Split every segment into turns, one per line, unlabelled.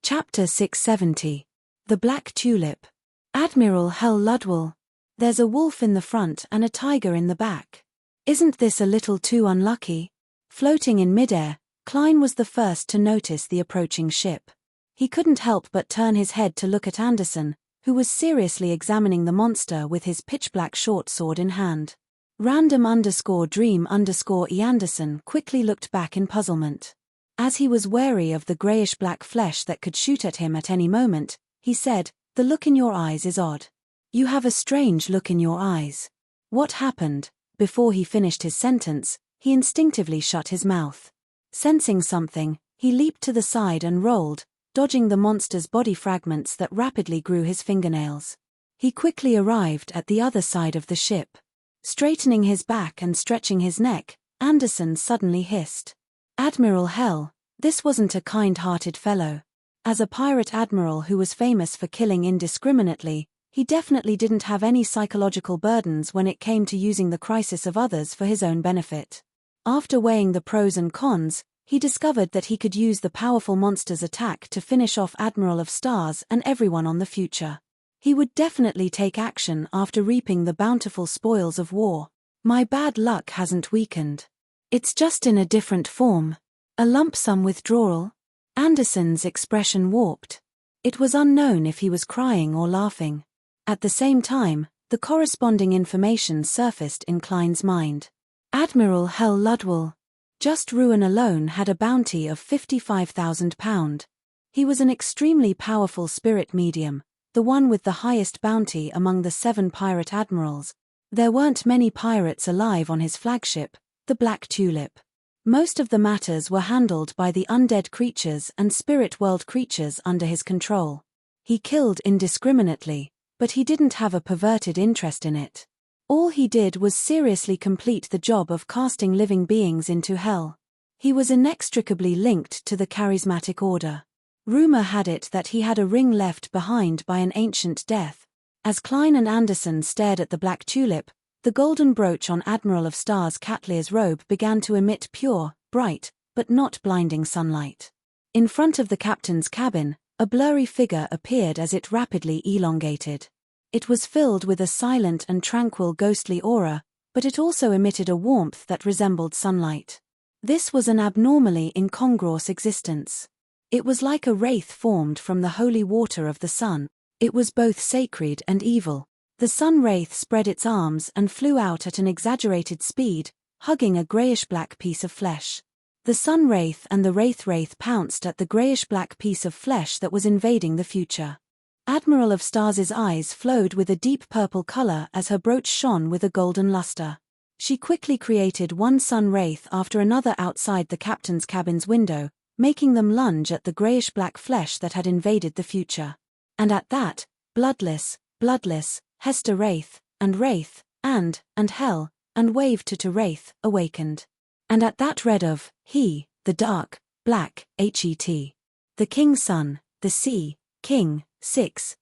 Chapter 670. The Black Tulip. Admiral Hell Ludwell. There's a wolf in the front and a tiger in the back. Isn't this a little too unlucky? Floating in midair, Klein was the first to notice the approaching ship. He couldn't help but turn his head to look at Anderson, who was seriously examining the monster with his pitch-black short sword in hand. Random_dream_E Anderson quickly looked back in puzzlement. As he was wary of the greyish-black flesh that could shoot at him at any moment, he said, "The look in your eyes is odd. You have a strange look in your eyes. What happened?" Before he finished his sentence, he instinctively shut his mouth. Sensing something, he leaped to the side and rolled, dodging the monster's body fragments that rapidly grew his fingernails. He quickly arrived at the other side of the ship. Straightening his back and stretching his neck, Anderson suddenly hissed, "Admiral Hell, this wasn't a kind-hearted fellow. As a pirate admiral who was famous for killing indiscriminately, he definitely didn't have any psychological burdens when it came to using the crisis of others for his own benefit. After weighing the pros and cons, he discovered that he could use the powerful monster's attack to finish off Admiral of Stars and everyone on the future. He would definitely take action after reaping the bountiful spoils of war. My bad luck hasn't weakened. It's just in a different form. A lump sum withdrawal." Anderson's expression warped. It was unknown if he was crying or laughing. At the same time, the corresponding information surfaced in Klein's mind. Admiral Hell Ludwell. Just Ruin alone had a bounty of £55,000. He was an extremely powerful spirit medium, the one with the highest bounty among the 7 pirate admirals. There weren't many pirates alive on his flagship, the Black Tulip. Most of the matters were handled by the undead creatures and spirit world creatures under his control. He killed indiscriminately, but he didn't have a perverted interest in it. All he did was seriously complete the job of casting living beings into hell. He was inextricably linked to the charismatic order. Rumor had it that he had a ring left behind by an ancient death. As Klein and Anderson stared at the Black Tulip, the golden brooch on Admiral of Stars Catlear's robe began to emit pure, bright, but not blinding sunlight. In front of the captain's cabin, a blurry figure appeared as it rapidly elongated. It was filled with a silent and tranquil ghostly aura, but it also emitted a warmth that resembled sunlight. This was an abnormally incongruous existence. It was like a wraith formed from the holy water of the sun. It was both sacred and evil. The sun wraith spread its arms and flew out at an exaggerated speed, hugging a greyish-black piece of flesh. The sun wraith and the wraith pounced at the greyish-black piece of flesh that was invading the future. Admiral of Stars's eyes flowed with a deep purple color as her brooch shone with a golden luster. She quickly created one sun wraith after another outside the captain's cabin's window, making them lunge at the greyish-black flesh that had invaded the future. And at that, bloodless, Hester Wraith, and Hell, and waved to Wraith, awakened. And at that read of, he, the dark, black, het. The king's son, the sea, king, 6,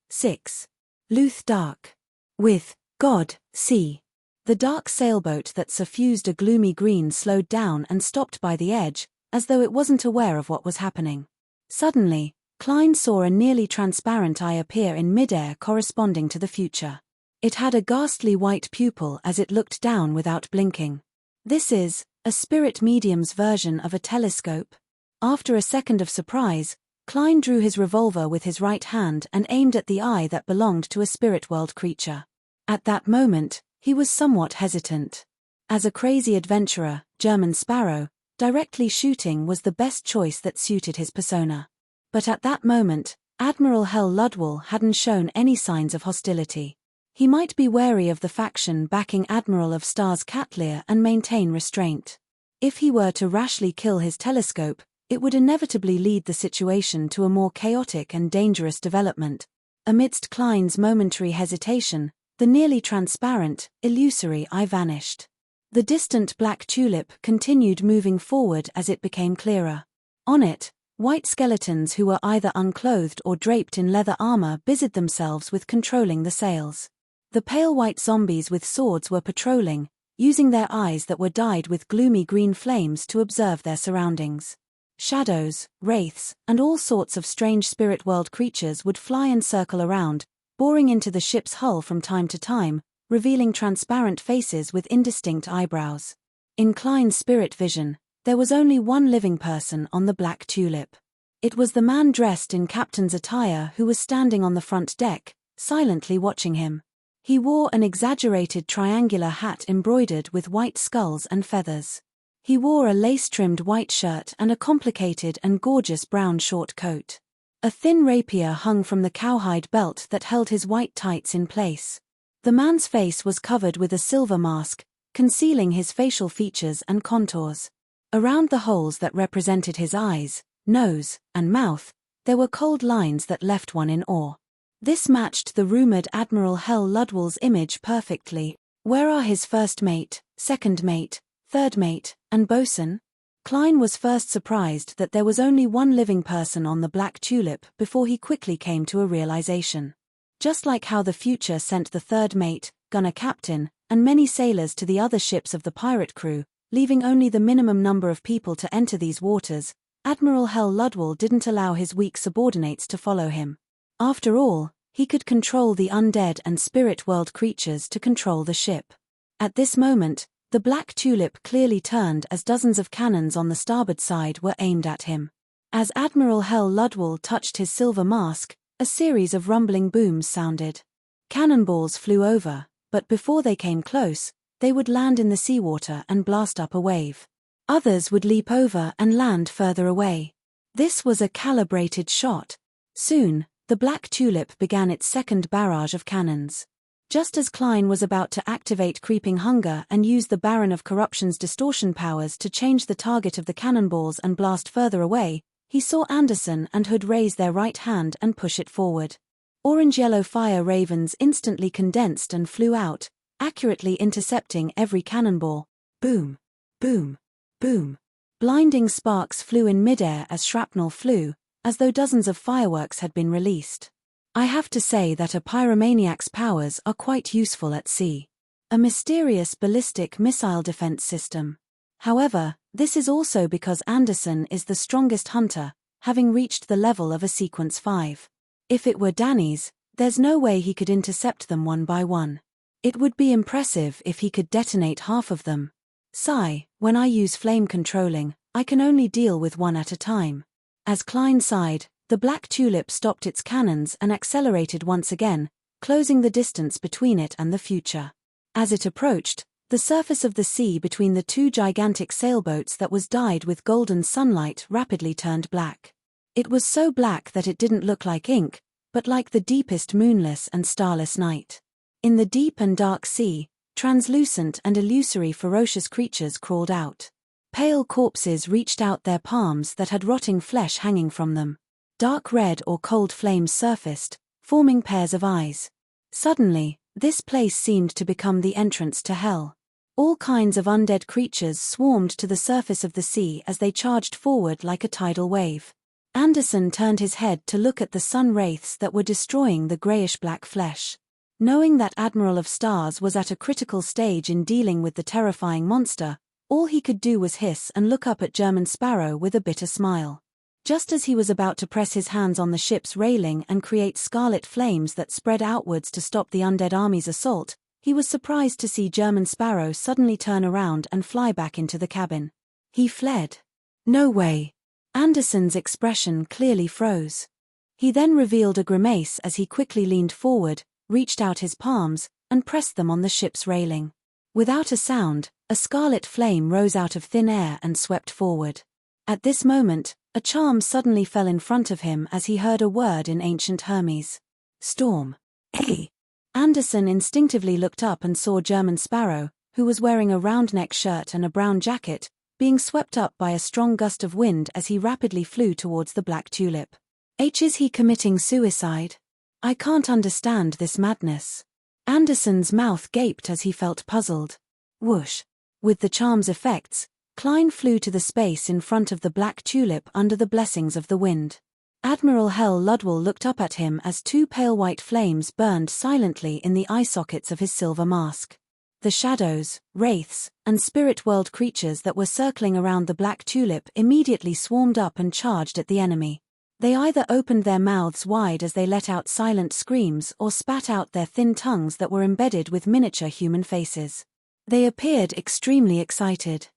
Luth dark. With, God, sea. The dark sailboat that suffused a gloomy green slowed down and stopped by the edge, as though it wasn't aware of what was happening. Suddenly, Klein saw a nearly transparent eye appear in midair corresponding to the future. It had a ghastly white pupil as it looked down without blinking. This is a spirit medium's version of a telescope. After a second of surprise, Klein drew his revolver with his right hand and aimed at the eye that belonged to a spirit world creature. At that moment, he was somewhat hesitant. As a crazy adventurer, German Sparrow, directly shooting was the best choice that suited his persona. But at that moment, Admiral Hell Ludwell hadn't shown any signs of hostility. He might be wary of the faction backing Admiral of Stars Catlear and maintain restraint. If he were to rashly kill his telescope, it would inevitably lead the situation to a more chaotic and dangerous development. Amidst Klein's momentary hesitation, the nearly transparent, illusory eye vanished. The distant Black Tulip continued moving forward as it became clearer. On it, white skeletons who were either unclothed or draped in leather armor busied themselves with controlling the sails. The pale white zombies with swords were patrolling, using their eyes that were dyed with gloomy green flames to observe their surroundings. shadows, wraiths, and all sorts of strange spirit world creatures would fly and circle around, boring into the ship's hull from time to time, revealing transparent faces with indistinct eyebrows. In Klein's spirit vision, there was only one living person on the Black Tulip. It was the man dressed in captain's attire who was standing on the front deck, silently watching him. He wore an exaggerated triangular hat embroidered with white skulls and feathers. He wore a lace-trimmed white shirt and a complicated and gorgeous brown short coat. A thin rapier hung from the cowhide belt that held his white tights in place. The man's face was covered with a silver mask, concealing his facial features and contours. Around the holes that represented his eyes, nose, and mouth, there were cold lines that left one in awe. This matched the rumored Admiral Hell Ludwell's image perfectly. Where are his first mate, second mate, third mate, and bosun? Klein was first surprised that there was only one living person on the Black Tulip before he quickly came to a realization. Just like how the future sent the third mate, gunner captain, and many sailors to the other ships of the pirate crew, leaving only the minimum number of people to enter these waters, Admiral Hell Ludwell didn't allow his weak subordinates to follow him. After all, he could control the undead and spirit world creatures to control the ship. At this moment, the Black Tulip clearly turned as dozens of cannons on the starboard side were aimed at him. As Admiral Hell Ludwell touched his silver mask, a series of rumbling booms sounded. Cannonballs flew over, but before they came close, they would land in the seawater and blast up a wave. Others would leap over and land further away. This was a calibrated shot. Soon, the Black Tulip began its second barrage of cannons. Just as Klein was about to activate Creeping Hunger and use the Baron of Corruption's distortion powers to change the target of the cannonballs and blast further away, he saw Anderson and Hood raise their right hand and push it forward. Orange-yellow fire ravens instantly condensed and flew out, accurately intercepting every cannonball. Boom! Boom! Boom! Blinding sparks flew in midair as shrapnel flew, as though dozens of fireworks had been released. I have to say that a pyromaniac's powers are quite useful at sea. A mysterious ballistic missile defense system. However, this is also because Anderson is the strongest hunter, having reached the level of a Sequence 5. If it were Danny's, there's no way he could intercept them one by one. It would be impressive if he could detonate half of them. Sigh, when I use flame controlling, I can only deal with one at a time. As Klein sighed, the Black Tulip stopped its cannons and accelerated once again, closing the distance between it and the future. As it approached, the surface of the sea between the two gigantic sailboats that was dyed with golden sunlight rapidly turned black. It was so black that it didn't look like ink, but like the deepest moonless and starless night. In the deep and dark sea, translucent and illusory ferocious creatures crawled out. Pale corpses reached out their palms that had rotting flesh hanging from them. Dark red or cold flames surfaced, forming pairs of eyes. Suddenly, this place seemed to become the entrance to hell. All kinds of undead creatures swarmed to the surface of the sea as they charged forward like a tidal wave. Anderson turned his head to look at the sun wraiths that were destroying the grayish-black flesh. Knowing that Admiral of Stars was at a critical stage in dealing with the terrifying monster, all he could do was hiss and look up at German Sparrow with a bitter smile. Just as he was about to press his hands on the ship's railing and create scarlet flames that spread outwards to stop the undead army's assault, he was surprised to see German Sparrow suddenly turn around and fly back into the cabin. He fled. No way. Anderson's expression clearly froze. He then revealed a grimace as he quickly leaned forward, reached out his palms, and pressed them on the ship's railing. Without a sound, a scarlet flame rose out of thin air and swept forward. At this moment, a charm suddenly fell in front of him as he heard a word in ancient Hermes. Storm. Hey! Anderson instinctively looked up and saw German Sparrow, who was wearing a round-neck shirt and a brown jacket, being swept up by a strong gust of wind as he rapidly flew towards the Black Tulip. Is he committing suicide? I can't understand this madness. Anderson's mouth gaped as he felt puzzled. Whoosh! With the charm's effects, Klein flew to the space in front of the Black Tulip under the blessings of the wind. Admiral Hell Ludwell looked up at him as two pale white flames burned silently in the eye sockets of his silver mask. The shadows, wraiths, and spirit world creatures that were circling around the black tulip immediately swarmed up and charged at the enemy. They either opened their mouths wide as they let out silent screams or spat out their thin tongues that were embedded with miniature human faces. They appeared extremely excited.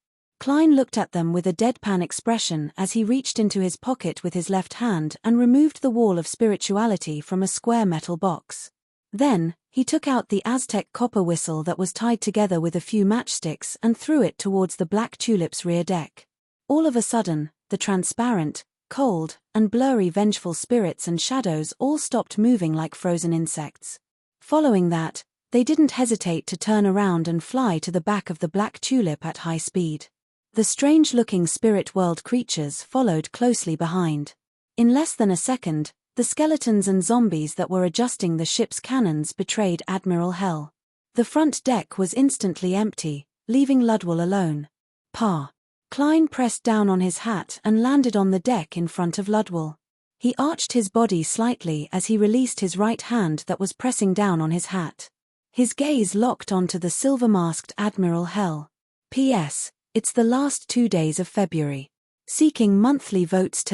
Klein looked at them with a deadpan expression as he reached into his pocket with his left hand and removed the wall of spirituality from a square metal box. Then, he took out the Aztec copper whistle that was tied together with a few matchsticks and threw it towards the black tulip's rear deck. All of a sudden, the transparent, cold, and blurry vengeful spirits and shadows all stopped moving like frozen insects. Following that, they didn't hesitate to turn around and fly to the back of the black tulip at high speed. The strange-looking spirit world creatures followed closely behind. In less than a second, the skeletons and zombies that were adjusting the ship's cannons betrayed Admiral Hell. The front deck was instantly empty, leaving Ludwell alone. Pa. Klein pressed down on his hat and landed on the deck in front of Ludwell. He arched his body slightly as he released his right hand that was pressing down on his hat. His gaze locked onto the silver-masked Admiral Hell. P.S. It's the last 2 days of February. Seeking monthly votes.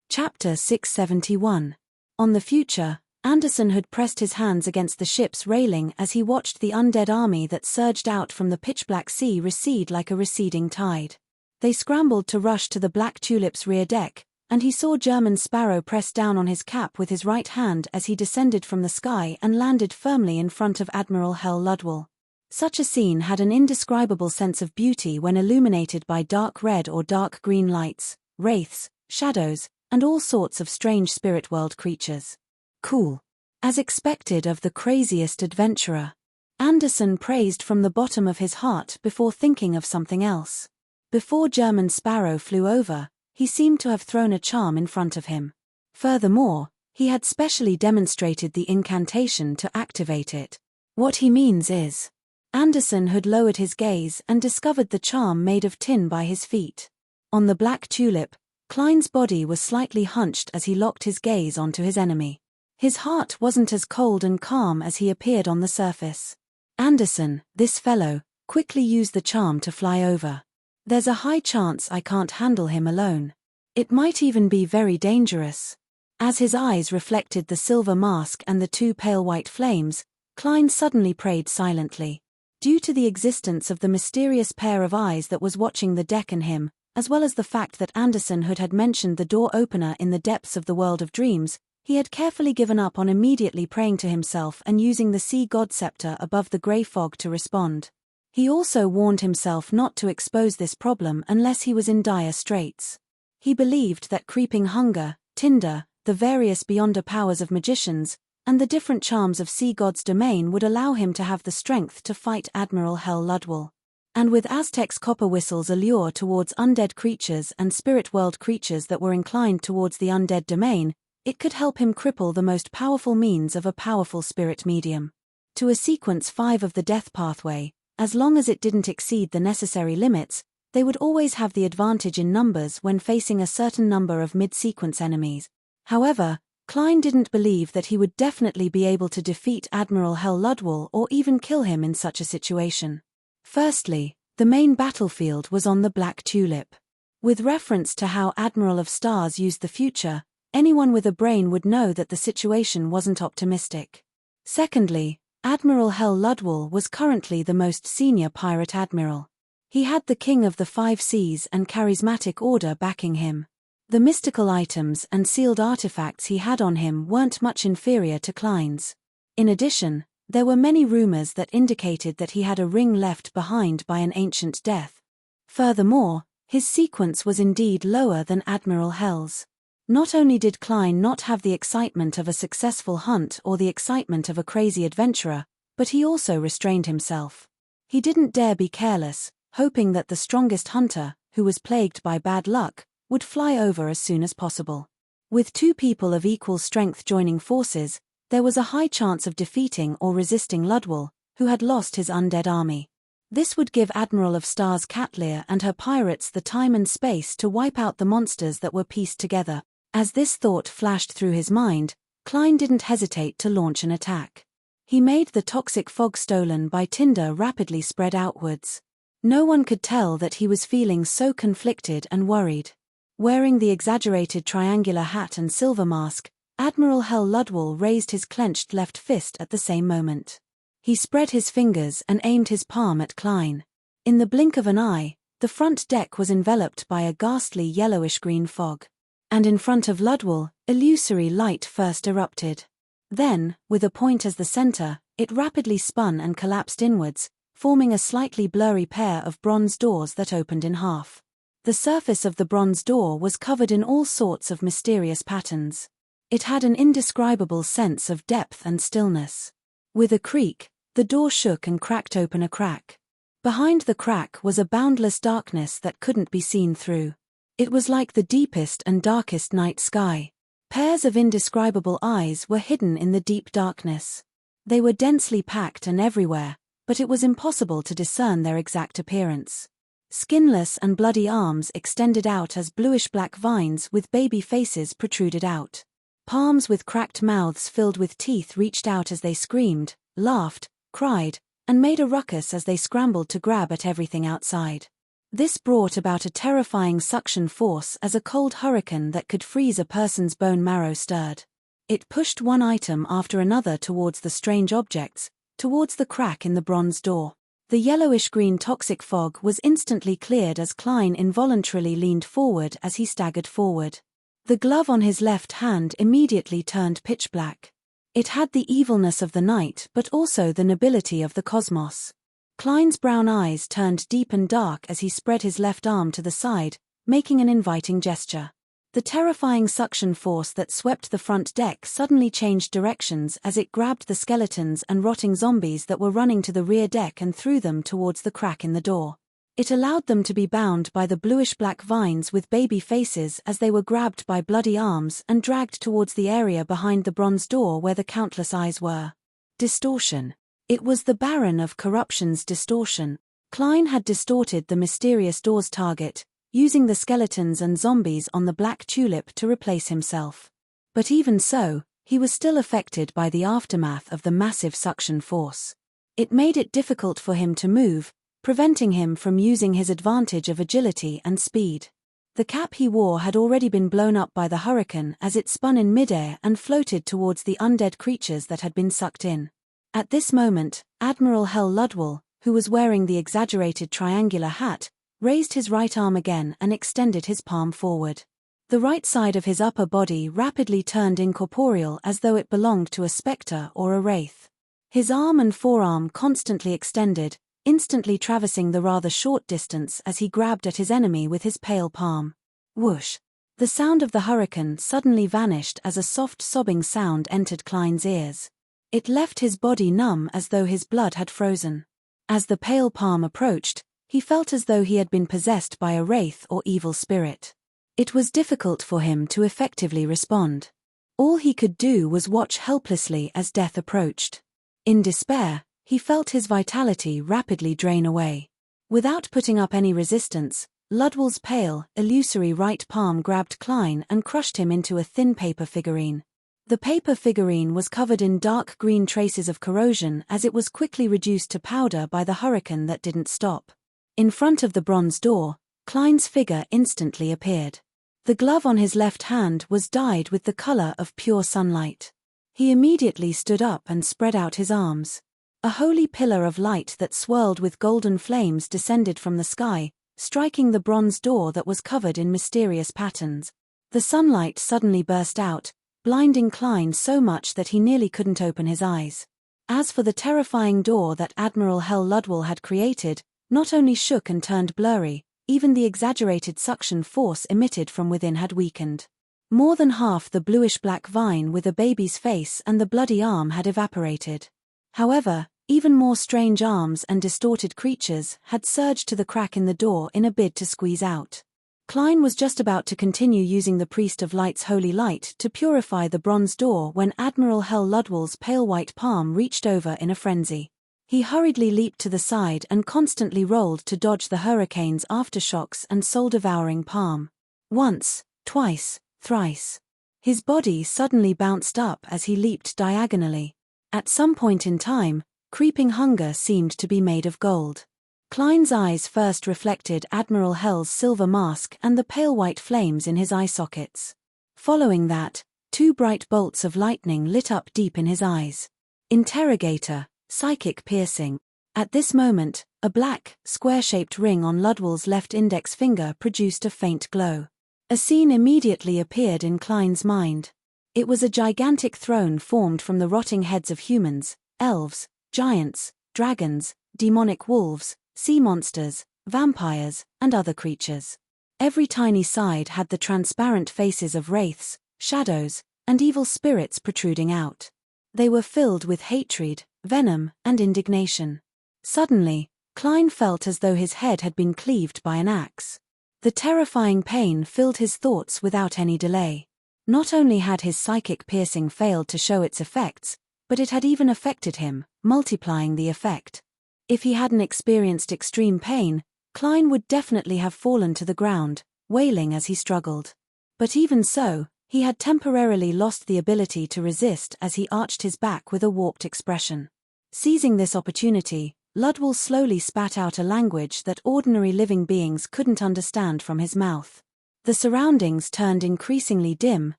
Chapter 671. On the future, Anderson had pressed his hands against the ship's railing as he watched the undead army that surged out from the pitch-black sea recede like a receding tide. They scrambled to rush to the black tulip's rear deck, and he saw German Sparrow press down on his cap with his right hand as he descended from the sky and landed firmly in front of Admiral Hell Ludwell. Such a scene had an indescribable sense of beauty when illuminated by dark red or dark green lights, wraiths, shadows, and all sorts of strange spirit world creatures. Cool. As expected of the craziest adventurer. Anderson praised from the bottom of his heart before thinking of something else. Before German Sparrow flew over, he seemed to have thrown a charm in front of him. Furthermore, he had specially demonstrated the incantation to activate it. What he means is... Anderson had lowered his gaze and discovered the charm made of tin by his feet. On the black tulip, Klein's body was slightly hunched as he locked his gaze onto his enemy. His heart wasn't as cold and calm as he appeared on the surface. Anderson, this fellow, quickly used the charm to fly over. There's a high chance I can't handle him alone. It might even be very dangerous. As his eyes reflected the silver mask and the two pale white flames, Klein suddenly prayed silently. Due to the existence of the mysterious pair of eyes that was watching the deck and him, as well as the fact that Anderson had mentioned the door opener in the depths of the world of dreams, he had carefully given up on immediately praying to himself and using the sea god scepter above the grey fog to respond. He also warned himself not to expose this problem unless he was in dire straits. He believed that creeping hunger, tinder, the various beyonder powers of magicians, and the different charms of Sea God's domain would allow him to have the strength to fight Admiral Hell Ludwell. And with Aztec's copper whistle's allure towards undead creatures and spirit world creatures that were inclined towards the undead domain, it could help him cripple the most powerful means of a powerful spirit medium. To a sequence 5 of the death pathway, as long as it didn't exceed the necessary limits, they would always have the advantage in numbers when facing a certain number of mid-sequence enemies. However, Klein didn't believe that he would definitely be able to defeat Admiral Hell Ludwell or even kill him in such a situation. Firstly, the main battlefield was on the Black Tulip. With reference to how Admiral of Stars used the future, anyone with a brain would know that the situation wasn't optimistic. Secondly, Admiral Hell Ludwell was currently the most senior pirate admiral. He had the King of the Five Seas and Charismatic Order backing him. The mystical items and sealed artifacts he had on him weren't much inferior to Klein's. In addition, there were many rumors that indicated that he had a ring left behind by an ancient death. Furthermore, his sequence was indeed lower than Admiral Hell's. Not only did Klein not have the excitement of a successful hunt or the excitement of a crazy adventurer, but he also restrained himself. He didn't dare be careless, hoping that the strongest hunter, who was plagued by bad luck, would fly over as soon as possible. With two people of equal strength joining forces, there was a high chance of defeating or resisting Ludwell, who had lost his undead army. This would give Admiral of Stars Catlear and her pirates the time and space to wipe out the monsters that were pieced together. As this thought flashed through his mind, Klein didn't hesitate to launch an attack. He made the toxic fog stolen by tinder rapidly spread outwards. No one could tell that he was feeling so conflicted and worried. Wearing the exaggerated triangular hat and silver mask, Admiral Hel Ludwell raised his clenched left fist at the same moment. He spread his fingers and aimed his palm at Klein. In the blink of an eye, the front deck was enveloped by a ghastly yellowish-green fog. And in front of Ludwell, illusory light first erupted. Then, with a point as the center, it rapidly spun and collapsed inwards, forming a slightly blurry pair of bronze doors that opened in half. The surface of the bronze door was covered in all sorts of mysterious patterns. It had an indescribable sense of depth and stillness. With a creak, the door shook and cracked open a crack. Behind the crack was a boundless darkness that couldn't be seen through. It was like the deepest and darkest night sky. Pairs of indescribable eyes were hidden in the deep darkness. They were densely packed and everywhere, but it was impossible to discern their exact appearance. Skinless and bloody arms extended out as bluish-black vines with baby faces protruded out. Palms with cracked mouths filled with teeth reached out as they screamed, laughed, cried, and made a ruckus as they scrambled to grab at everything outside. This brought about a terrifying suction force as a cold hurricane that could freeze a person's bone marrow stirred. It pushed one item after another towards the strange objects, towards the crack in the bronze door. The yellowish-green toxic fog was instantly cleared as Klein involuntarily leaned forward as he staggered forward. The glove on his left hand immediately turned pitch black. It had the evilness of the night but also the nobility of the cosmos. Klein's brown eyes turned deep and dark as he spread his left arm to the side, making an inviting gesture. The terrifying suction force that swept the front deck suddenly changed directions as it grabbed the skeletons and rotting zombies that were running to the rear deck and threw them towards the crack in the door. It allowed them to be bound by the bluish-black vines with baby faces as they were grabbed by bloody arms and dragged towards the area behind the bronze door where the countless eyes were. Distortion. It was the Baron of Corruption's distortion. Klein had distorted the mysterious door's target, using the skeletons and zombies on the black tulip to replace himself. But even so, he was still affected by the aftermath of the massive suction force. It made it difficult for him to move, preventing him from using his advantage of agility and speed. The cap he wore had already been blown up by the hurricane as it spun in midair and floated towards the undead creatures that had been sucked in. At this moment, Admiral Hel Ludwell, who was wearing the exaggerated triangular hat, raised his right arm again and extended his palm forward. The right side of his upper body rapidly turned incorporeal as though it belonged to a spectre or a wraith. His arm and forearm constantly extended, instantly traversing the rather short distance as he grabbed at his enemy with his pale palm. Whoosh! The sound of the hurricane suddenly vanished as a soft sobbing sound entered Klein's ears. It left his body numb as though his blood had frozen. As the pale palm approached, he felt as though he had been possessed by a wraith or evil spirit. It was difficult for him to effectively respond. All he could do was watch helplessly as death approached. In despair, he felt his vitality rapidly drain away. Without putting up any resistance, Ludwell's pale, illusory right palm grabbed Klein and crushed him into a thin paper figurine. The paper figurine was covered in dark green traces of corrosion as it was quickly reduced to powder by the hurricane that didn't stop. In front of the bronze door, Klein's figure instantly appeared. The glove on his left hand was dyed with the color of pure sunlight. He immediately stood up and spread out his arms. A holy pillar of light that swirled with golden flames descended from the sky, striking the bronze door that was covered in mysterious patterns. The sunlight suddenly burst out, blinding Klein so much that he nearly couldn't open his eyes. As for the terrifying door that Admiral Hel Ludwell had created, not only shook and turned blurry, even the exaggerated suction force emitted from within had weakened. More than half the bluish-black vine with a baby's face and the bloody arm had evaporated. However, even more strange arms and distorted creatures had surged to the crack in the door in a bid to squeeze out. Klein was just about to continue using the Priest of Light's holy light to purify the bronze door when Admiral Hel Ludwell's pale white palm reached over in a frenzy. He hurriedly leaped to the side and constantly rolled to dodge the hurricane's aftershocks and soul-devouring palm. Once, twice, thrice. His body suddenly bounced up as he leaped diagonally. At some point in time, creeping hunger seemed to be made of gold. Klein's eyes first reflected Admiral Hell's silver mask and the pale white flames in his eye sockets. Following that, 2 bright bolts of lightning lit up deep in his eyes. Interrogator, psychic piercing. At this moment, a black, square-shaped ring on Ludwell's left index finger produced a faint glow. A scene immediately appeared in Klein's mind. It was a gigantic throne formed from the rotting heads of humans, elves, giants, dragons, demonic wolves, sea monsters, vampires, and other creatures. Every tiny side had the transparent faces of wraiths, shadows, and evil spirits protruding out. They were filled with hatred, venom, and indignation. Suddenly, Klein felt as though his head had been cleaved by an axe. The terrifying pain filled his thoughts without any delay. Not only had his psychic piercing failed to show its effects, but it had even affected him, multiplying the effect. If he hadn't experienced extreme pain, Klein would definitely have fallen to the ground, wailing as he struggled. But even so, he had temporarily lost the ability to resist as he arched his back with a warped expression. Seizing this opportunity, Ludwell slowly spat out a language that ordinary living beings couldn't understand from his mouth. The surroundings turned increasingly dim,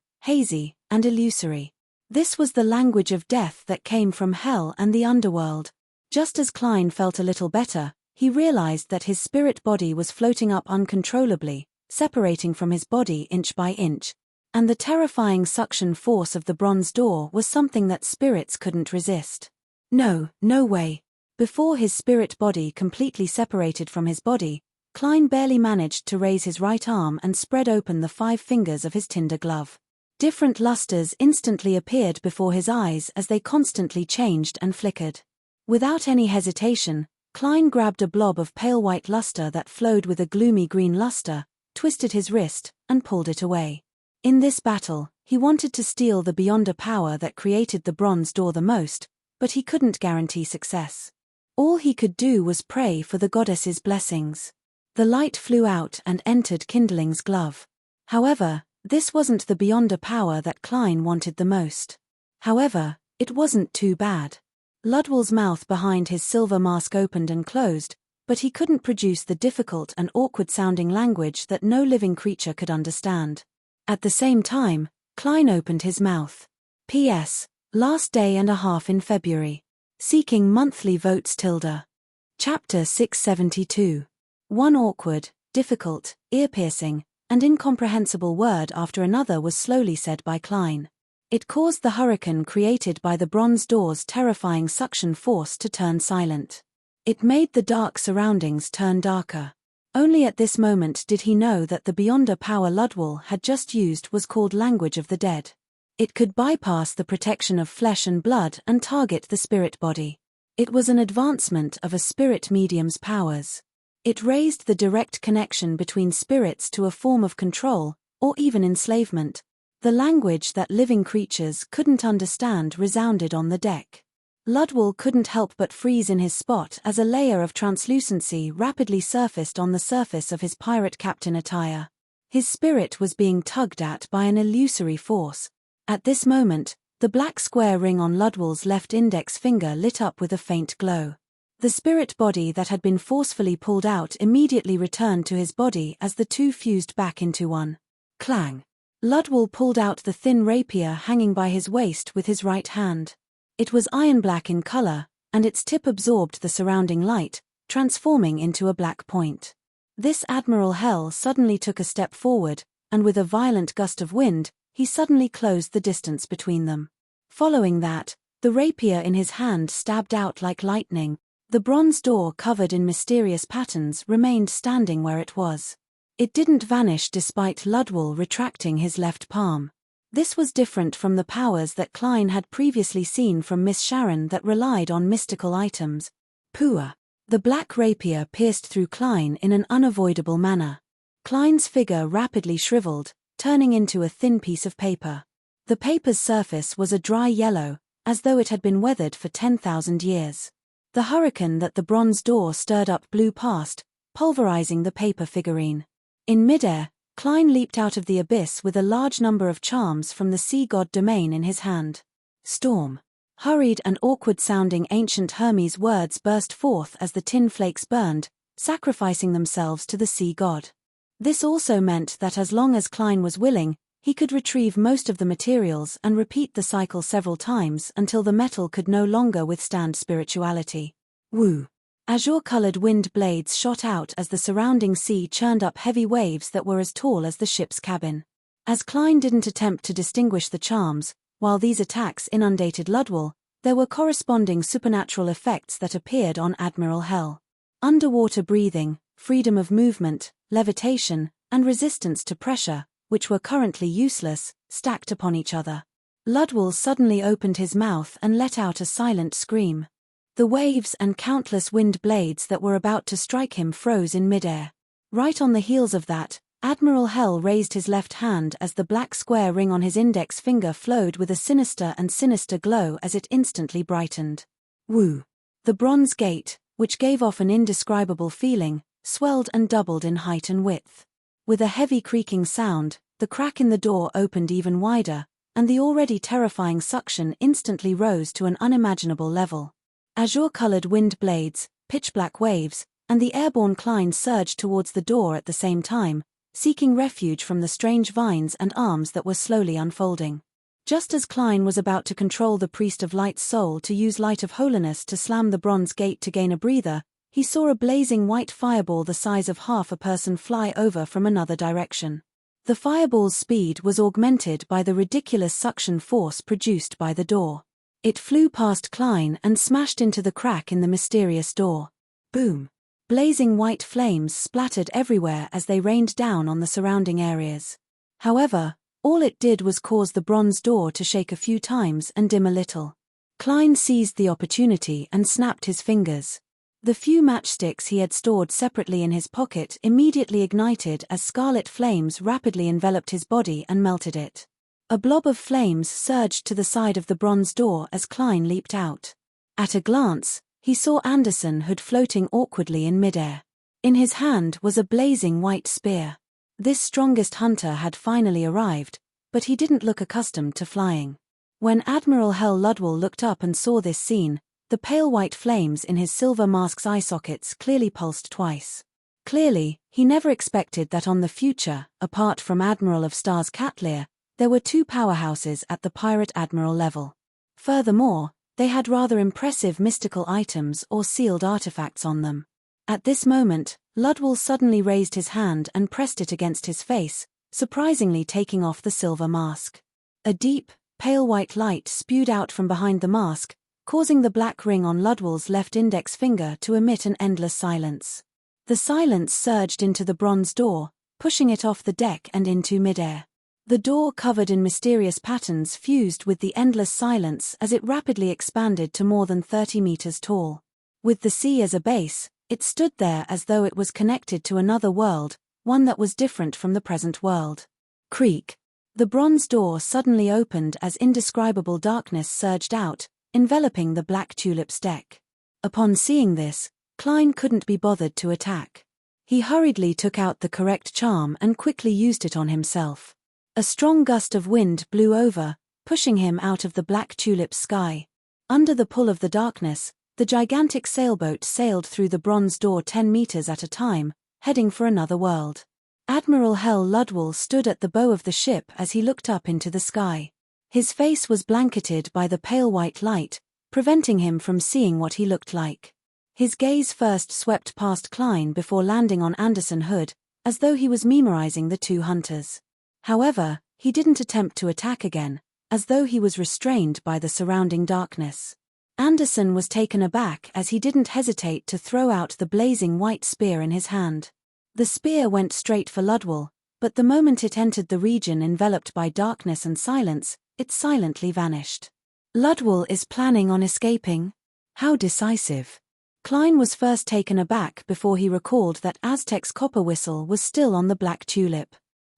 hazy, and illusory. This was the language of death that came from hell and the underworld. Just as Klein felt a little better, he realized that his spirit body was floating up uncontrollably, separating from his body inch by inch. And the terrifying suction force of the bronze door was something that spirits couldn't resist. No way. Before his spirit body completely separated from his body, Klein barely managed to raise his right arm and spread open the 5 fingers of his tinder glove. Different lusters instantly appeared before his eyes as they constantly changed and flickered. Without any hesitation, Klein grabbed a blob of pale white luster that flowed with a gloomy green luster, twisted his wrist, and pulled it away. In this battle, he wanted to steal the Beyonder power that created the bronze door the most, but he couldn't guarantee success. All he could do was pray for the goddess's blessings. The light flew out and entered Kindling's glove. However, this wasn't the Beyonder power that Klein wanted the most. However, it wasn't too bad. Ludwell's mouth behind his silver mask opened and closed, but he couldn't produce the difficult and awkward-sounding language that no living creature could understand. At the same time, Klein opened his mouth. P.S. Last day and a half in February. Seeking monthly votes. Chapter 672. One awkward, difficult, ear-piercing, and incomprehensible word after another was slowly said by Klein. It caused the hurricane created by the bronze door's terrifying suction force to turn silent. It made the dark surroundings turn darker. Only at this moment did he know that the Beyonder power Ludwell had just used was called Language of the Dead. It could bypass the protection of flesh and blood and target the spirit body. It was an advancement of a spirit medium's powers. It raised the direct connection between spirits to a form of control, or even enslavement. The language that living creatures couldn't understand resounded on the deck. Ludwell couldn't help but freeze in his spot as a layer of translucency rapidly surfaced on the surface of his pirate captain attire. His spirit was being tugged at by an illusory force. At this moment, the black square ring on Ludwell's left index finger lit up with a faint glow. The spirit body that had been forcefully pulled out immediately returned to his body as the two fused back into one. Clang! Ludwell pulled out the thin rapier hanging by his waist with his right hand. It was iron-black in color, and its tip absorbed the surrounding light, transforming into a black point. This Admiral Hell suddenly took a step forward, and with a violent gust of wind, he suddenly closed the distance between them. Following that, the rapier in his hand stabbed out like lightning. The bronze door covered in mysterious patterns remained standing where it was. It didn't vanish despite Ludwell retracting his left palm. This was different from the powers that Klein had previously seen from Miss Sharon that relied on mystical items. Pua! The black rapier pierced through Klein in an unavoidable manner. Klein's figure rapidly shriveled, turning into a thin piece of paper. The paper's surface was a dry yellow, as though it had been weathered for 10,000 years. The hurricane that the bronze door stirred up blew past, pulverizing the paper figurine. In midair, Klein leaped out of the abyss with a large number of charms from the sea god domain in his hand. Storm. Hurried and awkward-sounding ancient Hermes words burst forth as the tin flakes burned, sacrificing themselves to the sea god. This also meant that as long as Klein was willing, he could retrieve most of the materials and repeat the cycle several times until the metal could no longer withstand spirituality. Woo! Azure-colored wind blades shot out as the surrounding sea churned up heavy waves that were as tall as the ship's cabin. As Klein didn't attempt to distinguish the charms, while these attacks inundated Ludwell, there were corresponding supernatural effects that appeared on Admiral Hell. Underwater breathing, freedom of movement, levitation, and resistance to pressure, which were currently useless, stacked upon each other. Ludwell suddenly opened his mouth and let out a silent scream. The waves and countless wind blades that were about to strike him froze in midair. Right on the heels of that, Admiral Hell raised his left hand as the black square ring on his index finger flowed with a sinister glow as it instantly brightened. Woo! The bronze gate, which gave off an indescribable feeling, swelled and doubled in height and width. With a heavy creaking sound, the crack in the door opened even wider, and the already terrifying suction instantly rose to an unimaginable level. Azure-colored wind blades, pitch-black waves, and the airborne Klein surged towards the door at the same time, seeking refuge from the strange vines and arms that were slowly unfolding. Just as Klein was about to control the priest of Light's soul to use Light of Holiness to slam the bronze gate to gain a breather, he saw a blazing white fireball the size of half a person fly over from another direction. The fireball's speed was augmented by the ridiculous suction force produced by the door. It flew past Klein and smashed into the crack in the mysterious door. Boom! Blazing white flames splattered everywhere as they rained down on the surrounding areas. However, all it did was cause the bronze door to shake a few times and dim a little. Klein seized the opportunity and snapped his fingers. The few matchsticks he had stored separately in his pocket immediately ignited as scarlet flames rapidly enveloped his body and melted it. A blob of flames surged to the side of the bronze door as Klein leaped out. At a glance, he saw Anderson Hood floating awkwardly in midair. In his hand was a blazing white spear. This strongest hunter had finally arrived, but he didn't look accustomed to flying. When Admiral Hell Ludwell looked up and saw this scene, the pale white flames in his silver mask's eye sockets clearly pulsed twice. Clearly, he never expected that on the future, apart from Admiral of Stars Catlear, there were two powerhouses at the pirate admiral level. Furthermore, they had rather impressive mystical items or sealed artifacts on them. At this moment, Ludwell suddenly raised his hand and pressed it against his face, surprisingly taking off the silver mask. A deep, pale white light spewed out from behind the mask, causing the black ring on Ludwell's left index finger to emit an endless silence. The silence surged into the bronze door, pushing it off the deck and into midair. The door, covered in mysterious patterns, fused with the endless silence as it rapidly expanded to more than 30 meters tall. With the sea as a base, it stood there as though it was connected to another world, one that was different from the present world. Creak. The bronze door suddenly opened as indescribable darkness surged out, enveloping the Black Tulip's deck. Upon seeing this, Klein couldn't be bothered to attack. He hurriedly took out the correct charm and quickly used it on himself. A strong gust of wind blew over, pushing him out of the Black Tulip's sky. Under the pull of the darkness, the gigantic sailboat sailed through the bronze door 10 meters at a time, heading for another world. Admiral Hell Ludwell stood at the bow of the ship as he looked up into the sky. His face was blanketed by the pale white light, preventing him from seeing what he looked like. His gaze first swept past Klein before landing on Anderson Hood, as though he was memorizing the two hunters. However, he didn't attempt to attack again, as though he was restrained by the surrounding darkness. Anderson was taken aback as he didn't hesitate to throw out the blazing white spear in his hand. The spear went straight for Ludwell, but the moment it entered the region enveloped by darkness and silence, it silently vanished. Ludwell is planning on escaping? How decisive. Klein was first taken aback before he recalled that Aztec's copper whistle was still on the Black Tulip.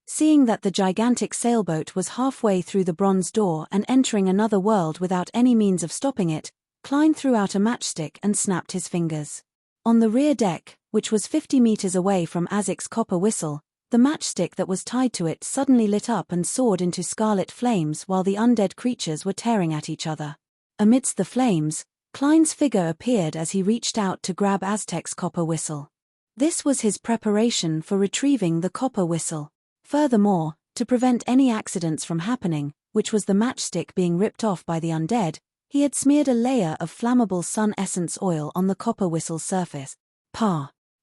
Seeing that the gigantic sailboat was halfway through the bronze door and entering another world without any means of stopping it, Klein threw out a matchstick and snapped his fingers. On the rear deck, which was 50 meters away from Aztec's copper whistle, the matchstick that was tied to it suddenly lit up and soared into scarlet flames while the undead creatures were tearing at each other. Amidst the flames, Klein's figure appeared as he reached out to grab Aztec's copper whistle. This was his preparation for retrieving the copper whistle. Furthermore, to prevent any accidents from happening, which was the matchstick being ripped off by the undead, he had smeared a layer of flammable sun essence oil on the copper whistle's surface.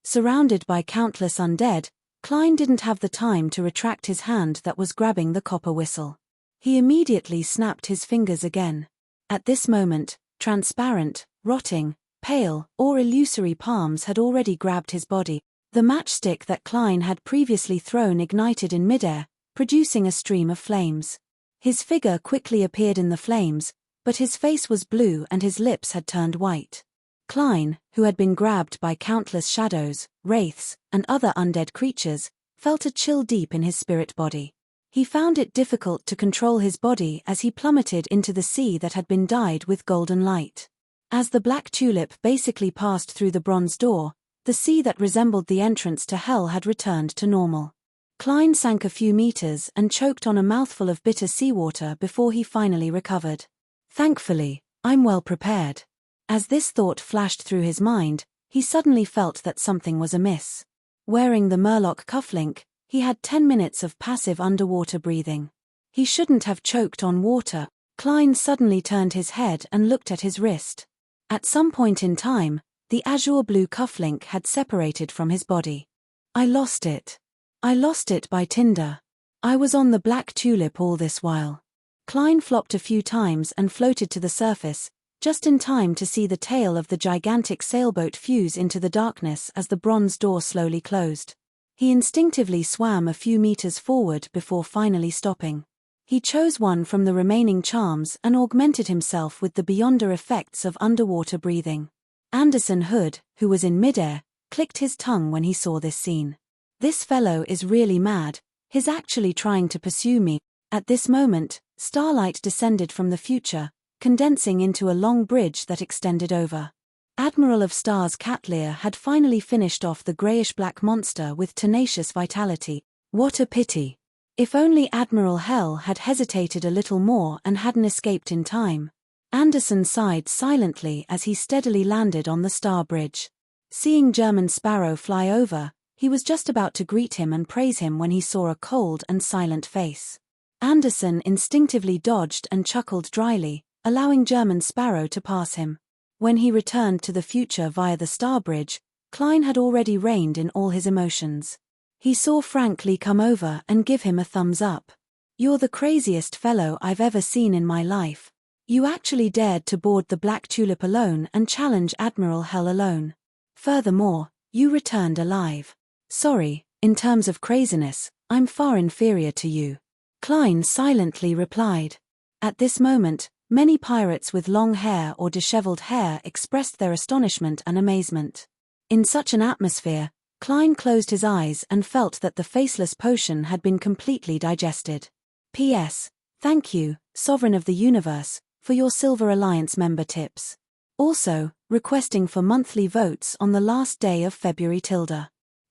Surrounded by countless undead, Klein didn't have the time to retract his hand that was grabbing the copper whistle. He immediately snapped his fingers again. At this moment, transparent, rotting, pale, or illusory palms had already grabbed his body. The matchstick that Klein had previously thrown ignited in midair, producing a stream of flames. His figure quickly appeared in the flames, but his face was blue and his lips had turned white. Klein, who had been grabbed by countless shadows, wraiths, and other undead creatures, felt a chill deep in his spirit body. He found it difficult to control his body as he plummeted into the sea that had been dyed with golden light. As the black tulip basically passed through the bronze door, the sea that resembled the entrance to hell had returned to normal. Klein sank a few meters and choked on a mouthful of bitter seawater before he finally recovered. Thankfully, I'm well prepared. As this thought flashed through his mind, he suddenly felt that something was amiss. Wearing the Murloc cufflink, he had 10 minutes of passive underwater breathing. He shouldn't have choked on water. Klein suddenly turned his head and looked at his wrist. At some point in time, the azure blue cufflink had separated from his body. I lost it. I lost it by tinder. I was on the black tulip all this while. Klein flopped a few times and floated to the surface, just in time to see the tail of the gigantic sailboat fuse into the darkness as the bronze door slowly closed. He instinctively swam a few meters forward before finally stopping. He chose one from the remaining charms and augmented himself with the beyonder effects of underwater breathing. Anderson Hood, who was in midair, clicked his tongue when he saw this scene. This fellow is really mad, he's actually trying to pursue me. At this moment, starlight descended from the future, condensing into a long bridge that extended over. Admiral of Stars Catlear had finally finished off the greyish-black monster with tenacious vitality. What a pity. If only Admiral Hell had hesitated a little more and hadn't escaped in time. Anderson sighed silently as he steadily landed on the star bridge. Seeing German Sparrow fly over, he was just about to greet him and praise him when he saw a cold and silent face. Anderson instinctively dodged and chuckled dryly, allowing German Sparrow to pass him. When he returned to the future via the star bridge, Klein had already reined in all his emotions. He saw Frankly come over and give him a thumbs up. You're the craziest fellow I've ever seen in my life. You actually dared to board the Black Tulip alone and challenge Admiral Hell alone. Furthermore, you returned alive. Sorry, in terms of craziness, I'm far inferior to you. Klein silently replied. At this moment, many pirates with long hair or disheveled hair expressed their astonishment and amazement. In such an atmosphere, Klein closed his eyes and felt that the faceless potion had been completely digested. P.S. Thank you, Sovereign of the Universe, for your Silver Alliance member tips. Also, requesting for monthly votes on the last day of February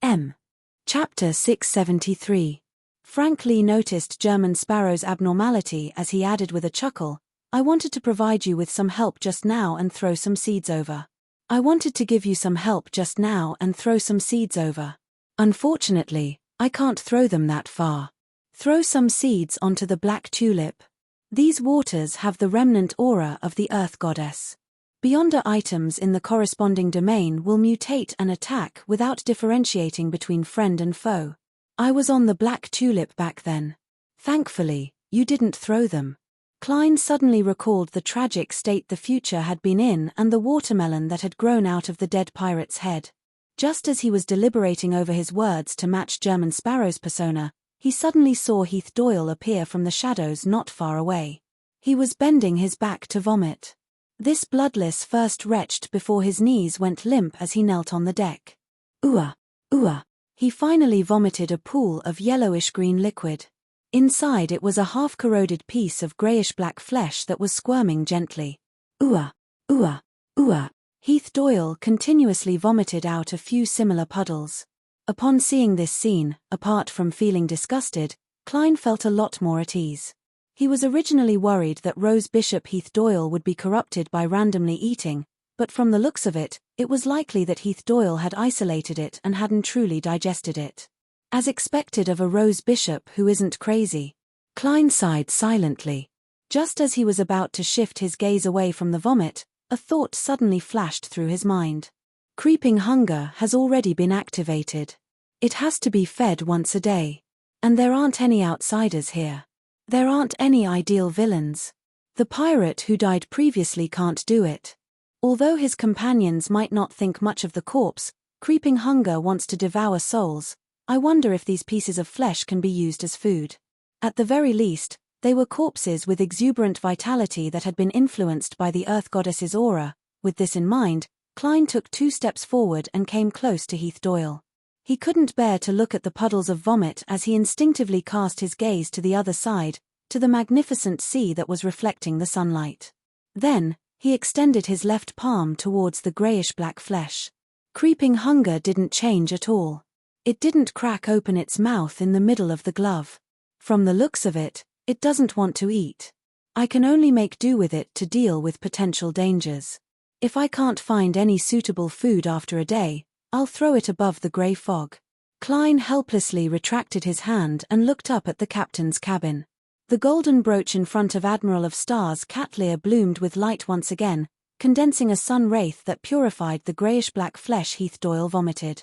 M. Chapter 673. Frankly noticed German Sparrow's abnormality as he added with a chuckle, I wanted to provide you with some help just now and throw some seeds over. Unfortunately, I can't throw them that far. Throw some seeds onto the black tulip. These waters have the remnant aura of the Earth Goddess. Beyonder items in the corresponding domain will mutate and attack without differentiating between friend and foe. I was on the black tulip back then. Thankfully, you didn't throw them. Klein suddenly recalled the tragic state the future had been in and the watermelon that had grown out of the dead pirate's head. Just as he was deliberating over his words to match German Sparrow's persona, he suddenly saw Heath Doyle appear from the shadows not far away. He was bending his back to vomit. This bloodless first retched before his knees went limp as he knelt on the deck. Ooah, ooah. He finally vomited a pool of yellowish-green liquid. Inside it was a half-corroded piece of greyish-black flesh that was squirming gently. Ooah, ooah, ooah. Heath Doyle continuously vomited out a few similar puddles. Upon seeing this scene, apart from feeling disgusted, Klein felt a lot more at ease. He was originally worried that Rose Bishop Heath Doyle would be corrupted by randomly eating, but from the looks of it, it was likely that Heath Doyle had isolated it and hadn't truly digested it. As expected of a Rose Bishop who isn't crazy. Klein sighed silently. Just as he was about to shift his gaze away from the vomit, a thought suddenly flashed through his mind. Creeping hunger has already been activated. It has to be fed once a day. And there aren't any outsiders here. There aren't any ideal villains. The pirate who died previously can't do it. Although his companions might not think much of the corpse, creeping hunger wants to devour souls. I wonder if these pieces of flesh can be used as food. At the very least, they were corpses with exuberant vitality that had been influenced by the Earth Goddess's aura. With this in mind, Klein took 2 steps forward and came close to Heath Doyle. He couldn't bear to look at the puddles of vomit as he instinctively cast his gaze to the other side, to the magnificent sea that was reflecting the sunlight. Then, he extended his left palm towards the grayish-black flesh. Creeping hunger didn't change at all. It didn't crack open its mouth in the middle of the glove. From the looks of it, it doesn't want to eat. I can only make do with it to deal with potential dangers. If I can't find any suitable food after a day, I'll throw it above the grey fog. Klein helplessly retracted his hand and looked up at the captain's cabin. The golden brooch in front of Admiral of Stars Catlear bloomed with light once again, condensing a sun wraith that purified the greyish-black flesh Heath Doyle vomited.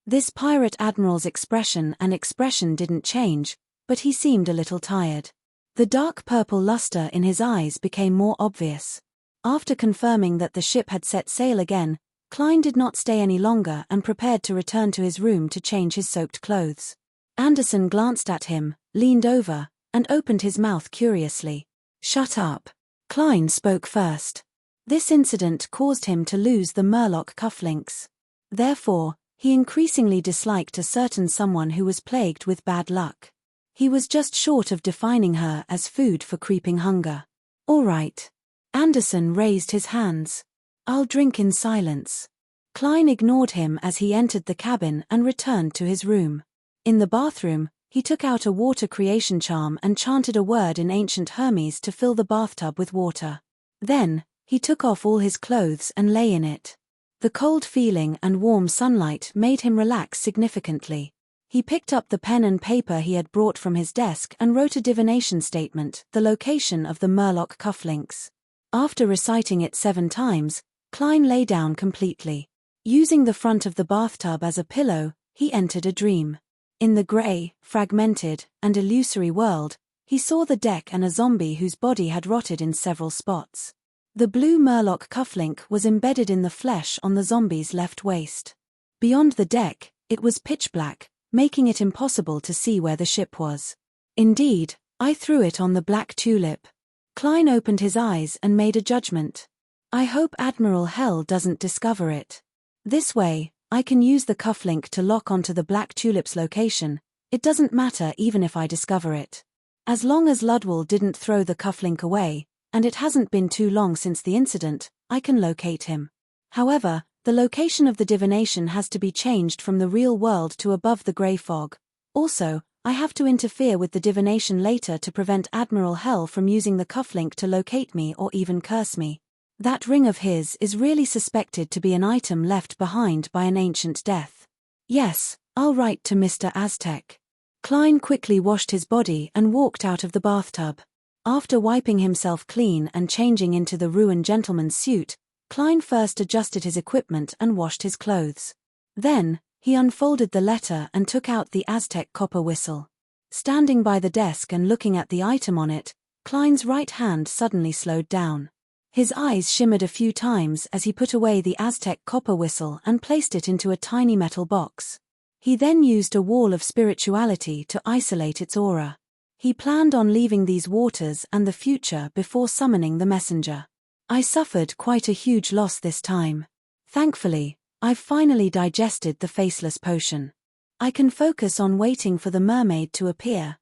This pirate admiral's expression didn't change, but he seemed a little tired. The dark purple luster in his eyes became more obvious. After confirming that the ship had set sail again, Klein did not stay any longer and prepared to return to his room to change his soaked clothes. Anderson glanced at him, leaned over, and opened his mouth curiously. "Shut up." Klein spoke first. This incident caused him to lose the Murloc cufflinks. Therefore, he increasingly disliked a certain someone who was plagued with bad luck. He was just short of defining her as food for creeping hunger. "All right." Anderson raised his hands. "I'll drink in silence." Klein ignored him as he entered the cabin and returned to his room. In the bathroom, he took out a water creation charm and chanted a word in ancient Hermes to fill the bathtub with water. Then, he took off all his clothes and lay in it. The cold feeling and warm sunlight made him relax significantly. He picked up the pen and paper he had brought from his desk and wrote a divination statement, the location of the Murloc cufflinks. After reciting it 7 times, Klein lay down completely. Using the front of the bathtub as a pillow, he entered a dream. In the grey, fragmented, and illusory world, he saw the deck and a zombie whose body had rotted in several spots. The blue Murloc cufflink was embedded in the flesh on the zombie's left waist. Beyond the deck, it was pitch black, making it impossible to see where the ship was. "Indeed, I threw it on the Black Tulip." Klein opened his eyes and made a judgment. "I hope Admiral Hell doesn't discover it. This way, I can use the cufflink to lock onto the Black Tulip's location. It doesn't matter even if I discover it. As long as Ludwell didn't throw the cufflink away, and it hasn't been too long since the incident, I can locate him. However, the location of the divination has to be changed from the real world to above the grey fog. Also, I have to interfere with the divination later to prevent Admiral Hell from using the cufflink to locate me or even curse me. That ring of his is really suspected to be an item left behind by an ancient death. Yes, I'll write to Mr. Aztec." Klein quickly washed his body and walked out of the bathtub. After wiping himself clean and changing into the ruined gentleman's suit, Klein first adjusted his equipment and washed his clothes. Then, he unfolded the letter and took out the Aztec copper whistle. Standing by the desk and looking at the item on it, Klein's right hand suddenly slowed down. His eyes shimmered a few times as he put away the Aztec copper whistle and placed it into a tiny metal box. He then used a wall of spirituality to isolate its aura. He planned on leaving these waters and the future before summoning the messenger. "I suffered quite a huge loss this time. Thankfully, I've finally digested the faceless potion. I can focus on waiting for the mermaid to appear.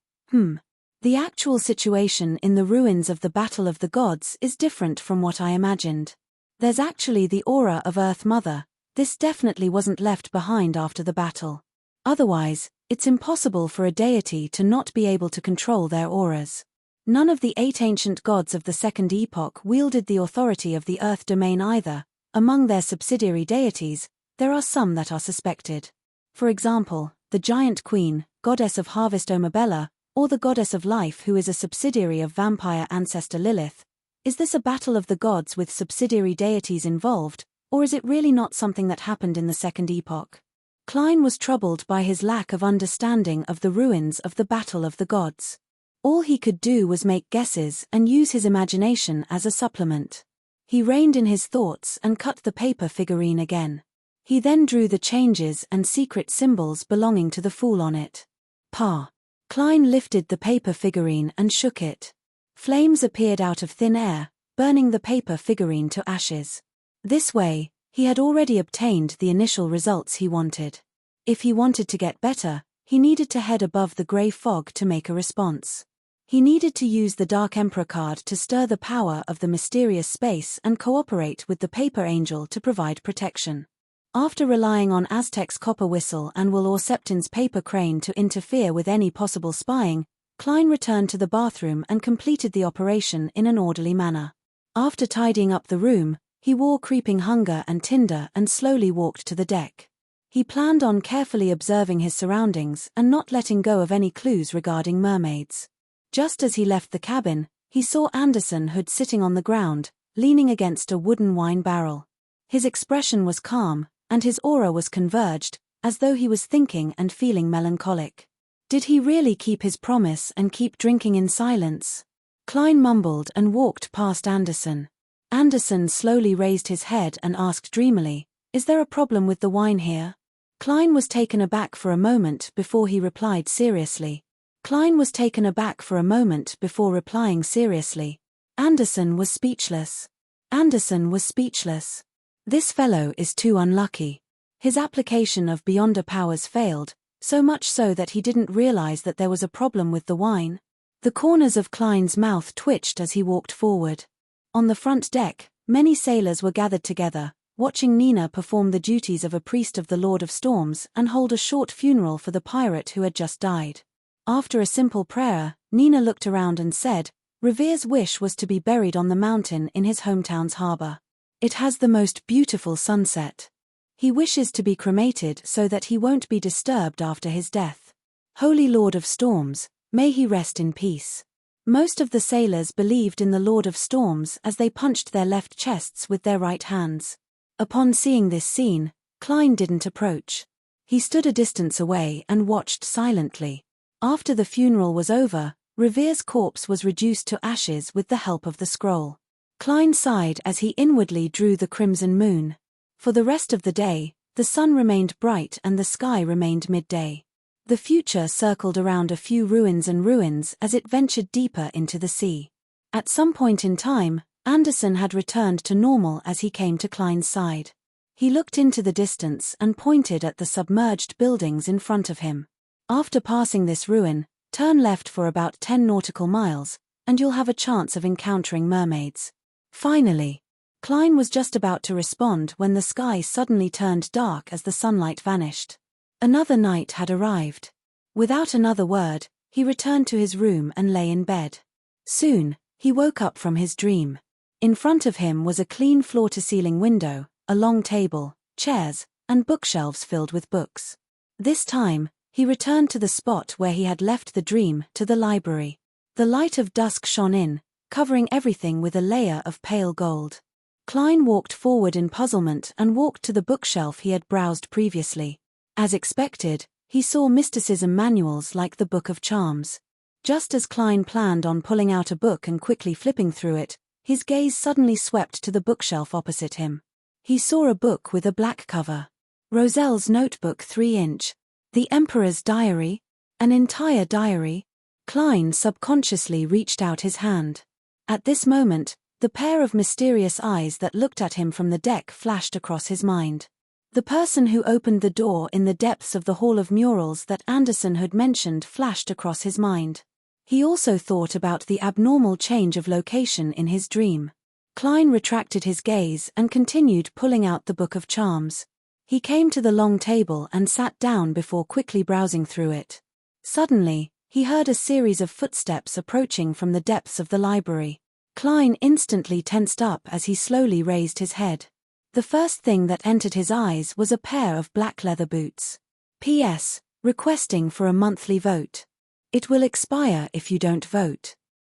The actual situation in the ruins of the Battle of the Gods is different from what I imagined. There's actually the aura of Earth Mother. This definitely wasn't left behind after the battle. Otherwise, it's impossible for a deity to not be able to control their auras. None of the 8 ancient gods of the Second Epoch wielded the authority of the Earth domain either. Among their subsidiary deities, there are some that are suspected. For example, the giant queen, goddess of harvest Omabella, or the goddess of life who is a subsidiary of vampire ancestor Lilith. Is this a battle of the gods with subsidiary deities involved, or is it really not something that happened in the Second Epoch? Klein was troubled by his lack of understanding of the ruins of the Battle of the Gods. All he could do was make guesses and use his imagination as a supplement. He reined in his thoughts and cut the paper figurine again. He then drew the changes and secret symbols belonging to the fool on it. Pa. Klein lifted the paper figurine and shook it. Flames appeared out of thin air, burning the paper figurine to ashes. This way, he had already obtained the initial results he wanted. If he wanted to get better, he needed to head above the grey fog to make a response. He needed to use the Dark Emperor card to stir the power of the mysterious space and cooperate with the Paper Angel to provide protection. After relying on Aztec's copper whistle and Will Orseptin's paper crane to interfere with any possible spying, Klein returned to the bathroom and completed the operation in an orderly manner. After tidying up the room, he wore creeping hunger and tinder and slowly walked to the deck. He planned on carefully observing his surroundings and not letting go of any clues regarding mermaids. Just as he left the cabin, he saw Anderson Hood sitting on the ground, leaning against a wooden wine barrel. His expression was calm, and his aura was converged, as though he was thinking and feeling melancholic. Did he really keep his promise and keep drinking in silence? Klein mumbled and walked past Anderson. Anderson slowly raised his head and asked dreamily, "Is there a problem with the wine here?" Klein was taken aback for a moment before he replied seriously. Anderson was speechless. This fellow is too unlucky. His application of Beyonder powers failed, so much so that he didn't realize that there was a problem with the wine. The corners of Klein's mouth twitched as he walked forward. On the front deck, many sailors were gathered together, watching Nina perform the duties of a priest of the Lord of Storms and hold a short funeral for the pirate who had just died. After a simple prayer, Nina looked around and said, "Revere's wish was to be buried on the mountain in his hometown's harbor. It has the most beautiful sunset. He wishes to be cremated so that he won't be disturbed after his death. Holy Lord of Storms, may he rest in peace." Most of the sailors believed in the Lord of Storms as they punched their left chests with their right hands. Upon seeing this scene, Klein didn't approach. He stood a distance away and watched silently. After the funeral was over, Revere's corpse was reduced to ashes with the help of the scroll. Klein sighed as he inwardly drew the crimson moon. For the rest of the day, the sun remained bright and the sky remained midday. The future circled around a few ruins as it ventured deeper into the sea. At some point in time, Anderson had returned to normal as he came to Klein's side. He looked into the distance and pointed at the submerged buildings in front of him. "After passing this ruin, turn left for about 10 nautical miles, and you'll have a chance of encountering mermaids." Finally. Klein was just about to respond when the sky suddenly turned dark as the sunlight vanished. Another night had arrived. Without another word, he returned to his room and lay in bed. Soon, he woke up from his dream. In front of him was a clean floor-to-ceiling window, a long table, chairs, and bookshelves filled with books. This time, he returned to the spot where he had left the dream, to the library. The light of dusk shone in, covering everything with a layer of pale gold. Klein walked forward in puzzlement and walked to the bookshelf he had browsed previously. As expected, he saw mysticism manuals like the Book of Charms. Just as Klein planned on pulling out a book and quickly flipping through it, his gaze suddenly swept to the bookshelf opposite him. He saw a book with a black cover. Roselle's Notebook 3-inch. The Emperor's Diary? An entire diary? Klein subconsciously reached out his hand. At this moment, the pair of mysterious eyes that looked at him from the deck flashed across his mind. The person who opened the door in the depths of the Hall of Murals that Anderson had mentioned flashed across his mind. He also thought about the abnormal change of location in his dream. Klein retracted his gaze and continued pulling out the Book of Charms. He came to the long table and sat down before quickly browsing through it. Suddenly, He heard a series of footsteps approaching from the depths of the library. Klein instantly tensed up as he slowly raised his head. The first thing that entered his eyes was a pair of black leather boots. P.S. Requesting for a monthly vote. It will expire if you don't vote.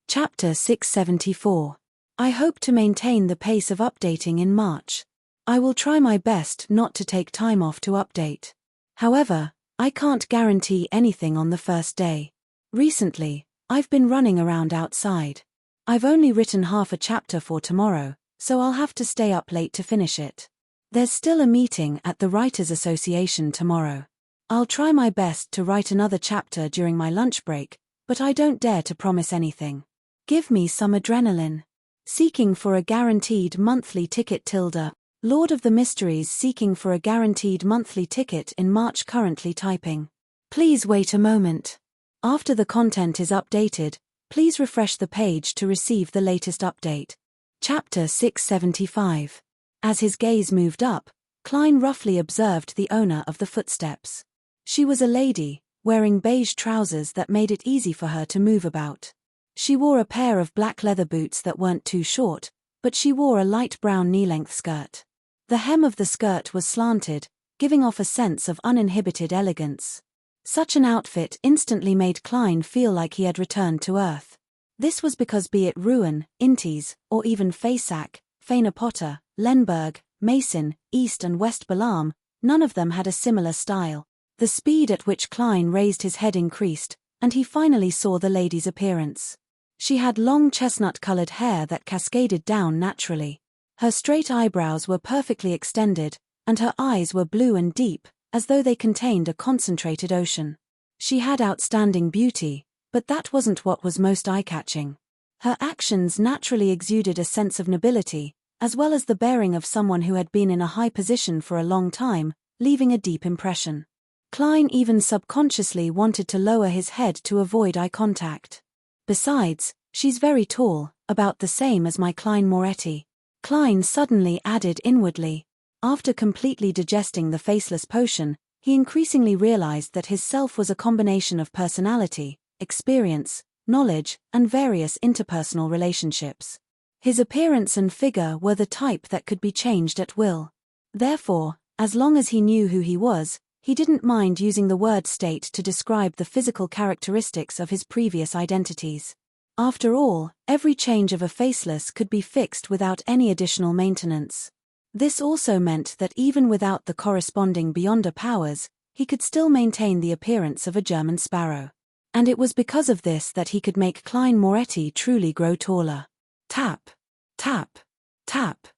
Chapter 674. I hope to maintain the pace of updating in March. I will try my best not to take time off to update. However, I can't guarantee anything on the first day. Recently, I've been running around outside. I've only written half a chapter for tomorrow, so I'll have to stay up late to finish it. There's still a meeting at the Writers' Association tomorrow. I'll try my best to write another chapter during my lunch break, but I don't dare to promise anything. Give me some adrenaline. Seeking for a guaranteed monthly ticket tilde. Lord of the Mysteries seeking for a guaranteed monthly ticket in March currently typing. Please wait a moment. After the content is updated, please refresh the page to receive the latest update. Chapter 675. As his gaze moved up, Klein roughly observed the owner of the footsteps. She was a lady, wearing beige trousers that made it easy for her to move about. She wore a pair of black leather boots that weren't too short, but she wore a light brown knee-length skirt. The hem of the skirt was slanted, giving off a sense of uninhibited elegance. Such an outfit instantly made Klein feel like he had returned to Earth. This was because be it Rouen, Intes, or even Faysac, Fana Potter, Lemberg, Mason, East and West Balam, none of them had a similar style. The speed at which Klein raised his head increased, and he finally saw the lady's appearance. She had long chestnut-colored hair that cascaded down naturally. Her straight eyebrows were perfectly extended, and her eyes were blue and deep, as though they contained a concentrated ocean. She had outstanding beauty, but that wasn't what was most eye-catching. Her actions naturally exuded a sense of nobility, as well as the bearing of someone who had been in a high position for a long time, leaving a deep impression. Klein even subconsciously wanted to lower his head to avoid eye contact. Besides, she's very tall, about the same as my Klein Moretti. Klein suddenly added inwardly. After completely digesting the faceless potion, he increasingly realized that his self was a combination of personality, experience, knowledge, and various interpersonal relationships. His appearance and figure were the type that could be changed at will. Therefore, as long as he knew who he was, he didn't mind using the word state to describe the physical characteristics of his previous identities. After all, every change of a faceless could be fixed without any additional maintenance. This also meant that even without the corresponding Beyonder powers, he could still maintain the appearance of a German sparrow. And it was because of this that he could make Klein Moretti truly grow taller. Tap, tap, tap.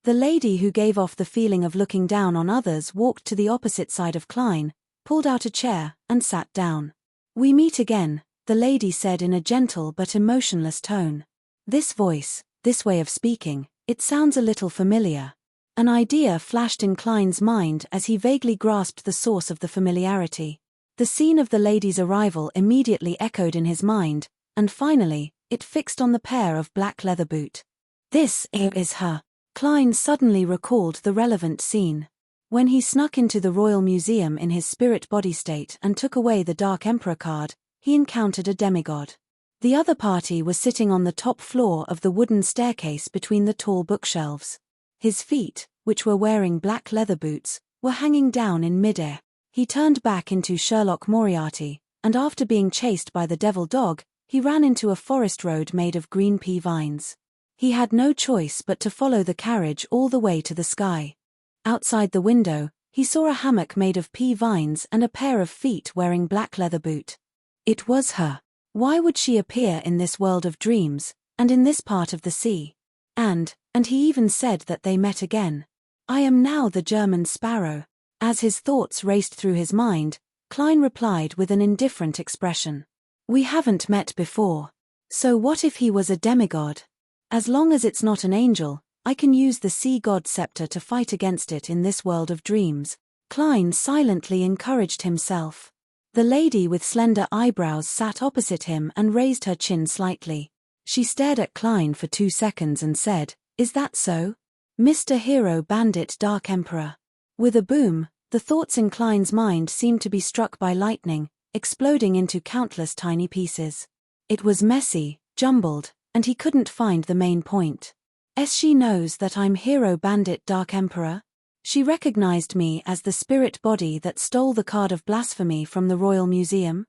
The lady who gave off the feeling of looking down on others walked to the opposite side of Klein, pulled out a chair, and sat down. We meet again, the lady said in a gentle but emotionless tone. This voice, this way of speaking, it sounds a little familiar. An idea flashed in Klein's mind as he vaguely grasped the source of the familiarity. The scene of the lady's arrival immediately echoed in his mind, and finally, it fixed on the pair of black leather boot. This is her. Klein suddenly recalled the relevant scene. When he snuck into the Royal Museum in his spirit body state and took away the Dark Emperor card, he encountered a demigod. The other party was sitting on the top floor of the wooden staircase between the tall bookshelves. His feet, which were wearing black leather boots, were hanging down in midair. He turned back into Sherlock Moriarty, and after being chased by the devil dog, he ran into a forest road made of green pea vines. He had no choice but to follow the carriage all the way to the sky. Outside the window, he saw a hammock made of pea vines and a pair of feet wearing black leather boot. It was her. Why would she appear in this world of dreams, and in this part of the sea? And he even said that they met again. I am now the German sparrow. As his thoughts raced through his mind, Klein replied with an indifferent expression. We haven't met before. So what if he was a demigod? As long as it's not an angel, I can use the sea god scepter to fight against it in this world of dreams. Klein silently encouraged himself. The lady with slender eyebrows sat opposite him and raised her chin slightly. She stared at Klein for 2 seconds and said, Is that so? Mr. Hero Bandit Dark Emperor. With a boom, the thoughts in Klein's mind seemed to be struck by lightning, exploding into countless tiny pieces. It was messy, jumbled, and he couldn't find the main point. She knows that I'm Hero Bandit Dark Emperor? She recognized me as the spirit body that stole the card of blasphemy from the Royal Museum?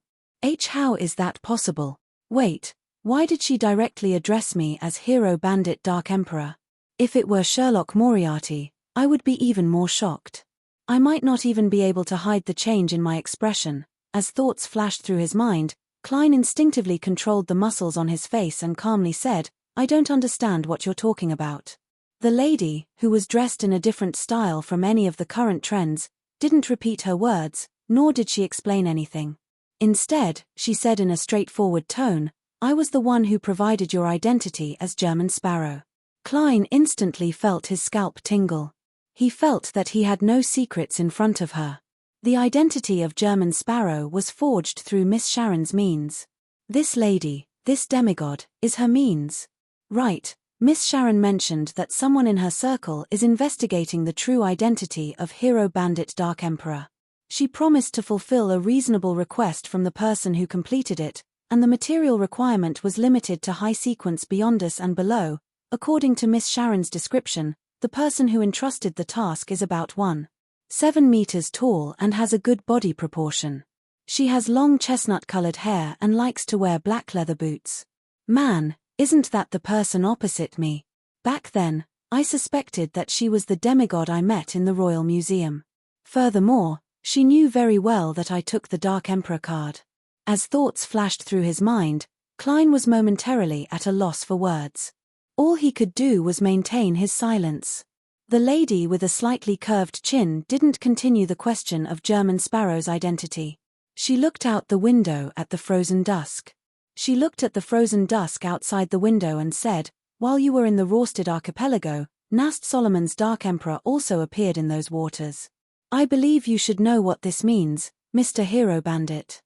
How is that possible? Wait, why did she directly address me as Hero Bandit Dark Emperor? If it were Sherlock Moriarty, I would be even more shocked. I might not even be able to hide the change in my expression. As thoughts flashed through his mind, Klein instinctively controlled the muscles on his face and calmly said, I don't understand what you're talking about. The lady, who was dressed in a different style from any of the current trends, didn't repeat her words, nor did she explain anything. Instead, she said in a straightforward tone, I was the one who provided your identity as German Sparrow. Klein instantly felt his scalp tingle. He felt that he had no secrets in front of her. The identity of German Sparrow was forged through Miss Sharon's means. This lady, this demigod, is her means. Right, Miss Sharon mentioned that someone in her circle is investigating the true identity of Hero Bandit Dark Emperor. She promised to fulfill a reasonable request from the person who completed it, and the material requirement was limited to high sequence beyond us and below. According to Miss Sharon's description, the person who entrusted the task is about 1.7 meters tall and has a good body proportion. She has long chestnut-colored hair and likes to wear black leather boots. Man, isn't that the person opposite me? Back then, I suspected that she was the demigod I met in the Royal Museum. Furthermore, she knew very well that I took the Dark Emperor card. As thoughts flashed through his mind, Klein was momentarily at a loss for words. All he could do was maintain his silence. The lady with a slightly curved chin didn't continue the question of German Sparrow's identity. She looked out the window at the frozen dusk. She looked at the frozen dusk outside the window and said, while you were in the Rorsted Archipelago, Nast Solomon's Dark Emperor also appeared in those waters. I believe you should know what this means, Mr. Hero Bandit.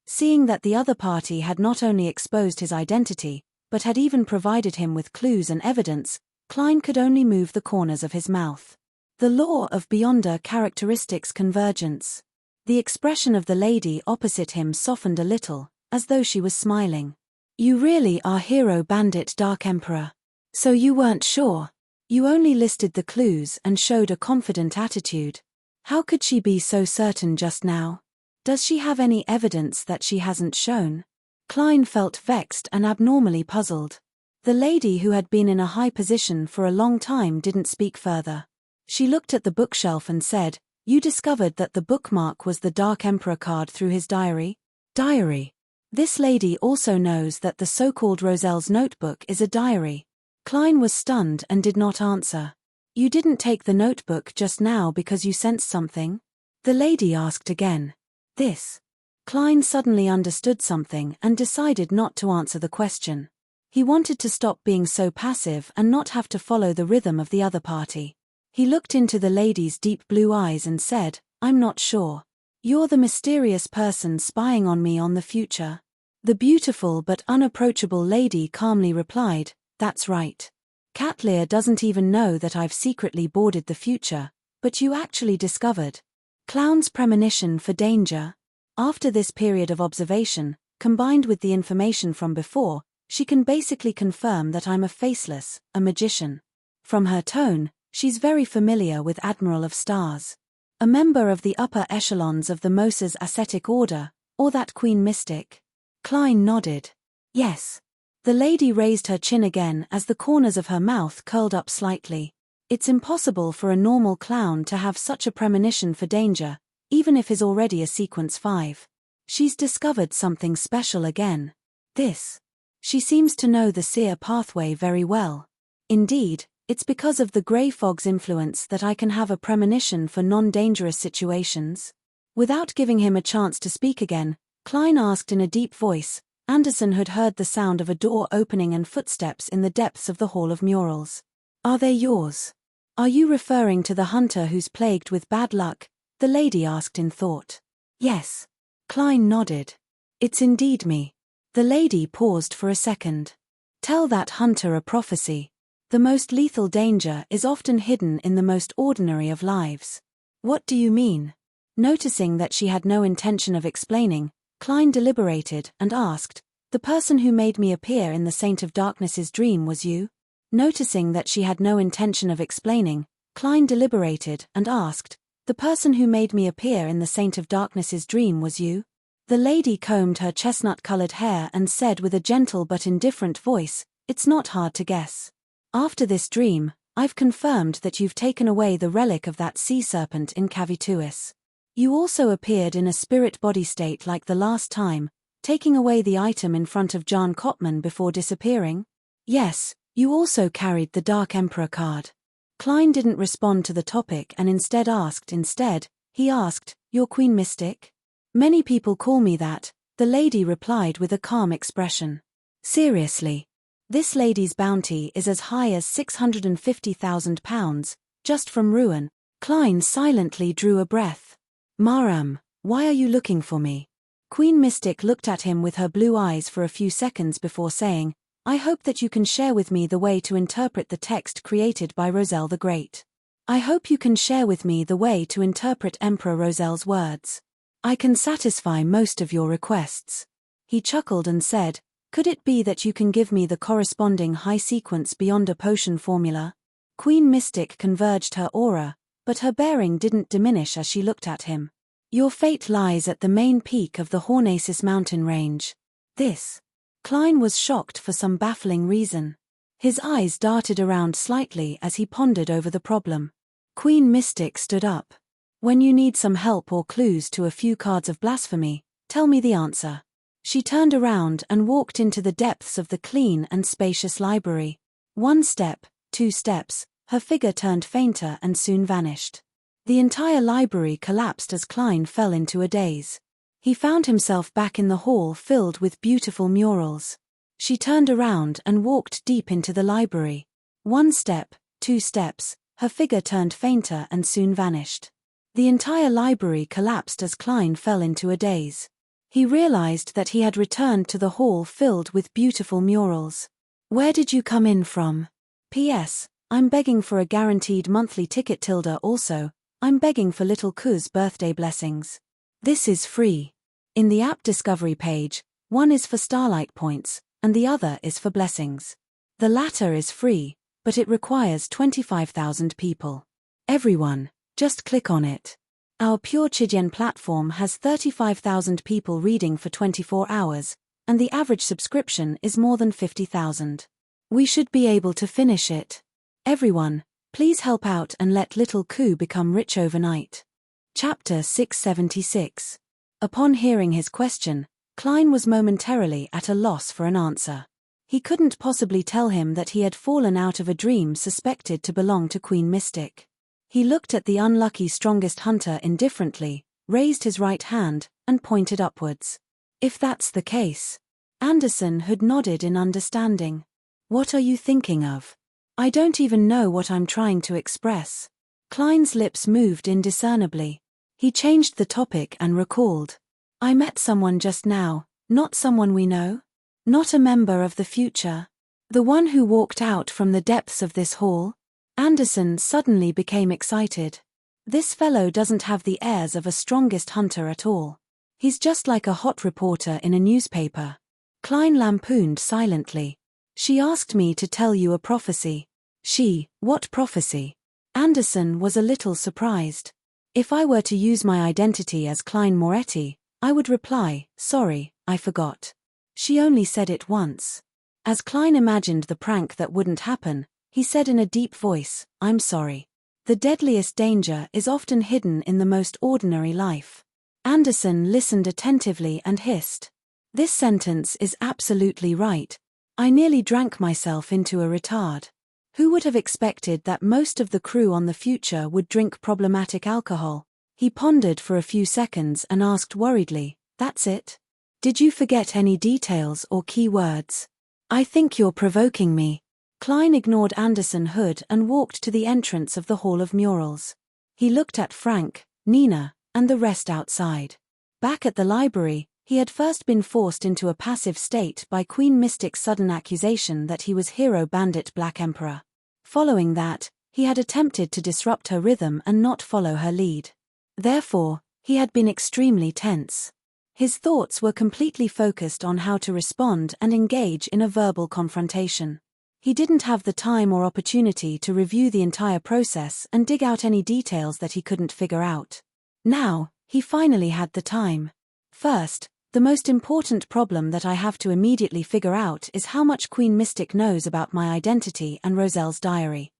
Seeing that the other party had not only exposed his identity, but had even provided him with clues and evidence, Klein could only move the corners of his mouth. The law of beyonder characteristics convergence. The expression of the lady opposite him softened a little, as though she was smiling. You really are Hero Bandit Dark Emperor. So you weren't sure. You only listed the clues and showed a confident attitude. How could she be so certain just now? Does she have any evidence that she hasn't shown? Klein felt vexed and abnormally puzzled. The lady who had been in a high position for a long time didn't speak further. She looked at the bookshelf and said, You discovered that the bookmark was the Dark Emperor card through his diary? Diary. This lady also knows that the so-called Roselle's notebook is a diary. Klein was stunned and did not answer. You didn't take the notebook just now because you sensed something? The lady asked again. This. Klein suddenly understood something and decided not to answer the question. He wanted to stop being so passive and not have to follow the rhythm of the other party. He looked into the lady's deep blue eyes and said, I'm not sure. You're the mysterious person spying on me on the future. The beautiful but unapproachable lady calmly replied, That's right. Catlear doesn't even know that I've secretly boarded the future, but you actually discovered. Clown's premonition for danger. After this period of observation, combined with the information from before, she can basically confirm that I'm a faceless, a magician. From her tone, she's very familiar with Admiral of Stars. A member of the upper echelons of the Moses ascetic order, or that queen mystic. Klein nodded. Yes. The lady raised her chin again as the corners of her mouth curled up slightly. It's impossible for a normal clown to have such a premonition for danger, even if he's already a sequence 5. She's discovered something special again. This. She seems to know the seer pathway very well. Indeed, it's because of the grey fog's influence that I can have a premonition for non-dangerous situations. Without giving him a chance to speak again, Klein asked in a deep voice. Anderson had heard the sound of a door opening and footsteps in the depths of the Hall of Murals. Are they yours? Are you referring to the hunter who's plagued with bad luck? The lady asked in thought. Yes. Klein nodded. It's indeed me. The lady paused for a second. Tell that hunter a prophecy. The most lethal danger is often hidden in the most ordinary of lives. What do you mean? Noticing that she had no intention of explaining, Klein deliberated and asked, "The person who made me appear in the Saint of Darkness's dream was you?" Noticing that she had no intention of explaining, Klein deliberated and asked, "The person who made me appear in the Saint of Darkness's dream was you?" The lady combed her chestnut-colored hair and said with a gentle but indifferent voice, "It's not hard to guess. After this dream, I've confirmed that you've taken away the relic of that sea serpent in Cavituis. You also appeared in a spirit body state like the last time, taking away the item in front of Jan Kottman before disappearing? Yes, you also carried the Dark Emperor card." Klein didn't respond to the topic and instead, he asked, "You're Queen Mystic?" "Many people call me that," the lady replied with a calm expression. "Seriously? This lady's bounty is as high as £650,000, just from ruin." Klein silently drew a breath. "Maram, why are you looking for me?" Queen Mystic looked at him with her blue eyes for a few seconds before saying, "I hope that you can share with me the way to interpret the text created by Roselle the Great. I hope you can share with me the way to interpret Emperor Roselle's words. I can satisfy most of your requests." He chuckled and said, "Could it be that you can give me the corresponding high sequence beyond a potion formula?" Queen Mystic converged her aura, but her bearing didn't diminish as she looked at him. "Your fate lies at the main peak of the Hornacis mountain range. This." Klein was shocked for some baffling reason. His eyes darted around slightly as he pondered over the problem. Queen Mystic stood up. "When you need some help or clues to a few cards of blasphemy, tell me the answer." She turned around and walked into the depths of the clean and spacious library. 1 step, 2 steps, her figure turned fainter and soon vanished. The entire library collapsed as Klein fell into a daze. He found himself back in the hall filled with beautiful murals. She turned around and walked deep into the library. 1 step, 2 steps, her figure turned fainter and soon vanished. The entire library collapsed as Klein fell into a daze. He realized that he had returned to the hall filled with beautiful murals. "Where did you come in from? P.S. I'm begging for a guaranteed monthly ticket. Also, I'm begging for little Kuz's birthday blessings. This is free. In the app discovery page, one is for starlight points, and the other is for blessings. The latter is free, but it requires 25,000 people. Everyone, just click on it. Our Pure Chidian platform has 35,000 people reading for 24 hours, and the average subscription is more than 50,000. We should be able to finish it. Everyone, please help out and let little Ku become rich overnight." Chapter 676. Upon hearing his question, Klein was momentarily at a loss for an answer. He couldn't possibly tell him that he had fallen out of a dream suspected to belong to Queen Mystic. He looked at the unlucky strongest hunter indifferently, raised his right hand, and pointed upwards. "If that's the case." Anderson had nodded in understanding. "What are you thinking of?" "I don't even know what I'm trying to express." Klein's lips moved indiscernibly. He changed the topic and recalled. "I met someone just now, not someone we know? Not a member of the future? The one who walked out from the depths of this hall?" Anderson suddenly became excited. "This fellow doesn't have the airs of a strongest hunter at all. He's just like a hot reporter in a newspaper." Klein lampooned silently. "She asked me to tell you a prophecy." What prophecy?" Anderson was a little surprised. "If I were to use my identity as Klein Moretti, I would reply, 'Sorry, I forgot.' She only said it once." As Klein imagined the prank that wouldn't happen, he said in a deep voice, "I'm sorry. The deadliest danger is often hidden in the most ordinary life." Anderson listened attentively and hissed. "This sentence is absolutely right. I nearly drank myself into a retard. Who would have expected that most of the crew on the future would drink problematic alcohol?" He pondered for a few seconds and asked worriedly, "That's it? Did you forget any details or key words?" "I think you're provoking me." Klein ignored Anderson Hood and walked to the entrance of the Hall of Murals. He looked at Frank, Nina, and the rest outside. Back at the library, he had first been forced into a passive state by Queen Mystic's sudden accusation that he was Hero Bandit Black Emperor. Following that, he had attempted to disrupt her rhythm and not follow her lead. Therefore, he had been extremely tense. His thoughts were completely focused on how to respond and engage in a verbal confrontation. He didn't have the time or opportunity to review the entire process and dig out any details that he couldn't figure out. Now, he finally had the time. First, the most important problem that I have to immediately figure out is how much Queen Mystic knows about my identity and Roselle's diary.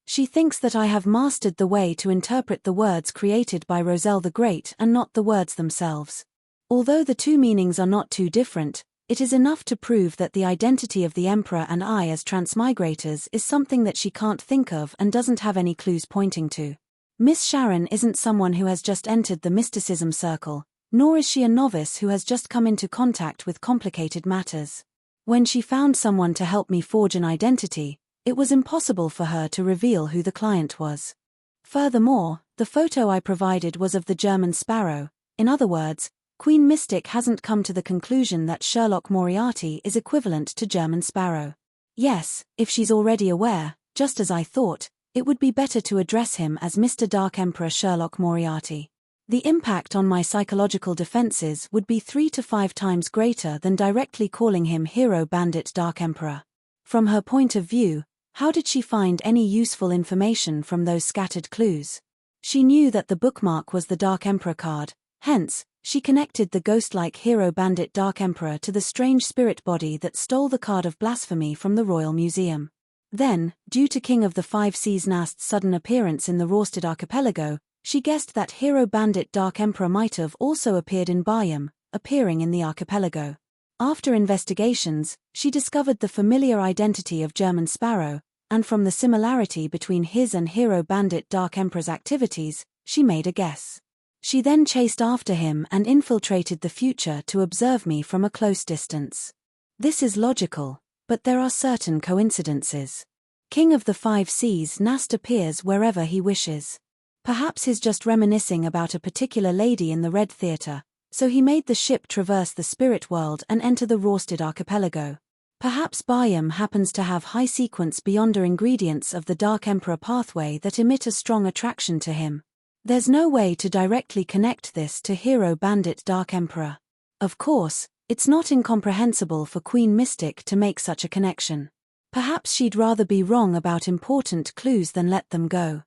She thinks that I have mastered the way to interpret the words created by Roselle the Great and not the words themselves. Although the two meanings are not too different, it is enough to prove that the identity of the Emperor and I as transmigrators is something that she can't think of and doesn't have any clues pointing to. Miss Sharon isn't someone who has just entered the mysticism circle, nor is she a novice who has just come into contact with complicated matters. When she found someone to help me forge an identity, it was impossible for her to reveal who the client was. Furthermore, the photo I provided was of the German sparrow. In other words, Queen Mystic hasn't come to the conclusion that Sherlock Moriarty is equivalent to German sparrow. Yes, if she's already aware, just as I thought, it would be better to address him as Mr. Dark Emperor Sherlock Moriarty. The impact on my psychological defenses would be 3 to 5 times greater than directly calling him Hero Bandit Dark Emperor. From her point of view, how did she find any useful information from those scattered clues? She knew that the bookmark was the Dark Emperor card, hence, she connected the ghost-like Hero Bandit Dark Emperor to the strange spirit body that stole the card of blasphemy from the Royal Museum. Then, due to King of the Five Seas Nast's sudden appearance in the Rorsted Archipelago, she guessed that Hero Bandit Dark Emperor might have also appeared in Bayam, appearing in the archipelago. After investigations, she discovered the familiar identity of German Sparrow, and from the similarity between his and Hero Bandit Dark Emperor's activities, she made a guess. She then chased after him and infiltrated the future to observe me from a close distance. This is logical, but there are certain coincidences. King of the Five Seas Nast appears wherever he wishes. Perhaps he's just reminiscing about a particular lady in the Red Theatre, so he made the ship traverse the spirit world and enter the Rorsted Archipelago. Perhaps Bayam happens to have high sequence beyonder ingredients of the Dark Emperor pathway that emit a strong attraction to him. There's no way to directly connect this to Hero Bandit Dark Emperor. Of course, it's not incomprehensible for Queen Mystic to make such a connection. Perhaps she'd rather be wrong about important clues than let them go.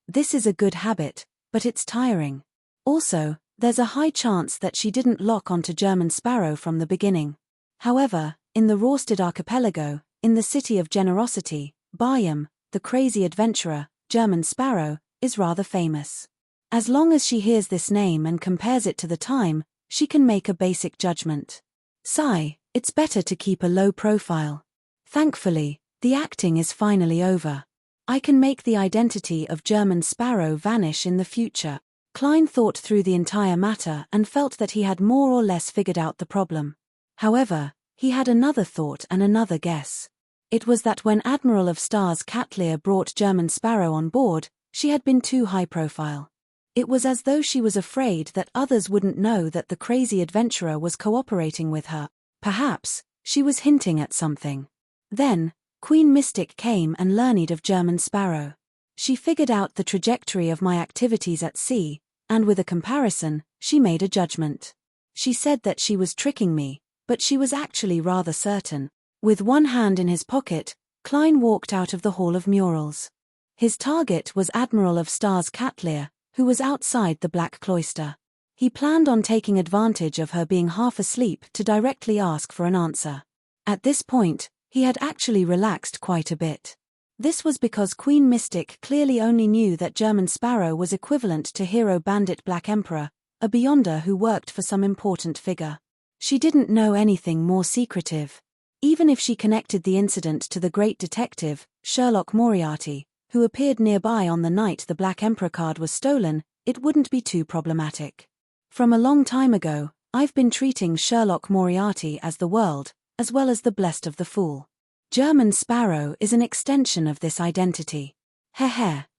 This is a good habit, but it's tiring. Also, there's a high chance that she didn't lock onto German Sparrow from the beginning. However, in the Rorsted Archipelago, in the City of Generosity, Bayam, the crazy adventurer, German Sparrow, is rather famous. As long as she hears this name and compares it to the time, she can make a basic judgment. Sigh, it's better to keep a low profile. Thankfully, the acting is finally over. I can make the identity of German Sparrow vanish in the future. Klein thought through the entire matter and felt that he had more or less figured out the problem. However, he had another thought and another guess. It was that when Admiral of Stars Catlear brought German Sparrow on board, she had been too high profile. It was as though she was afraid that others wouldn't know that the crazy adventurer was cooperating with her. Perhaps, she was hinting at something. Then, Queen Mystic came and learned of German Sparrow. She figured out the trajectory of my activities at sea, and with a comparison, she made a judgment. She said that she was tricking me, but she was actually rather certain. With one hand in his pocket, Klein walked out of the Hall of Murals. His target was Admiral of Stars Catlear, who was outside the Black Cloister. He planned on taking advantage of her being half asleep to directly ask for an answer. At this point, he had actually relaxed quite a bit. This was because Queen Mystic clearly only knew that German Sparrow was equivalent to Hero Bandit Black Emperor, a beyonder who worked for some important figure. She didn't know anything more secretive. Even if she connected the incident to the great detective, Sherlock Moriarty, who appeared nearby on the night the Black Emperor card was stolen, it wouldn't be too problematic. From a long time ago, I've been treating Sherlock Moriarty as the world, as well as the blessed of the fool. German Sparrow is an extension of this identity.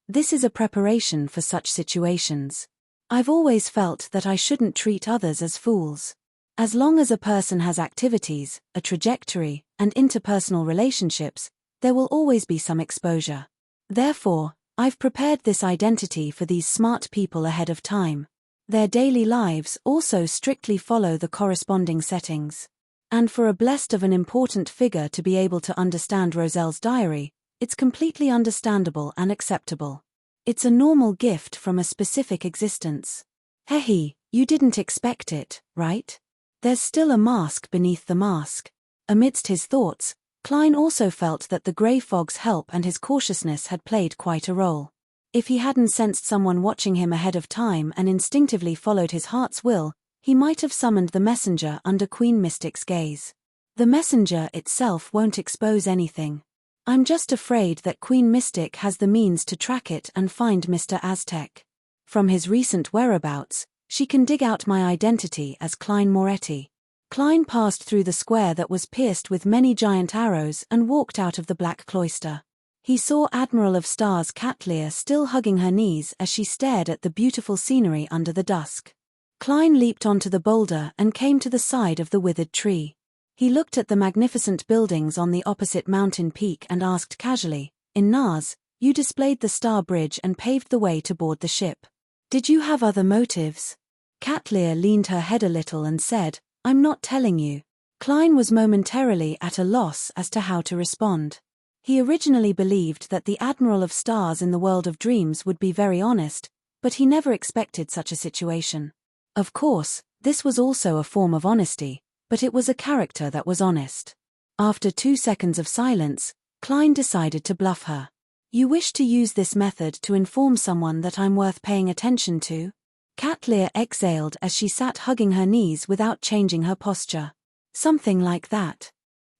This is a preparation for such situations. I've always felt that I shouldn't treat others as fools. As long as a person has activities, a trajectory, and interpersonal relationships, there will always be some exposure. Therefore, I've prepared this identity for these smart people ahead of time. Their daily lives also strictly follow the corresponding settings. And for a blessed of an important figure to be able to understand Roselle's diary, it's completely understandable and acceptable. It's a normal gift from a specific existence. Hehe, you didn't expect it, right? There's still a mask beneath the mask. Amidst his thoughts, Klein also felt that the grey fog's help and his cautiousness had played quite a role. If he hadn't sensed someone watching him ahead of time and instinctively followed his heart's will, he might have summoned the messenger under Queen Mystic's gaze. The messenger itself won't expose anything. I'm just afraid that Queen Mystic has the means to track it and find Mr. Aztec. From his recent whereabouts, she can dig out my identity as Klein Moretti. Klein passed through the square that was pierced with many giant arrows and walked out of the black cloister. He saw Admiral of Stars Katlia still hugging her knees as she stared at the beautiful scenery under the dusk. Klein leaped onto the boulder and came to the side of the withered tree. He looked at the magnificent buildings on the opposite mountain peak and asked casually, "In Nars, you displayed the star bridge and paved the way to board the ship. Did you have other motives?" Katlia leaned her head a little and said, "I'm not telling you." Klein was momentarily at a loss as to how to respond. He originally believed that the Admiral of Stars in the world of dreams would be very honest, but he never expected such a situation. Of course, this was also a form of honesty, but it was a character that was honest. After 2 seconds of silence, Klein decided to bluff her. "You wish to use this method to inform someone that I'm worth paying attention to?" Katlia exhaled as she sat hugging her knees without changing her posture. "Something like that.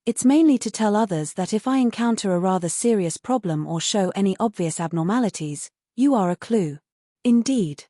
It's mainly to tell others that if I encounter a rather serious problem or show any obvious abnormalities, you are a clue." "Indeed."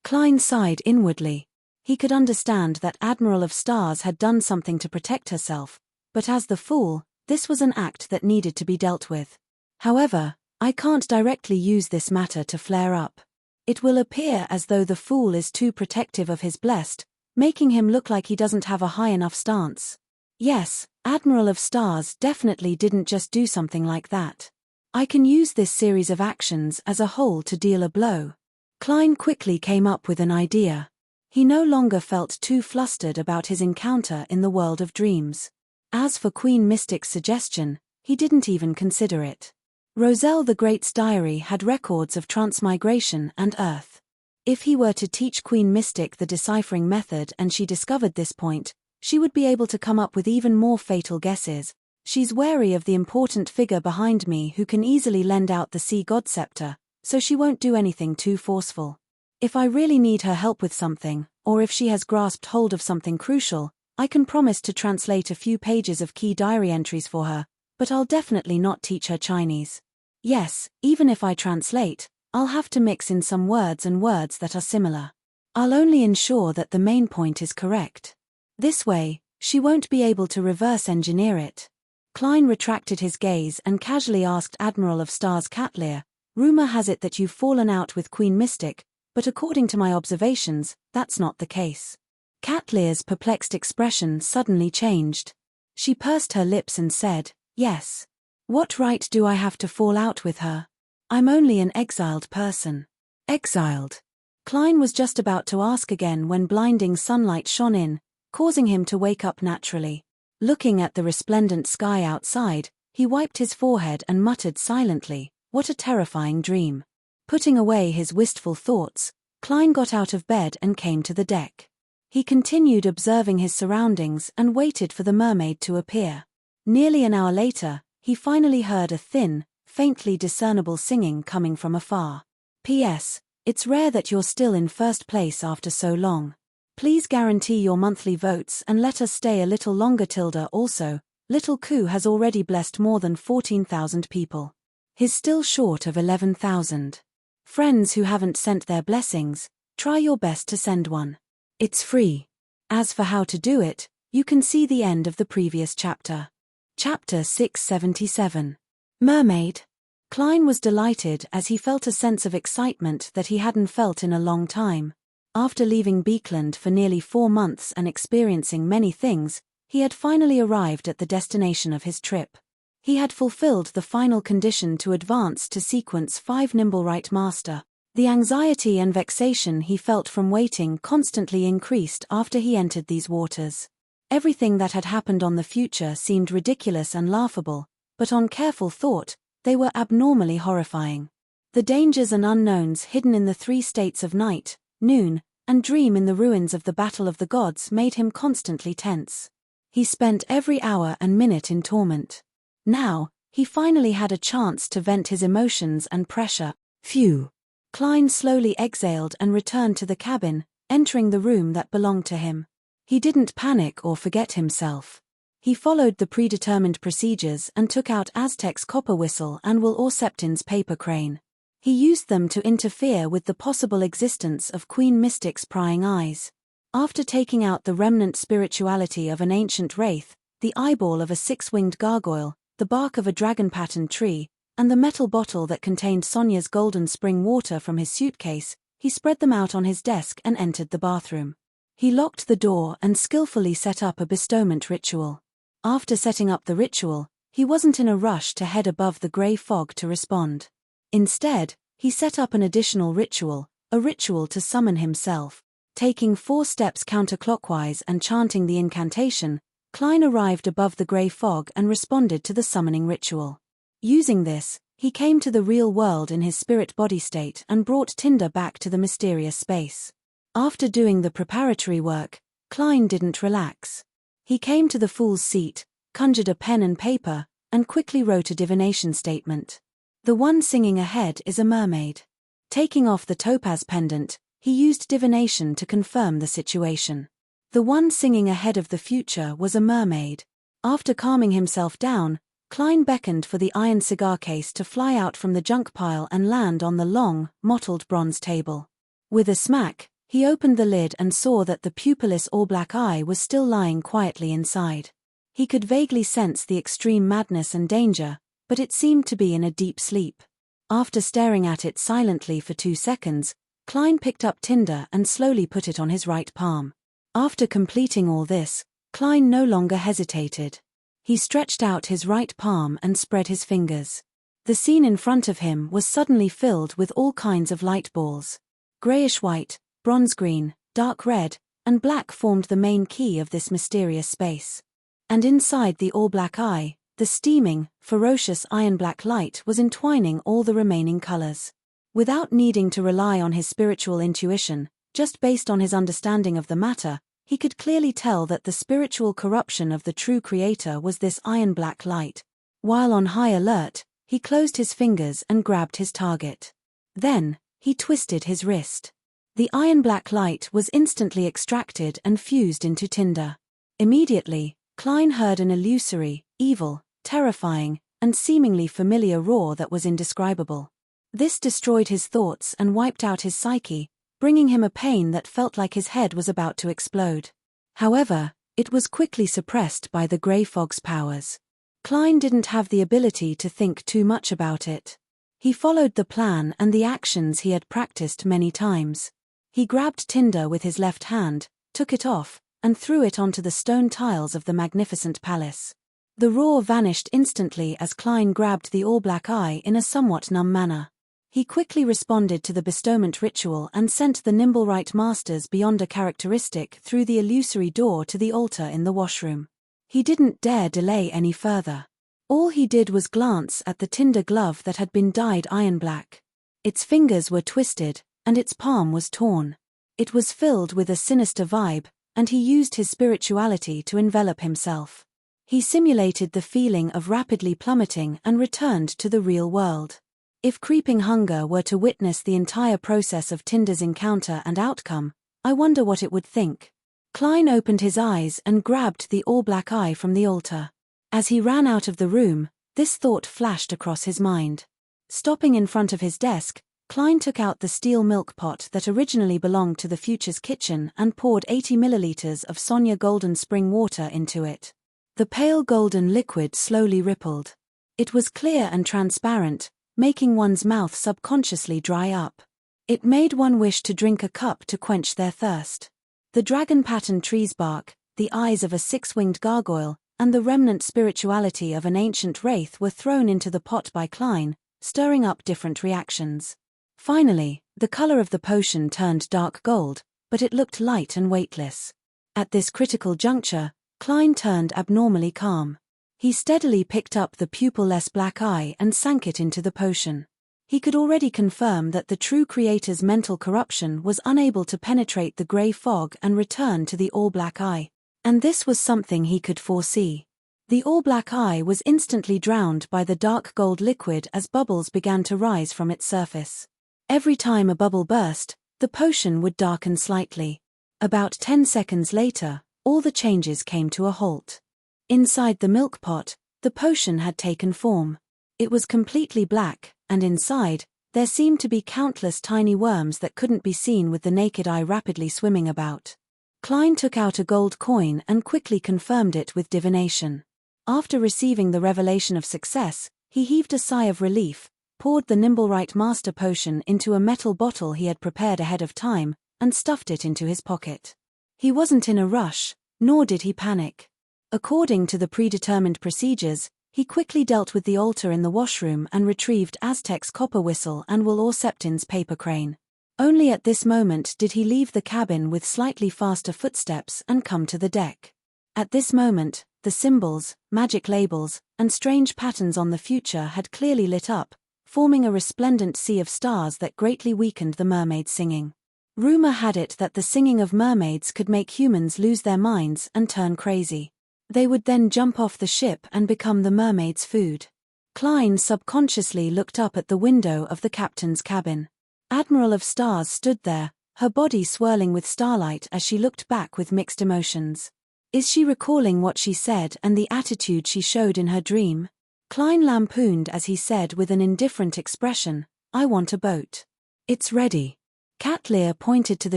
Klein sighed inwardly. He could understand that Admiral of Stars had done something to protect herself, but as the fool, this was an act that needed to be dealt with. "However, I can't directly use this matter to flare up. It will appear as though the fool is too protective of his blessed, making him look like he doesn't have a high enough stance. Yes, Admiral of Stars definitely didn't just do something like that. I can use this series of actions as a whole to deal a blow." Klein quickly came up with an idea. He no longer felt too flustered about his encounter in the world of dreams. As for Queen Mystic's suggestion, he didn't even consider it. Roselle the Great's diary had records of transmigration and Earth. If he were to teach Queen Mystic the deciphering method and she discovered this point, she would be able to come up with even more fatal guesses. She's wary of the important figure behind me who can easily lend out the sea god scepter, so she won't do anything too forceful. If I really need her help with something, or if she has grasped hold of something crucial, I can promise to translate a few pages of key diary entries for her, but I'll definitely not teach her Chinese. Yes, even if I translate, I'll have to mix in some words and words that are similar. I'll only ensure that the main point is correct. This way, she won't be able to reverse engineer it." Klein retracted his gaze and casually asked Admiral of Stars Katlia, "Rumor has it that you've fallen out with Queen Mystic, but according to my observations, that's not the case." Katlia's perplexed expression suddenly changed. She pursed her lips and said, "Yes. What right do I have to fall out with her? I'm only an exiled person." "Exiled?" Klein was just about to ask again when blinding sunlight shone in, causing him to wake up naturally. Looking at the resplendent sky outside, he wiped his forehead and muttered silently, "What a terrifying dream." Putting away his wistful thoughts, Klein got out of bed and came to the deck. He continued observing his surroundings and waited for the mermaid to appear. Nearly an hour later, he finally heard a thin, faintly discernible singing coming from afar. "P.S. It's rare that you're still in first place after so long. Please guarantee your monthly votes and let us stay a little longer. Tilda also, Little Ku has already blessed more than 14,000 people. He's still short of 11,000. Friends who haven't sent their blessings, try your best to send one. It's free. As for how to do it, you can see the end of the previous chapter." Chapter 677. Mermaid. Klein was delighted as he felt a sense of excitement that he hadn't felt in a long time. After leaving Beekland for nearly 4 months and experiencing many things, he had finally arrived at the destination of his trip. He had fulfilled the final condition to advance to sequence 5 Nimble Right Master, The anxiety and vexation he felt from waiting constantly increased after he entered these waters. Everything that had happened on the future seemed ridiculous and laughable, but on careful thought, they were abnormally horrifying. The dangers and unknowns hidden in the 3 states of night, noon, and dream in the ruins of the Battle of the Gods made him constantly tense. He spent every hour and minute in torment. Now, he finally had a chance to vent his emotions and pressure. Phew! Klein slowly exhaled and returned to the cabin, entering the room that belonged to him. He didn't panic or forget himself. He followed the predetermined procedures and took out Aztec's copper whistle and Will Orseptin's paper crane. He used them to interfere with the possible existence of Queen Mystic's prying eyes. After taking out the remnant spirituality of an ancient wraith, the eyeball of a 6-winged gargoyle, the bark of a dragon-patterned tree, and the metal bottle that contained Sonia's golden spring water from his suitcase, he spread them out on his desk and entered the bathroom. He locked the door and skillfully set up a bestowment ritual. After setting up the ritual, he wasn't in a rush to head above the grey fog to respond. Instead, he set up an additional ritual, a ritual to summon himself. Taking 4 steps counterclockwise and chanting the incantation, Klein arrived above the grey fog and responded to the summoning ritual. Using this, he came to the real world in his spirit-body state and brought Tinder back to the mysterious space. After doing the preparatory work, Klein didn't relax. He came to the fool's seat, conjured a pen and paper, and quickly wrote a divination statement. The one singing ahead is a mermaid. Taking off the topaz pendant, he used divination to confirm the situation. The one singing ahead of the future was a mermaid. After calming himself down, Klein beckoned for the iron cigar case to fly out from the junk pile and land on the long, mottled bronze table. With a smack, he opened the lid and saw that the pupilless all-black eye was still lying quietly inside. He could vaguely sense the extreme madness and danger, but it seemed to be in a deep sleep. After staring at it silently for 2 seconds, Klein picked up Tinder and slowly put it on his right palm. After completing all this, Klein no longer hesitated. He stretched out his right palm and spread his fingers. The scene in front of him was suddenly filled with all kinds of light balls. Grayish-white, bronze-green, dark red, and black formed the main key of this mysterious space. And inside the all-black eye, the steaming, ferocious iron-black light was entwining all the remaining colors. Without needing to rely on his spiritual intuition, just based on his understanding of the matter, he could clearly tell that the spiritual corruption of the true creator was this iron-black light. While on high alert, he closed his fingers and grabbed his target. Then, he twisted his wrist. The iron-black light was instantly extracted and fused into Tinder. Immediately, Klein heard an illusory, evil, terrifying, and seemingly familiar roar that was indescribable. This destroyed his thoughts and wiped out his psyche, bringing him a pain that felt like his head was about to explode. However, it was quickly suppressed by the grey fog's powers. Klein didn't have the ability to think too much about it. He followed the plan and the actions he had practiced many times. He grabbed Tinder with his left hand, took it off, and threw it onto the stone tiles of the magnificent palace. The roar vanished instantly as Klein grabbed the all-black eye in a somewhat numb manner. He quickly responded to the bestowment ritual and sent the Nimblewright masters beyond a characteristic through the illusory door to the altar in the washroom. He didn't dare delay any further. All he did was glance at the Tinder glove that had been dyed iron black. Its fingers were twisted, and its palm was torn. It was filled with a sinister vibe, and he used his spirituality to envelop himself. He simulated the feeling of rapidly plummeting and returned to the real world. If creeping hunger were to witness the entire process of Tinder's encounter and outcome, I wonder what it would think. Klein opened his eyes and grabbed the all-black eye from the altar. As he ran out of the room, this thought flashed across his mind. Stopping in front of his desk, Klein took out the steel milk pot that originally belonged to the future's kitchen and poured 80 milliliters of Sonia golden spring water into it. The pale golden liquid slowly rippled. It was clear and transparent, making one's mouth subconsciously dry up. It made one wish to drink a cup to quench their thirst. The dragon-patterned tree's bark, the eyes of a 6-winged gargoyle, and the remnant spirituality of an ancient wraith were thrown into the pot by Klein, stirring up different reactions. Finally, the color of the potion turned dark gold, but it looked light and weightless. At this critical juncture, Klein turned abnormally calm. He steadily picked up the pupil-less black eye and sank it into the potion. He could already confirm that the true creator's mental corruption was unable to penetrate the gray fog and return to the all-black eye. And this was something he could foresee. The all-black eye was instantly drowned by the dark gold liquid as bubbles began to rise from its surface. Every time a bubble burst, the potion would darken slightly. About 10 seconds later, all the changes came to a halt. Inside the milk pot, the potion had taken form. It was completely black, and inside, there seemed to be countless tiny worms that couldn't be seen with the naked eye rapidly swimming about. Klein took out a gold coin and quickly confirmed it with divination. After receiving the revelation of success, he heaved a sigh of relief, poured the Nimblewright Master Potion into a metal bottle he had prepared ahead of time, and stuffed it into his pocket. He wasn't in a rush, nor did he panic. According to the predetermined procedures, he quickly dealt with the altar in the washroom and retrieved Aztec's copper whistle and Will Septin's paper crane. Only at this moment did he leave the cabin with slightly faster footsteps and come to the deck. At this moment, the symbols, magic labels, and strange patterns on the future had clearly lit up, forming a resplendent sea of stars that greatly weakened the mermaid's singing. Rumor had it that the singing of mermaids could make humans lose their minds and turn crazy. They would then jump off the ship and become the mermaid's food. Klein subconsciously looked up at the window of the captain's cabin. Admiral of Stars stood there, her body swirling with starlight as she looked back with mixed emotions. Is she recalling what she said and the attitude she showed in her dream? Klein lampooned as he said with an indifferent expression, "I want a boat." "It's ready." Cat Lear pointed to the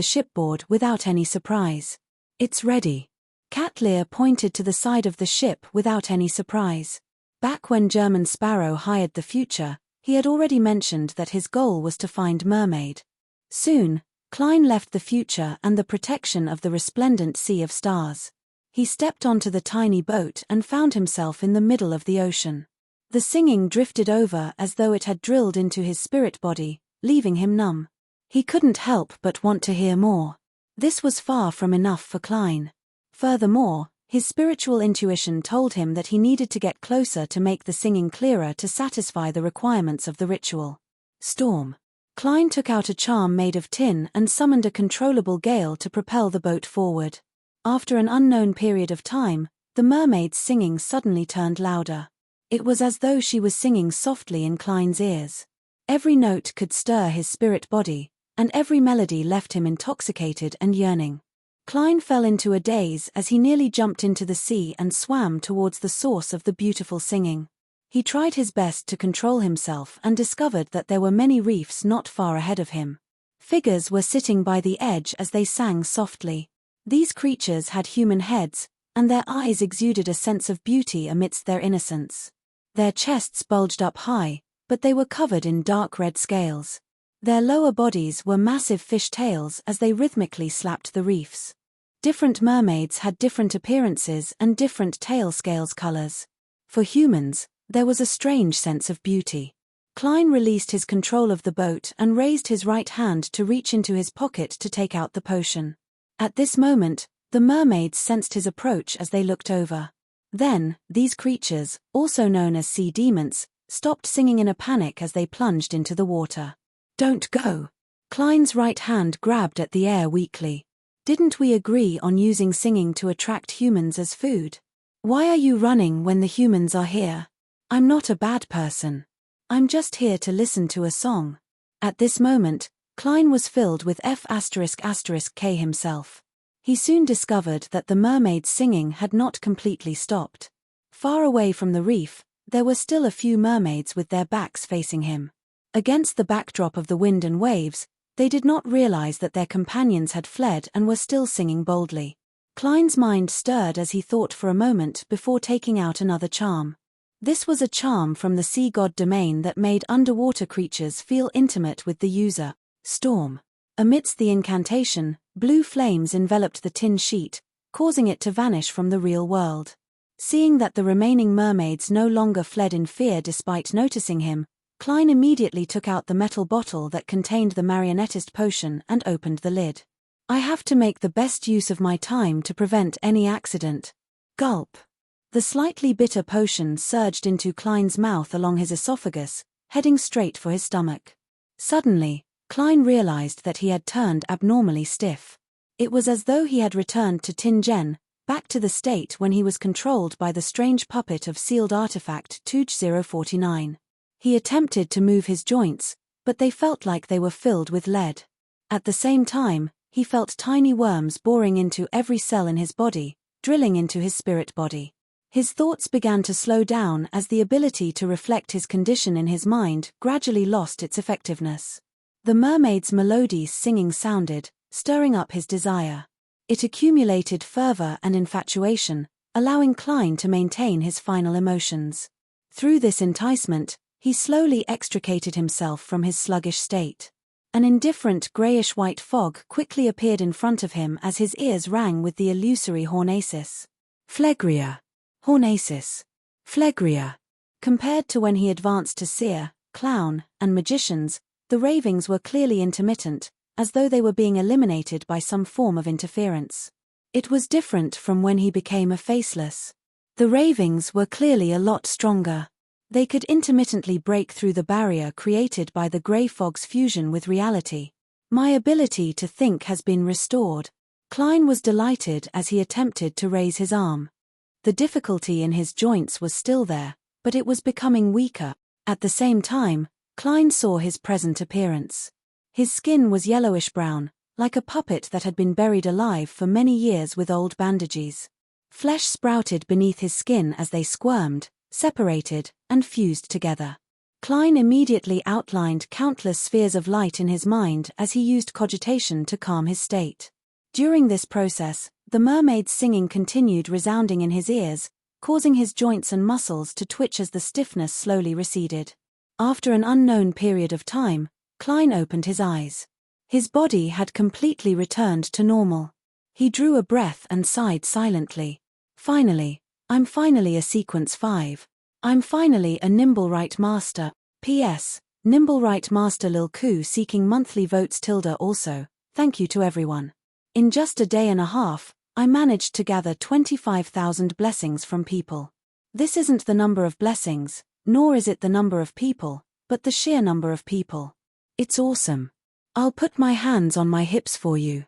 shipboard without any surprise. "It's ready." Cat Lear pointed to the side of the ship without any surprise. Back when German Sparrow hired the future, he had already mentioned that his goal was to find Mermaid. Soon, Klein left the future and the protection of the resplendent sea of stars. He stepped onto the tiny boat and found himself in the middle of the ocean. The singing drifted over as though it had drilled into his spirit body, leaving him numb. He couldn't help but want to hear more. This was far from enough for Klein. Furthermore, his spiritual intuition told him that he needed to get closer to make the singing clearer to satisfy the requirements of the ritual. Storm. Klein took out a charm made of tin and summoned a controllable gale to propel the boat forward. After an unknown period of time, the mermaid's singing suddenly turned louder. It was as though she was singing softly in Klein's ears. Every note could stir his spirit body, and every melody left him intoxicated and yearning. Klein fell into a daze as he nearly jumped into the sea and swam towards the source of the beautiful singing. He tried his best to control himself and discovered that there were many reefs not far ahead of him. Figures were sitting by the edge as they sang softly. These creatures had human heads, and their eyes exuded a sense of beauty amidst their innocence. Their chests bulged up high, but they were covered in dark red scales. Their lower bodies were massive fish tails as they rhythmically slapped the reefs. Different mermaids had different appearances and different tail scales colors. For humans, there was a strange sense of beauty. Klein released his control of the boat and raised his right hand to reach into his pocket to take out the potion. At this moment, the mermaids sensed his approach as they looked over. Then, these creatures, also known as sea demons, stopped singing in a panic as they plunged into the water. "Don't go." Klein's right hand grabbed at the air weakly. "Didn't we agree on using singing to attract humans as food? Why are you running when the humans are here? I'm not a bad person. I'm just here to listen to a song." At this moment, Klein was filled with F***K himself. He soon discovered that the mermaid's singing had not completely stopped. Far away from the reef, there were still a few mermaids with their backs facing him. Against the backdrop of the wind and waves, they did not realize that their companions had fled and were still singing boldly. Klein's mind stirred as he thought for a moment before taking out another charm. This was a charm from the sea god domain that made underwater creatures feel intimate with the user. Storm. Amidst the incantation, blue flames enveloped the tin sheet, causing it to vanish from the real world. Seeing that the remaining mermaids no longer fled in fear despite noticing him, Klein immediately took out the metal bottle that contained the marionettist potion and opened the lid. I have to make the best use of my time to prevent any accident. Gulp. The slightly bitter potion surged into Klein's mouth along his esophagus, heading straight for his stomach. Suddenly, Klein realized that he had turned abnormally stiff. It was as though he had returned to Tingen, back to the state when he was controlled by the strange puppet of sealed artifact TUJ-049. He attempted to move his joints, but they felt like they were filled with lead. At the same time, he felt tiny worms boring into every cell in his body, drilling into his spirit body. His thoughts began to slow down as the ability to reflect his condition in his mind gradually lost its effectiveness. The mermaid's melodious singing sounded, stirring up his desire. It accumulated fervor and infatuation, allowing Klein to maintain his final emotions. Through this enticement, he slowly extricated himself from his sluggish state. An indifferent grayish-white fog quickly appeared in front of him as his ears rang with the illusory hornasis. Phlegria. Hornasis. Phlegria. Compared to when he advanced to seer, clown, and magicians, the ravings were clearly intermittent, as though they were being eliminated by some form of interference. It was different from when he became a faceless. The ravings were clearly a lot stronger. They could intermittently break through the barrier created by the grey fog's fusion with reality. My ability to think has been restored. Klein was delighted as he attempted to raise his arm. The difficulty in his joints was still there, but it was becoming weaker. At the same time, Klein saw his present appearance. His skin was yellowish-brown, like a puppet that had been buried alive for many years with old bandages. Flesh sprouted beneath his skin as they squirmed, separated, and fused together. Klein immediately outlined countless spheres of light in his mind as he used cogitation to calm his state. During this process, the mermaid's singing continued resounding in his ears, causing his joints and muscles to twitch as the stiffness slowly receded. After an unknown period of time, Klein opened his eyes. His body had completely returned to normal. He drew a breath and sighed silently. Finally, I'm finally a Sequence 5. I'm finally a Nimble-Right Master. P.S. Nimble-Right Master Lil Ku seeking monthly votes also, thank you to everyone. In just a day and a half, I managed to gather 25,000 blessings from people. This isn't the number of blessings, nor is it the number of people, but the sheer number of people. It's awesome. I'll put my hands on my hips for you.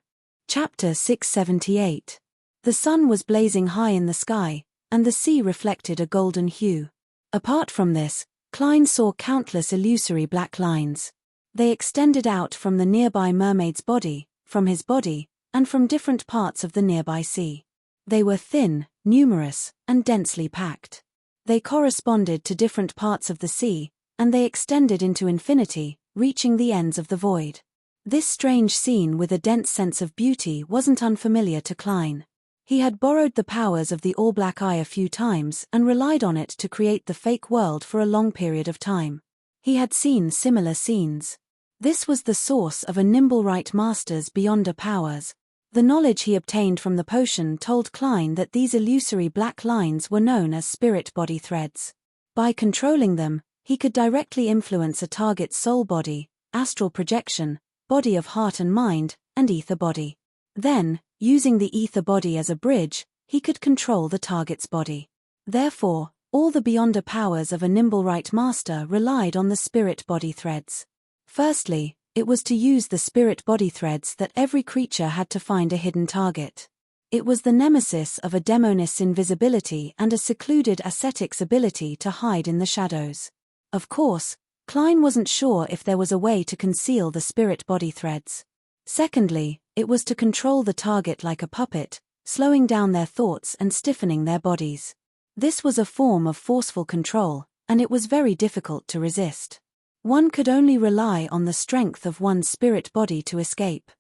Chapter 678. The sun was blazing high in the sky, and the sea reflected a golden hue. Apart from this, Klein saw countless illusory black lines. They extended out from the nearby mermaid's body, from his body, and from different parts of the nearby sea. They were thin, numerous, and densely packed. They corresponded to different parts of the sea, and they extended into infinity, reaching the ends of the void. This strange scene with a dense sense of beauty wasn't unfamiliar to Klein. He had borrowed the powers of the All-Black Eye a few times and relied on it to create the fake world for a long period of time. He had seen similar scenes. This was the source of a Nimble-Right Master's Beyonder powers. The knowledge he obtained from the potion told Klein that these illusory black lines were known as spirit body threads. By controlling them, he could directly influence a target's soul body, astral projection, body of heart and mind, and ether body. Then, using the ether body as a bridge, he could control the target's body. Therefore, all the Beyonder powers of a Nimble-Right Master relied on the spirit body threads. Firstly, it was to use the spirit body threads that every creature had to find a hidden target. It was the nemesis of a demonist's invisibility and a secluded ascetic's ability to hide in the shadows. Of course, Klein wasn't sure if there was a way to conceal the spirit body threads. Secondly, it was to control the target like a puppet, slowing down their thoughts and stiffening their bodies. This was a form of forceful control, and it was very difficult to resist. One could only rely on the strength of one's spirit body to escape.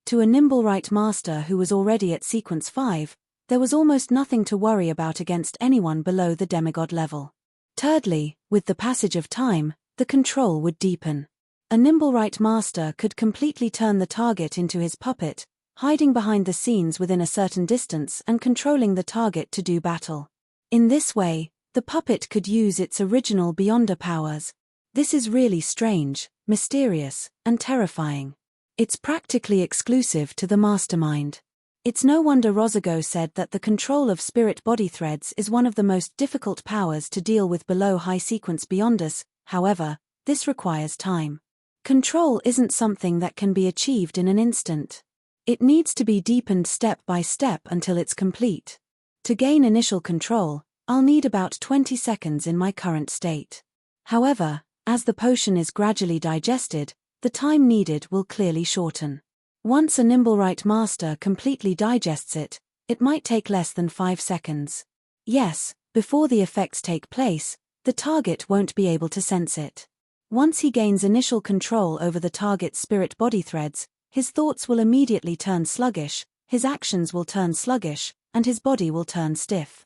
To a Nimble-Right Master who was already at Sequence 5, there was almost nothing to worry about against anyone below the demigod level. Thirdly, with the passage of time, the control would deepen. A Nimble-Right Master could completely turn the target into his puppet, hiding behind the scenes within a certain distance and controlling the target to do battle. In this way, the puppet could use its original Beyonder powers. This is really strange, mysterious, and terrifying. It's practically exclusive to the mastermind. It's no wonder Rozigo said that the control of spirit body threads is one of the most difficult powers to deal with below high sequence beyond us. However, this requires time. Control isn't something that can be achieved in an instant. It needs to be deepened step by step until it's complete. To gain initial control, I'll need about 20 seconds in my current state. However, as the potion is gradually digested, the time needed will clearly shorten. Once a Nimblewright master completely digests it, it might take less than 5 seconds. Yes, before the effects take place, the target won't be able to sense it. Once he gains initial control over the target's spirit body threads, his thoughts will immediately turn sluggish, his actions will turn sluggish, and his body will turn stiff.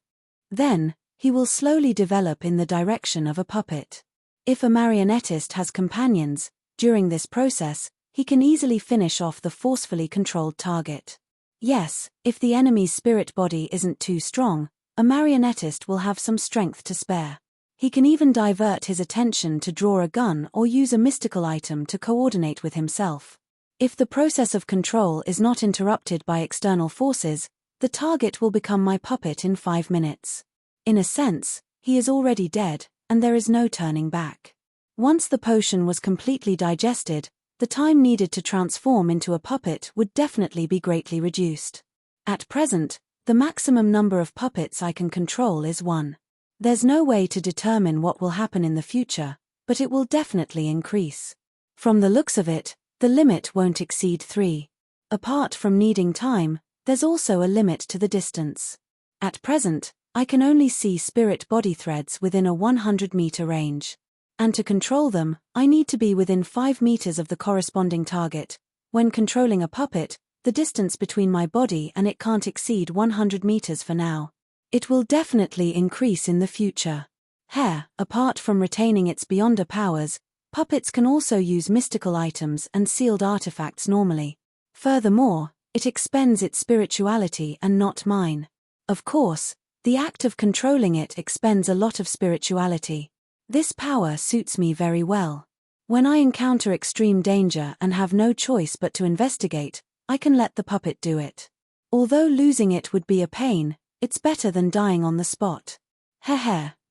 Then, he will slowly develop in the direction of a puppet. If a marionettist has companions, during this process, he can easily finish off the forcefully controlled target. Yes, if the enemy's spirit body isn't too strong, a marionettist will have some strength to spare. He can even divert his attention to draw a gun or use a mystical item to coordinate with himself. If the process of control is not interrupted by external forces, the target will become my puppet in 5 minutes. In a sense, he is already dead, and there is no turning back. Once the potion was completely digested, the time needed to transform into a puppet would definitely be greatly reduced. At present, the maximum number of puppets I can control is 1. There's no way to determine what will happen in the future, but it will definitely increase. From the looks of it, the limit won't exceed 3. Apart from needing time, there's also a limit to the distance. At present, I can only see spirit body threads within a 100-meter range. And to control them, I need to be within 5 meters of the corresponding target. When controlling a puppet, the distance between my body and it can't exceed 100 meters for now. It will definitely increase in the future. Apart from retaining its beyonder powers, puppets can also use mystical items and sealed artifacts normally. Furthermore, it expends its spirituality and not mine. Of course, the act of controlling it expends a lot of spirituality. This power suits me very well. When I encounter extreme danger and have no choice but to investigate, I can let the puppet do it. Although losing it would be a pain, it's better than dying on the spot.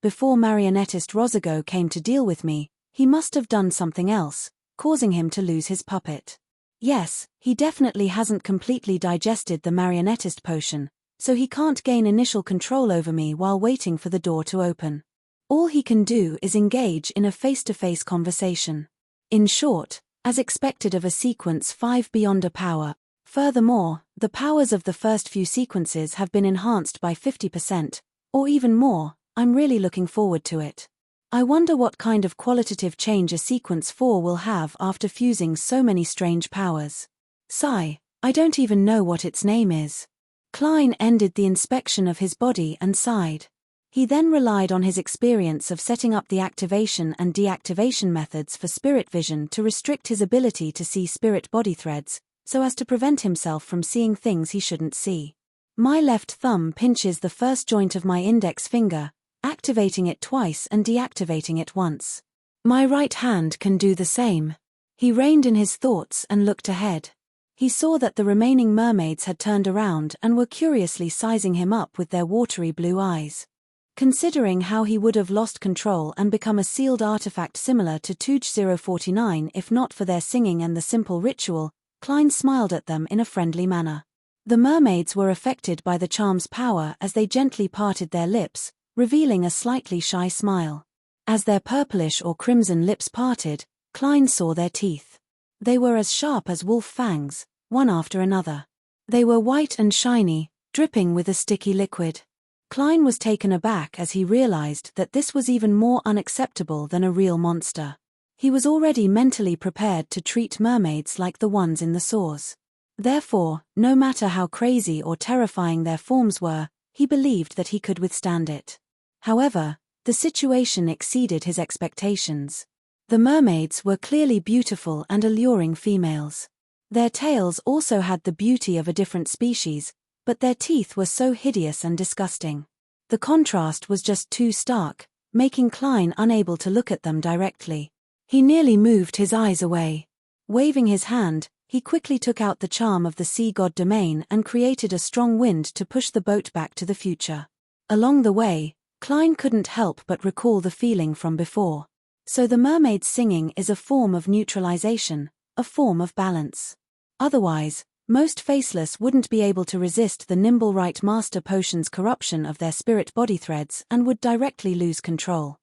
Before marionettist Rozigo came to deal with me, he must have done something else, causing him to lose his puppet. Yes, he definitely hasn't completely digested the marionettist potion, so he can't gain initial control over me while waiting for the door to open. All he can do is engage in a face-to-face conversation. In short, as expected of a sequence 5 beyonder power. Furthermore, the powers of the first few sequences have been enhanced by 50%, or even more. I'm really looking forward to it. I wonder what kind of qualitative change a sequence 4 will have after fusing so many strange powers. Sigh, I don't even know what its name is. Klein ended the inspection of his body and sighed. He then relied on his experience of setting up the activation and deactivation methods for spirit vision to restrict his ability to see spirit body threads, so as to prevent himself from seeing things he shouldn't see. My left thumb pinches the first joint of my index finger, activating it twice and deactivating it once. My right hand can do the same. He reined in his thoughts and looked ahead. He saw that the remaining mermaids had turned around and were curiously sizing him up with their watery blue eyes. Considering how he would have lost control and become a sealed artifact similar to Tuj 049 if not for their singing and the simple ritual, Klein smiled at them in a friendly manner. The mermaids were affected by the charm's power as they gently parted their lips, revealing a slightly shy smile. As their purplish or crimson lips parted, Klein saw their teeth. They were as sharp as wolf fangs, one after another. They were white and shiny, dripping with a sticky liquid. Klein was taken aback as he realized that this was even more unacceptable than a real monster. He was already mentally prepared to treat mermaids like the ones in the saws. Therefore, no matter how crazy or terrifying their forms were, he believed that he could withstand it. However, the situation exceeded his expectations. The mermaids were clearly beautiful and alluring females. Their tails also had the beauty of a different species, but their teeth were so hideous and disgusting. The contrast was just too stark, making Klein unable to look at them directly. He nearly moved his eyes away. Waving his hand, he quickly took out the charm of the sea god domain and created a strong wind to push the boat back to the future. Along the way, Klein couldn't help but recall the feeling from before. So the mermaid's singing is a form of neutralization, a form of balance. Otherwise, most faceless wouldn't be able to resist the nimble right master potion's corruption of their spirit body threads and would directly lose control.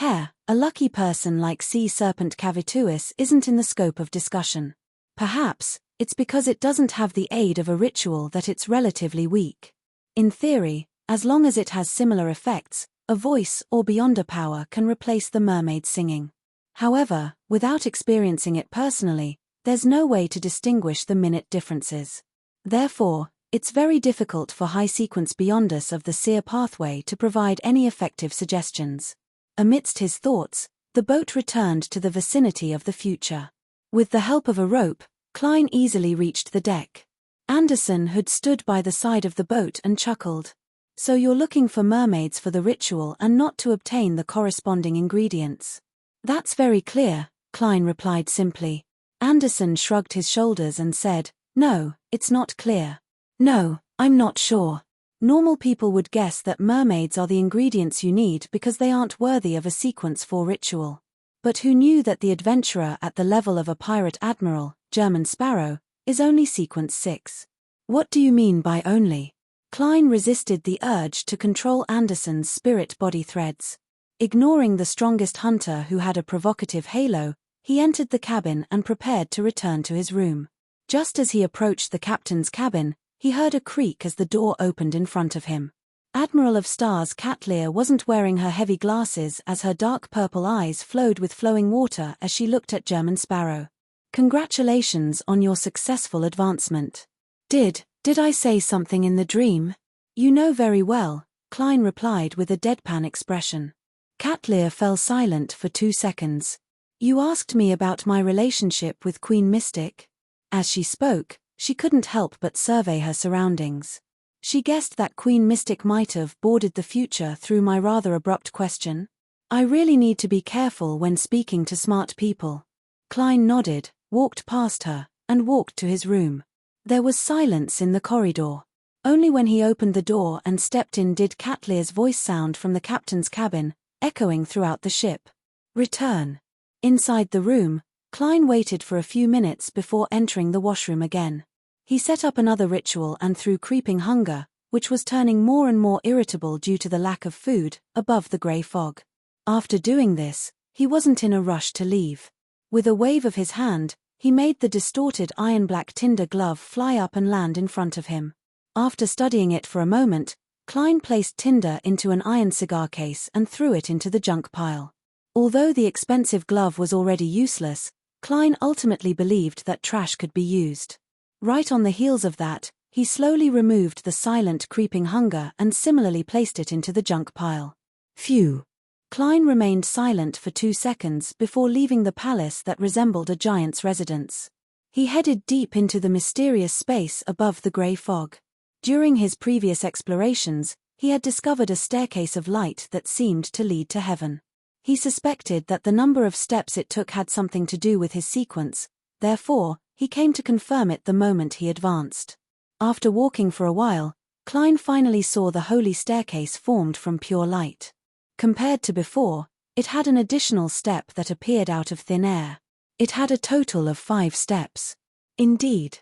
A lucky person like sea serpent Cavituous isn't in the scope of discussion. Perhaps, it's because it doesn't have the aid of a ritual that it's relatively weak. In theory, as long as it has similar effects, a voice or beyond a power can replace the mermaid singing. However, without experiencing it personally, there's no way to distinguish the minute differences. Therefore, it's very difficult for high sequence beyonders of the seer pathway to provide any effective suggestions. Amidst his thoughts, the boat returned to the vicinity of the future. With the help of a rope, Klein easily reached the deck. Anderson had stood by the side of the boat and chuckled. So you're looking for mermaids for the ritual and not to obtain the corresponding ingredients. That's very clear, Klein replied simply. Anderson shrugged his shoulders and said, No, it's not clear. No, I'm not sure. Normal people would guess that mermaids are the ingredients you need because they aren't worthy of a sequence 4 ritual. But who knew that the adventurer at the level of a pirate admiral, German Sparrow, is only sequence 6? What do you mean by only? Klein resisted the urge to control Anderson's spirit body threads. Ignoring the strongest hunter who had a provocative halo, he entered the cabin and prepared to return to his room. Just as he approached the captain's cabin, he heard a creak as the door opened in front of him. Admiral of Stars Catlear wasn't wearing her heavy glasses as her dark purple eyes flowed with flowing water as she looked at German Sparrow. Congratulations on your successful advancement. Did I say something in the dream? You know very well, Klein replied with a deadpan expression. Catlear fell silent for 2 seconds. You asked me about my relationship with Queen Mystic? As she spoke, she couldn't help but survey her surroundings. She guessed that Queen Mystic might have boarded the future through my rather abrupt question. I really need to be careful when speaking to smart people. Klein nodded, walked past her, and walked to his room. There was silence in the corridor. Only when he opened the door and stepped in did Catlear's voice sound from the captain's cabin, echoing throughout the ship. Return. Inside the room, Klein waited for a few minutes before entering the washroom again. He set up another ritual and through creeping hunger, which was turning more and more irritable due to the lack of food, above the grey fog. After doing this, he wasn't in a rush to leave. With a wave of his hand, he made the distorted iron-black tinder glove fly up and land in front of him. After studying it for a moment, Klein placed tinder into an iron cigar case and threw it into the junk pile. Although the expensive glove was already useless, Klein ultimately believed that trash could be used. Right on the heels of that, he slowly removed the silent creeping hunger and similarly placed it into the junk pile. Phew. Klein remained silent for 2 seconds before leaving the palace that resembled a giant's residence. He headed deep into the mysterious space above the grey fog. During his previous explorations, he had discovered a staircase of light that seemed to lead to heaven. He suspected that the number of steps it took had something to do with his sequence, therefore, he came to confirm it the moment he advanced. After walking for a while, Klein finally saw the holy staircase formed from pure light. Compared to before, it had an additional step that appeared out of thin air. It had a total of 5 steps. Indeed.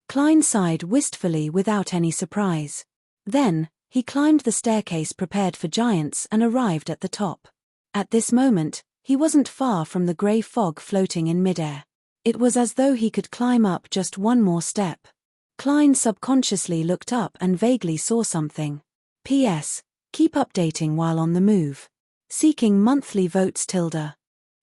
Klein sighed wistfully without any surprise. Then, he climbed the staircase prepared for giants and arrived at the top. At this moment, he wasn't far from the grey fog floating in midair. It was as though he could climb up just one more step. Klein subconsciously looked up and vaguely saw something. P.S. Keep updating while on the move. Seeking monthly votes.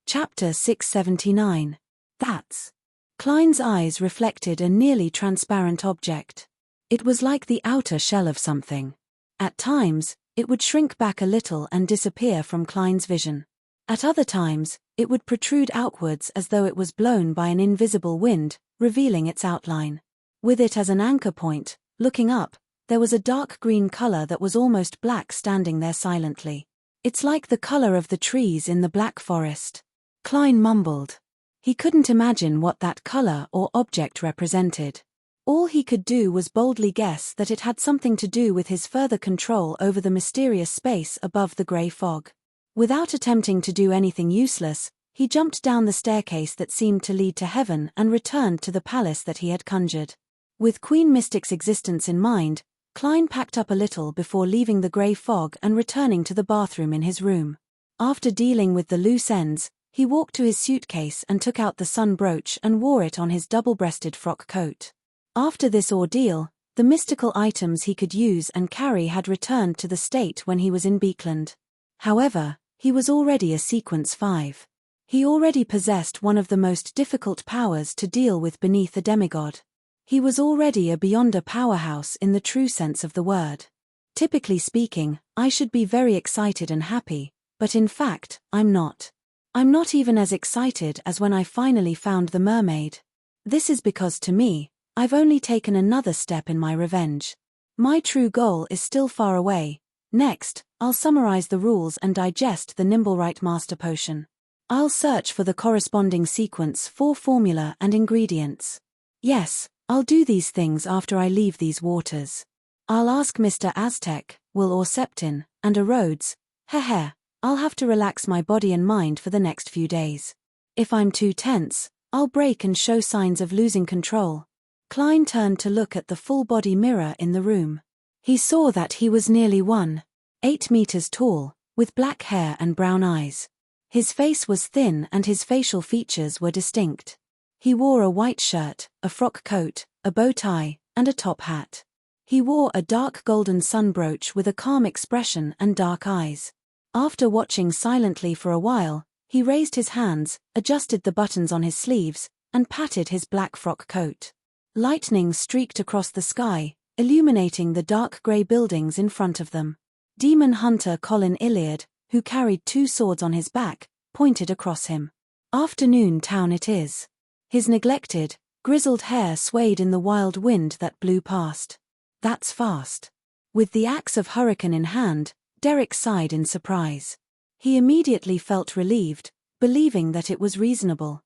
Chapter 679. That's. Klein's eyes reflected a nearly transparent object. It was like the outer shell of something. At times, it would shrink back a little and disappear from Klein's vision. At other times, it would protrude outwards as though it was blown by an invisible wind, revealing its outline. With it as an anchor point, looking up, there was a dark green color that was almost black standing there silently. It's like the color of the trees in the Black Forest. Klein mumbled. He couldn't imagine what that color or object represented. All he could do was boldly guess that it had something to do with his further control over the mysterious space above the gray fog. Without attempting to do anything useless, he jumped down the staircase that seemed to lead to heaven and returned to the palace that he had conjured. With Queen Mystic's existence in mind, Klein packed up a little before leaving the gray fog and returning to the bathroom in his room. After dealing with the loose ends, he walked to his suitcase and took out the sun brooch and wore it on his double-breasted frock coat. After this ordeal, the mystical items he could use and carry had returned to the state when he was in Beekland. However, he was already a Sequence 5. He already possessed one of the most difficult powers to deal with beneath a demigod. He was already a Beyonder powerhouse in the true sense of the word. Typically speaking, I should be very excited and happy, but in fact, I'm not. I'm not even as excited as when I finally found the mermaid. This is because to me, I've only taken another step in my revenge. My true goal is still far away. Next, I'll summarize the rules and digest the Nimblewright Master Potion. I'll search for the corresponding Sequence 4 formula and ingredients. Yes, I'll do these things after I leave these waters. I'll ask Mr. Aztec, Will or Septin, and a Rhodes. I'll have to relax my body and mind for the next few days. If I'm too tense, I'll break and show signs of losing control. Klein turned to look at the full-body mirror in the room. He saw that he was nearly 1.8 meters tall, with black hair and brown eyes. His face was thin and his facial features were distinct. He wore a white shirt, a frock coat, a bow tie, and a top hat. He wore a dark golden sun brooch with a calm expression and dark eyes. After watching silently for a while, he raised his hands, adjusted the buttons on his sleeves, and patted his black frock coat. Lightning streaked across the sky, illuminating the dark grey buildings in front of them. Demon hunter Colin Iliad, who carried 2 swords on his back, pointed across him. Afternoon Town it is. His neglected, grizzled hair swayed in the wild wind that blew past. That's fast. With the axe of Hurricane in hand, Derek sighed in surprise. He immediately felt relieved, believing that it was reasonable.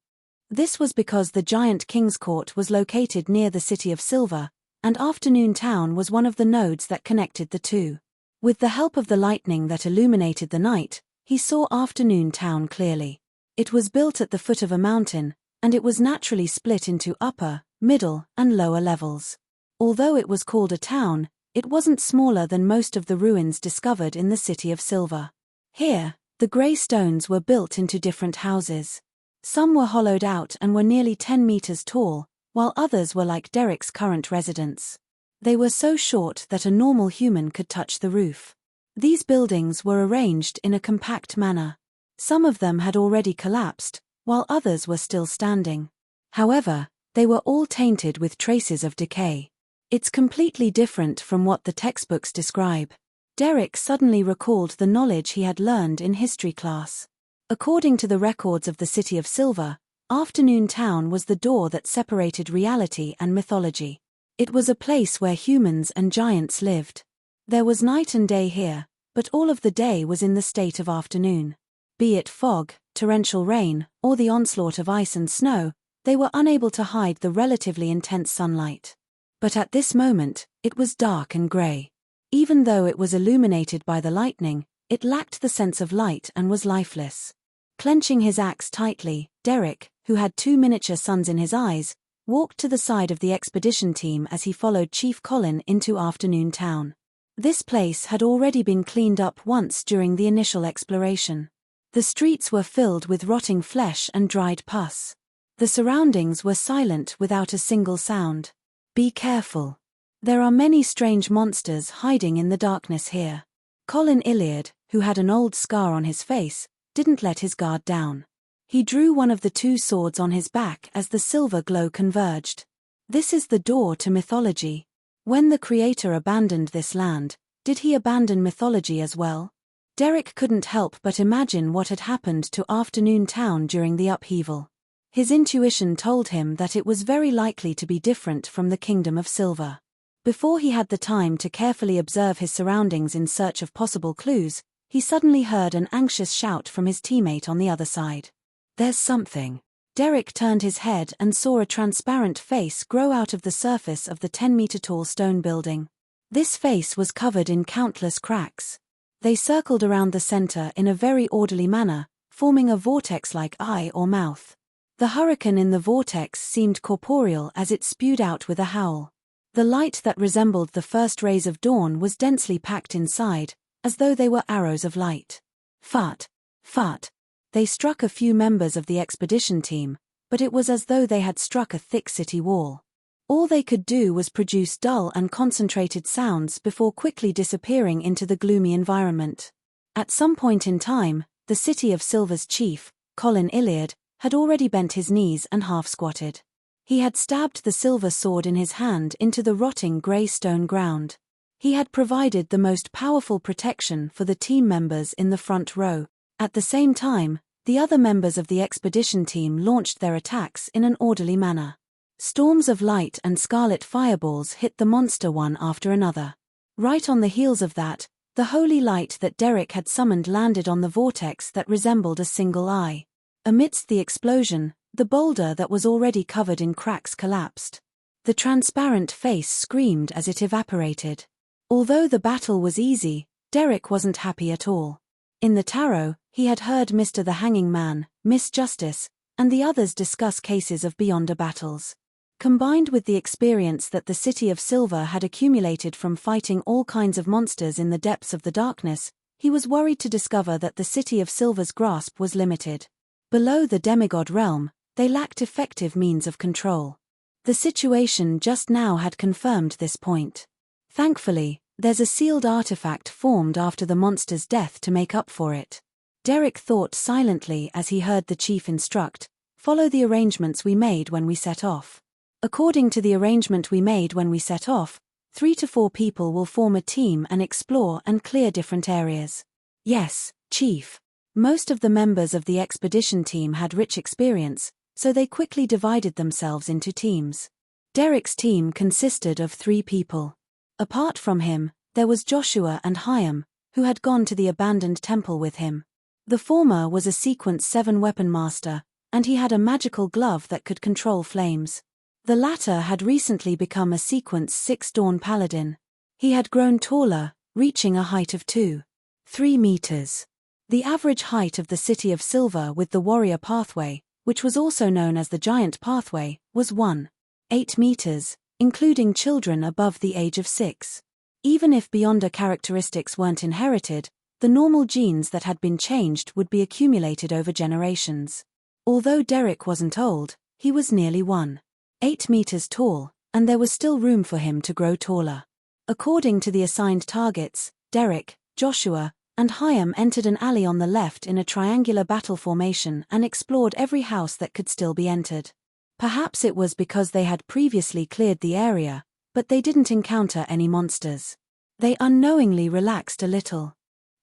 This was because the giant King's Court was located near the City of Silver, and Afternoon Town was one of the nodes that connected the two. With the help of the lightning that illuminated the night, he saw Afternoon Town clearly. It was built at the foot of a mountain, and it was naturally split into upper, middle, and lower levels. Although it was called a town, it wasn't smaller than most of the ruins discovered in the City of Silver. Here, the grey stones were built into different houses. Some were hollowed out and were nearly 10 meters tall, while others were like Derek's current residence. They were so short that a normal human could touch the roof. These buildings were arranged in a compact manner. Some of them had already collapsed, while others were still standing. However, they were all tainted with traces of decay. It's completely different from what the textbooks describe. Derek suddenly recalled the knowledge he had learned in history class. According to the records of the City of Silver, Afternoon Town was the door that separated reality and mythology. It was a place where humans and giants lived. There was night and day here, but all of the day was in the state of afternoon. Be it fog, torrential rain, or the onslaught of ice and snow, they were unable to hide the relatively intense sunlight. But at this moment, it was dark and grey. Even though it was illuminated by the lightning, it lacked the sense of light and was lifeless. Clenching his axe tightly, Derek, who had 2 miniature suns in his eyes, walked to the side of the expedition team as he followed Chief Colin into Afternoon Town. This place had already been cleaned up once during the initial exploration. The streets were filled with rotting flesh and dried pus. The surroundings were silent without a single sound. Be careful. There are many strange monsters hiding in the darkness here. Colin Iliad, who had an old scar on his face, didn't let his guard down. He drew one of the 2 swords on his back as the silver glow converged. This is the door to mythology. When the Creator abandoned this land, did he abandon mythology as well? Derek couldn't help but imagine what had happened to Afternoon Town during the upheaval. His intuition told him that it was very likely to be different from the Kingdom of Silver. Before he had the time to carefully observe his surroundings in search of possible clues, he suddenly heard an anxious shout from his teammate on the other side. There's something. Derek turned his head and saw a transparent face grow out of the surface of the 10-meter-tall stone building. This face was covered in countless cracks. They circled around the center in a very orderly manner, forming a vortex-like eye or mouth. The hurricane in the vortex seemed corporeal as it spewed out with a howl. The light that resembled the first rays of dawn was densely packed inside, as though they were arrows of light. Fart. Fart. They struck a few members of the expedition team, but it was as though they had struck a thick city wall. All they could do was produce dull and concentrated sounds before quickly disappearing into the gloomy environment. At some point in time, the City of Silver's chief, Colin Iliad, had already bent his knees and half-squatted. He had stabbed the silver sword in his hand into the rotting grey stone ground. He had provided the most powerful protection for the team members in the front row. At the same time, the other members of the expedition team launched their attacks in an orderly manner. Storms of light and scarlet fireballs hit the monster one after another. Right on the heels of that, the holy light that Derek had summoned landed on the vortex that resembled a single eye. Amidst the explosion, the boulder that was already covered in cracks collapsed. The transparent face screamed as it evaporated. Although the battle was easy, Derek wasn't happy at all. In the tarot, he had heard Mr. the Hanging Man, Miss Justice, and the others discuss cases of Beyonder battles. Combined with the experience that the City of Silver had accumulated from fighting all kinds of monsters in the depths of the darkness, he was worried to discover that the City of Silver's grasp was limited. Below the demigod realm, they lacked effective means of control. The situation just now had confirmed this point. Thankfully, there's a sealed artifact formed after the monster's death to make up for it. Derek thought silently as he heard the chief instruct, "Follow the arrangements we made when we set off." According to the arrangement we made when we set off, 3 to 4 people will form a team and explore and clear different areas. Yes, Chief. Most of the members of the expedition team had rich experience, so they quickly divided themselves into teams. Derek's team consisted of 3 people. Apart from him, there was Joshua and Hyam, who had gone to the abandoned temple with him. The former was a Sequence 7 weapon master, and he had a magical glove that could control flames. The latter had recently become a Sequence 6 Dawn Paladin. He had grown taller, reaching a height of 2.3 meters. The average height of the City of Silver with the Warrior Pathway, which was also known as the Giant Pathway, was 1.8 meters, including children above the age of 6. Even if Beyonder characteristics weren't inherited, the normal genes that had been changed would be accumulated over generations. Although Derek wasn't old, he was nearly 1.8 meters tall, and there was still room for him to grow taller. According to the assigned targets, Derek, Joshua, and Hyam entered an alley on the left in a triangular battle formation and explored every house that could still be entered. Perhaps it was because they had previously cleared the area, but they didn't encounter any monsters. They unknowingly relaxed a little.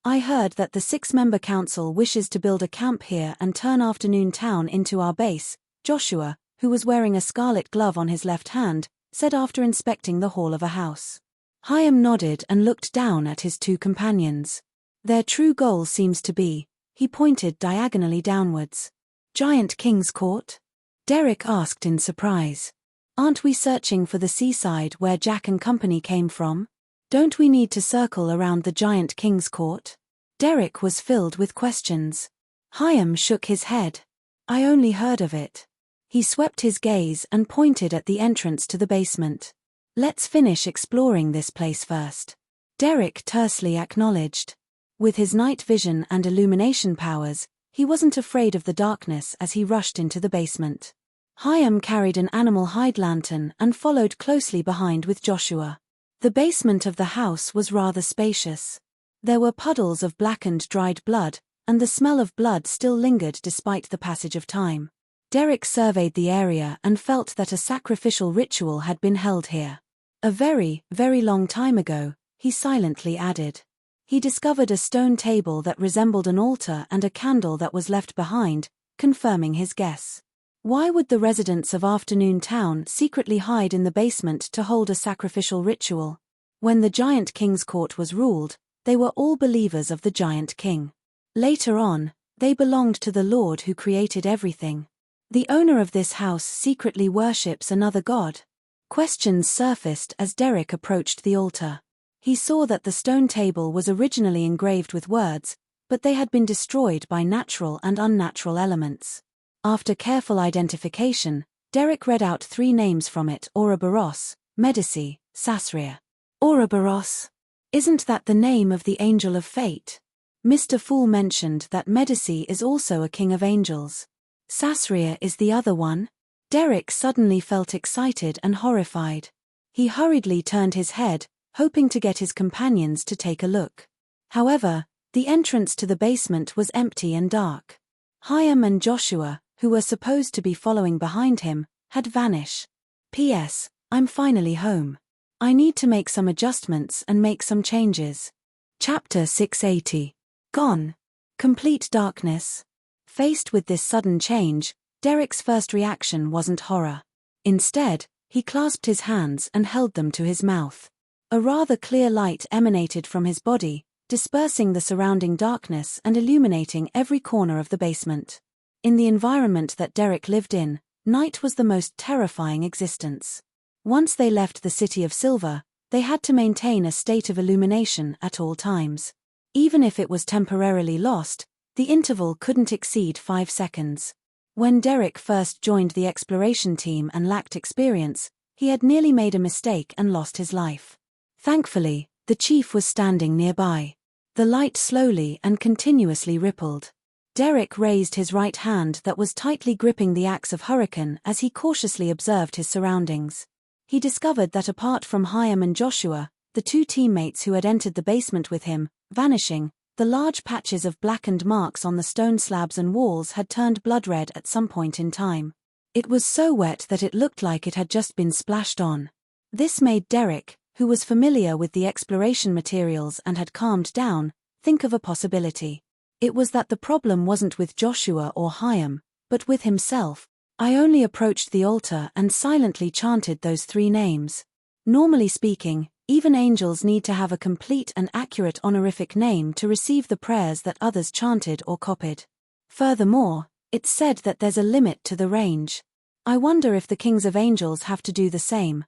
"I heard that the 6-member council wishes to build a camp here and turn Afternoon Town into our base," Joshua, who was wearing a scarlet glove on his left hand, said after inspecting the hall of a house. Hyam nodded and looked down at his 2 companions. "Their true goal seems to be," he pointed diagonally downwards. "Giant King's Court?" Derek asked in surprise. "Aren't we searching for the seaside where Jack and company came from? Don't we need to circle around the Giant King's Court?" Derek was filled with questions. Hyam shook his head. "I only heard of it." He swept his gaze and pointed at the entrance to the basement. "Let's finish exploring this place first." Derek tersely acknowledged. With his night vision and illumination powers, he wasn't afraid of the darkness as he rushed into the basement. Hyam carried an animal hide lantern and followed closely behind with Joshua. The basement of the house was rather spacious. There were puddles of blackened dried blood, and the smell of blood still lingered despite the passage of time. Derek surveyed the area and felt that a sacrificial ritual had been held here. A very, very long time ago, he silently added. He discovered a stone table that resembled an altar and a candle that was left behind, confirming his guess. Why would the residents of Afternoon Town secretly hide in the basement to hold a sacrificial ritual? When the Giant King's Court was ruled, they were all believers of the Giant King. Later on, They belonged to the Lord who created everything. The owner of this house secretly worships another god. Questions surfaced as Derek approached the altar. He saw that the stone table was originally engraved with words, but they had been destroyed by natural and unnatural elements. After careful identification, Derek read out 3 names from it: Ouroboros, Medici, Sasria. Ouroboros? Isn't that the name of the angel of fate? Mr. Fool mentioned that Medici is also a king of angels. Sasria is the other one? Derek suddenly felt excited and horrified. He hurriedly turned his head, hoping to get his companions to take a look. However, the entrance to the basement was empty and dark. Hyam and Joshua, who were supposed to be following behind him, had vanished. P.S. I'm finally home. I need to make some adjustments and make some changes. Chapter 680. Gone. Complete darkness. Faced with this sudden change, Derek's first reaction wasn't horror. Instead, he clasped his hands and held them to his mouth. A rather clear light emanated from his body, dispersing the surrounding darkness and illuminating every corner of the basement. In the environment that Derek lived in, night was the most terrifying existence. Once they left the City of Silver, they had to maintain a state of illumination at all times. Even if it was temporarily lost, the interval couldn't exceed 5 seconds. When Derek first joined the exploration team and lacked experience, he had nearly made a mistake and lost his life. Thankfully, the chief was standing nearby. The light slowly and continuously rippled. Derek raised his right hand that was tightly gripping the axe of Hurricane as he cautiously observed his surroundings. He discovered that apart from Hyam and Joshua, the 2 teammates who had entered the basement with him, vanishing, the large patches of blackened marks on the stone slabs and walls had turned blood red at some point in time. It was so wet that it looked like it had just been splashed on. This made Derek, who was familiar with the exploration materials and had calmed down, think of a possibility. It was that the problem wasn't with Joshua or Hyam, but with himself. I only approached the altar and silently chanted those 3 names. Normally speaking, even angels need to have a complete and accurate honorific name to receive the prayers that others chanted or copied. Furthermore, it's said that there's a limit to the range. I wonder if the kings of angels have to do the same.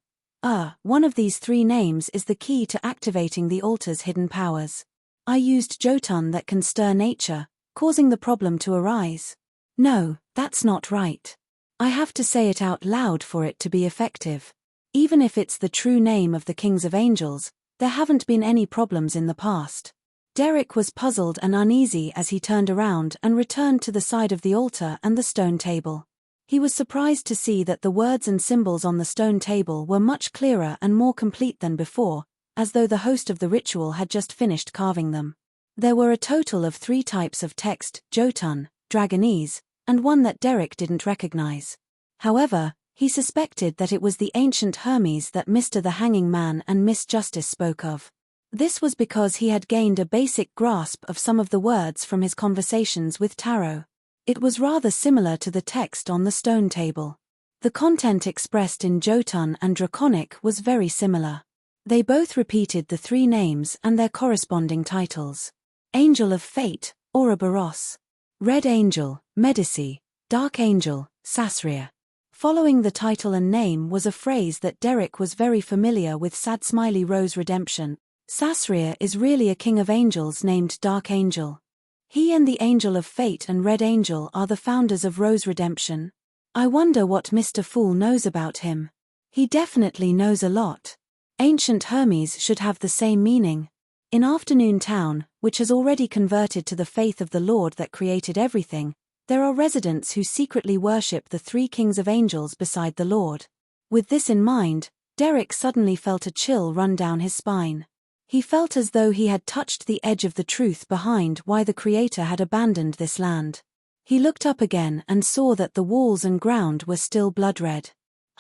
One of these 3 names is the key to activating the altar's hidden powers. I used Jotun that can stir nature, causing the problem to arise. No, that's not right. I have to say it out loud for it to be effective. Even if it's the true name of the kings of angels, there haven't been any problems in the past. Derek was puzzled and uneasy as he turned around and returned to the side of the altar and the stone table. He was surprised to see that the words and symbols on the stone table were much clearer and more complete than before, as though the host of the ritual had just finished carving them. There were a total of 3 types of text: Jotun, Dragonese, and one that Derek didn't recognize. However, he suspected that it was the ancient Hermes that Mr. the Hanging Man and Miss Justice spoke of. This was because he had gained a basic grasp of some of the words from his conversations with Tarot. It was rather similar to the text on the stone table. The content expressed in Jotun and Draconic was very similar. They both repeated the 3 names and their corresponding titles. Angel of Fate, Ouroboros. Red Angel, Medici. Dark Angel, Sasria. Following the title and name was a phrase that Derek was very familiar with: Sad Smiley Rose Redemption. Sasria is really a king of angels named Dark Angel. He and the Angel of Fate and Red Angel are the founders of Rose Redemption. I wonder what Mr. Fool knows about him. He definitely knows a lot. Ancient Hermes should have the same meaning. In Afternoon Town, which has already converted to the faith of the Lord that created everything, there are residents who secretly worship the 3 kings of angels beside the Lord. With this in mind, Derek suddenly felt a chill run down his spine. He felt as though he had touched the edge of the truth behind why the Creator had abandoned this land. He looked up again and saw that the walls and ground were still blood-red.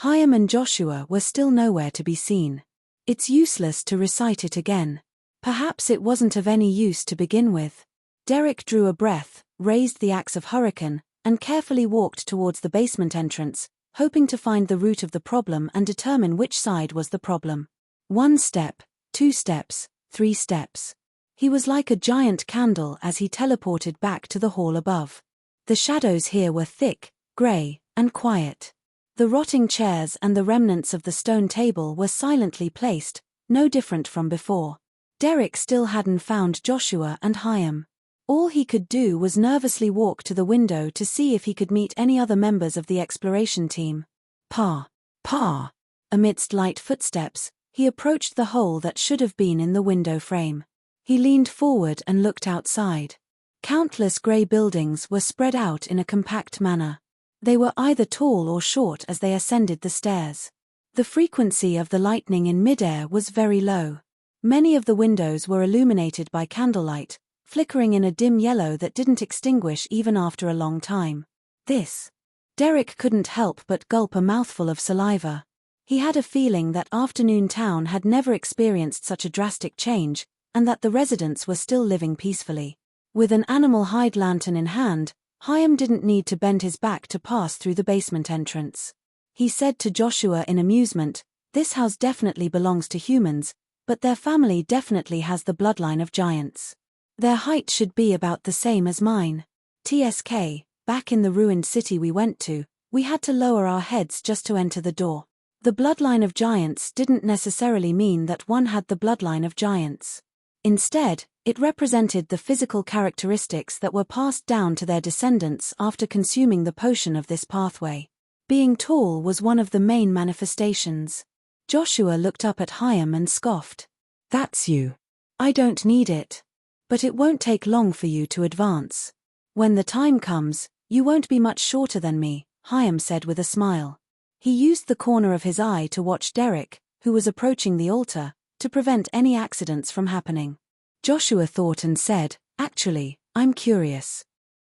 Hyam and Joshua were still nowhere to be seen. It's useless to recite it again. Perhaps it wasn't of any use to begin with. Derek drew a breath, raised the axe of Hurricane, and carefully walked towards the basement entrance, hoping to find the root of the problem and determine which side was the problem. 1 step, 2 steps, 3 steps. He was like a giant candle as he teleported back to the hall above. The shadows here were thick, grey, and quiet. The rotting chairs and the remnants of the stone table were silently placed, no different from before. Derek still hadn't found Joshua and Hyam. All he could do was nervously walk to the window to see if he could meet any other members of the exploration team. Pa! Amidst light footsteps, he approached the hole that should have been in the window frame. He leaned forward and looked outside. Countless grey buildings were spread out in a compact manner. They were either tall or short as they ascended the stairs. The frequency of the lightning in midair was very low. Many of the windows were illuminated by candlelight, flickering in a dim yellow that didn't extinguish even after a long time. Derek couldn't help but gulp a mouthful of saliva. He had a feeling that afternoon town had never experienced such a drastic change, and that the residents were still living peacefully. With an animal hide lantern in hand, Hyam didn't need to bend his back to pass through the basement entrance. He said to Joshua in amusement, "This house definitely belongs to humans, but their family definitely has the bloodline of giants. Their height should be about the same as mine. TSK, back in the ruined city we went to, we had to lower our heads just to enter the door." The bloodline of giants didn't necessarily mean that one had the bloodline of giants. Instead, it represented the physical characteristics that were passed down to their descendants after consuming the potion of this pathway. Being tall was one of the main manifestations. Joshua looked up at Hyam and scoffed. "That's you. I don't need it. But it won't take long for you to advance. When the time comes, you won't be much shorter than me," Hyam said with a smile. He used the corner of his eye to watch Derek, who was approaching the altar, to prevent any accidents from happening. Joshua thought and said, "Actually, I'm curious.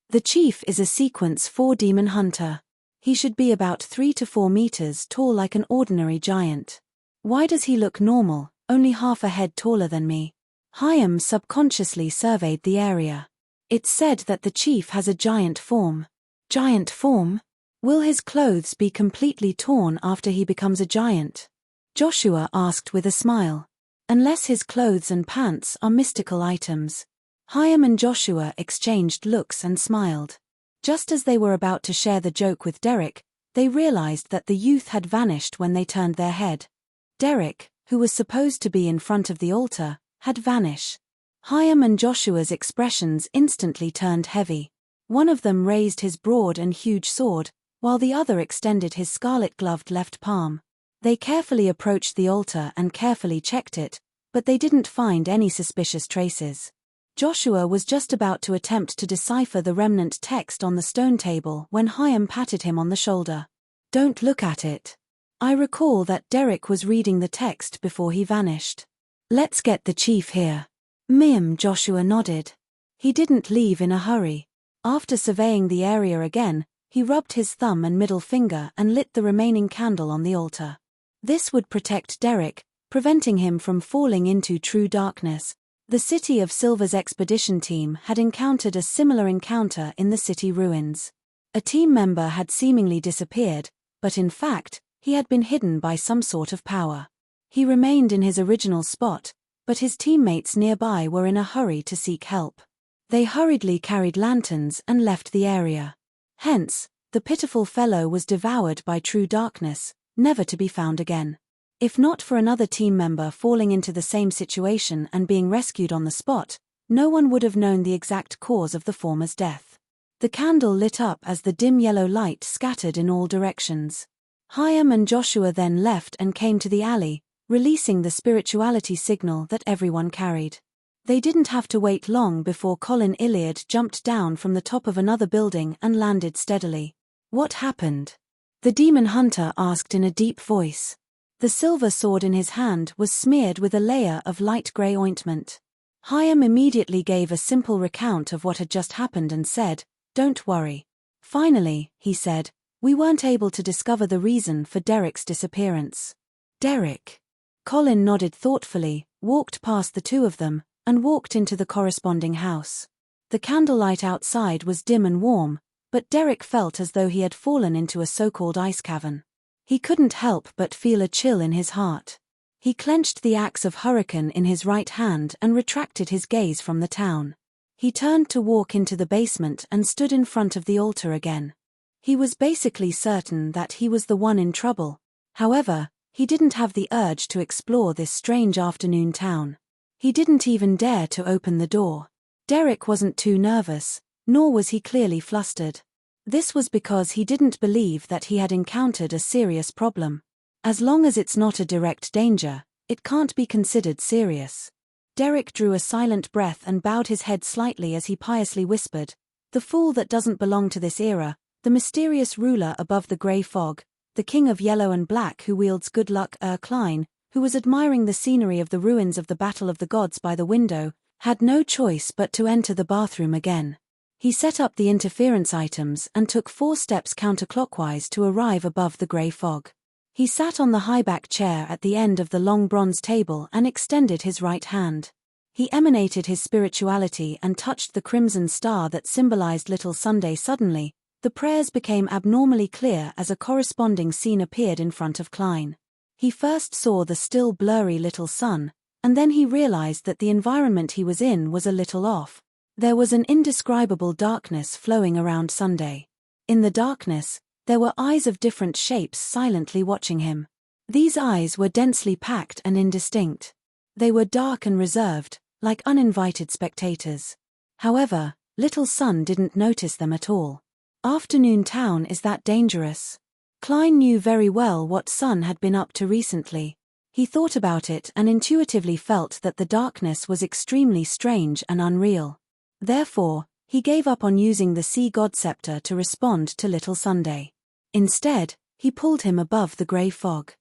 The chief is a sequence 4 demon hunter. He should be about 3 to 4 meters tall like an ordinary giant. Why does he look normal, only half a head taller than me?" Hyam subconsciously surveyed the area. It's said that the chief has a giant form. Giant form? Will his clothes be completely torn after he becomes a giant? Joshua asked with a smile. Unless his clothes and pants are mystical items. Hyam and Joshua exchanged looks and smiled. Just as they were about to share the joke with Derek, they realized that the youth had vanished when they turned their head. Derek, who was supposed to be in front of the altar, had vanished. Hyam and Joshua's expressions instantly turned heavy. One of them raised his broad and huge sword, while the other extended his scarlet-gloved left palm. They carefully approached the altar and carefully checked it, but they didn't find any suspicious traces. Joshua was just about to attempt to decipher the remnant text on the stone table when Hyam patted him on the shoulder. "Don't look at it. I recall that Derek was reading the text before he vanished. Let's get the chief here." Joshua nodded. He didn't leave in a hurry. After surveying the area again, he rubbed his thumb and middle finger and lit the remaining candle on the altar. This would protect Derek, preventing him from falling into true darkness. The City of Silver's expedition team had encountered a similar encounter in the city ruins. A team member had seemingly disappeared, but in fact, he had been hidden by some sort of power. He remained in his original spot, but his teammates nearby were in a hurry to seek help. They hurriedly carried lanterns and left the area. Hence, the pitiful fellow was devoured by true darkness, never to be found again. If not for another team member falling into the same situation and being rescued on the spot, no one would have known the exact cause of the former's death. The candle lit up as the dim yellow light scattered in all directions. Hyam and Joshua then left and came to the alley, releasing the spirituality signal that everyone carried. They didn't have to wait long before Colin Iliad jumped down from the top of another building and landed steadily. "What happened?" the demon hunter asked in a deep voice. The silver sword in his hand was smeared with a layer of light grey ointment. Hyam immediately gave a simple recount of what had just happened and said, "Don't worry. Finally," he said, "we weren't able to discover the reason for Derek's disappearance." "Derek?" Colin nodded thoughtfully, walked past the two of them, and walked into the corresponding house. The candlelight outside was dim and warm, but Derek felt as though he had fallen into a so-called ice cavern. He couldn't help but feel a chill in his heart. He clenched the axe of hurricane in his right hand and retracted his gaze from the town. He turned to walk into the basement and stood in front of the altar again. He was basically certain that he was the one in trouble. However, he didn't have the urge to explore this strange afternoon town. He didn't even dare to open the door. Derek wasn't too nervous, nor was he clearly flustered. This was because he didn't believe that he had encountered a serious problem. As long as it's not a direct danger, it can't be considered serious. Derek drew a silent breath and bowed his head slightly as he piously whispered, "The fool that doesn't belong to this era, the mysterious ruler above the grey fog, the king of yellow and black who wields good luck, Klein, who was admiring the scenery of the ruins of the Battle of the Gods by the window, had no choice but to enter the bathroom again." He set up the interference items and took 4 steps counterclockwise to arrive above the grey fog. He sat on the high-back chair at the end of the long bronze table and extended his right hand. He emanated his spirituality and touched the crimson star that symbolized Little Sunday. Suddenly, the prayers became abnormally clear as a corresponding scene appeared in front of Klein. He first saw the still blurry little sun, and then he realized that the environment he was in was a little off. There was an indescribable darkness flowing around Sunday. In the darkness, there were eyes of different shapes silently watching him. These eyes were densely packed and indistinct. They were dark and reserved, like uninvited spectators. However, Little Sun didn't notice them at all. Afternoon town, is that dangerous? Klein knew very well what Sun had been up to recently. He thought about it and intuitively felt that the darkness was extremely strange and unreal. Therefore, he gave up on using the Sea God Scepter to respond to Little Sunday. Instead, he pulled him above the grey fog.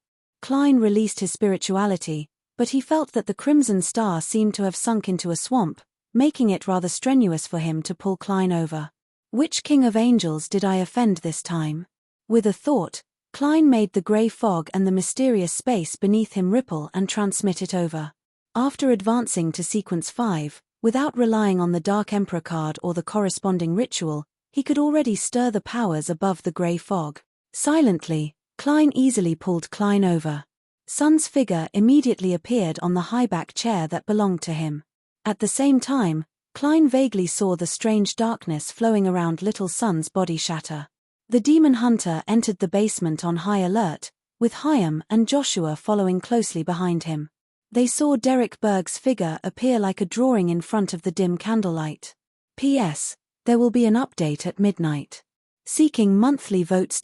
Klein released his spirituality, but he felt that the crimson star seemed to have sunk into a swamp, making it rather strenuous for him to pull Klein over. Which king of angels did I offend this time? With a thought, Klein made the grey fog and the mysterious space beneath him ripple and transmit it over. After advancing to sequence 5, without relying on the Dark Emperor card or the corresponding ritual, he could already stir the powers above the grey fog. Silently, Klein easily pulled Klein over. Sun's figure immediately appeared on the high-back chair that belonged to him. At the same time, Klein vaguely saw the strange darkness flowing around Little Sun's body shatter. The demon hunter entered the basement on high alert, with Hyam and Joshua following closely behind him. They saw Derek Berg's figure appear like a drawing in front of the dim candlelight. P.S. There will be an update at midnight. Seeking monthly votes.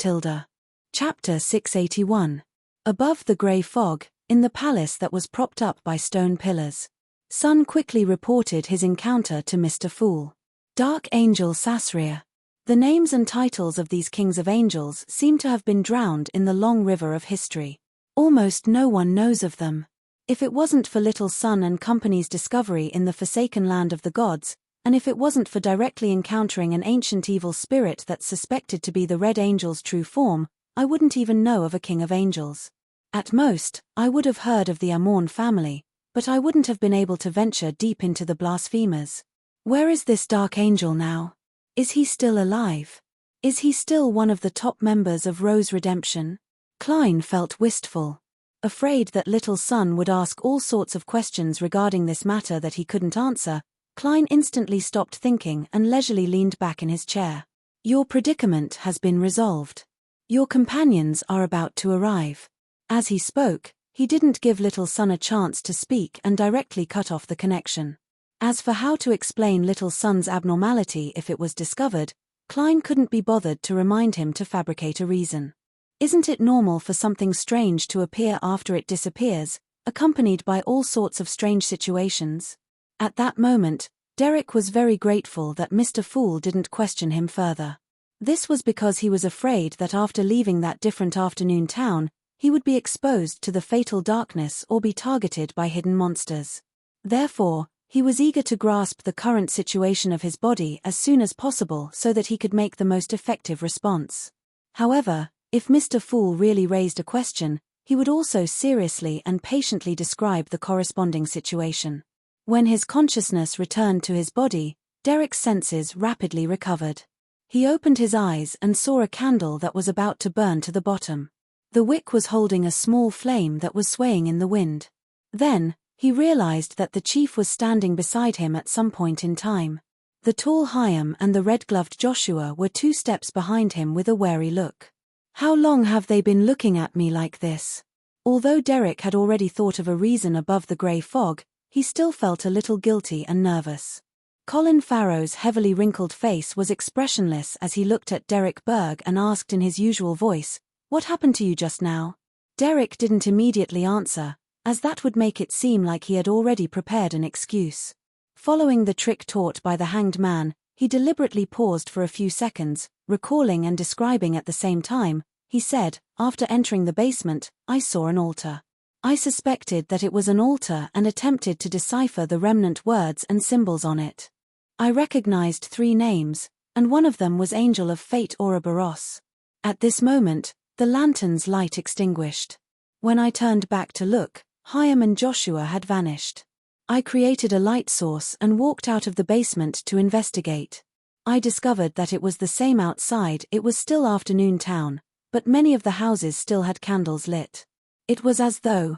Chapter 681. Above the grey fog, in the palace that was propped up by stone pillars. Sun quickly reported his encounter to Mr. Fool. Dark Angel Sasria. The names and titles of these kings of angels seem to have been drowned in the long river of history. Almost no one knows of them. If it wasn't for Little Sun and company's discovery in the forsaken land of the gods, and if it wasn't for directly encountering an ancient evil spirit that's suspected to be the Red Angel's true form, I wouldn't even know of a king of angels. At most, I would have heard of the Amorn family, but I wouldn't have been able to venture deep into the blasphemers. Where is this Dark Angel now? Is he still alive? Is he still one of the top members of Rose Redemption? Klein felt wistful. Afraid that Little Sun would ask all sorts of questions regarding this matter that he couldn't answer, Klein instantly stopped thinking and leisurely leaned back in his chair. Your predicament has been resolved. Your companions are about to arrive. As he spoke, he didn't give Little Sun a chance to speak and directly cut off the connection. As for how to explain Little Sun's abnormality if it was discovered, Klein couldn't be bothered to remind him to fabricate a reason. Isn't it normal for something strange to appear after it disappears, accompanied by all sorts of strange situations? At that moment, Derek was very grateful that Mr. Fool didn't question him further. This was because he was afraid that after leaving that different afternoon town, he would be exposed to the fatal darkness or be targeted by hidden monsters. Therefore, he was eager to grasp the current situation of his body as soon as possible so that he could make the most effective response. However, if Mr. Fool really raised a question, he would also seriously and patiently describe the corresponding situation. When his consciousness returned to his body, Derek's senses rapidly recovered. He opened his eyes and saw a candle that was about to burn to the bottom. The wick was holding a small flame that was swaying in the wind. Then, he realized that the chief was standing beside him at some point in time. The tall Hyam and the red-gloved Joshua were 2 steps behind him with a wary look. How long have they been looking at me like this? Although Derek had already thought of a reason above the grey fog, he still felt a little guilty and nervous. Colin Farrow's heavily wrinkled face was expressionless as he looked at Derek Berg and asked in his usual voice, "What happened to you just now?" Derek didn't immediately answer, as that would make it seem like he had already prepared an excuse. Following the trick taught by the hanged man, he deliberately paused for a few seconds, recalling and describing at the same time. He said, "After entering the basement, I saw an altar. I suspected that it was an altar and attempted to decipher the remnant words and symbols on it. I recognized 3 names, and one of them was Angel of Fate Ouroboros. At this moment, the lantern's light extinguished. When I turned back to look, Hyam and Joshua had vanished. I created a light source and walked out of the basement to investigate. I discovered that it was the same outside. It was still afternoon town, but many of the houses still had candles lit. It was as though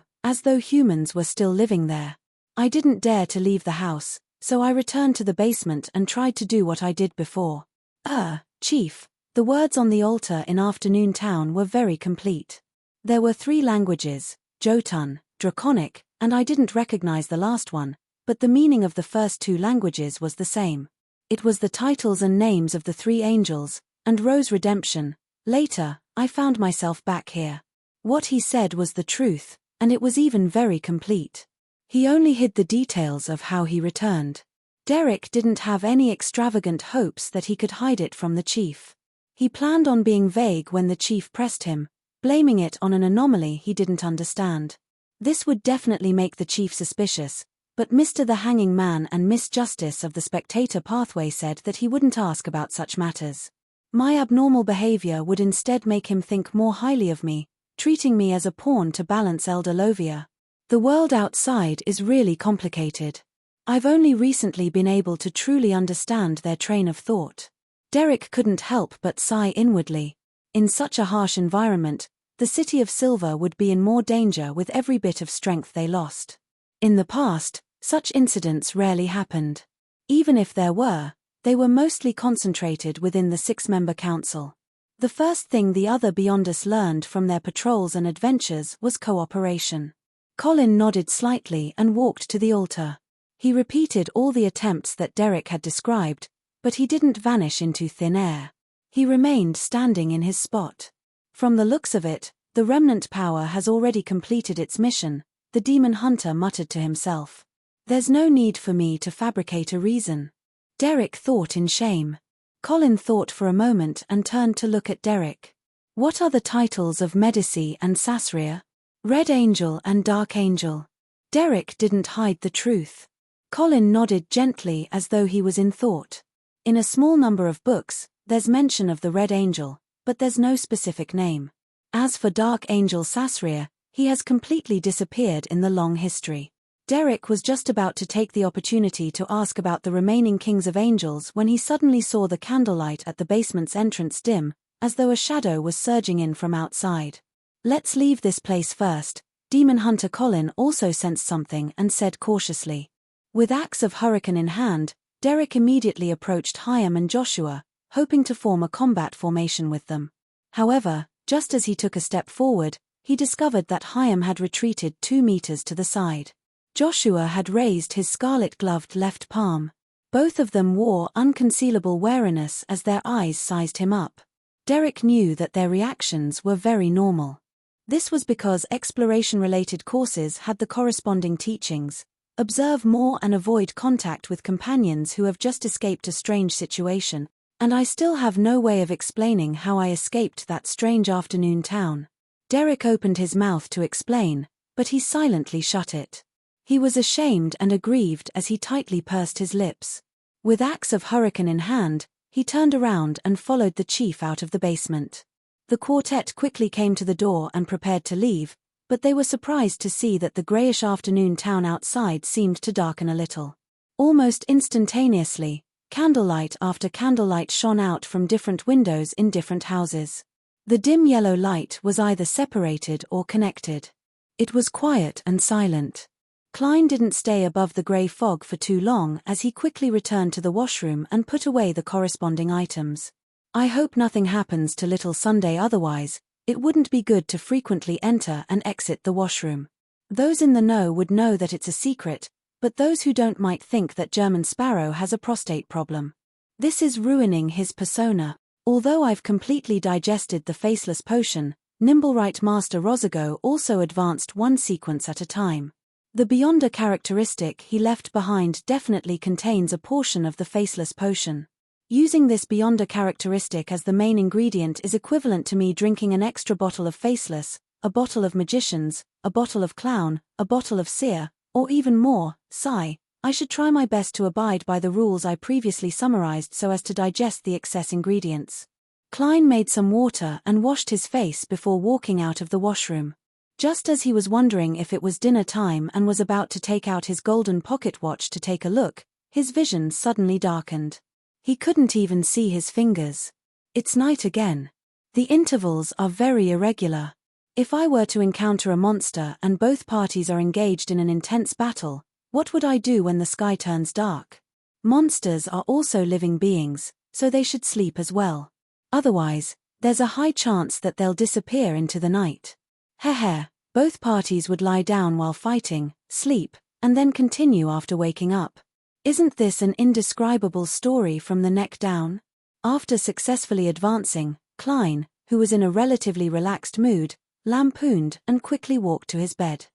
humans were still living there. I didn't dare to leave the house, so I returned to the basement and tried to do what I did before." Chief, the words on the altar in Afternoon Town were very complete. There were 3 languages, Jotun, Draconic, and I didn't recognize the last one, but the meaning of the first 2 languages was the same. It was the titles and names of the 3 angels, and Rose Redemption. Later, I found myself back here. What he said was the truth, and it was even very complete. He only hid the details of how he returned. Derek didn't have any extravagant hopes that he could hide it from the chief. He planned on being vague when the chief pressed him, blaming it on an anomaly he didn't understand. This would definitely make the chief suspicious, but Mr. the Hanging Man and Miss Justice of the Spectator Pathway said that he wouldn't ask about such matters. My abnormal behavior would instead make him think more highly of me, treating me as a pawn to balance Elder Lovia. The world outside is really complicated. I've only recently been able to truly understand their train of thought. Derek couldn't help but sigh inwardly. In such a harsh environment, the City of Silver would be in more danger with every bit of strength they lost. In the past, such incidents rarely happened. Even if there were, they were mostly concentrated within the 6-member council. The first thing the other Beyonders learned from their patrols and adventures was cooperation. Colin nodded slightly and walked to the altar. He repeated all the attempts that Derek had described, but he didn't vanish into thin air. He remained standing in his spot. "From the looks of it, the remnant power has already completed its mission," the demon hunter muttered to himself. "There's no need for me to fabricate a reason." Derek thought in shame. Colin thought for a moment and turned to look at Derek. "What are the titles of Medici and Sasria? Red Angel and Dark Angel?" Derek didn't hide the truth. Colin nodded gently as though he was in thought. "In a small number of books, there's mention of the Red Angel, but there's no specific name. As for Dark Angel Sasria, he has completely disappeared in the long history." Derek was just about to take the opportunity to ask about the remaining kings of angels when he suddenly saw the candlelight at the basement's entrance dim, as though a shadow was surging in from outside. "Let's leave this place first." Demon Hunter Colin also sensed something and said cautiously. With Axe of Hurricane in hand, Derek immediately approached Hyam and Joshua, hoping to form a combat formation with them. However, just as he took a step forward, he discovered that Hyam had retreated 2 meters to the side. Joshua had raised his scarlet-gloved left palm. Both of them wore unconcealable wariness as their eyes sized him up. Derek knew that their reactions were very normal. This was because exploration-related courses had the corresponding teachings: observe more and avoid contact with companions who have just escaped a strange situation, and I still have no way of explaining how I escaped that strange afternoon town. Derek opened his mouth to explain, but he silently shut it. He was ashamed and aggrieved as he tightly pursed his lips. With Axe of Hurricane in hand, he turned around and followed the chief out of the basement. The quartet quickly came to the door and prepared to leave, but they were surprised to see that the greyish afternoon town outside seemed to darken a little. Almost instantaneously, candlelight after candlelight shone out from different windows in different houses. The dim yellow light was either separated or connected. It was quiet and silent. Klein didn't stay above the grey fog for too long as he quickly returned to the washroom and put away the corresponding items. I hope nothing happens to little Sunday, otherwise, it wouldn't be good to frequently enter and exit the washroom. Those in the know would know that it's a secret, but those who don't might think that German Sparrow has a prostate problem. This is ruining his persona. Although I've completely digested the faceless potion, Nimblewright Master Rozigo also advanced one sequence at a time. The Beyonder characteristic he left behind definitely contains a portion of the faceless potion. Using this Beyonder characteristic as the main ingredient is equivalent to me drinking an extra bottle of faceless, a bottle of magicians, a bottle of clown, a bottle of seer, or even more. Sigh. I should try my best to abide by the rules I previously summarized so as to digest the excess ingredients. Klein made some water and washed his face before walking out of the washroom. Just as he was wondering if it was dinner time and was about to take out his golden pocket watch to take a look, his vision suddenly darkened. He couldn't even see his fingers. It's night again. The intervals are very irregular. If I were to encounter a monster and both parties are engaged in an intense battle, what would I do when the sky turns dark? Monsters are also living beings, so they should sleep as well. Otherwise, there's a high chance that they'll disappear into the night. Heh, both parties would lie down while fighting, sleep, and then continue after waking up. Isn't this an indescribable story from the neck down? After successfully advancing, Klein, who was in a relatively relaxed mood, lampooned and quickly walked to his bed.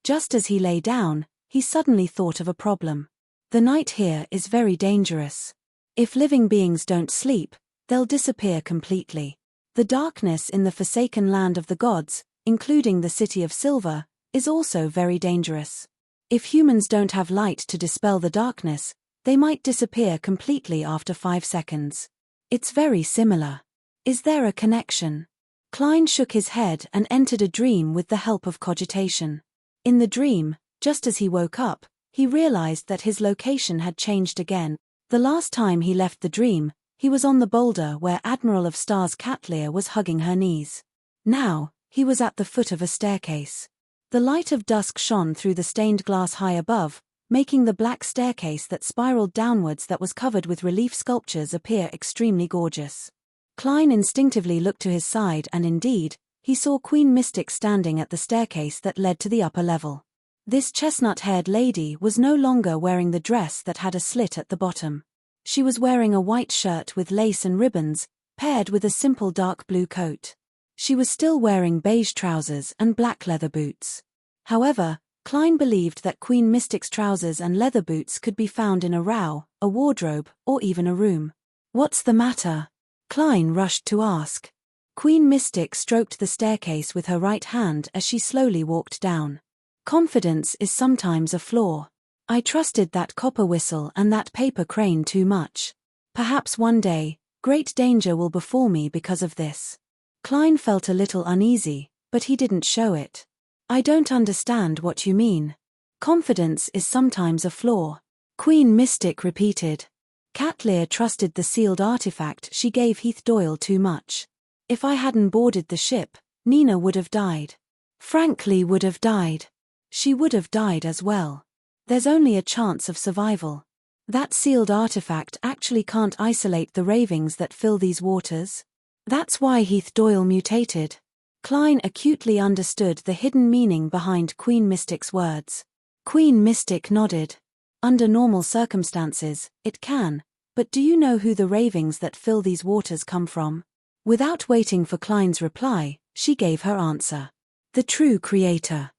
Just as he lay down, he suddenly thought of a problem. The night here is very dangerous. If living beings don't sleep, they'll disappear completely. The darkness in the forsaken land of the gods, including the City of Silver, is also very dangerous. If humans don't have light to dispel the darkness, they might disappear completely after 5 seconds. It's very similar. Is there a connection? Klein shook his head and entered a dream with the help of cogitation. In the dream, just as he woke up, he realized that his location had changed again. The last time he left the dream, he was on the boulder where Admiral of Stars Catlear was hugging her knees. Now, he was at the foot of a staircase. The light of dusk shone through the stained glass high above, making the black staircase that spiraled downwards that was covered with relief sculptures appear extremely gorgeous. Klein instinctively looked to his side and indeed, he saw Queen Mystic standing at the staircase that led to the upper level. This chestnut-haired lady was no longer wearing the dress that had a slit at the bottom. She was wearing a white shirt with lace and ribbons, paired with a simple dark blue coat. She was still wearing beige trousers and black leather boots. However, Klein believed that Queen Mystic's trousers and leather boots could be found in a row, a wardrobe, or even a room. "What's the matter?" Klein rushed to ask. Queen Mystic stroked the staircase with her right hand as she slowly walked down. "Confidence is sometimes a flaw. I trusted that copper whistle and that paper crane too much. Perhaps one day, great danger will befall me because of this." Klein felt a little uneasy, but he didn't show it. "I don't understand what you mean. Confidence is sometimes a flaw," Queen Mystic repeated. Catlear trusted the sealed artifact she gave Heath Doyle too much. "If I hadn't boarded the ship, Nina would have died. Frankly would have died. She would have died as well. There's only a chance of survival. That sealed artifact actually can't isolate the ravings that fill these waters. That's why Heath Doyle mutated." Klein acutely understood the hidden meaning behind Queen Mystic's words. Queen Mystic nodded. "Under normal circumstances, it can, but do you know who the ravings that fill these waters come from?" Without waiting for Klein's reply, she gave her answer. "The true creator."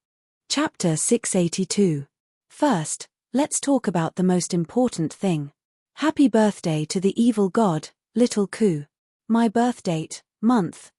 Chapter 682. First, let's talk about the most important thing. Happy birthday to the evil god, Little Ku. My birth date, month,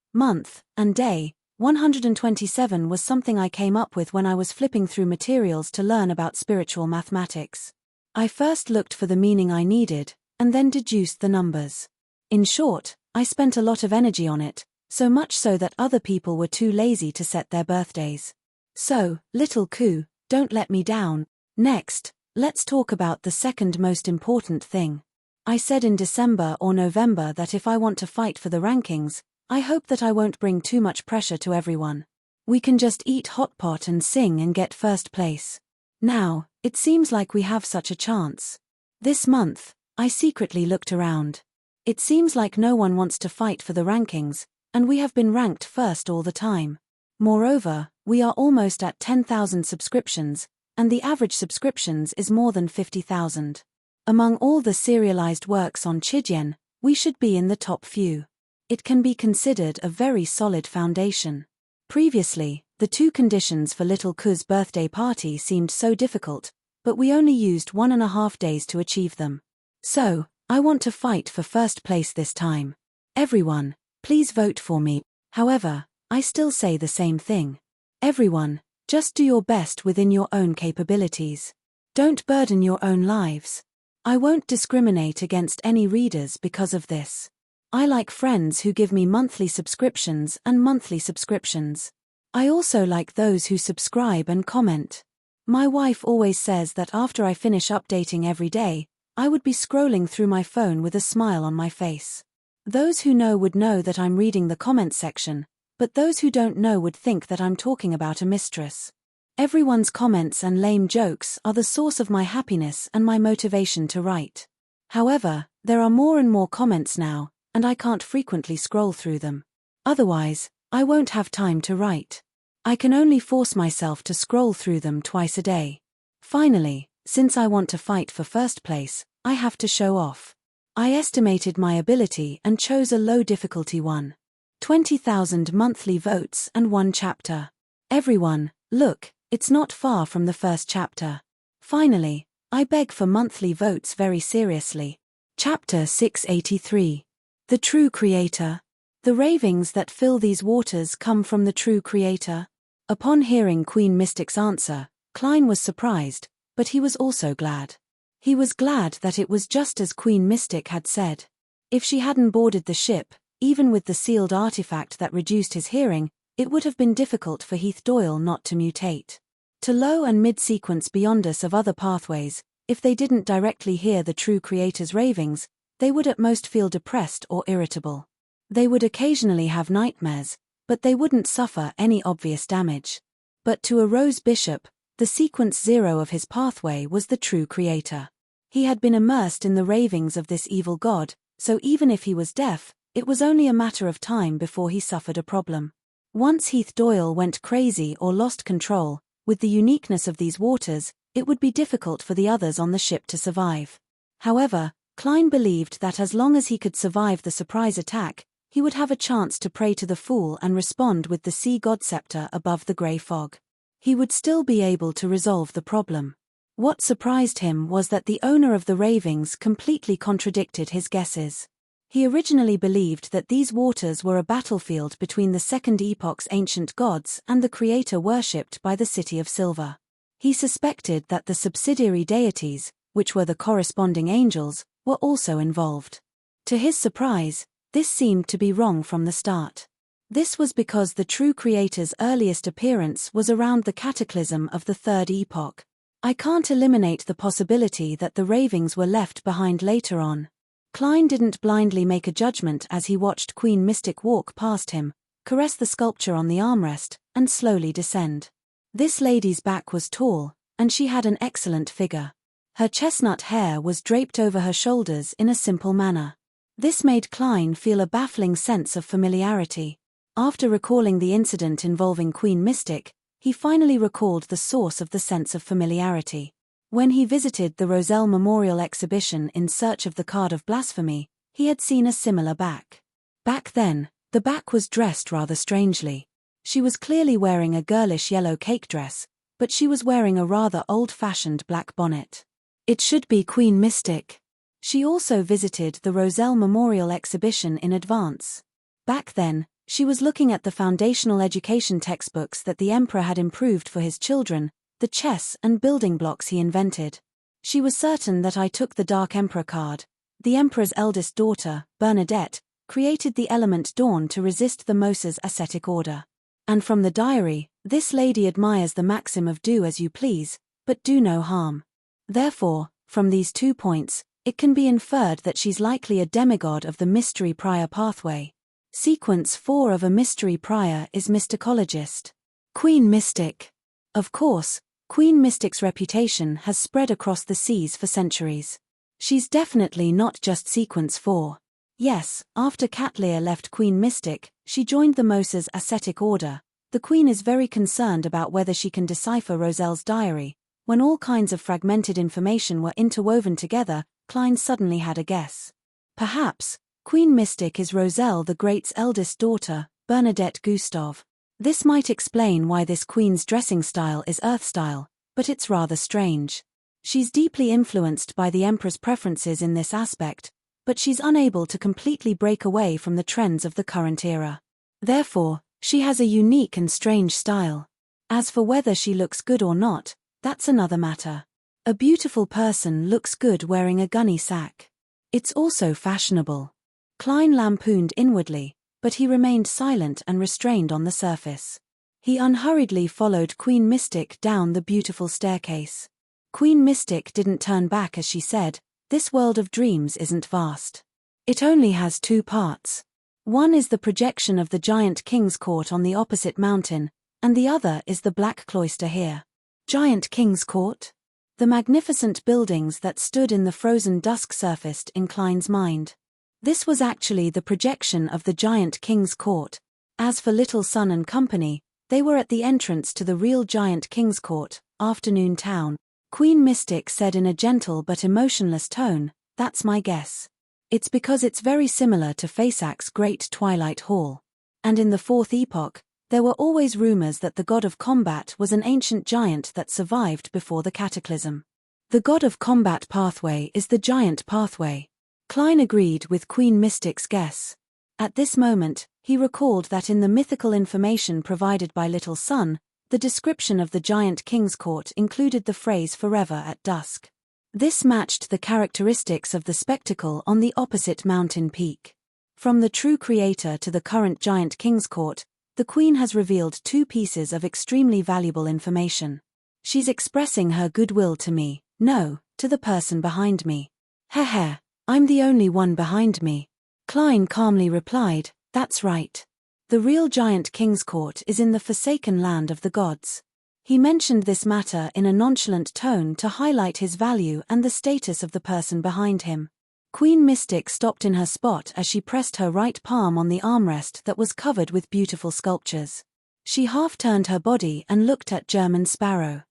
and day, 127 was something I came up with when I was flipping through materials to learn about spiritual mathematics. I first looked for the meaning I needed, and then deduced the numbers. In short, I spent a lot of energy on it, so much so that other people were too lazy to set their birthdays. So, Little Ku, don't let me down. Next, let's talk about the second most important thing. I said in December or November that if I want to fight for the rankings, I hope that I won't bring too much pressure to everyone. We can just eat hot pot and sing and get first place. Now, it seems like we have such a chance. This month, I secretly looked around. It seems like no one wants to fight for the rankings, and we have been ranked first all the time. Moreover, we are almost at 10,000 subscriptions, and the average subscriptions is more than 50,000. Among all the serialized works on Chidian, we should be in the top few. It can be considered a very solid foundation. Previously, the 2 conditions for Little Ku's birthday party seemed so difficult, but we only used 1.5 days to achieve them. So, I want to fight for first place this time. Everyone, please vote for me. However, I still say the same thing. Everyone, just do your best within your own capabilities. Don't burden your own lives. I won't discriminate against any readers because of this. I like friends who give me monthly subscriptions and monthly subscriptions. I also like those who subscribe and comment. My wife always says that after I finish updating every day, I would be scrolling through my phone with a smile on my face. Those who know would know that I'm reading the comment section, but those who don't know would think that I'm talking about a mistress. Everyone's comments and lame jokes are the source of my happiness and my motivation to write. However, there are more and more comments now, and I can't frequently scroll through them. Otherwise, I won't have time to write. I can only force myself to scroll through them twice a day. Finally, since I want to fight for first place, I have to show off. I estimated my ability and chose a low difficulty one. 20,000 monthly votes and 1 chapter. Everyone, look, it's not far from the first chapter. Finally, I beg for monthly votes very seriously. Chapter 683. The True Creator. The ravings that fill these waters come from the true Creator. Upon hearing Queen Mystic's answer, Klein was surprised, but he was also glad. He was glad that it was just as Queen Mystic had said. If she hadn't boarded the ship, even with the sealed artifact that reduced his hearing, it would have been difficult for Heath Doyle not to mutate. To low and mid-sequence beyond us of other pathways, if they didn't directly hear the true Creator's ravings, they would at most feel depressed or irritable. They would occasionally have nightmares, but they wouldn't suffer any obvious damage. But to a Rose Bishop, the sequence 0 of his pathway was the true Creator. He had been immersed in the ravings of this evil god, so even if he was deaf, it was only a matter of time before he suffered a problem. Once Heath Doyle went crazy or lost control, with the uniqueness of these waters, it would be difficult for the others on the ship to survive. However, Klein believed that as long as he could survive the surprise attack, he would have a chance to pray to the Fool and respond with the Sea God Scepter above the grey fog. He would still be able to resolve the problem. What surprised him was that the owner of the ravings completely contradicted his guesses. He originally believed that these waters were a battlefield between the Second Epoch's ancient gods and the Creator worshipped by the City of Silver. He suspected that the subsidiary deities, which were the corresponding angels, were also involved. To his surprise, this seemed to be wrong from the start. This was because the true Creator's earliest appearance was around the cataclysm of the Third Epoch. I can't eliminate the possibility that the ravings were left behind later on. Klein didn't blindly make a judgment as he watched Queen Mystic walk past him, caress the sculpture on the armrest, and slowly descend. This lady's back was tall, and she had an excellent figure. Her chestnut hair was draped over her shoulders in a simple manner. This made Klein feel a baffling sense of familiarity. After recalling the incident involving Queen Mystic, he finally recalled the source of the sense of familiarity. When he visited the Roselle Memorial Exhibition in search of the Card of Blasphemy, he had seen a similar back. Back then, the back was dressed rather strangely. She was clearly wearing a girlish yellow cake dress, but she was wearing a rather old-fashioned black bonnet. It should be Queen Mystic. She also visited the Roselle Memorial Exhibition in advance. Back then, she was looking at the foundational education textbooks that the Emperor had improved for his children, the chess and building blocks he invented. She was certain that I took the Dark Emperor card. The Emperor's eldest daughter, Bernadette, created the element Dawn to resist the Moses ascetic order. And from the diary, this lady admires the maxim of do as you please, but do no harm. Therefore, from these 2 points, it can be inferred that she's likely a demigod of the mystery prior pathway. Sequence 4 of A Mystery Prior is Mysticologist. Queen Mystic. Of course, Queen Mystic's reputation has spread across the seas for centuries. She's definitely not just Sequence 4. Yes, after Catlear left Queen Mystic, she joined the Moses ascetic order. The Queen is very concerned about whether she can decipher Roselle's diary. When all kinds of fragmented information were interwoven together, Klein suddenly had a guess. Perhaps, Queen Mystic is Roselle the Great's eldest daughter, Bernadette Gustave. This might explain why this queen's dressing style is Earth style, but it's rather strange. She's deeply influenced by the Emperor's preferences in this aspect, but she's unable to completely break away from the trends of the current era. Therefore, she has a unique and strange style. As for whether she looks good or not, that's another matter. A beautiful person looks good wearing a gunny sack. It's also fashionable. Klein lampooned inwardly, but he remained silent and restrained on the surface. He unhurriedly followed Queen Mystic down the beautiful staircase. Queen Mystic didn't turn back as she said, "This world of dreams isn't vast. It only has two parts. One is the projection of the giant King's Court on the opposite mountain, and the other is the Black Cloister here." Giant King's Court? The magnificent buildings that stood in the frozen dusk surfaced in Klein's mind. This was actually the projection of the giant King's Court. As for Little Sun and company, they were at the entrance to the real giant King's Court, Afternoon Town. Queen Mystic said in a gentle but emotionless tone, "That's my guess. It's because it's very similar to Fasak's Great Twilight Hall. And in the Fourth Epoch, there were always rumors that the god of combat was an ancient giant that survived before the cataclysm. The god of combat pathway is the giant pathway." Klein agreed with Queen Mystic's guess. At this moment, he recalled that in the mythical information provided by Little Sun, the description of the giant King's Court included the phrase "forever at dusk." This matched the characteristics of the spectacle on the opposite mountain peak. From the true creator to the current giant King's Court, the Queen has revealed two pieces of extremely valuable information. She's expressing her goodwill to me, no, to the person behind me. Heh, I'm the only one behind me. Klein calmly replied, "That's right. The real giant King's Court is in the forsaken land of the gods." He mentioned this matter in a nonchalant tone to highlight his value and the status of the person behind him. Queen Mystic stopped in her spot as she pressed her right palm on the armrest that was covered with beautiful sculptures. She half-turned her body and looked at German Sparrow.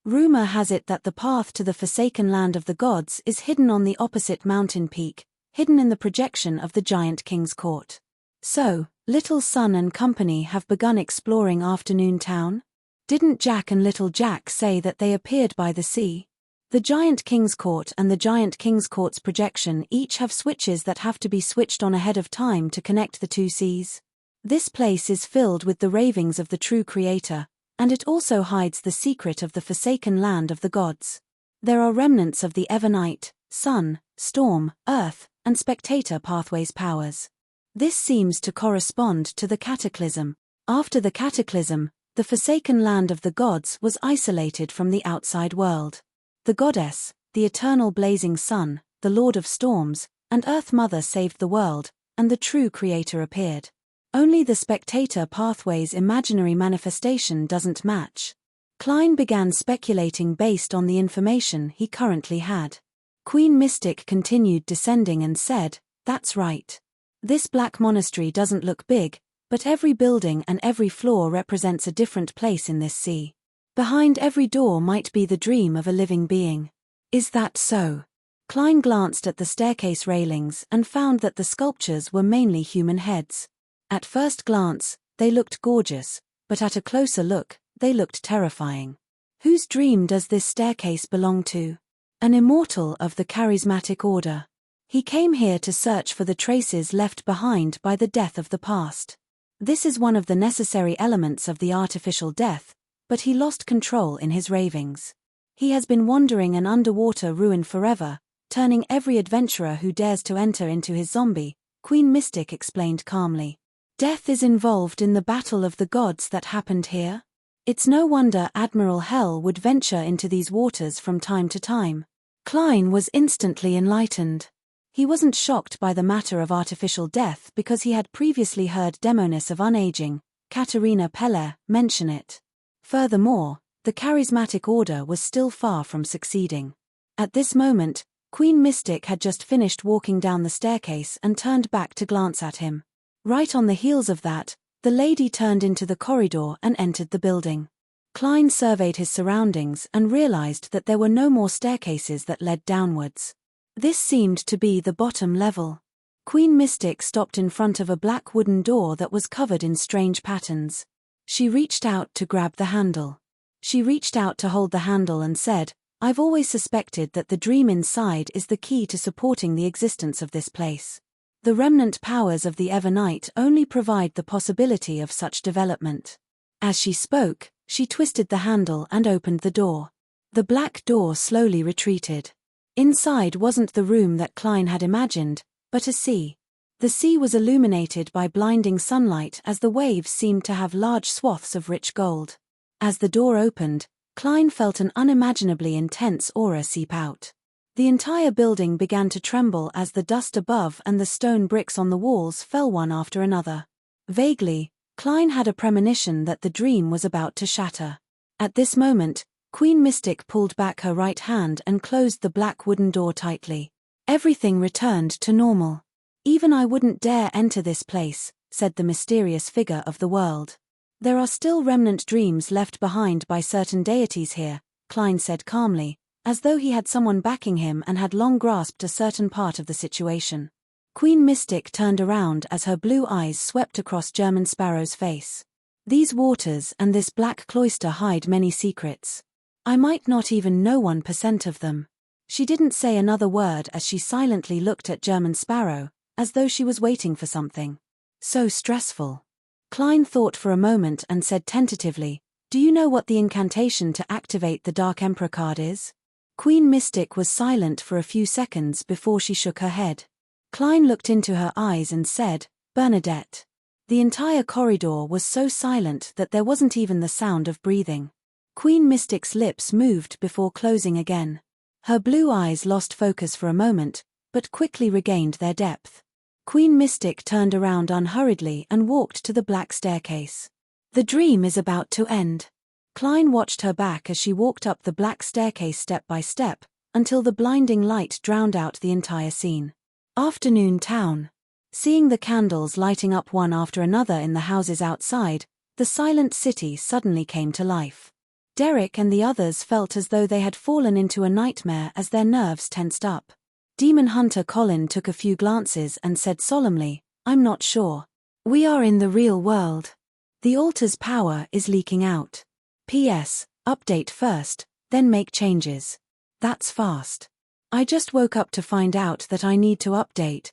Rumor has it that the path to the forsaken land of the gods is hidden on the opposite mountain peak, hidden in the projection of the giant King's Court. So, Little Sun and company have begun exploring Afternoon Town? Didn't Jack and Little Jack say that they appeared by the sea? The giant King's Court and the giant King's Court's projection each have switches that have to be switched on ahead of time to connect the two seas. This place is filled with the ravings of the true creator, and it also hides the secret of the forsaken land of the gods. There are remnants of the Evernight, Sun, Storm, Earth, and Spectator pathways powers. This seems to correspond to the cataclysm. After the cataclysm, the forsaken land of the gods was isolated from the outside world. The goddess, the eternal blazing sun, the lord of storms, and Earth Mother saved the world, and the true creator appeared. Only the Spectator pathway's imaginary manifestation doesn't match. Klein began speculating based on the information he currently had. Queen Mystic continued descending and said, "That's right. This black monastery doesn't look big, but every building and every floor represents a different place in this sea. Behind every door might be the dream of a living being." Is that so? Klein glanced at the staircase railings and found that the sculptures were mainly human heads. At first glance, they looked gorgeous, but at a closer look, they looked terrifying. Whose dream does this staircase belong to? An immortal of the charismatic order. He came here to search for the traces left behind by the death of the past. This is one of the necessary elements of the artificial death, but he lost control in his ravings. He has been wandering an underwater ruin forever, turning every adventurer who dares to enter into his zombie, Queen Mystic explained calmly. Death is involved in the battle of the gods that happened here? It's no wonder Admiral Hell would venture into these waters from time to time. Klein was instantly enlightened. He wasn't shocked by the matter of artificial death because he had previously heard Demonis of Unaging, Katerina Peller, mention it. Furthermore, the charismatic order was still far from succeeding. At this moment, Queen Mystic had just finished walking down the staircase and turned back to glance at him. Right on the heels of that, the lady turned into the corridor and entered the building. Klein surveyed his surroundings and realized that there were no more staircases that led downwards. This seemed to be the bottom level. Queen Mystic stopped in front of a black wooden door that was covered in strange patterns. She reached out to grab the handle. She reached out to hold the handle and said, "I've always suspected that the dream inside is the key to supporting the existence of this place. The remnant powers of the Evernight only provide the possibility of such development." As she spoke, she twisted the handle and opened the door. The black door slowly retreated. Inside wasn't the room that Klein had imagined, but a sea. The sea was illuminated by blinding sunlight as the waves seemed to have large swaths of rich gold. As the door opened, Klein felt an unimaginably intense aura seep out. The entire building began to tremble as the dust above and the stone bricks on the walls fell one after another. Vaguely, Klein had a premonition that the dream was about to shatter. At this moment, Queen Mystic pulled back her right hand and closed the black wooden door tightly. Everything returned to normal. "Even I wouldn't dare enter this place," said the mysterious figure of the world. "There are still remnant dreams left behind by certain deities here," Klein said calmly, as though he had someone backing him and had long grasped a certain part of the situation. Queen Mystic turned around as her blue eyes swept across German Sparrow's face. "These waters and this black cloister hide many secrets. I might not even know 1% of them." She didn't say another word as she silently looked at German Sparrow, as though she was waiting for something. "So stressful." Klein thought for a moment and said tentatively, "Do you know what the incantation to activate the Dark Emperor card is?" Queen Mystic was silent for a few seconds before she shook her head. Klein looked into her eyes and said, "Bernadette." The entire corridor was so silent that there wasn't even the sound of breathing. Queen Mystic's lips moved before closing again. Her blue eyes lost focus for a moment, but quickly regained their depth. Queen Mystic turned around unhurriedly and walked to the black staircase. "The dream is about to end." Klein watched her back as she walked up the black staircase step by step, until the blinding light drowned out the entire scene. Afternoon town. Seeing the candles lighting up one after another in the houses outside, the silent city suddenly came to life. Derek and the others felt as though they had fallen into a nightmare as their nerves tensed up. Demon Hunter Colin took a few glances and said solemnly, "I'm not sure. We are in the real world. The altar's power is leaking out. P.S. Update first, then make changes. That's fast. I just woke up to find out that I need to update.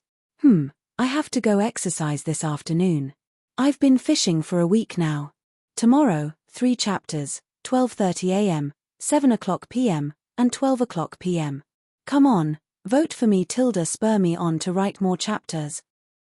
I have to go exercise this afternoon. I've been fishing for a week now. Tomorrow, 3 chapters, 12:30 a.m., 7 o'clock p.m., and 12 o'clock p.m. Come on, vote for me spur me on to write more chapters."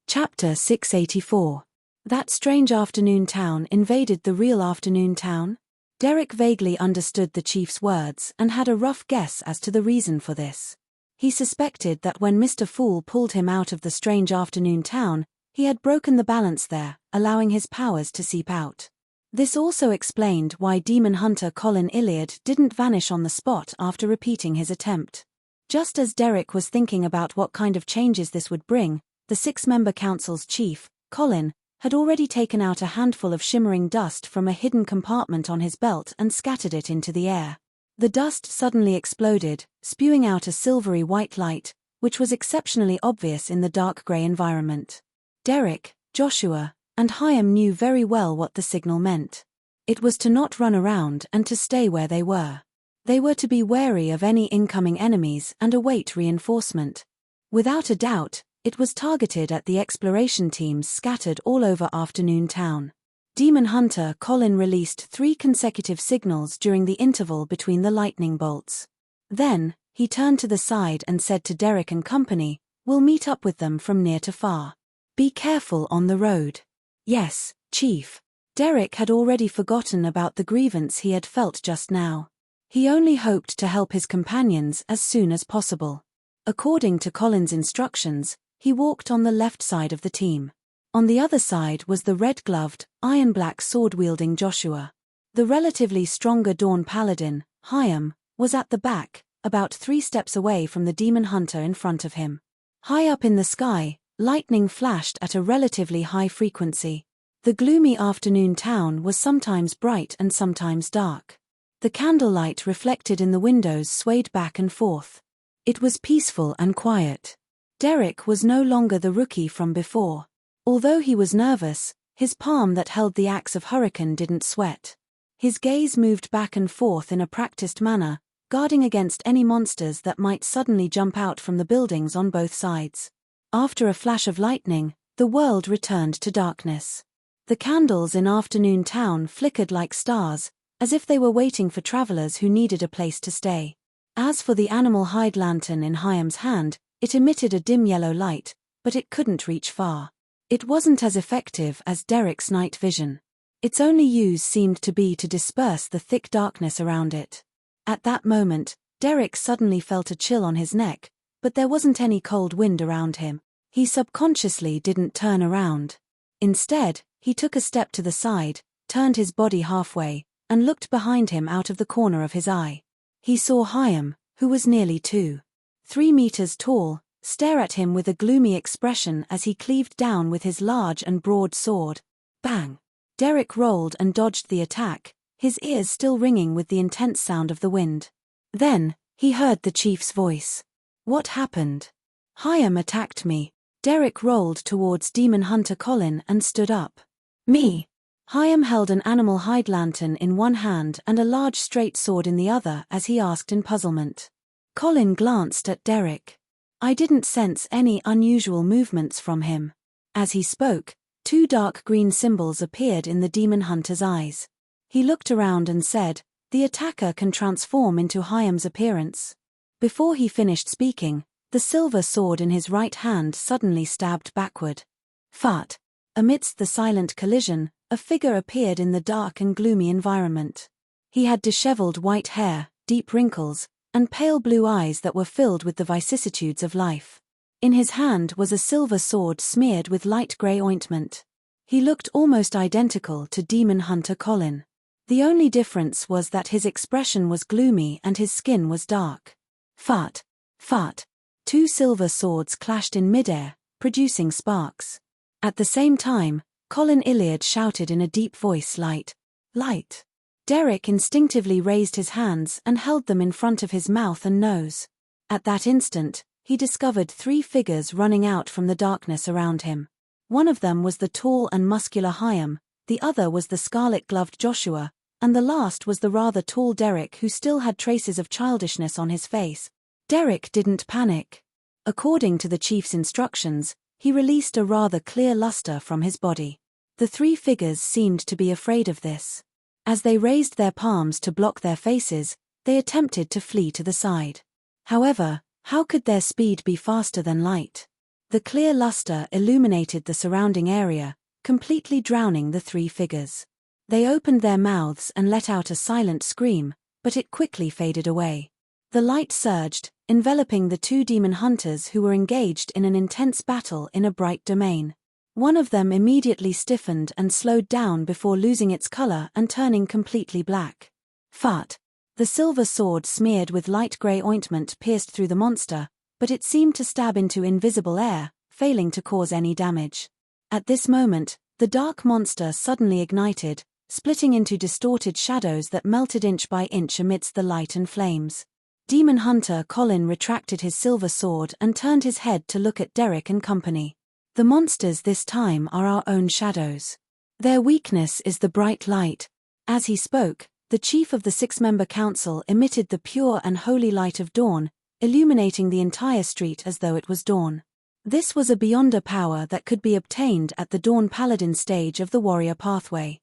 Chapter 684. That strange afternoon town invaded the real afternoon town? Derek vaguely understood the chief's words and had a rough guess as to the reason for this. He suspected that when Mr. Fool pulled him out of the strange afternoon town, he had broken the balance there, allowing his powers to seep out. This also explained why Demon Hunter Colin Iliad didn't vanish on the spot after repeating his attempt. Just as Derek was thinking about what kind of changes this would bring, the 6-member council's chief, Colin, had already taken out a handful of shimmering dust from a hidden compartment on his belt and scattered it into the air. The dust suddenly exploded, spewing out a silvery white light, which was exceptionally obvious in the dark grey environment. Derek, Joshua, and Hyam knew very well what the signal meant. It was to not run around and to stay where they were. They were to be wary of any incoming enemies and await reinforcement. Without a doubt, it was targeted at the exploration teams scattered all over Afternoon Town. Demon Hunter Colin released 3 consecutive signals during the interval between the lightning bolts. Then, he turned to the side and said to Derek and company, "We'll meet up with them from near to far. Be careful on the road." "Yes, Chief." Derek had already forgotten about the grievance he had felt just now. He only hoped to help his companions as soon as possible. According to Colin's instructions, he walked on the left side of the team. On the other side was the red-gloved, iron-black sword-wielding Joshua. The relatively stronger Dawn Paladin, Hyam, was at the back, about 3 steps away from the demon hunter in front of him. High up in the sky, lightning flashed at a relatively high frequency. The gloomy afternoon town was sometimes bright and sometimes dark. The candlelight reflected in the windows swayed back and forth. It was peaceful and quiet. Derek was no longer the rookie from before. Although he was nervous, his palm that held the axe of Hurricane didn't sweat. His gaze moved back and forth in a practiced manner, guarding against any monsters that might suddenly jump out from the buildings on both sides. After a flash of lightning, the world returned to darkness. The candles in Afternoon Town flickered like stars, as if they were waiting for travelers who needed a place to stay. As for the animal hide lantern in Hyam's hand, it emitted a dim yellow light, but it couldn't reach far. It wasn't as effective as Derek's night vision. Its only use seemed to be to disperse the thick darkness around it. At that moment, Derek suddenly felt a chill on his neck, but there wasn't any cold wind around him. He subconsciously didn't turn around. Instead, he took a step to the side, turned his body halfway, and looked behind him out of the corner of his eye. He saw Hyam, who was nearly 2.3 meters tall, stare at him with a gloomy expression as he cleaved down with his large and broad sword. Bang! Derek rolled and dodged the attack, his ears still ringing with the intense sound of the wind. Then, he heard the chief's voice. What happened? Hyam attacked me. Derek rolled towards Demon Hunter Colin and stood up. Me. Hyam held an animal hide lantern in one hand and a large straight sword in the other as he asked in puzzlement. Colin glanced at Derek. I didn't sense any unusual movements from him. As he spoke, 2 dark green symbols appeared in the demon hunter's eyes. He looked around and said, "The attacker can transform into Hyam's appearance." Before he finished speaking, the silver sword in his right hand suddenly stabbed backward. Fart! Amidst the silent collision, a figure appeared in the dark and gloomy environment. He had disheveled white hair, deep wrinkles, and pale blue eyes that were filled with the vicissitudes of life. In his hand was a silver sword smeared with light grey ointment. He looked almost identical to Demon Hunter Colin. The only difference was that his expression was gloomy and his skin was dark. Fart! Fart! 2 silver swords clashed in midair, producing sparks. At the same time, Colin Iliad shouted in a deep voice, "Light! Light!" Derek instinctively raised his hands and held them in front of his mouth and nose. At that instant, he discovered 3 figures running out from the darkness around him. One of them was the tall and muscular Hyam, the other was the scarlet-gloved Joshua, and the last was the rather tall Derek who still had traces of childishness on his face. Derek didn't panic. According to the chief's instructions, he released a rather clear luster from his body. The 3 figures seemed to be afraid of this. As they raised their palms to block their faces, they attempted to flee to the side. However, how could their speed be faster than light? The clear luster illuminated the surrounding area, completely drowning the 3 figures. They opened their mouths and let out a silent scream, but it quickly faded away. The light surged, enveloping the 2 demon hunters who were engaged in an intense battle in a bright domain. One of them immediately stiffened and slowed down before losing its color and turning completely black. Fart! The silver sword smeared with light grey ointment pierced through the monster, but it seemed to stab into invisible air, failing to cause any damage. At this moment, the dark monster suddenly ignited, splitting into distorted shadows that melted inch by inch amidst the light and flames. Demon Hunter Colin retracted his silver sword and turned his head to look at Derek and company. The monsters this time are our own shadows. Their weakness is the bright light. As he spoke, the chief of the 6-member council emitted the pure and holy light of dawn, illuminating the entire street as though it was dawn. This was a beyonder power that could be obtained at the Dawn Paladin stage of the warrior pathway.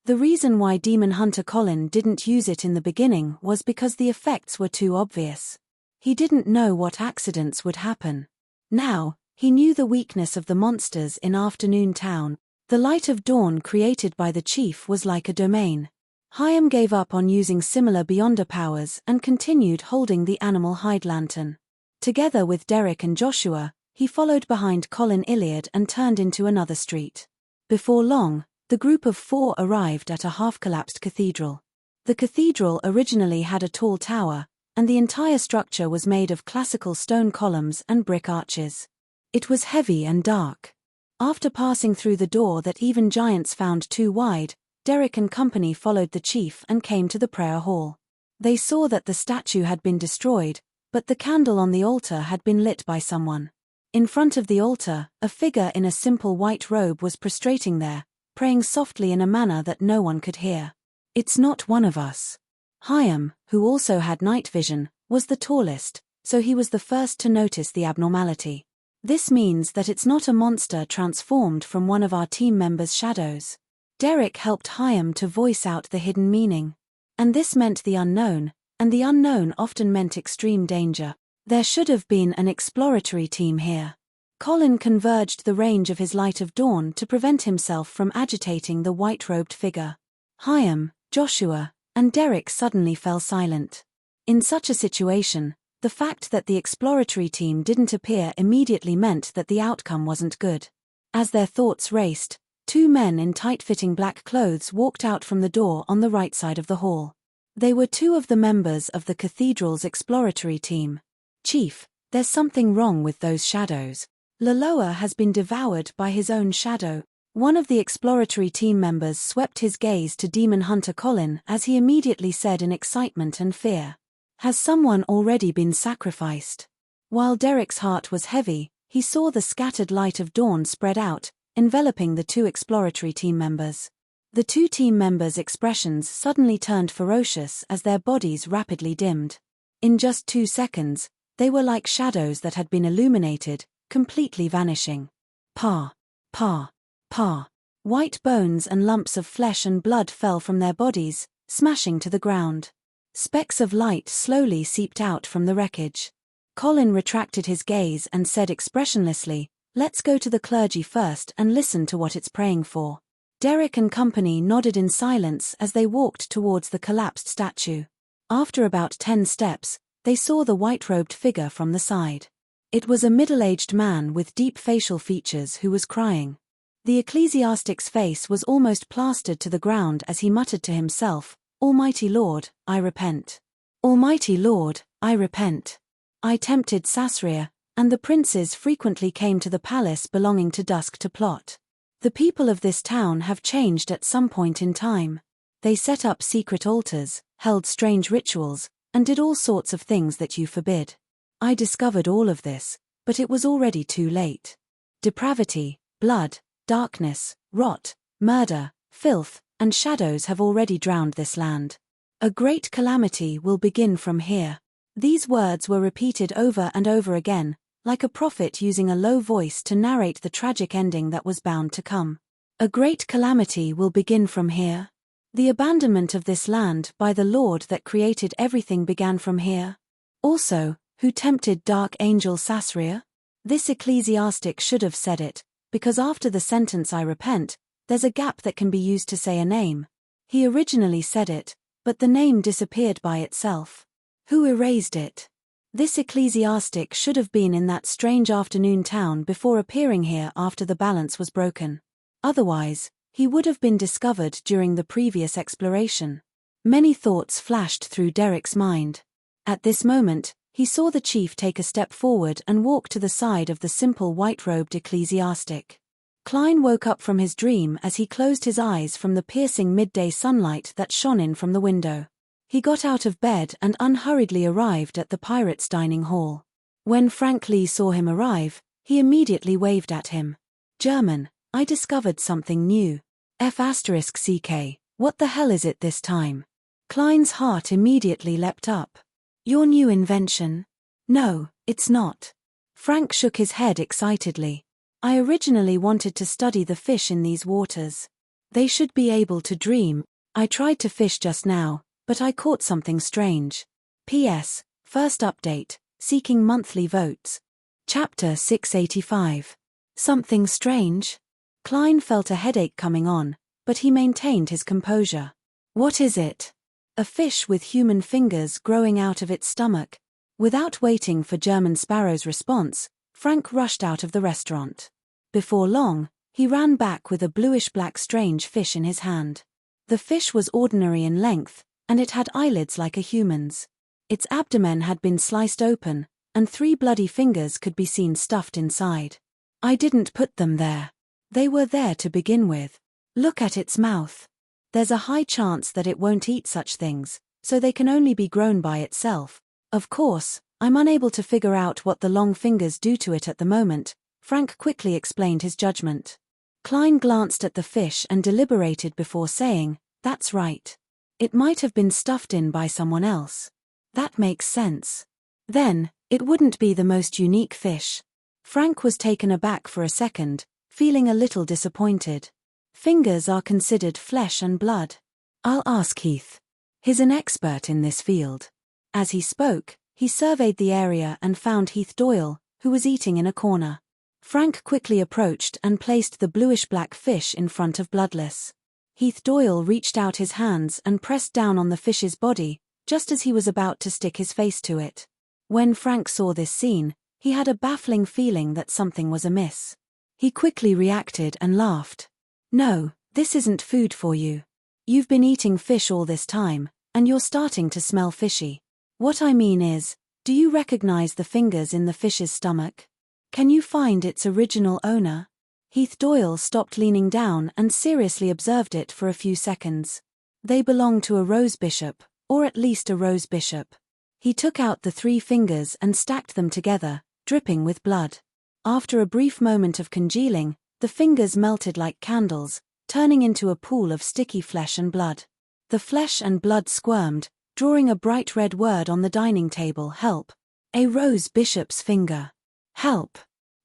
The reason why Demon Hunter Colin didn't use it in the beginning was because the effects were too obvious. He didn't know what accidents would happen. Now, he knew the weakness of the monsters in Afternoon Town. The light of dawn created by the chief was like a domain. Hyam gave up on using similar beyonder powers and continued holding the animal hide lantern. Together with Derek and Joshua, he followed behind Colin Iliad and turned into another street. Before long, the group of 4 arrived at a half-collapsed cathedral. The cathedral originally had a tall tower, and the entire structure was made of classical stone columns and brick arches. It was heavy and dark. After passing through the door that even giants found too wide, Derek and company followed the chief and came to the prayer hall. They saw that the statue had been destroyed, but the candle on the altar had been lit by someone. In front of the altar, a figure in a simple white robe was prostrating there, praying softly in a manner that no one could hear. "It's not one of us." Hyam, who also had night vision, was the tallest, so he was the first to notice the abnormality. "This means that it's not a monster transformed from one of our team members' shadows." Derek helped Hyam to voice out the hidden meaning. And this meant the unknown, and the unknown often meant extreme danger. There should have been an exploratory team here. Colin converged the range of his light of dawn to prevent himself from agitating the white-robed figure. Hyam, Joshua, and Derek suddenly fell silent. In such a situation, the fact that the exploratory team didn't appear immediately meant that the outcome wasn't good. As their thoughts raced, 2 men in tight-fitting black clothes walked out from the door on the right side of the hall. They were 2 of the members of the cathedral's exploratory team. "Chief, there's something wrong with those shadows. Laloa has been devoured by his own shadow." One of the exploratory team members swept his gaze to demon hunter Colin as he immediately said in excitement and fear, "Has someone already been sacrificed?" While Derek's heart was heavy, he saw the scattered light of dawn spread out, enveloping the 2 exploratory team members. The 2 team members' expressions suddenly turned ferocious as their bodies rapidly dimmed. In just 2 seconds, they were like shadows that had been illuminated, completely vanishing. Pa, pa, pa. White bones and lumps of flesh and blood fell from their bodies, smashing to the ground. Specks of light slowly seeped out from the wreckage. Colin retracted his gaze and said expressionlessly, "Let's go to the clergy first and listen to what it's praying for." Derek and company nodded in silence as they walked towards the collapsed statue. After about 10 steps, they saw the white-robed figure from the side. It was a middle-aged man with deep facial features who was crying. The ecclesiastic's face was almost plastered to the ground as he muttered to himself, "Almighty Lord, I repent. Almighty Lord, I repent. I tempted Sasria, and the princes frequently came to the palace belonging to Dusk to plot. The people of this town have changed at some point in time. They set up secret altars, held strange rituals, and did all sorts of things that you forbid. I discovered all of this, but it was already too late. Depravity, blood, darkness, rot, murder, filth, and shadows have already drowned this land. A great calamity will begin from here." These words were repeated over and over again, like a prophet using a low voice to narrate the tragic ending that was bound to come. A great calamity will begin from here. The abandonment of this land by the Lord that created everything began from here. Also, who tempted dark angel Sasria? This ecclesiastic should have said it, because after the sentence "I repent," there's a gap that can be used to say a name. He originally said it, but the name disappeared by itself. Who erased it? This ecclesiastic should have been in that strange afternoon town before appearing here after the balance was broken. Otherwise, he would have been discovered during the previous exploration. Many thoughts flashed through Derek's mind. At this moment, he saw the chief take a step forward and walk to the side of the simple white-robed ecclesiastic. Klein woke up from his dream as he closed his eyes from the piercing midday sunlight that shone in from the window. He got out of bed and unhurriedly arrived at the pirates' dining hall. When Frank Lee saw him arrive, he immediately waved at him. "German, I discovered something new. F***CK, what the hell is it this time?" Klein's heart immediately leapt up. "Your new invention?" "No, it's not." Frank shook his head excitedly. "I originally wanted to study the fish in these waters. They should be able to dream. I tried to fish just now, but I caught something strange. P.S. First update, seeking monthly votes. Chapter 685. Something strange? Klein felt a headache coming on, but he maintained his composure. "What is it?" "A fish with human fingers growing out of its stomach." Without waiting for German Sparrow's response, Frank rushed out of the restaurant. Before long, he ran back with a bluish-black strange fish in his hand. The fish was ordinary in length, and it had eyelids like a human's. Its abdomen had been sliced open, and 3 bloody fingers could be seen stuffed inside. I didn't put them there. They were there to begin with. Look at its mouth. There's a high chance that it won't eat such things, so they can only be grown by itself. Of course, I'm unable to figure out what the long fingers do to it at the moment. Frank quickly explained his judgment. Klein glanced at the fish and deliberated before saying, "That's right. It might have been stuffed in by someone else. That makes sense. Then, it wouldn't be the most unique fish." Frank was taken aback for a second, feeling a little disappointed. Fingers are considered flesh and blood. I'll ask Heath. He's an expert in this field. As he spoke, he surveyed the area and found Heath Doyle, who was eating in a corner. Frank quickly approached and placed the bluish-black fish in front of Bloodless. Heath Doyle reached out his hands and pressed down on the fish's body, just as he was about to stick his face to it. When Frank saw this scene, he had a baffling feeling that something was amiss. He quickly reacted and laughed. "No, this isn't food for you. You've been eating fish all this time, and you're starting to smell fishy. What I mean is, do you recognize the fingers in the fish's stomach? Can you find its original owner?" Heath Doyle stopped leaning down and seriously observed it for a few seconds. They belong to a rose bishop, or at least a rose bishop. He took out the 3 fingers and stacked them together, dripping with blood. After a brief moment of congealing, the fingers melted like candles, turning into a pool of sticky flesh and blood. The flesh and blood squirmed, drawing a bright red word on the dining table: help. A rose bishop's finger. Help.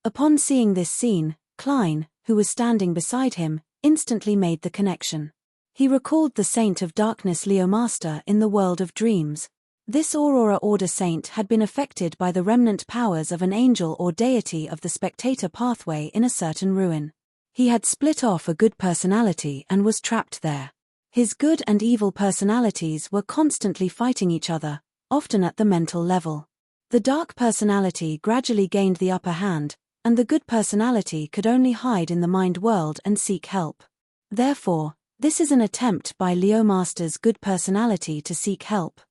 Upon seeing this scene, Klein, who was standing beside him, instantly made the connection. He recalled the Saint of Darkness Leomaster in the World of Dreams. This Aurora Order saint had been affected by the remnant powers of an angel or deity of the spectator pathway in a certain ruin. He had split off a good personality and was trapped there. His good and evil personalities were constantly fighting each other, often at the mental level. The dark personality gradually gained the upper hand, and the good personality could only hide in the mind world and seek help. Therefore, this is an attempt by Leomaster's good personality to seek help.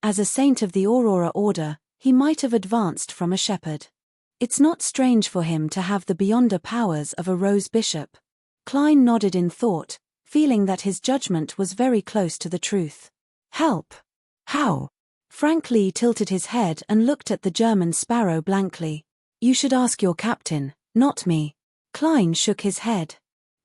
As a saint of the Aurora Order, he might have advanced from a shepherd. It's not strange for him to have the beyonder powers of a rose bishop. Klein nodded in thought, feeling that his judgment was very close to the truth. Help? How? Frank Lee tilted his head and looked at the German Sparrow blankly. You should ask your captain, not me. Klein shook his head.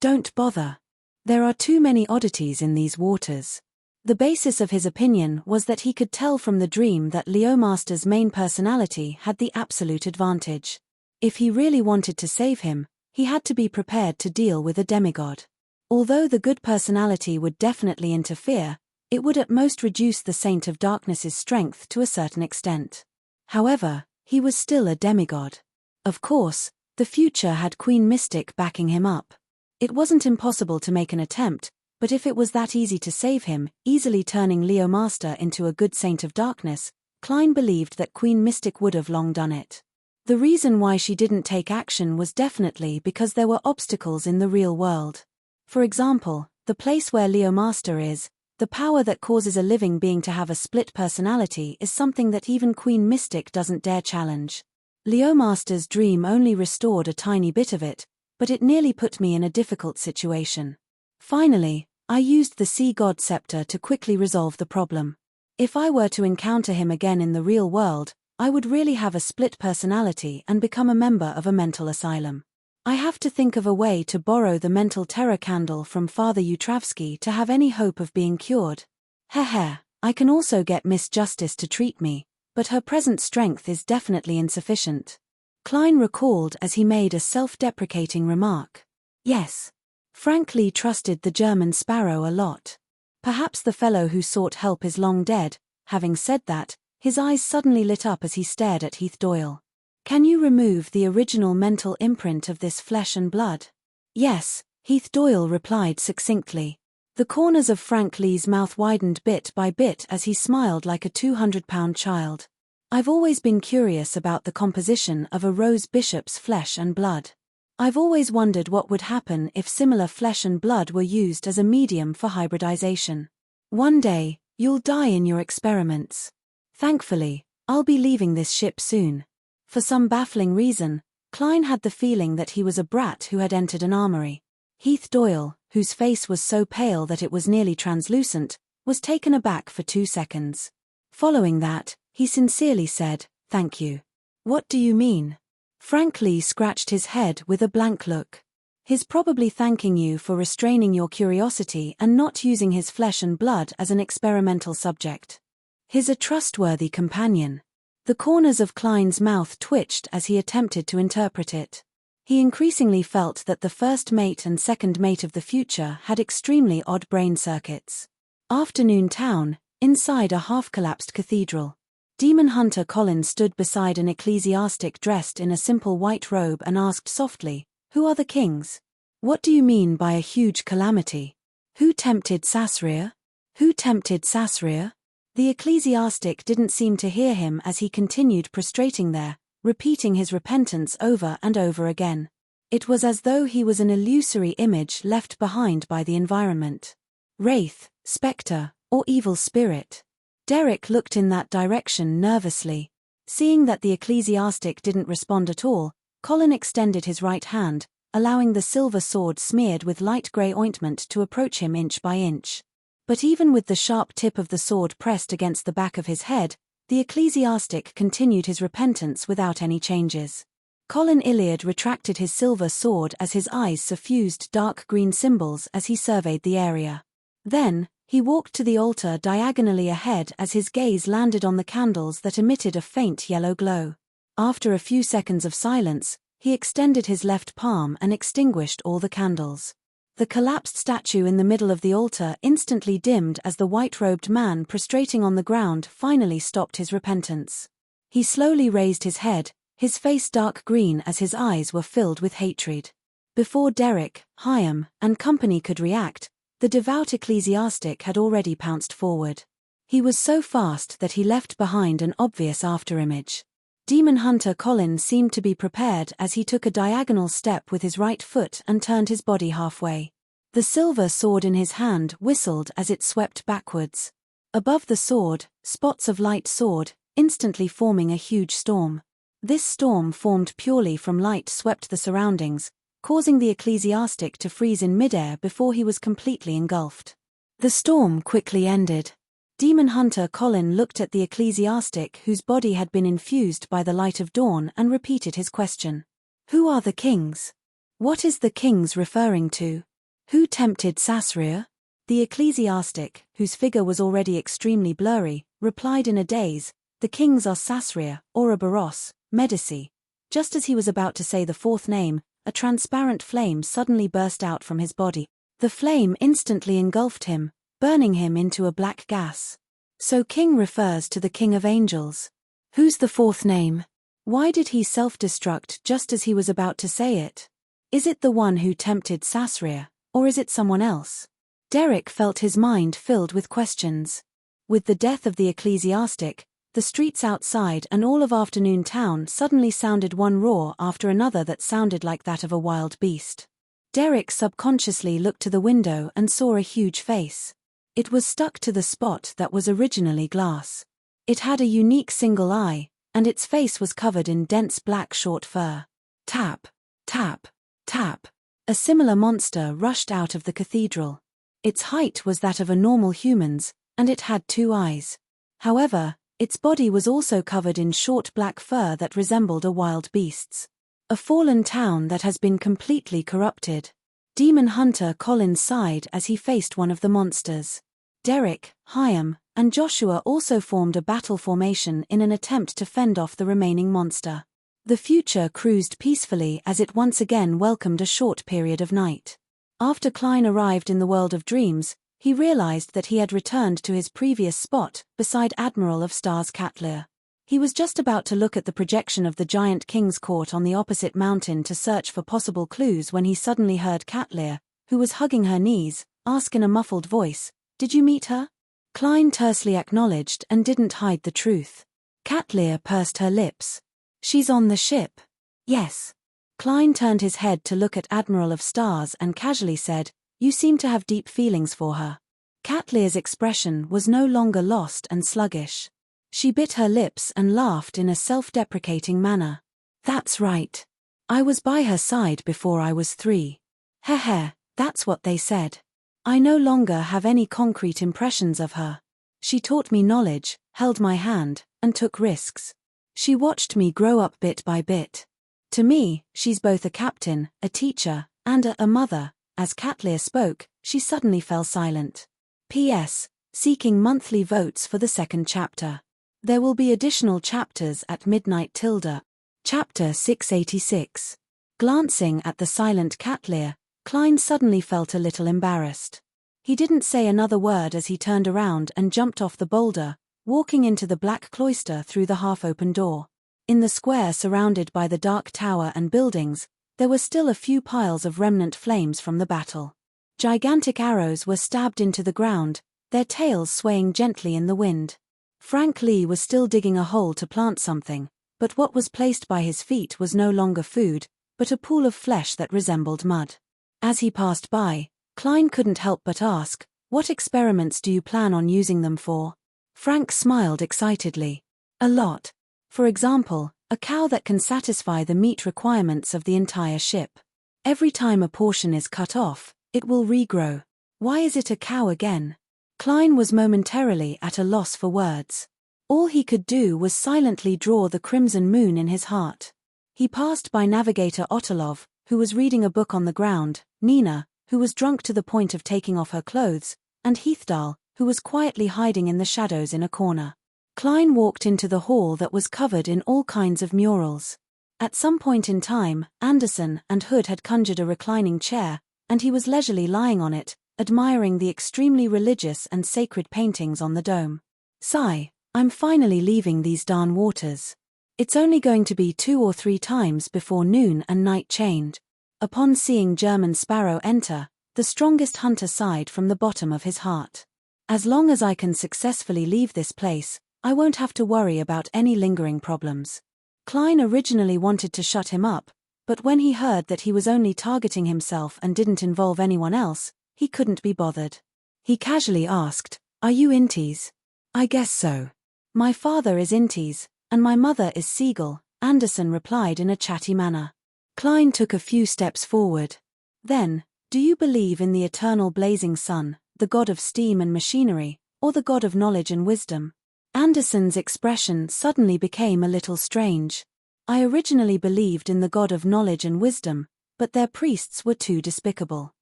Don't bother. There are too many oddities in these waters. The basis of his opinion was that he could tell from the dream that Leomaster's main personality had the absolute advantage. If he really wanted to save him, he had to be prepared to deal with a demigod. Although the good personality would definitely interfere, it would at most reduce the Saint of Darkness's strength to a certain extent. However, he was still a demigod. Of course, the future had Queen Mystic backing him up. It wasn't impossible to make an attempt, but if it was that easy to save him, easily turning Leomaster into a good Saint of Darkness, Klein believed that Queen Mystic would have long done it. The reason why she didn't take action was definitely because there were obstacles in the real world. For example, the place where Leomaster is, the power that causes a living being to have a split personality is something that even Queen Mystic doesn't dare challenge. Leomaster's dream only restored a tiny bit of it, but it nearly put me in a difficult situation. Finally, I used the Sea God Scepter to quickly resolve the problem. If I were to encounter him again in the real world, I would really have a split personality and become a member of a mental asylum. I have to think of a way to borrow the mental terror candle from Father Utravsky to have any hope of being cured. Heh, I can also get Miss Justice to treat me, but her present strength is definitely insufficient. Klein recalled as he made a self-deprecating remark. Yes. Frank Lee trusted the German Sparrow a lot. Perhaps the fellow who sought help is long dead. Having said that, his eyes suddenly lit up as he stared at Heath Doyle. Can you remove the original mental imprint of this flesh and blood? Yes, Heath Doyle replied succinctly. The corners of Frank Lee's mouth widened bit by bit as he smiled like a 200-pound child. I've always been curious about the composition of a rose bishop's flesh and blood. I've always wondered what would happen if similar flesh and blood were used as a medium for hybridization. One day, you'll die in your experiments. Thankfully, I'll be leaving this ship soon. For some baffling reason, Klein had the feeling that he was a brat who had entered an armory. Heath Doyle, whose face was so pale that it was nearly translucent, was taken aback for 2 seconds. Following that, he sincerely said, "Thank you." "What do you mean?" Frank Lee scratched his head with a blank look. "He's probably thanking you for restraining your curiosity and not using his flesh and blood as an experimental subject. He's a trustworthy companion." The corners of Klein's mouth twitched as he attempted to interpret it. He increasingly felt that the first mate and second mate of the future had extremely odd brain circuits. Afternoon town, inside a half-collapsed cathedral. Demon Hunter Colin stood beside an ecclesiastic dressed in a simple white robe and asked softly, "Who are the kings? What do you mean by a huge calamity? Who tempted Sasria? Who tempted Sasria?" The ecclesiastic didn't seem to hear him as he continued prostrating there, repeating his repentance over and over again. It was as though he was an illusory image left behind by the environment. Wraith, spectre, or evil spirit. Derek looked in that direction nervously. Seeing that the ecclesiastic didn't respond at all, Colin extended his right hand, allowing the silver sword smeared with light grey ointment to approach him inch by inch. But even with the sharp tip of the sword pressed against the back of his head, the ecclesiastic continued his repentance without any changes. Colin Iliad retracted his silver sword as his eyes suffused dark green symbols as he surveyed the area. Then, he walked to the altar diagonally ahead as his gaze landed on the candles that emitted a faint yellow glow. After a few seconds of silence, he extended his left palm and extinguished all the candles. The collapsed statue in the middle of the altar instantly dimmed as the white-robed man prostrating on the ground finally stopped his repentance. He slowly raised his head, his face dark green as his eyes were filled with hatred. Before Derek, Hyam, and company could react, the devout ecclesiastic had already pounced forward. He was so fast that he left behind an obvious afterimage. Demon Hunter Colin seemed to be prepared as he took a diagonal step with his right foot and turned his body halfway. The silver sword in his hand whistled as it swept backwards. Above the sword, spots of light soared, instantly forming a huge storm. This storm formed purely from light swept the surroundings, causing the ecclesiastic to freeze in midair before he was completely engulfed. The storm quickly ended. Demon Hunter Colin looked at the ecclesiastic whose body had been infused by the light of dawn and repeated his question. "Who are the kings? What is the kings referring to? Who tempted Sasria?" The ecclesiastic, whose figure was already extremely blurry, replied in a daze, "The kings are Sasria, Ouroboros, Medici." Just as he was about to say the fourth name, a transparent flame suddenly burst out from his body. The flame instantly engulfed him, burning him into a black gas. So king refers to the king of angels. Who's the fourth name? Why did he self-destruct just as he was about to say it? Is it the one who tempted Sasria, or is it someone else? Derek felt his mind filled with questions. With the death of the ecclesiastic, the streets outside and all of afternoon town suddenly sounded one roar after another that sounded like that of a wild beast. Derek subconsciously looked to the window and saw a huge face. It was stuck to the spot that was originally glass. It had a unique single eye, and its face was covered in dense black short fur. Tap, tap, tap. A similar monster rushed out of the cathedral. Its height was that of a normal human's, and it had 2 eyes. However, its body was also covered in short black fur that resembled a wild beast's. A fallen town that has been completely corrupted. Demon Hunter Colin sighed as he faced one of the monsters. Derek, Hyam, and Joshua also formed a battle formation in an attempt to fend off the remaining monster. The future cruised peacefully as it once again welcomed a short period of night. After Klein arrived in the world of dreams, he realized that he had returned to his previous spot, beside Admiral of Stars Catlear. He was just about to look at the projection of the giant king's court on the opposite mountain to search for possible clues when he suddenly heard Catlear, who was hugging her knees, ask in a muffled voice, "Did you meet her?" Klein tersely acknowledged and didn't hide the truth. Catlear pursed her lips. She's on the ship. Yes. Klein turned his head to look at Admiral of Stars and casually said, You seem to have deep feelings for her. Catlear's expression was no longer lost and sluggish. She bit her lips and laughed in a self-deprecating manner. That's right. I was by her side before I was 3. Heh, that's what they said. I no longer have any concrete impressions of her. She taught me knowledge, held my hand, and took risks. She watched me grow up bit by bit. To me, she's both a captain, a teacher, and a mother. As Catlear spoke, she suddenly fell silent. P.S. Seeking monthly votes for the 2nd chapter. There will be additional chapters at midnight tilde. Chapter 686. Glancing at the silent Catlear, Klein suddenly felt a little embarrassed. He didn't say another word as he turned around and jumped off the boulder, walking into the black cloister through the half-open door. In the square surrounded by the dark tower and buildings, there were still a few piles of remnant flames from the battle. Gigantic arrows were stabbed into the ground, their tails swaying gently in the wind. Frank Lee was still digging a hole to plant something, but what was placed by his feet was no longer food, but a pool of flesh that resembled mud. As he passed by, Klein couldn't help but ask, What experiments do you plan on using them for? Frank smiled excitedly. A lot. For example, a cow that can satisfy the meat requirements of the entire ship. Every time a portion is cut off, it will regrow. Why is it a cow again? Klein was momentarily at a loss for words. All he could do was silently draw the crimson moon in his heart. He passed by Navigator Ottolov, who was reading a book on the ground, Nina, who was drunk to the point of taking off her clothes, and Heathdal, who was quietly hiding in the shadows in a corner. Klein walked into the hall that was covered in all kinds of murals. At some point in time, Anderson and Hood had conjured a reclining chair, and he was leisurely lying on it, admiring the extremely religious and sacred paintings on the dome. Sigh, I'm finally leaving these darn waters. It's only going to be 2 or 3 times before noon and night change. Upon seeing German Sparrow enter, the strongest hunter sighed from the bottom of his heart. As long as I can successfully leave this place, I won't have to worry about any lingering problems. Klein originally wanted to shut him up, but when he heard that he was only targeting himself and didn't involve anyone else, he couldn't be bothered. He casually asked, Are you Intis? I guess so. My father is Intis, and my mother is Siegel, Anderson replied in a chatty manner. Klein took a few steps forward. Then, do you believe in the eternal blazing sun, the god of steam and machinery, or the god of knowledge and wisdom? Anderson's expression suddenly became a little strange. I originally believed in the god of knowledge and wisdom, but their priests were too despicable.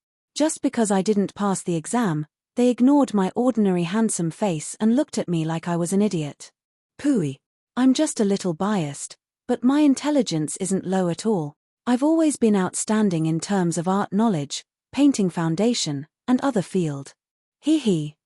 Just because I didn't pass the exam, they ignored my ordinary handsome face and looked at me like I was an idiot. Pooey. I'm just a little biased, but my intelligence isn't low at all. I've always been outstanding in terms of art knowledge, painting foundation, and other field.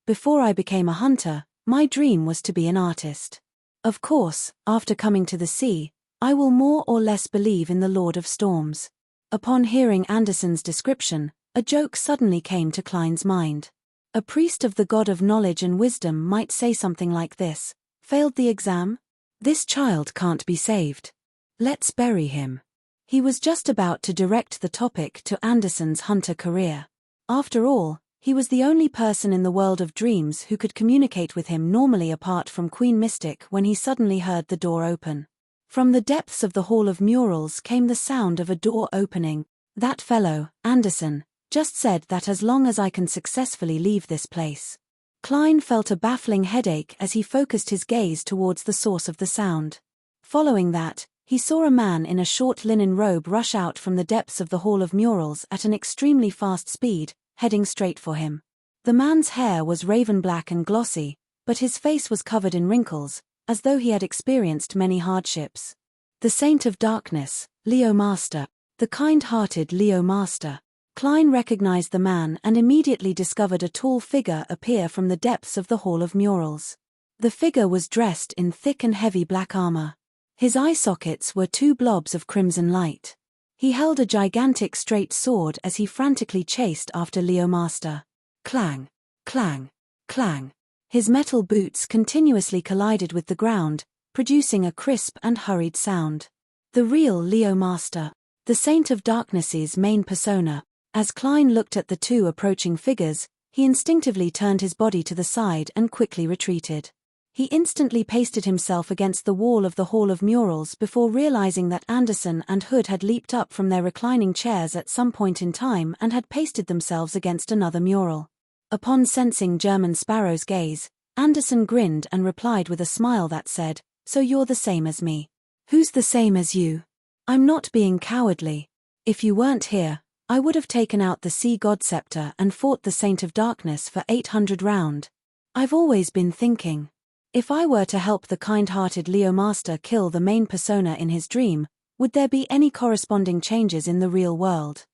Before I became a hunter, my dream was to be an artist. Of course, after coming to the sea, I will more or less believe in the Lord of Storms. Upon hearing Anderson's description, a joke suddenly came to Klein's mind. A priest of the god of knowledge and wisdom might say something like this: Failed the exam? This child can't be saved. Let's bury him. He was just about to direct the topic to Anderson's hunter career. After all, he was the only person in the world of dreams who could communicate with him normally apart from Queen Mystic when he suddenly heard the door open. From the depths of the Hall of Murals came the sound of a door opening. That fellow, Anderson, just said that as long as I can successfully leave this place. Klein felt a baffling headache as he focused his gaze towards the source of the sound. Following that, he saw a man in a short linen robe rush out from the depths of the Hall of Murals at an extremely fast speed, heading straight for him. The man's hair was raven black and glossy, but his face was covered in wrinkles, as though he had experienced many hardships. The Saint of Darkness, Leo Master, the kind-hearted Leo Master. Klein recognized the man and immediately discovered a tall figure appear from the depths of the Hall of Murals. The figure was dressed in thick and heavy black armor. His eye sockets were 2 blobs of crimson light. He held a gigantic straight sword as he frantically chased after Leo Master. Clang, clang, clang. His metal boots continuously collided with the ground, producing a crisp and hurried sound. The real Leo Master, the Saint of Darkness's main persona. As Klein looked at the two approaching figures, he instinctively turned his body to the side and quickly retreated. He instantly pasted himself against the wall of the Hall of Murals before realizing that Anderson and Hood had leaped up from their reclining chairs at some point in time and had pasted themselves against another mural. Upon sensing German Sparrow's gaze, Anderson grinned and replied with a smile that said, "So you're the same as me." "Who's the same as you?" "I'm not being cowardly. If you weren't here, I would have taken out the Sea God Scepter and fought the Saint of Darkness for 800 round. I've always been thinking, if I were to help the kind-hearted Leo Master kill the main persona in his dream, would there be any corresponding changes in the real world?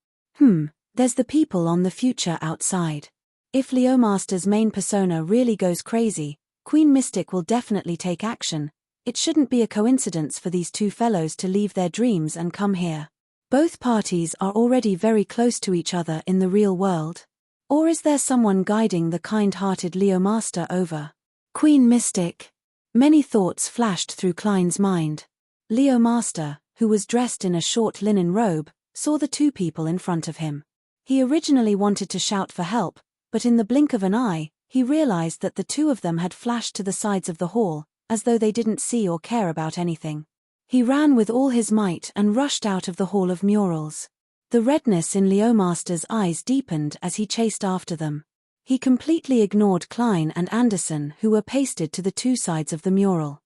There's the people on the future outside. If Leo Master's main persona really goes crazy, Queen Mystic will definitely take action. It shouldn't be a coincidence for these two fellows to leave their dreams and come here. Both parties are already very close to each other in the real world. Or is there someone guiding the kind-hearted Leo Master over? Queen Mystic. Many thoughts flashed through Klein's mind. Leo Master, who was dressed in a short linen robe, saw the two people in front of him. He originally wanted to shout for help, but in the blink of an eye, he realized that the two of them had flashed to the sides of the hall, as though they didn't see or care about anything. He ran with all his might and rushed out of the Hall of Murals. The redness in Leo Master's eyes deepened as he chased after them. He completely ignored Klein and Anderson, who were pasted to the two sides of the mural.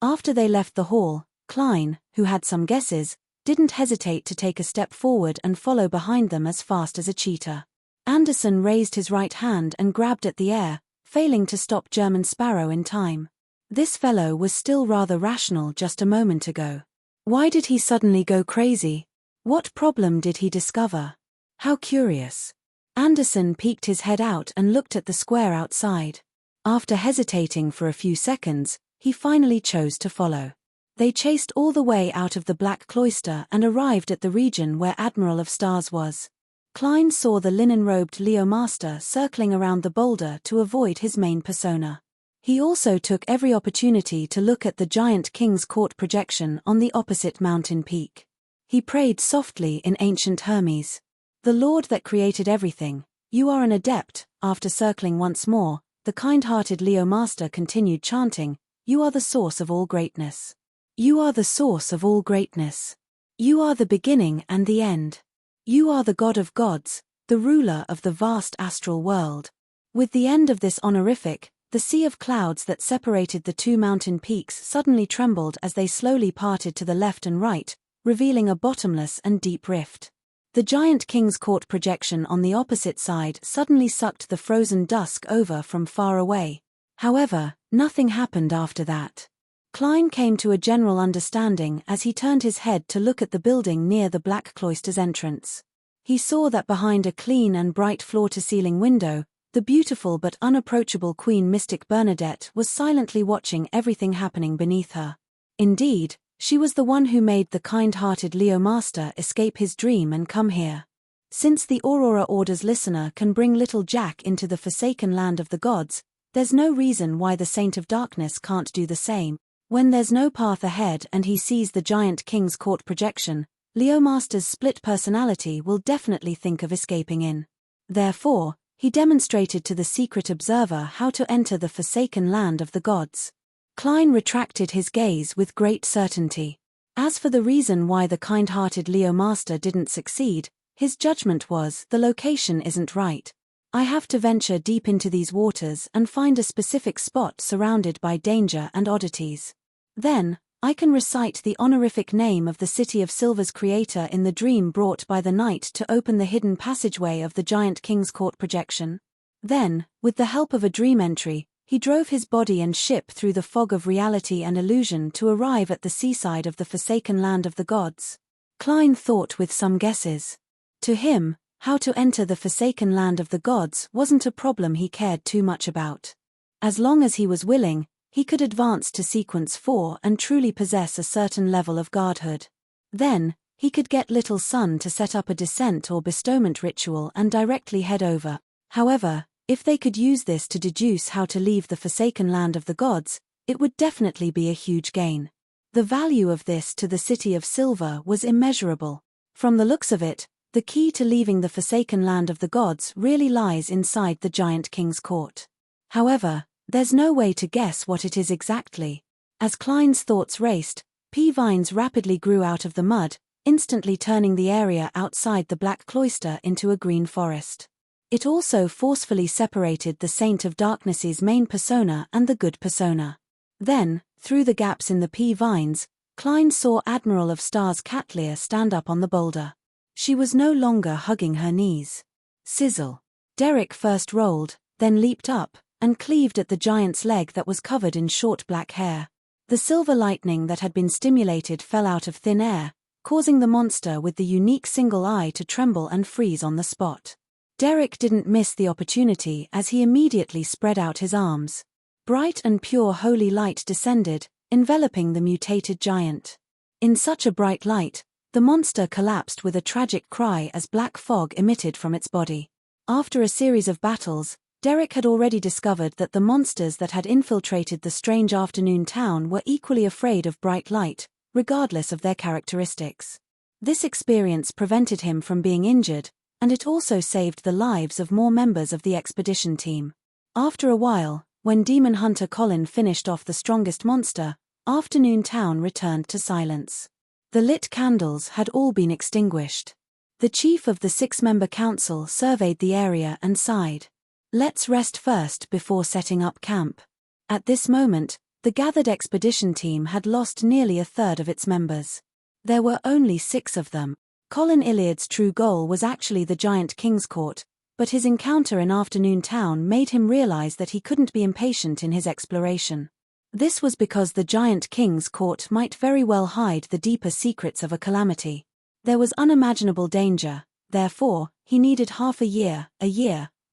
After they left the hall, Klein, who had some guesses, didn't hesitate to take a step forward and follow behind them as fast as a cheetah. Anderson raised his right hand and grabbed at the air, failing to stop German Sparrow in time. This fellow was still rather rational just a moment ago. Why did he suddenly go crazy? What problem did he discover? How curious. Anderson peeked his head out and looked at the square outside. After hesitating for a few seconds, he finally chose to follow. They chased all the way out of the Black Cloister and arrived at the region where Admiral of Stars was. Klein saw the linen-robed Leo Master circling around the boulder to avoid his main persona. He also took every opportunity to look at the giant King's Court projection on the opposite mountain peak. He prayed softly in ancient Hermes. "The Lord that created everything, you are an adept." After circling once more, the kind-hearted Leo Master continued chanting, "You are the source of all greatness. You are the source of all greatness. You are the beginning and the end. You are the God of gods, the ruler of the vast astral world." With the end of this honorific, the sea of clouds that separated the two mountain peaks suddenly trembled as they slowly parted to the left and right, revealing a bottomless and deep rift. The giant King's Court projection on the opposite side suddenly sucked the frozen dusk over from far away. However, nothing happened after that. Klein came to a general understanding as he turned his head to look at the building near the Black Cloister's entrance. He saw that behind a clean and bright floor-to-ceiling window, the beautiful but unapproachable Queen Mystic Bernadette was silently watching everything happening beneath her. Indeed, she was the one who made the kind-hearted Leo Master escape his dream and come here. Since the Aurora Order's listener can bring little Jack into the forsaken land of the gods, there's no reason why the Saint of Darkness can't do the same. When there's no path ahead and he sees the giant King's Court projection, Leo Master's split personality will definitely think of escaping in. Therefore, he demonstrated to the secret observer how to enter the forsaken land of the gods. Klein retracted his gaze with great certainty. As for the reason why the kind-hearted Leo Master didn't succeed, his judgment was, the location isn't right. I have to venture deep into these waters and find a specific spot surrounded by danger and oddities. Then, I can recite the honorific name of the City of Silver's creator in the dream brought by the night to open the hidden passageway of the giant King's Court projection. Then, with the help of a dream entry, he drove his body and ship through the fog of reality and illusion to arrive at the seaside of the forsaken land of the gods. Klein thought with some guesses. To him, how to enter the forsaken land of the gods wasn't a problem he cared too much about. As long as he was willing, he could advance to sequence 4 and truly possess a certain level of godhood. Then, he could get Little Sun to set up a descent or bestowment ritual and directly head over. However, if they could use this to deduce how to leave the forsaken land of the gods, it would definitely be a huge gain. The value of this to the City of Silver was immeasurable. From the looks of it, the key to leaving the forsaken land of the gods really lies inside the Giant King's court. However, there's no way to guess what it is exactly. As Klein's thoughts raced, pea vines rapidly grew out of the mud, instantly turning the area outside the Black Cloister into a green forest. It also forcefully separated the Saint of Darkness's main persona and the good persona. Then, through the gaps in the pea vines, Klein saw Admiral of Stars Catlear stand up on the boulder. She was no longer hugging her knees. Sizzle. Derek first rolled, then leaped up, and cleaved at the giant's leg that was covered in short black hair. The silver lightning that had been stimulated fell out of thin air, causing the monster with the unique single eye to tremble and freeze on the spot. Derek didn't miss the opportunity as he immediately spread out his arms. Bright and pure holy light descended, enveloping the mutated giant. In such a bright light, the monster collapsed with a tragic cry as black fog emitted from its body. After a series of battles, Derek had already discovered that the monsters that had infiltrated the strange afternoon town were equally afraid of bright light, regardless of their characteristics. This experience prevented him from being injured, and it also saved the lives of more members of the expedition team. After a while, when Demon Hunter Colin finished off the strongest monster, Afternoon Town returned to silence. The lit candles had all been extinguished. The chief of the 6-member council surveyed the area and sighed. Let's rest first before setting up camp. At this moment, the gathered expedition team had lost nearly a third of its members. There were only 6 of them. Colin Iliad's true goal was actually the Giant King's Court, but his encounter in Afternoon Town made him realize that he couldn't be impatient in his exploration. This was because the Giant King's Court might very well hide the deeper secrets of a calamity. There was unimaginable danger, therefore, he needed half a year,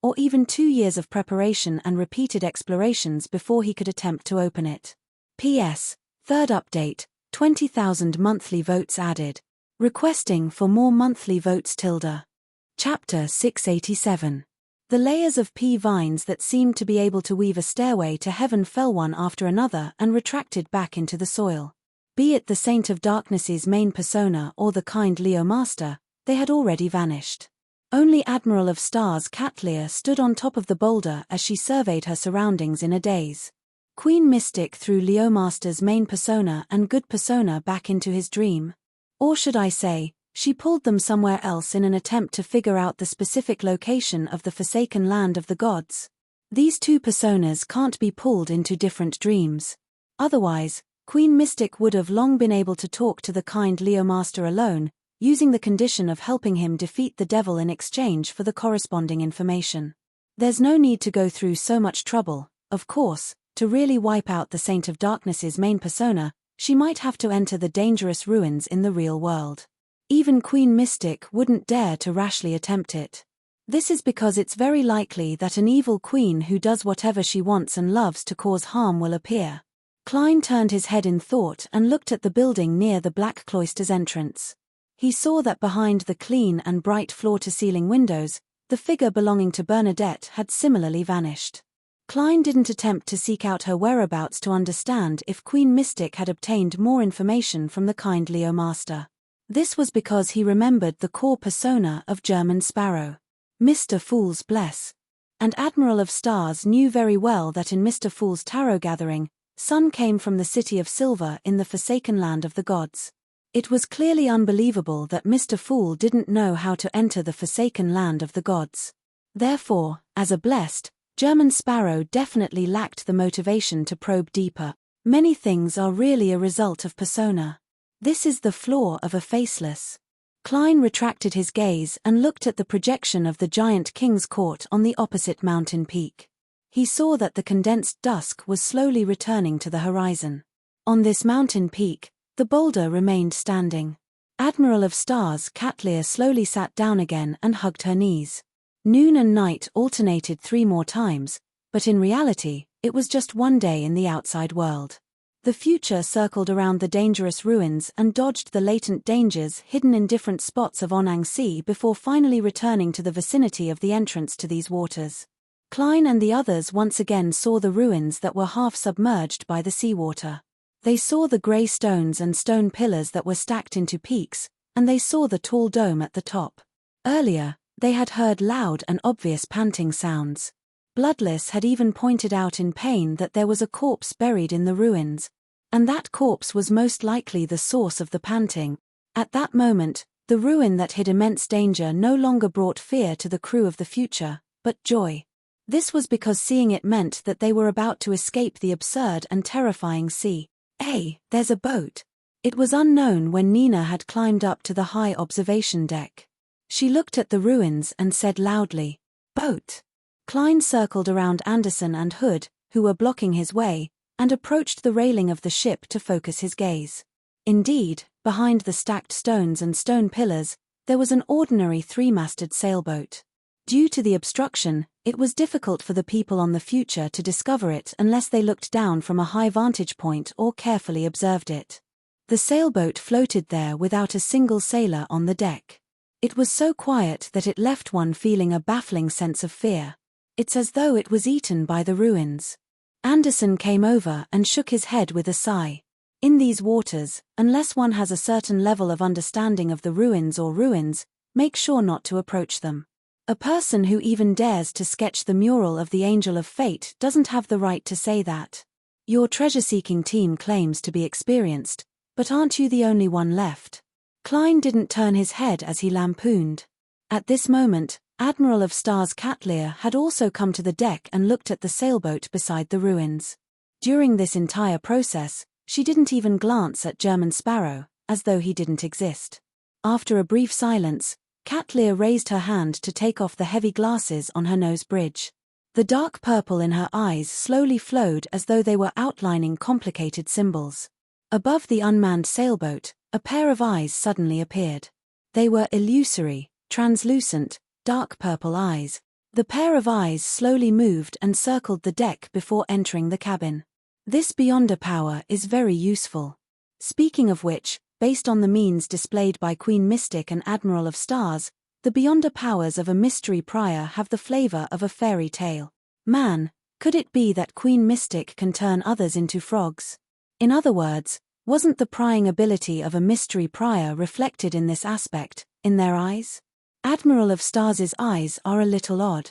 or even 2 years of preparation and repeated explorations before he could attempt to open it. P.S. Third update, 20,000 monthly votes added. Requesting for more monthly votes tilde. Chapter 687. The layers of pea vines that seemed to be able to weave a stairway to heaven fell one after another and retracted back into the soil. Be it the Saint of Darkness's main persona or the kind Leo Master, they had already vanished. Only Admiral of Stars Catlear stood on top of the boulder as she surveyed her surroundings in a daze. Queen Mystic threw Leo Master's main persona and good persona back into his dream. Or should I say, she pulled them somewhere else in an attempt to figure out the specific location of the forsaken land of the gods. These 2 personas can't be pulled into different dreams. Otherwise, Queen Mystic would have long been able to talk to the kind Leo Master alone, using the condition of helping him defeat the devil in exchange for the corresponding information. There's no need to go through so much trouble, of course, to really wipe out the Saint of Darkness's main persona. She might have to enter the dangerous ruins in the real world. Even Queen Mystic wouldn't dare to rashly attempt it. This is because it's very likely that an evil queen who does whatever she wants and loves to cause harm will appear. Klein turned his head in thought and looked at the building near the Black Cloister's entrance. He saw that behind the clean and bright floor-to-ceiling windows, the figure belonging to Bernadette had similarly vanished. Klein didn't attempt to seek out her whereabouts to understand if Queen Mystic had obtained more information from the kind Leo Master. This was because he remembered the core persona of German Sparrow, Mr. Fool's Bless. And Admiral of Stars knew very well that in Mr. Fool's tarot gathering, Sun came from the City of Silver in the forsaken land of the gods. It was clearly unbelievable that Mr. Fool didn't know how to enter the forsaken land of the gods. Therefore, as a blessed, German Sparrow definitely lacked the motivation to probe deeper. Many things are really a result of persona. This is the flaw of a faceless. Klein retracted his gaze and looked at the projection of the Giant King's Court on the opposite mountain peak. He saw that the condensed dusk was slowly returning to the horizon. On this mountain peak, the boulder remained standing. Admiral of Stars Catlear slowly sat down again and hugged her knees. Noon and night alternated 3 more times, but in reality, it was just 1 day in the outside world. The future circled around the dangerous ruins and dodged the latent dangers hidden in different spots of Onang Sea before finally returning to the vicinity of the entrance to these waters. Klein and the others once again saw the ruins that were half submerged by the seawater. They saw the grey stones and stone pillars that were stacked into peaks, and they saw the tall dome at the top. Earlier, they had heard loud and obvious panting sounds. Bloodless had even pointed out in pain that there was a corpse buried in the ruins, and that corpse was most likely the source of the panting. At that moment, the ruin that hid immense danger no longer brought fear to the crew of the future, but joy. This was because seeing it meant that they were about to escape the absurd and terrifying sea. "Hey, there's a boat." It was unknown when Nina had climbed up to the high observation deck. She looked at the ruins and said loudly, "Boat." Klein circled around Anderson and Hood, who were blocking his way, and approached the railing of the ship to focus his gaze. Indeed, behind the stacked stones and stone pillars, there was an ordinary three-masted sailboat. Due to the obstruction, it was difficult for the people on the future to discover it unless they looked down from a high vantage point or carefully observed it. The sailboat floated there without a single sailor on the deck. It was so quiet that it left one feeling a baffling sense of fear. It's as though it was eaten by the ruins. Anderson came over and shook his head with a sigh. In these waters, unless one has a certain level of understanding of the ruins, make sure not to approach them. A person who even dares to sketch the mural of the Angel of Fate doesn't have the right to say that. Your treasure-seeking team claims to be experienced, but aren't you the only one left? Klein didn't turn his head as he lampooned. At this moment, Admiral of Stars Catlear had also come to the deck and looked at the sailboat beside the ruins. During this entire process, she didn't even glance at German Sparrow, as though he didn't exist. After a brief silence, Catlear raised her hand to take off the heavy glasses on her nose bridge. The dark purple in her eyes slowly flowed as though they were outlining complicated symbols. Above the unmanned sailboat, a pair of eyes suddenly appeared. They were illusory, translucent, dark purple eyes. The pair of eyes slowly moved and circled the deck before entering the cabin. This Beyonder power is very useful. Speaking of which, based on the means displayed by Queen Mystic and Admiral of Stars, the Beyonder powers of a mystery prior have the flavor of a fairy tale. Man, could it be that Queen Mystic can turn others into frogs? In other words, wasn't the prying ability of a mystery prior reflected in this aspect, in their eyes? Admiral of Stars's eyes are a little odd.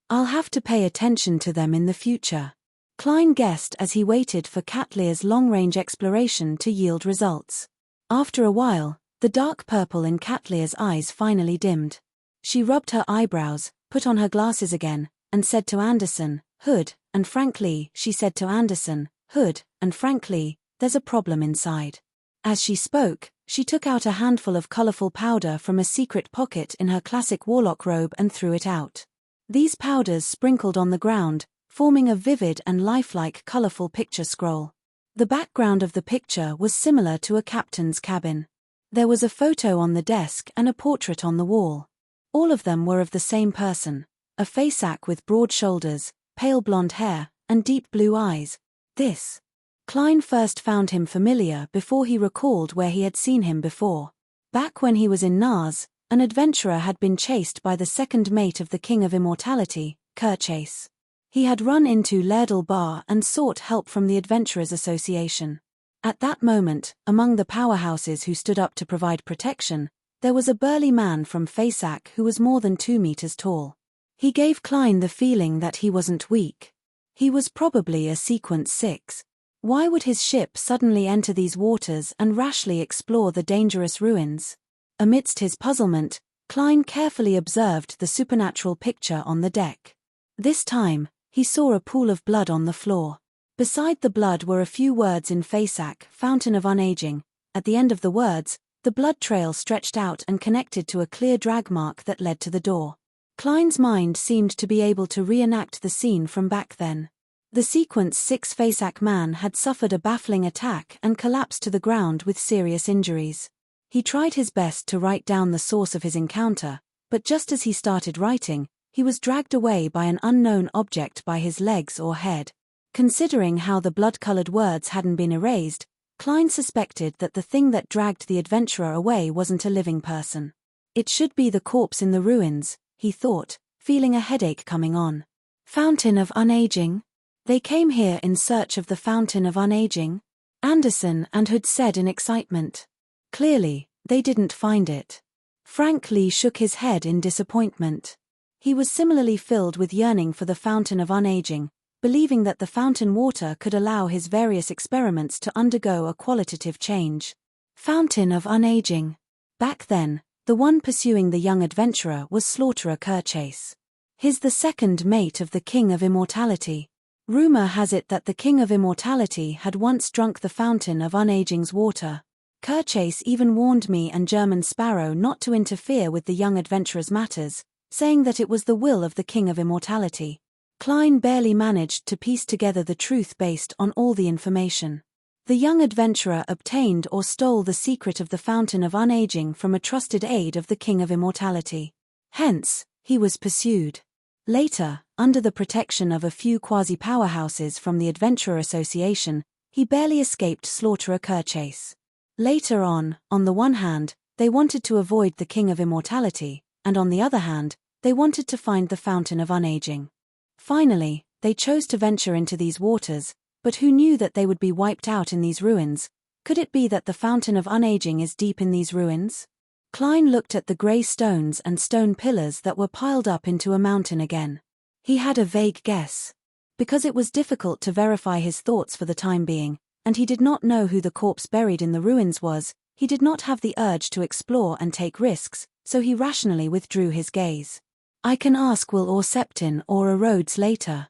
I'll have to pay attention to them in the future. Klein guessed as he waited for Catlear's long-range exploration to yield results. After a while, the dark purple in Catlear's eyes finally dimmed. She rubbed her eyebrows, put on her glasses again, and said to Anderson, "Hood, and frankly," she said to Anderson, "Hood, and frankly, there's a problem inside." As she spoke, she took out a handful of colorful powder from a secret pocket in her classic warlock robe and threw it out. These powders sprinkled on the ground, forming a vivid and lifelike colorful picture scroll. The background of the picture was similar to a captain's cabin. There was a photo on the desk and a portrait on the wall. All of them were of the same person, a faceac with broad shoulders, pale blonde hair, and deep blue eyes. This. Klein first found him familiar before he recalled where he had seen him before. Back when he was in Nars, an adventurer had been chased by the second mate of the King of Immortality, Kerchase. He had run into Lairdal Bar and sought help from the Adventurers Association. At that moment, among the powerhouses who stood up to provide protection, there was a burly man from Faceac who was more than 2 meters tall. He gave Klein the feeling that he wasn't weak. He was probably a Sequence 6. Why would his ship suddenly enter these waters and rashly explore the dangerous ruins? Amidst his puzzlement, Klein carefully observed the supernatural picture on the deck. This time, he saw a pool of blood on the floor. Beside the blood were a few words in Faceac, Fountain of Unaging. At the end of the words, the blood trail stretched out and connected to a clear drag mark that led to the door. Klein's mind seemed to be able to reenact the scene from back then. The Sequence 6 Faceac man had suffered a baffling attack and collapsed to the ground with serious injuries. He tried his best to write down the source of his encounter, but just as he started writing, he was dragged away by an unknown object by his legs or head. Considering how the blood-colored words hadn't been erased, Klein suspected that the thing that dragged the adventurer away wasn't a living person. It should be the corpse in the ruins, he thought, feeling a headache coming on. Fountain of Unaging? They came here in search of the Fountain of Unaging? Anderson and Hood said in excitement. Clearly, they didn't find it. Frank Lee shook his head in disappointment. He was similarly filled with yearning for the Fountain of Unaging, believing that the fountain water could allow his various experiments to undergo a qualitative change. Fountain of Unaging. Back then, the one pursuing the young adventurer was Slaughterer Kerchase. He's the second mate of the King of Immortality. Rumor has it that the King of Immortality had once drunk the Fountain of Unaging's water. Kerchase even warned me and German Sparrow not to interfere with the young adventurer's matters, saying that it was the will of the King of Immortality. Klein barely managed to piece together the truth based on all the information. The young adventurer obtained or stole the secret of the Fountain of Unaging from a trusted aide of the King of Immortality. Hence, he was pursued. Later, under the protection of a few quasi-powerhouses from the Adventurer Association, he barely escaped Slaughterer Kerchase. Later on the one hand, they wanted to avoid the King of Immortality, and on the other hand, they wanted to find the Fountain of Unaging. Finally, they chose to venture into these waters, but who knew that they would be wiped out in these ruins? Could it be that the Fountain of Unaging is deep in these ruins? Klein looked at the grey stones and stone pillars that were piled up into a mountain again. He had a vague guess. Because it was difficult to verify his thoughts for the time being, and he did not know who the corpse buried in the ruins was, he did not have the urge to explore and take risks, so he rationally withdrew his gaze. I can ask Will or Septin or a Rhodes later.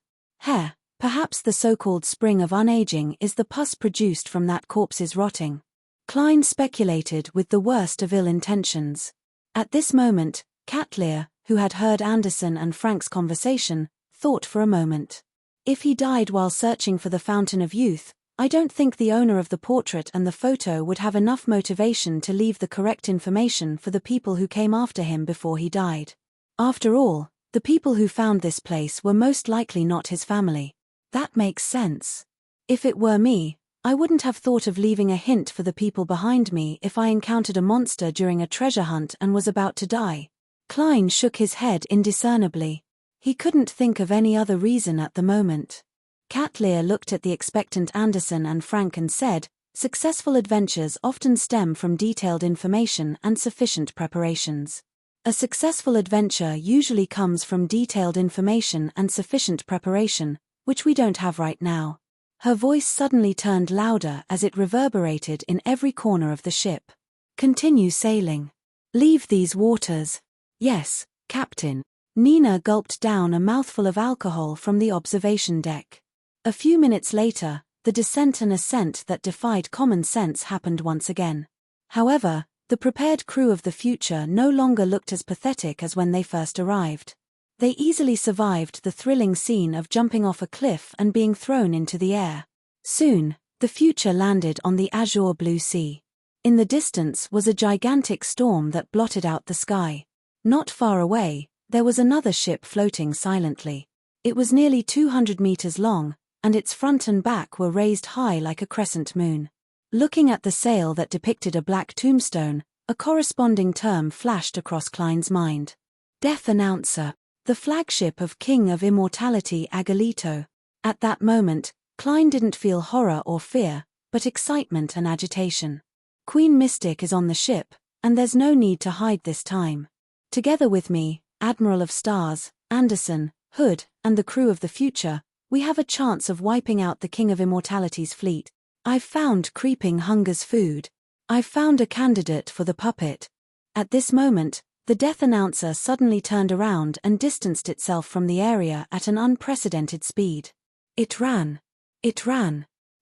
Perhaps the so-called Spring of Unaging is the pus produced from that corpse's rotting. Klein speculated with the worst of ill intentions. At this moment, Catlear, who had heard Anderson and Frank's conversation, thought for a moment. If he died while searching for the Fountain of Youth, I don't think the owner of the portrait and the photo would have enough motivation to leave the correct information for the people who came after him before he died. After all, the people who found this place were most likely not his family. That makes sense. If it were me, I wouldn't have thought of leaving a hint for the people behind me if I encountered a monster during a treasure hunt and was about to die. Klein shook his head indiscernibly. He couldn't think of any other reason at the moment. Catlear looked at the expectant Anderson and Frank and said, "Successful adventures often stem from detailed information and sufficient preparations. A successful adventure usually comes from detailed information and sufficient preparation, which we don't have right now." Her voice suddenly turned louder as it reverberated in every corner of the ship. "Continue sailing. Leave these waters." "Yes, Captain." Nina gulped down a mouthful of alcohol from the observation deck. A few minutes later, the descent and ascent that defied common sense happened once again. However, the prepared crew of the future no longer looked as pathetic as when they first arrived. They easily survived the thrilling scene of jumping off a cliff and being thrown into the air. Soon, the future landed on the azure blue sea. In the distance was a gigantic storm that blotted out the sky. Not far away, there was another ship floating silently. It was nearly 200 meters long, and its front and back were raised high like a crescent moon. Looking at the sail that depicted a black tombstone, a corresponding term flashed across Klein's mind. Death Announcer. The flagship of King of Immortality Agalito. At that moment, Klein didn't feel horror or fear, but excitement and agitation. Queen Mystic is on the ship, and there's no need to hide this time. Together with me, Admiral of Stars, Anderson, Hood, and the crew of the future, we have a chance of wiping out the King of Immortality's fleet. I've found Creeping Hunger's food. I've found a candidate for the puppet. At this moment, the Death Announcer suddenly turned around and distanced itself from the area at an unprecedented speed. It ran.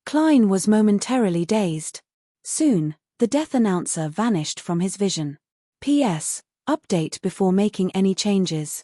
Klein was momentarily dazed. Soon, the Death Announcer vanished from his vision. P.S. Update before making any changes.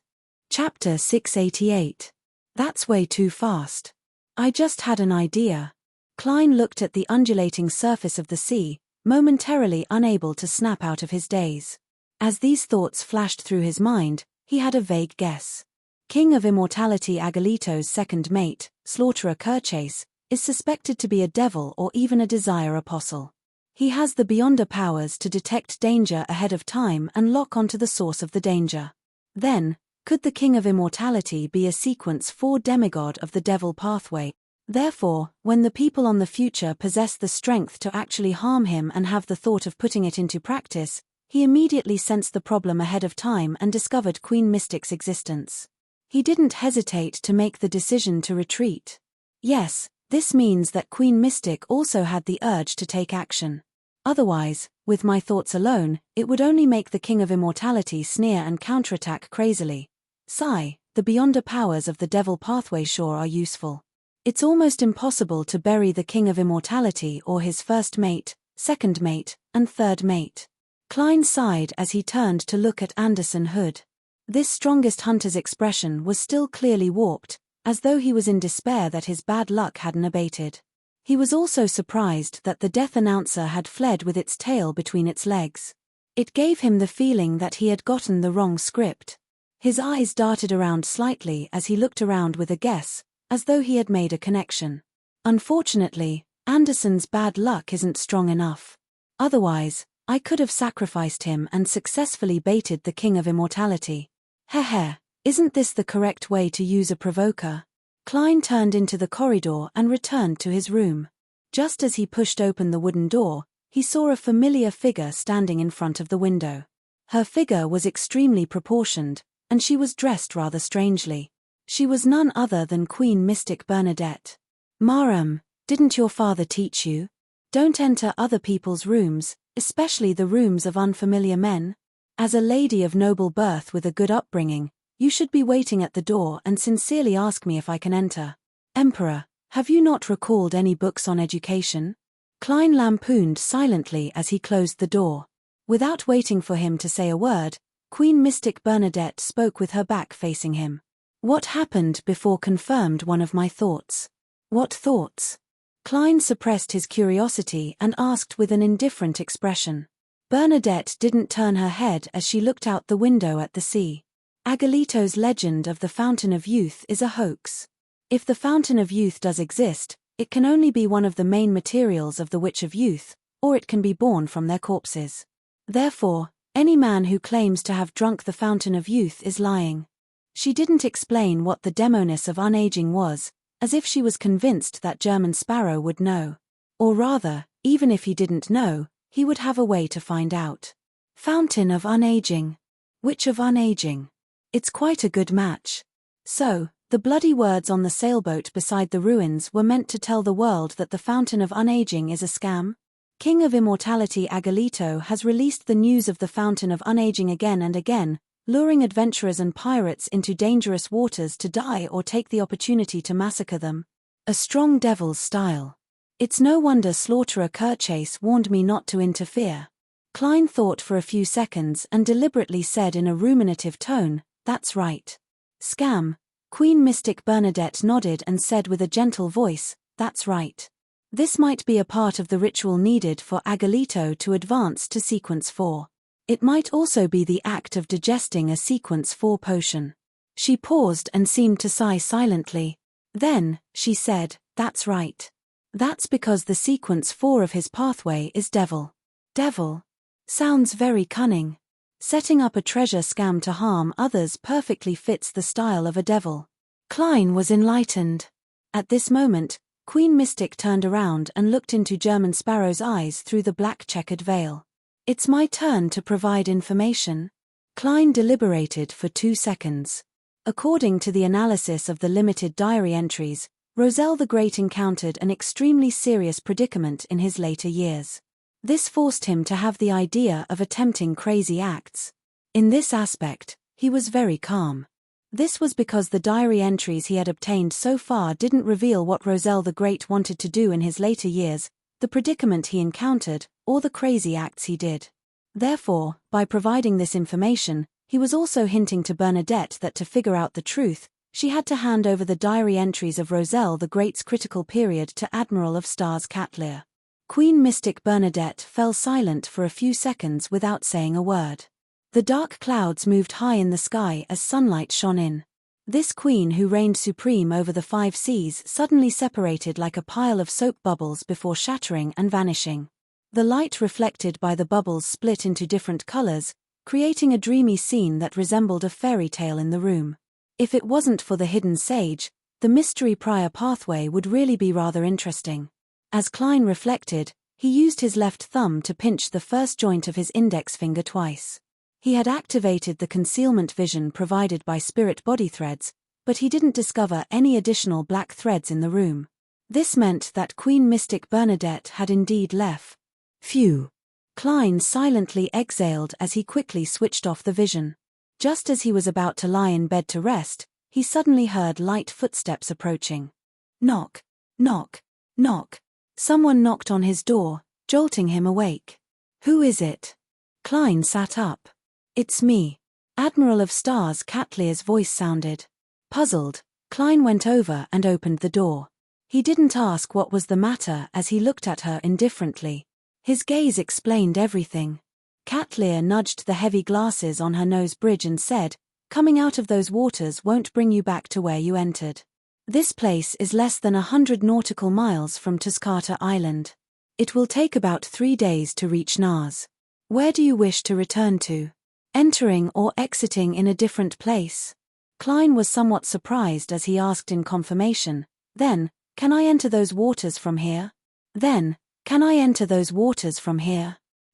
Chapter 688. That's way too fast. I just had an idea. Klein looked at the undulating surface of the sea, momentarily unable to snap out of his daze. As these thoughts flashed through his mind, he had a vague guess. King of Immortality Agalito's second mate, Slaughterer Kerchase, is suspected to be a devil or even a desire apostle. He has the Beyonder powers to detect danger ahead of time and lock onto the source of the danger. Then, Could the King of Immortality be a sequence 4 demigod of the devil pathway? Therefore, when the people on the future possess the strength to actually harm him and have the thought of putting it into practice, he immediately sensed the problem ahead of time and discovered Queen Mystic's existence. He didn't hesitate to make the decision to retreat. Yes, this means that Queen Mystic also had the urge to take action. Otherwise, with my thoughts alone, it would only make the King of Immortality sneer and counterattack crazily. Sigh, the beyonder powers of the devil pathway sure are useful. It's almost impossible to bury the King of Immortality or his first mate, second mate, and third mate. Klein sighed as he turned to look at Anderson Hood. This strongest hunter's expression was still clearly warped, as though he was in despair that his bad luck hadn't abated. He was also surprised that the death announcer had fled with its tail between its legs. It gave him the feeling that he had gotten the wrong script. His eyes darted around slightly as he looked around with a guess, as though he had made a connection. Unfortunately, Anderson's bad luck isn't strong enough. Otherwise, I could have sacrificed him and successfully baited the King of Immortality. Heh, isn't this the correct way to use a provoker? Klein turned into the corridor and returned to his room. Just as he pushed open the wooden door, he saw a familiar figure standing in front of the window. Her figure was extremely proportioned, and she was dressed rather strangely. She was none other than Queen Mystic Bernadette. Maram, didn't your father teach you? Don't enter other people's rooms, especially the rooms of unfamiliar men. As a lady of noble birth with a good upbringing, you should be waiting at the door and sincerely ask me if I can enter. Emperor, have you not recalled any books on education? Klein lampooned silently as he closed the door. Without waiting for him to say a word, Queen Mystic Bernadette spoke with her back facing him. What happened before confirmed one of my thoughts. What thoughts? Klein suppressed his curiosity and asked with an indifferent expression. Bernadette didn't turn her head as she looked out the window at the sea. Agalito's legend of the Fountain of Youth is a hoax. If the Fountain of Youth does exist, it can only be one of the main materials of the Witch of Youth, or it can be born from their corpses. Therefore, any man who claims to have drunk the Fountain of Youth is lying. She didn't explain what the demoness of unaging was, as if she was convinced that German Sparrow would know. Or rather, even if he didn't know, he would have a way to find out. Fountain of unaging. Witch of unaging. It's quite a good match. So, the bloody words on the sailboat beside the ruins were meant to tell the world that the Fountain of Unaging is a scam? King of Immortality Agalito has released the news of the Fountain of Unaging again and again, luring adventurers and pirates into dangerous waters to die or take the opportunity to massacre them. A strong devil's style. It's no wonder Slaughterer Kerchase warned me not to interfere. Klein thought for a few seconds and deliberately said in a ruminative tone, "That's right." Scam. Queen Mystic Bernadette nodded and said with a gentle voice, "That's right." This might be a part of the ritual needed for Agalito to advance to Sequence 4. It might also be the act of digesting a Sequence 4 potion. She paused and seemed to sigh silently. Then, she said, "That's right. That's because the Sequence 4 of his pathway is devil." Devil? Sounds very cunning. Setting up a treasure scam to harm others perfectly fits the style of a devil. Klein was enlightened. At this moment, Queen Mystic turned around and looked into German Sparrow's eyes through the black checkered veil. "It's my turn to provide information." Klein deliberated for 2 seconds. According to the analysis of the limited diary entries, Roselle the Great encountered an extremely serious predicament in his later years. This forced him to have the idea of attempting crazy acts. In this aspect, he was very calm. This was because the diary entries he had obtained so far didn't reveal what Roselle the Great wanted to do in his later years, the predicament he encountered, or the crazy acts he did. Therefore, by providing this information, he was also hinting to Bernadette that to figure out the truth, she had to hand over the diary entries of Roselle the Great's critical period to Admiral of Stars Catlear. Queen Mystic Bernadette fell silent for a few seconds without saying a word. The dark clouds moved high in the sky as sunlight shone in. This queen who reigned supreme over the 5 seas suddenly separated like a pile of soap bubbles before shattering and vanishing. The light reflected by the bubbles split into different colors, creating a dreamy scene that resembled a fairy tale in the room. If it wasn't for the hidden sage, the mystery prior pathway would really be rather interesting. As Klein reflected, he used his left thumb to pinch the first joint of his index finger twice. He had activated the concealment vision provided by spirit body threads, but he didn't discover any additional black threads in the room. This meant that Queen Mystic Bernadette had indeed left. Phew! Klein silently exhaled as he quickly switched off the vision. Just as he was about to lie in bed to rest, he suddenly heard light footsteps approaching. Knock, knock, knock. Someone knocked on his door, jolting him awake. Who is it? Klein sat up. It's me. Admiral of Stars, Catlear's voice sounded. Puzzled, Klein went over and opened the door. He didn't ask what was the matter as he looked at her indifferently. His gaze explained everything. Catlear nudged the heavy glasses on her nose bridge and said, "Coming out of those waters won't bring you back to where you entered. This place is less than 100 nautical miles from Tuscata Island. It will take about 3 days to reach Nars. Where do you wish to return to? Entering or exiting in a different place?" Klein was somewhat surprised as he asked in confirmation, "Then, can I enter those waters from here?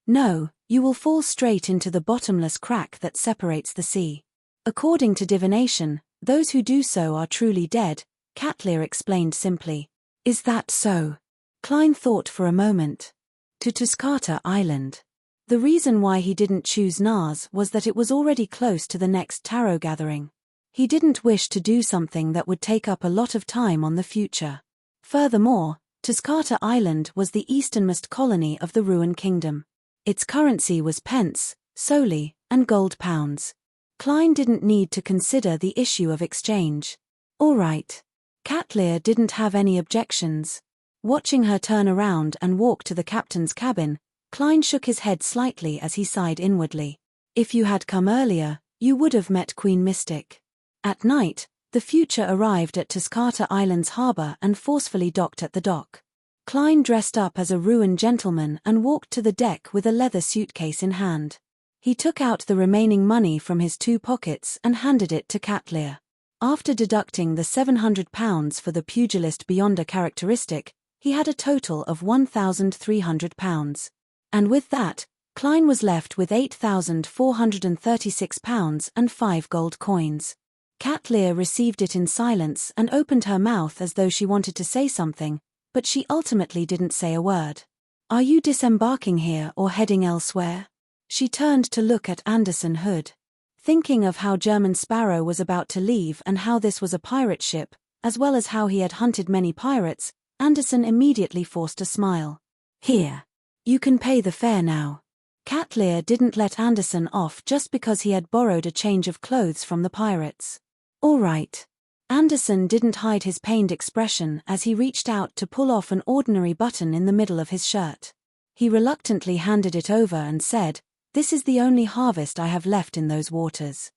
No, you will fall straight into the bottomless crack that separates the sea. According to divination, those who do so are truly dead," Catlear explained simply. "Is that so?" Klein thought for a moment. To Tuscata Island. The reason why he didn't choose Nars was that it was already close to the next tarot gathering. He didn't wish to do something that would take up a lot of time on the future. Furthermore, Tuscata Island was the easternmost colony of the Ruin Kingdom. Its currency was pence, soli, and gold pounds. Klein didn't need to consider the issue of exchange. All right. Catlear didn't have any objections. Watching her turn around and walk to the captain's cabin, Klein shook his head slightly as he sighed inwardly. If you had come earlier, you would have met Queen Mystic. At night, the future arrived at Tuscata Island's harbor and forcefully docked at the dock. Klein dressed up as a Ruin gentleman and walked to the deck with a leather suitcase in hand. He took out the remaining money from his 2 pockets and handed it to Catlear. After deducting the £700 for the pugilist Beyonder characteristic, he had a total of £1,300. And with that, Klein was left with £8,436 and 5 gold coins. Catlear received it in silence and opened her mouth as though she wanted to say something, but she ultimately didn't say a word. "Are you disembarking here or heading elsewhere?" She turned to look at Anderson Hood. Thinking of how German Sparrow was about to leave and how this was a pirate ship, as well as how he had hunted many pirates, Anderson immediately forced a smile. "Here. You can pay the fare now." Catlear didn't let Anderson off just because he had borrowed a change of clothes from the pirates. "All right." Anderson didn't hide his pained expression as he reached out to pull off an ordinary button in the middle of his shirt. He reluctantly handed it over and said, "This is the only harvest I have left in those waters.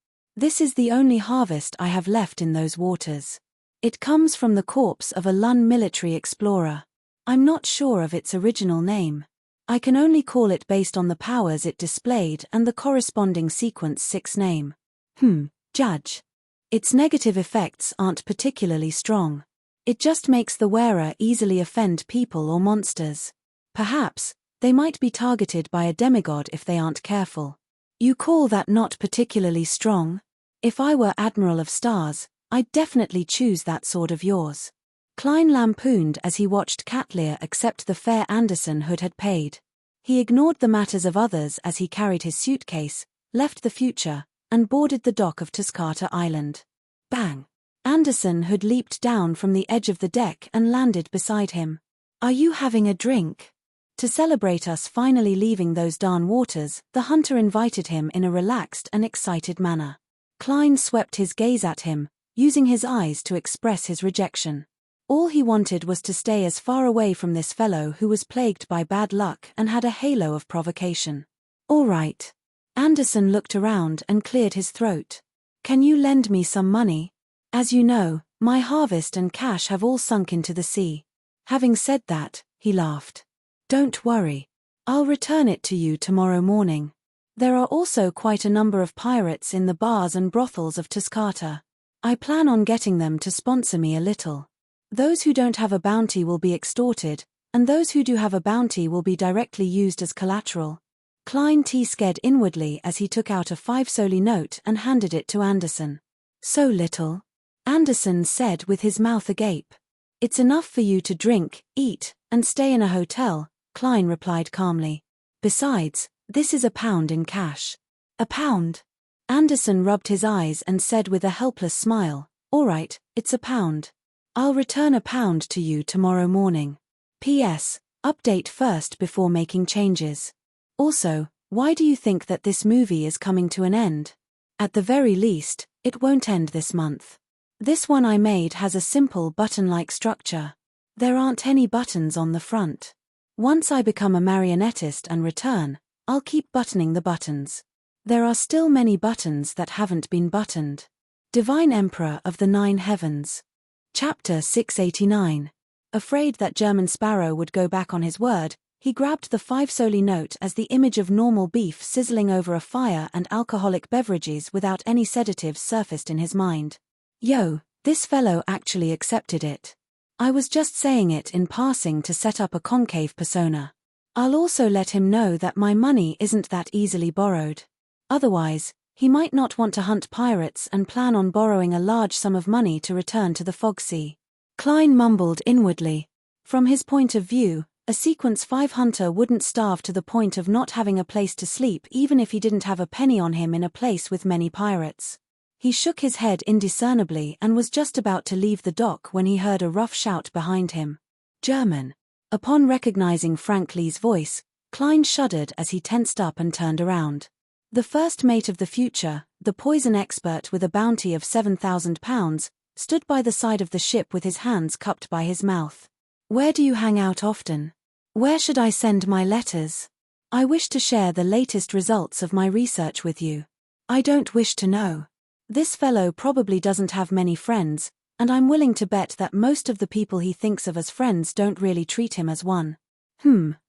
It comes from the corpse of a Lun military explorer. I'm not sure of its original name. I can only call it based on the powers it displayed and the corresponding sequence 6 name. Judge. Its negative effects aren't particularly strong. It just makes the wearer easily offend people or monsters. Perhaps, they might be targeted by a demigod if they aren't careful." "You call that not particularly strong? If I were Admiral of Stars, I'd definitely choose that sword of yours." Klein lampooned as he watched Catlear accept the fare Anderson Hood had paid. He ignored the matters of others as he carried his suitcase, left the future, and boarded the dock of Tuscata Island. Bang! Anderson Hood leaped down from the edge of the deck and landed beside him. "Are you having a drink?" To celebrate us finally leaving those darn waters, the hunter invited him in a relaxed and excited manner. Klein swept his gaze at him, using his eyes to express his rejection. All he wanted was to stay as far away from this fellow who was plagued by bad luck and had a halo of provocation. "All right." Anderson looked around and cleared his throat. "Can you lend me some money? As you know, my harvest and cash have all sunk into the sea." Having said that, he laughed. "Don't worry. I'll return it to you tomorrow morning." There are also quite a number of pirates in the bars and brothels of Tuscata. I plan on getting them to sponsor me a little. Those who don't have a bounty will be extorted, and those who do have a bounty will be directly used as collateral. Klein scared inwardly as he took out a 5 soldi note and handed it to Anderson. So little? Anderson said with his mouth agape. It's enough for you to drink, eat, and stay in a hotel, Klein replied calmly. Besides, this is £1 in cash. £1? Anderson rubbed his eyes and said with a helpless smile, all right, it's £1. I'll return £1 to you tomorrow morning. P.S. Update first before making changes. Also, why do you think that this movie is coming to an end? At the very least, it won't end this month. This one I made has a simple button-like structure. There aren't any buttons on the front. Once I become a marionettist and return, I'll keep buttoning the buttons. There are still many buttons that haven't been buttoned. Divine Emperor of the Nine Heavens. Chapter 689. Afraid that German Sparrow would go back on his word, he grabbed the 5 soldi note as the image of normal beef sizzling over a fire and alcoholic beverages without any sedatives surfaced in his mind. Yo, this fellow actually accepted it. I was just saying it in passing to set up a concave persona. I'll also let him know that my money isn't that easily borrowed. Otherwise, he might not want to hunt pirates and plan on borrowing a large sum of money to return to the Fog Sea. Klein mumbled inwardly. From his point of view, a Sequence 5 hunter wouldn't starve to the point of not having a place to sleep even if he didn't have a penny on him in a place with many pirates. He shook his head indiscernibly and was just about to leave the dock when he heard a rough shout behind him. German. Upon recognizing Frank Lee's voice, Klein shuddered as he tensed up and turned around. The first mate of the future, the poison expert with a bounty of £7,000, stood by the side of the ship with his hands cupped by his mouth. Where do you hang out often? Where should I send my letters? I wish to share the latest results of my research with you. I don't wish to know. This fellow probably doesn't have many friends, and I'm willing to bet that most of the people he thinks of as friends don't really treat him as one.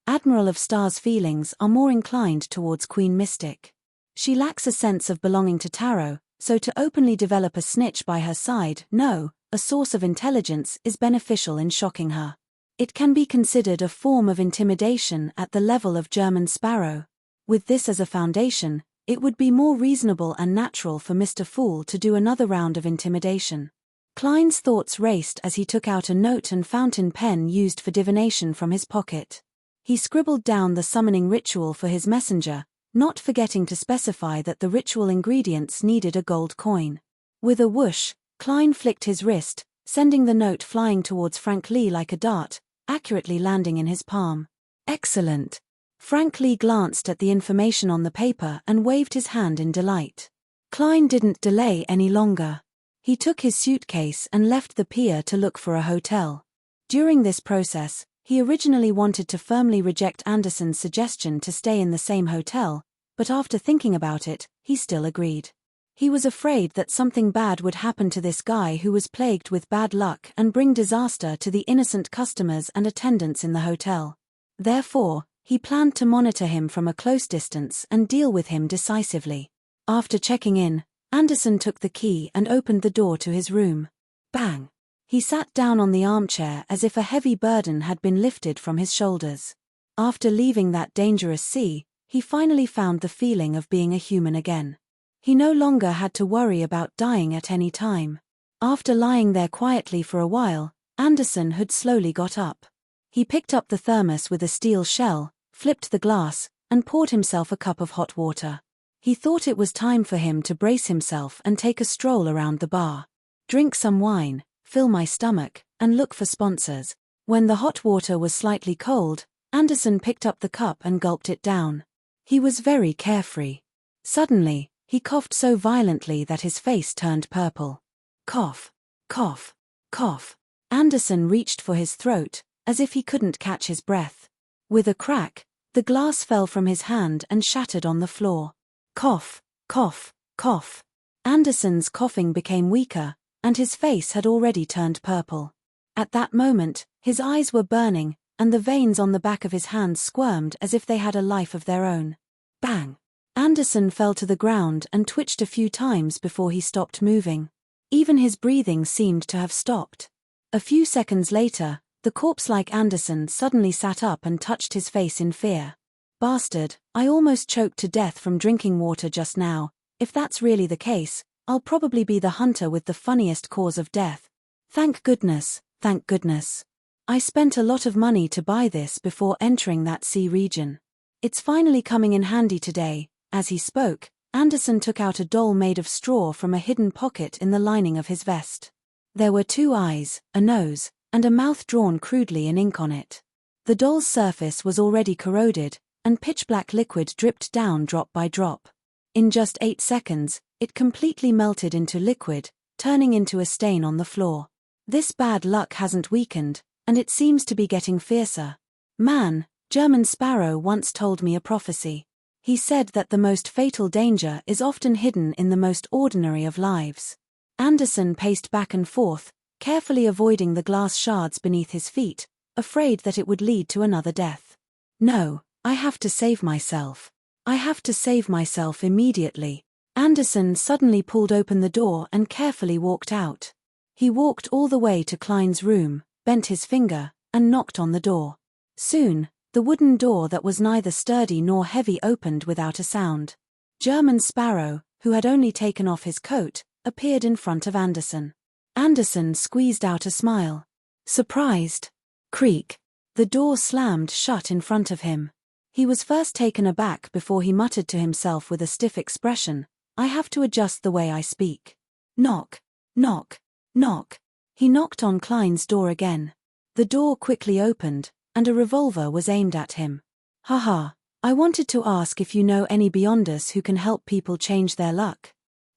Admiral of Star's feelings are more inclined towards Queen Mystic. She lacks a sense of belonging to Tarot, so to openly develop a snitch by her side, no, a source of intelligence, is beneficial in shocking her. It can be considered a form of intimidation at the level of German Sparrow. With this as a foundation, it would be more reasonable and natural for Mr. Fool to do another round of intimidation. Klein's thoughts raced as he took out a note and fountain pen used for divination from his pocket. He scribbled down the summoning ritual for his messenger, not forgetting to specify that the ritual ingredients needed a gold coin. With a whoosh, Klein flicked his wrist, sending the note flying towards Frank Lee like a dart, accurately landing in his palm. Excellent. Frank Lee glanced at the information on the paper and waved his hand in delight. Klein didn't delay any longer. He took his suitcase and left the pier to look for a hotel. During this process, he originally wanted to firmly reject Anderson's suggestion to stay in the same hotel, but after thinking about it, he still agreed. He was afraid that something bad would happen to this guy who was plagued with bad luck and bring disaster to the innocent customers and attendants in the hotel. Therefore, he planned to monitor him from a close distance and deal with him decisively. After checking in, Anderson took the key and opened the door to his room. Bang! He sat down on the armchair as if a heavy burden had been lifted from his shoulders. After leaving that dangerous sea, he finally found the feeling of being a human again. He no longer had to worry about dying at any time. After lying there quietly for a while, Anderson had slowly got up. He picked up the thermos with a steel shell, flipped the glass, and poured himself a cup of hot water. He thought it was time for him to brace himself and take a stroll around the bar. Drink some wine, fill my stomach, and look for sponsors. When the hot water was slightly cold, Anderson picked up the cup and gulped it down. He was very carefree. Suddenly, he coughed so violently that his face turned purple. Cough, cough, cough. Anderson reached for his throat, as if he couldn't catch his breath. With a crack, the glass fell from his hand and shattered on the floor. Cough, cough, cough. Anderson's coughing became weaker, and his face had already turned purple. At that moment, his eyes were burning, and the veins on the back of his hands squirmed as if they had a life of their own. Bang! Anderson fell to the ground and twitched a few times before he stopped moving. Even his breathing seemed to have stopped. A few seconds later, the corpse-like Anderson suddenly sat up and touched his face in fear. Bastard, I almost choked to death from drinking water just now. If that's really the case, I'll probably be the hunter with the funniest cause of death. Thank goodness, thank goodness. I spent a lot of money to buy this before entering that sea region. It's finally coming in handy today. As he spoke, Anderson took out a doll made of straw from a hidden pocket in the lining of his vest. There were 2 eyes, a nose, and a mouth drawn crudely in ink on it. The doll's surface was already corroded, and pitch-black liquid dripped down drop by drop. In just 8 seconds, it completely melted into liquid, turning into a stain on the floor. This bad luck hasn't weakened, and it seems to be getting fiercer. Man, German Sparrow once told me a prophecy. He said that the most fatal danger is often hidden in the most ordinary of lives. Anderson paced back and forth, carefully avoiding the glass shards beneath his feet, afraid that it would lead to another death. No, I have to save myself. I have to save myself immediately. Anderson suddenly pulled open the door and carefully walked out. He walked all the way to Klein's room, bent his finger, and knocked on the door. Soon, the wooden door that was neither sturdy nor heavy opened without a sound. German Sparrow, who had only taken off his coat, appeared in front of Anderson. Anderson squeezed out a smile. Surprised. Creak. The door slammed shut in front of him. He was first taken aback before he muttered to himself with a stiff expression, I have to adjust the way I speak. Knock. Knock. Knock. He knocked on Klein's door again. The door quickly opened, and a revolver was aimed at him. Haha, I wanted to ask if you know any Beyonders who can help people change their luck.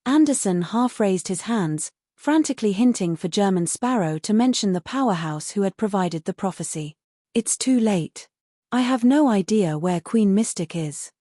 Anderson half raised his hands, frantically hinting for German Sparrow to mention the powerhouse who had provided the prophecy. It's too late. I have no idea where Queen Mystic is.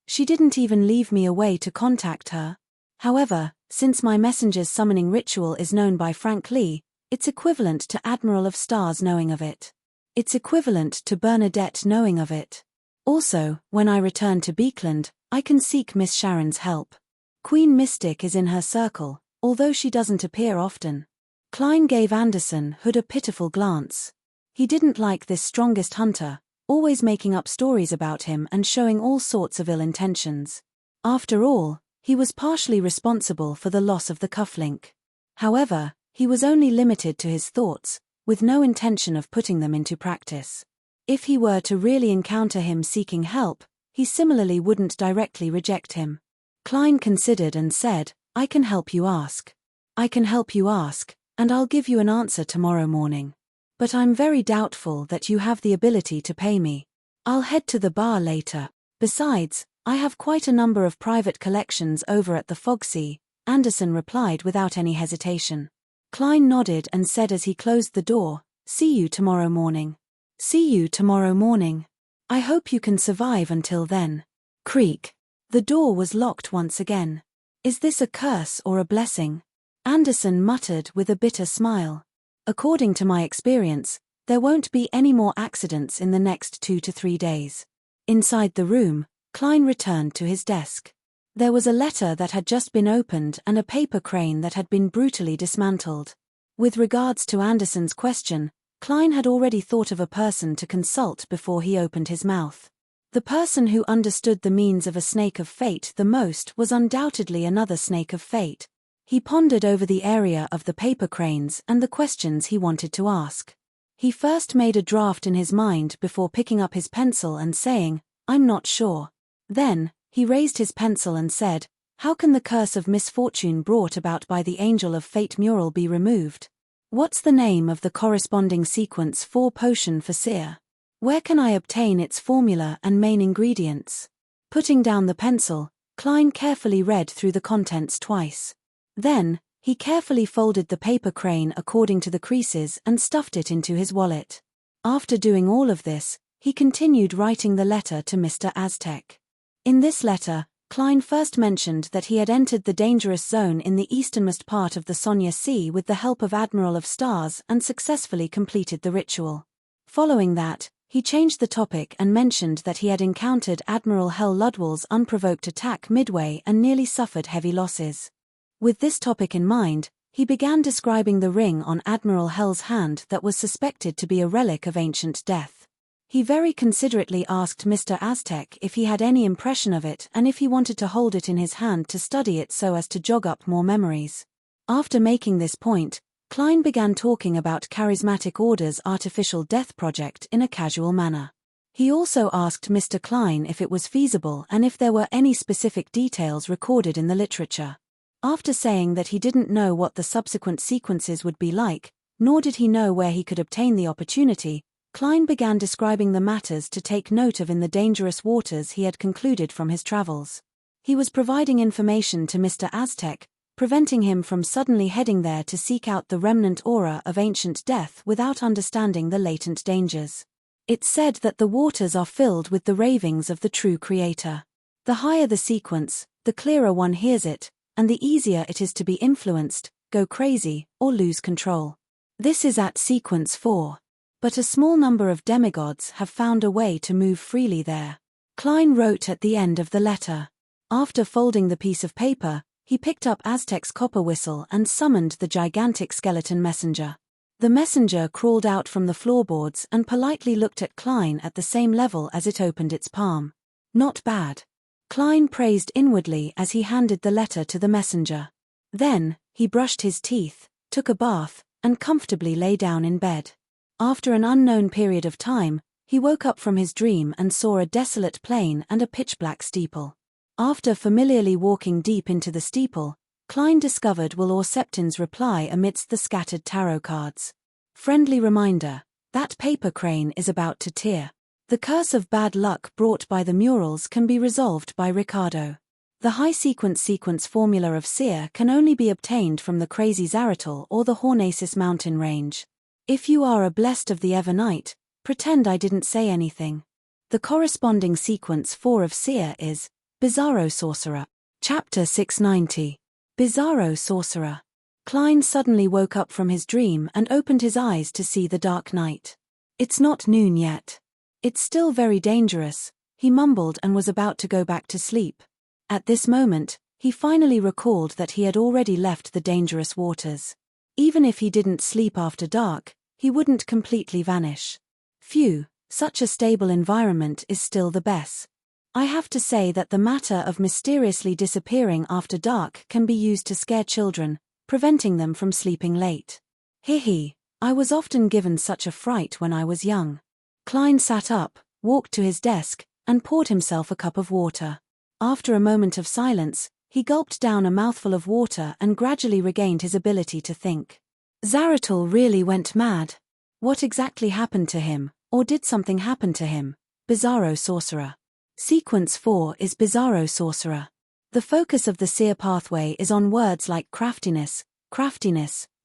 She didn't even leave me a way to contact her. However, since my messenger's summoning ritual is known by Frank Lee, it's equivalent to Admiral of Stars knowing of it. It's equivalent to Bernadette knowing of it. Also, when I return to Beekland, I can seek Miss Sharon's help. Queen Mystic is in her circle, although she doesn't appear often. Klein gave Anderson Hood a pitiful glance. He didn't like this strongest hunter, always making up stories about him and showing all sorts of ill intentions. After all, he was partially responsible for the loss of the cufflink. However, he was only limited to his thoughts, with no intention of putting them into practice. If he were to really encounter him seeking help, he similarly wouldn't directly reject him. Klein considered and said, I can help you ask. I can help you ask, and I'll give you an answer tomorrow morning. But I'm very doubtful that you have the ability to pay me. I'll head to the bar later. Besides, I have quite a number of private collections over at the Fogsea, Anderson replied without any hesitation. Klein nodded and said as he closed the door, See you tomorrow morning. See you tomorrow morning. I hope you can survive until then. Creak. The door was locked once again. Is this a curse or a blessing? Anderson muttered with a bitter smile. According to my experience, there won't be any more accidents in the next 2 to 3 days. Inside the room, Klein returned to his desk. There was a letter that had just been opened and a paper crane that had been brutally dismantled. With regards to Anderson's question, Klein had already thought of a person to consult before he opened his mouth. The person who understood the means of a snake of fate the most was undoubtedly another snake of fate. He pondered over the area of the paper cranes and the questions he wanted to ask. He first made a draft in his mind before picking up his pencil and saying, I'm not sure. Then, he raised his pencil and said, How can the curse of misfortune brought about by the Angel of Fate mural be removed? What's the name of the corresponding sequence 4 potion for seer? Where can I obtain its formula and main ingredients? Putting down the pencil, Klein carefully read through the contents twice. Then, he carefully folded the paper crane according to the creases and stuffed it into his wallet. After doing all of this, he continued writing the letter to Mr. Aztec. In this letter, Klein first mentioned that he had entered the dangerous zone in the easternmost part of the Sonia Sea with the help of Admiral of Stars and successfully completed the ritual. Following that, He changed the topic and mentioned that he had encountered Admiral Hel Ludwell's unprovoked attack midway and nearly suffered heavy losses. With this topic in mind, he began describing the ring on Admiral Hel's hand that was suspected to be a relic of ancient death. He very considerately asked Mr. Aztec if he had any impression of it and if he wanted to hold it in his hand to study it so as to jog up more memories. After making this point, Klein began talking about Charismatic Order's artificial death project in a casual manner. He also asked Mr. Klein if it was feasible and if there were any specific details recorded in the literature. After saying that he didn't know what the subsequent sequences would be like, nor did he know where he could obtain the opportunity, Klein began describing the matters to take note of in the dangerous waters he had concluded from his travels. He was providing information to Mr. Aztec, preventing him from suddenly heading there to seek out the remnant aura of ancient death without understanding the latent dangers. It's said that the waters are filled with the ravings of the true creator. The higher the sequence, the clearer one hears it, and the easier it is to be influenced, go crazy, or lose control. This is at sequence 4. But a small number of demigods have found a way to move freely there. Klein wrote at the end of the letter. After folding the piece of paper, he picked up Aztec's copper whistle and summoned the gigantic skeleton messenger. The messenger crawled out from the floorboards and politely looked at Klein at the same level as it opened its palm. Not bad. Klein praised inwardly as he handed the letter to the messenger. Then, he brushed his teeth, took a bath, and comfortably lay down in bed. After an unknown period of time, he woke up from his dream and saw a desolate plain and a pitch-black steeple. After familiarly walking deep into the steeple, Klein discovered Will Orseptin's reply amidst the scattered tarot cards. Friendly reminder, that paper crane is about to tear. The curse of bad luck brought by the murals can be resolved by Ricardo. The high sequence formula of Seer can only be obtained from the Crazy Zaratal or the Hornacis mountain range. If you are a blessed of the Evernight, pretend I didn't say anything. The corresponding sequence 4 of Seer is Bizarro Sorcerer. Chapter 690. Bizarro Sorcerer. Klein suddenly woke up from his dream and opened his eyes to see the dark night. It's not noon yet. It's still very dangerous, he mumbled and was about to go back to sleep. At this moment, he finally recalled that he had already left the dangerous waters. Even if he didn't sleep after dark, he wouldn't completely vanish. Phew, such a stable environment is still the best. I have to say that the matter of mysteriously disappearing after dark can be used to scare children, preventing them from sleeping late. Hee, I was often given such a fright when I was young. Klein sat up, walked to his desk, and poured himself a cup of water. After a moment of silence, he gulped down a mouthful of water and gradually regained his ability to think. Zaratal really went mad. What exactly happened to him, or did something happen to him? Bizarro Sorcerer. Sequence 4 is Bizarro Sorcerer. The focus of the Seer pathway is on words like craftiness,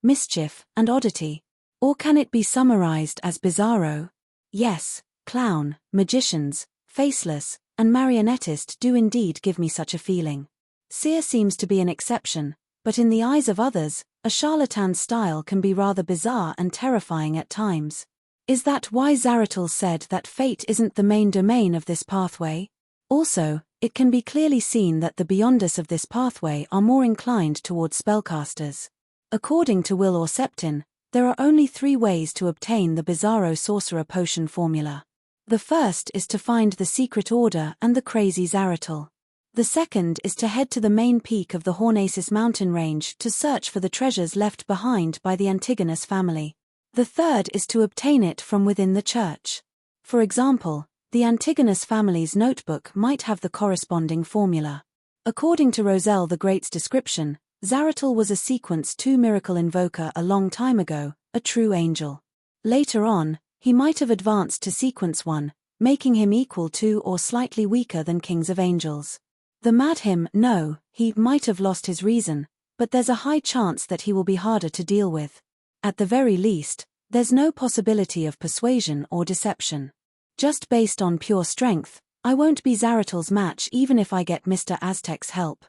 mischief, and oddity. Or can it be summarized as bizarro? Yes, clown, magicians, faceless, and marionettist do indeed give me such a feeling. Seer seems to be an exception, but in the eyes of others, a charlatan's style can be rather bizarre and terrifying at times. Is that why Zaratal said that fate isn't the main domain of this pathway? Also, it can be clearly seen that the beyonders of this pathway are more inclined towards spellcasters. According to Will Orseptin, there are only 3 ways to obtain the Bizarro Sorcerer potion formula. The first is to find the secret order and the Crazy Zaratal. The second is to head to the main peak of the Hornacis mountain range to search for the treasures left behind by the Antigonus family. The third is to obtain it from within the church. For example, the Antigonus family's notebook might have the corresponding formula. According to Roselle the Great's description, Zaratal was a sequence 2 miracle invoker a long time ago, a true angel. Later on, he might have advanced to sequence 1, making him equal to or slightly weaker than kings of angels. The mad him, no, he might have lost his reason, but there's a high chance that he will be harder to deal with. At the very least, there's no possibility of persuasion or deception. Just based on pure strength, I won't be Zaratal's match even if I get Mr. Aztec's help.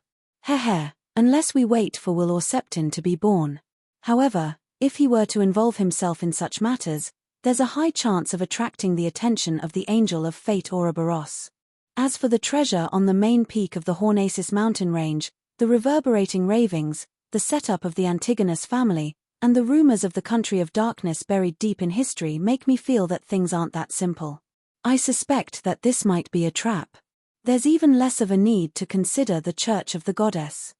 Unless we wait for Will Orseptin to be born. However, if he were to involve himself in such matters, there's a high chance of attracting the attention of the angel of fate Ouroboros. As for the treasure on the main peak of the Hornacis mountain range, the reverberating ravings, the setup of the Antigonus family, and the rumors of the country of darkness buried deep in history make me feel that things aren't that simple. I suspect that this might be a trap. There's even less of a need to consider the Church of the Goddess.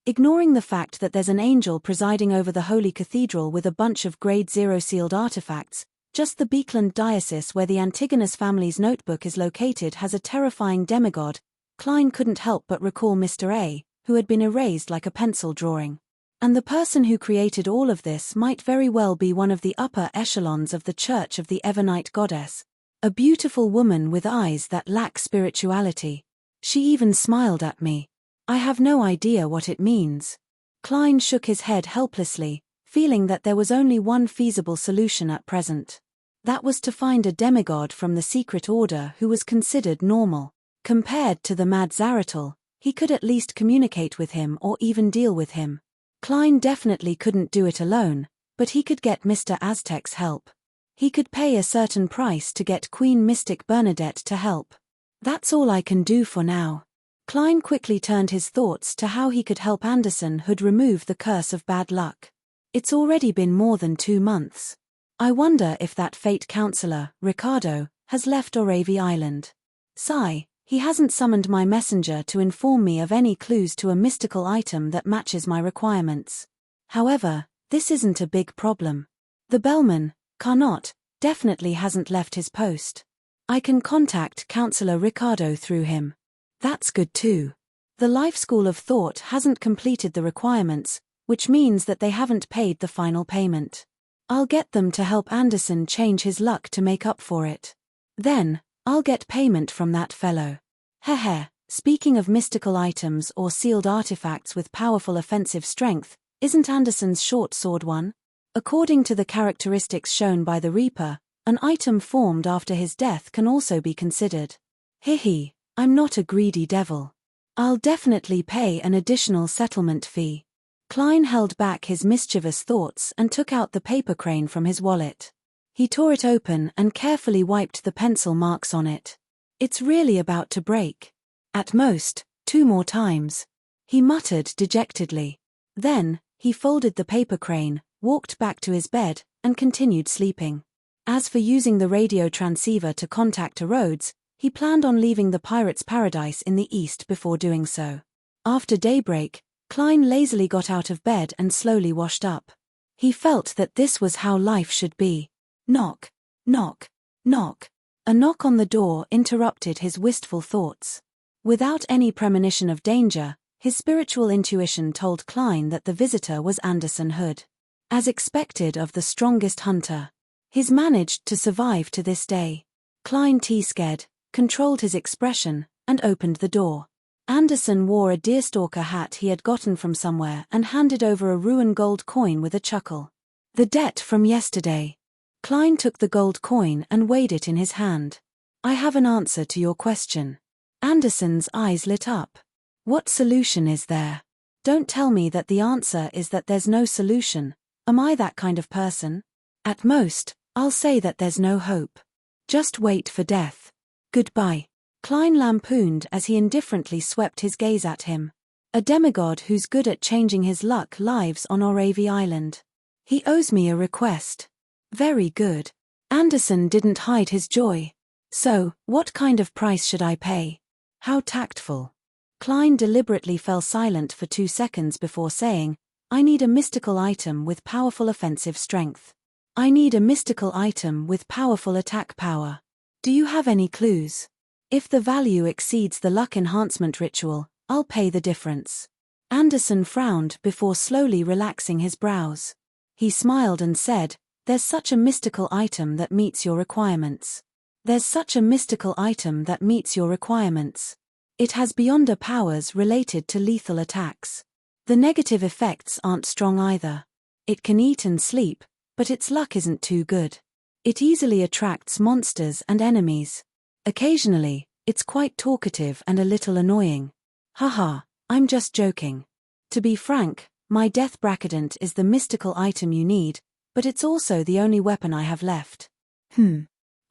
Ignoring the fact that there's an angel presiding over the Holy Cathedral with a bunch of Grade 0 sealed artifacts, just the Beekland diocese where the Antigonus family's notebook is located has a terrifying demigod. Klein couldn't help but recall Mr. A, who had been erased like a pencil drawing. And the person who created all of this might very well be one of the upper echelons of the Church of the Evernight Goddess. A beautiful woman with eyes that lack spirituality. She even smiled at me. I have no idea what it means. Klein shook his head helplessly, feeling that there was only one feasible solution at present. That was to find a demigod from the secret order who was considered normal. Compared to the mad Zaratul, he could at least communicate with him or even deal with him. Klein definitely couldn't do it alone, but he could get Mr. Aztec's help. He could pay a certain price to get Queen Mystic Bernadette to help. That's all I can do for now. Klein quickly turned his thoughts to how he could help Anderson Hood remove the curse of bad luck. It's already been more than 2 months. I wonder if that fate counselor, Ricardo, has left Oravi Island. Sigh. He hasn't summoned my messenger to inform me of any clues to a mystical item that matches my requirements. However, this isn't a big problem. The bellman, Carnot, definitely hasn't left his post. I can contact Counselor Ricardo through him. That's good too. The Life School of Thought hasn't completed the requirements, which means that they haven't paid the final payment. I'll get them to help Anderson change his luck to make up for it. Then, I'll get payment from that fellow. Heh. Speaking of mystical items or sealed artifacts with powerful offensive strength, isn't Anderson's short sword one? According to the characteristics shown by the Reaper, an item formed after his death can also be considered. Hee, I'm not a greedy devil. I'll definitely pay an additional settlement fee. Klein held back his mischievous thoughts and took out the paper crane from his wallet. He tore it open and carefully wiped the pencil marks on it. It's really about to break. At most, 2 more times. He muttered dejectedly. Then, he folded the paper crane, walked back to his bed, and continued sleeping. As for using the radio transceiver to contact Rhodes, he planned on leaving the pirate's paradise in the east before doing so. After daybreak, Klein lazily got out of bed and slowly washed up. He felt that this was how life should be. Knock, knock, knock. A knock on the door interrupted his wistful thoughts. Without any premonition of danger, his spiritual intuition told Klein that the visitor was Anderson Hood. As expected of the strongest hunter, he's managed to survive to this day. Klein T-sked, controlled his expression, and opened the door. Anderson wore a deerstalker hat he had gotten from somewhere and handed over a ruined gold coin with a chuckle. The debt from yesterday. Klein took the gold coin and weighed it in his hand. I have an answer to your question. Anderson's eyes lit up. What solution is there? Don't tell me that the answer is that there's no solution. Am I that kind of person? At most, I'll say that there's no hope. Just wait for death. Goodbye. Klein lampooned as he indifferently swept his gaze at him. A demigod who's good at changing his luck lives on Oravi Island. He owes me a request. Very good. Anderson didn't hide his joy. So, what kind of price should I pay? How tactful. Klein deliberately fell silent for 2 seconds before saying, I need a mystical item with powerful offensive strength. I need a mystical item with powerful attack power. Do you have any clues? If the value exceeds the luck enhancement ritual, I'll pay the difference. Anderson frowned before slowly relaxing his brows. He smiled and said, There's such a mystical item that meets your requirements. There's such a mystical item that meets your requirements. It has beyonder powers related to lethal attacks. The negative effects aren't strong either. It can eat and sleep, but its luck isn't too good. It easily attracts monsters and enemies. Occasionally, it's quite talkative and a little annoying. Haha, I'm just joking. To be frank, my death bracketant is the mystical item you need, but it's also the only weapon I have left.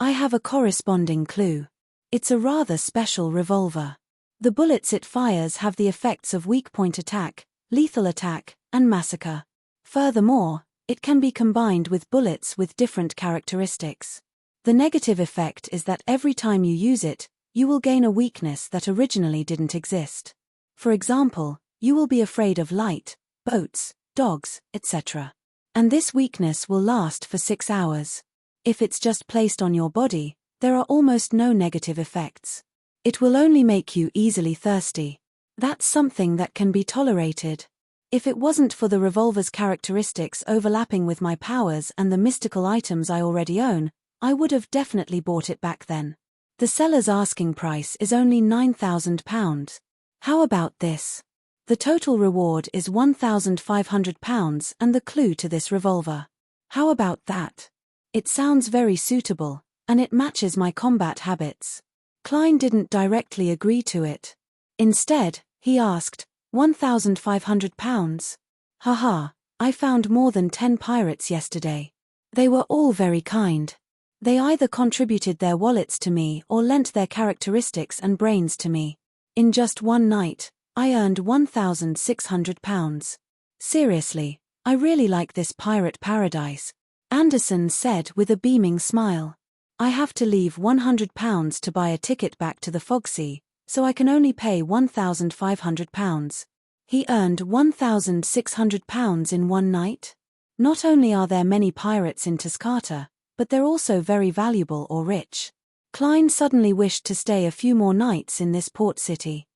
I have a corresponding clue. It's a rather special revolver. The bullets it fires have the effects of weak point attack, lethal attack, and massacre. Furthermore, it can be combined with bullets with different characteristics. The negative effect is that every time you use it, you will gain a weakness that originally didn't exist. For example, you will be afraid of light, boats, dogs, etc. And this weakness will last for 6 hours. If it's just placed on your body, there are almost no negative effects. It will only make you easily thirsty. That's something that can be tolerated. If it wasn't for the revolver's characteristics overlapping with my powers and the mystical items I already own, I would have definitely bought it back then. The seller's asking price is only £9,000. How about this? The total reward is £1,500 and the clue to this revolver. How about that? It sounds very suitable, and it matches my combat habits. Klein didn't directly agree to it. Instead, he asked, £1,500? Haha, I found more than 10 pirates yesterday. They were all very kind. They either contributed their wallets to me or lent their characteristics and brains to me. In just one night, I earned £1,600. Seriously, I really like this pirate paradise, Anderson said with a beaming smile. I have to leave £100 to buy a ticket back to the Fogsea, so I can only pay £1,500. He earned £1,600 in one night? Not only are there many pirates in Tuscata, but they're also very valuable or rich. Klein suddenly wished to stay a few more nights in this port city.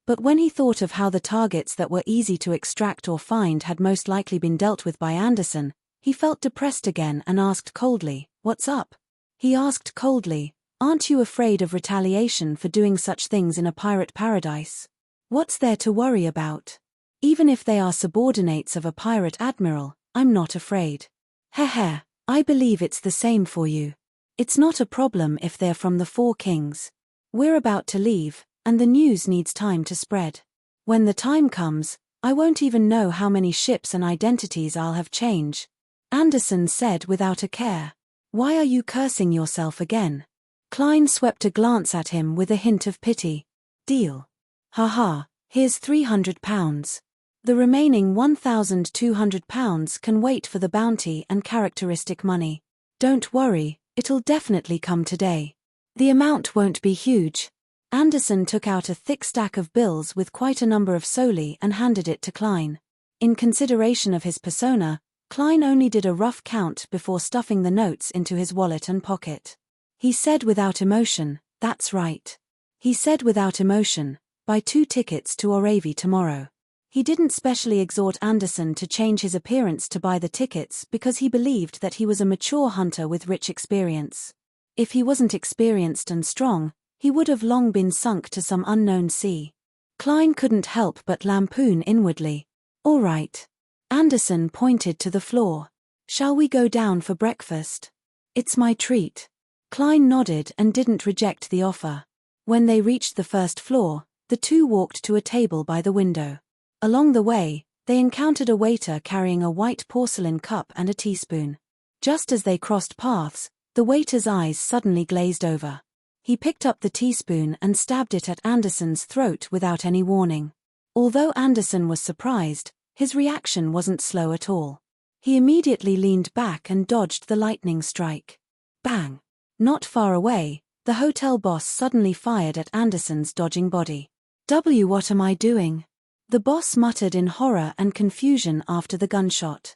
But when he thought of how the targets that were easy to extract or find had most likely been dealt with by Anderson, he felt depressed again and asked coldly, "What's up?" He asked coldly, "Aren't you afraid of retaliation for doing such things in a pirate paradise? What's there to worry about? Even if they are subordinates of a pirate admiral, I'm not afraid. Heh, I believe it's the same for you. It's not a problem if they're from the Four Kings. We're about to leave, and the news needs time to spread. When the time comes, I won't even know how many ships and identities I'll have changed," Anderson said without a care. "Why are you cursing yourself again?" Klein swept a glance at him with a hint of pity. "Deal. Haha, here's £300. The remaining £1,200 can wait for the bounty and characteristic money. Don't worry, it'll definitely come today. The amount won't be huge." Anderson took out a thick stack of bills with quite a number of soli and handed it to Klein. In consideration of his persona, Klein only did a rough count before stuffing the notes into his wallet and pocket. He said without emotion, "That's right." He said without emotion, "Buy 2 tickets to Oravi tomorrow." He didn't specially exhort Anderson to change his appearance to buy the tickets because he believed that he was a mature hunter with rich experience. If he wasn't experienced and strong, he would have long been sunk to some unknown sea. Klein couldn't help but lampoon inwardly. "All right." Anderson pointed to the floor. "Shall we go down for breakfast? It's my treat." Klein nodded and didn't reject the offer. When they reached the first floor, the two walked to a table by the window. Along the way, they encountered a waiter carrying a white porcelain cup and a teaspoon. Just as they crossed paths, the waiter's eyes suddenly glazed over. He picked up the teaspoon and stabbed it at Anderson's throat without any warning. Although Anderson was surprised, his reaction wasn't slow at all. He immediately leaned back and dodged the lightning strike. Bang! Not far away, the hotel boss suddenly fired at Anderson's dodging body. What am I doing?" the boss muttered in horror and confusion after the gunshot.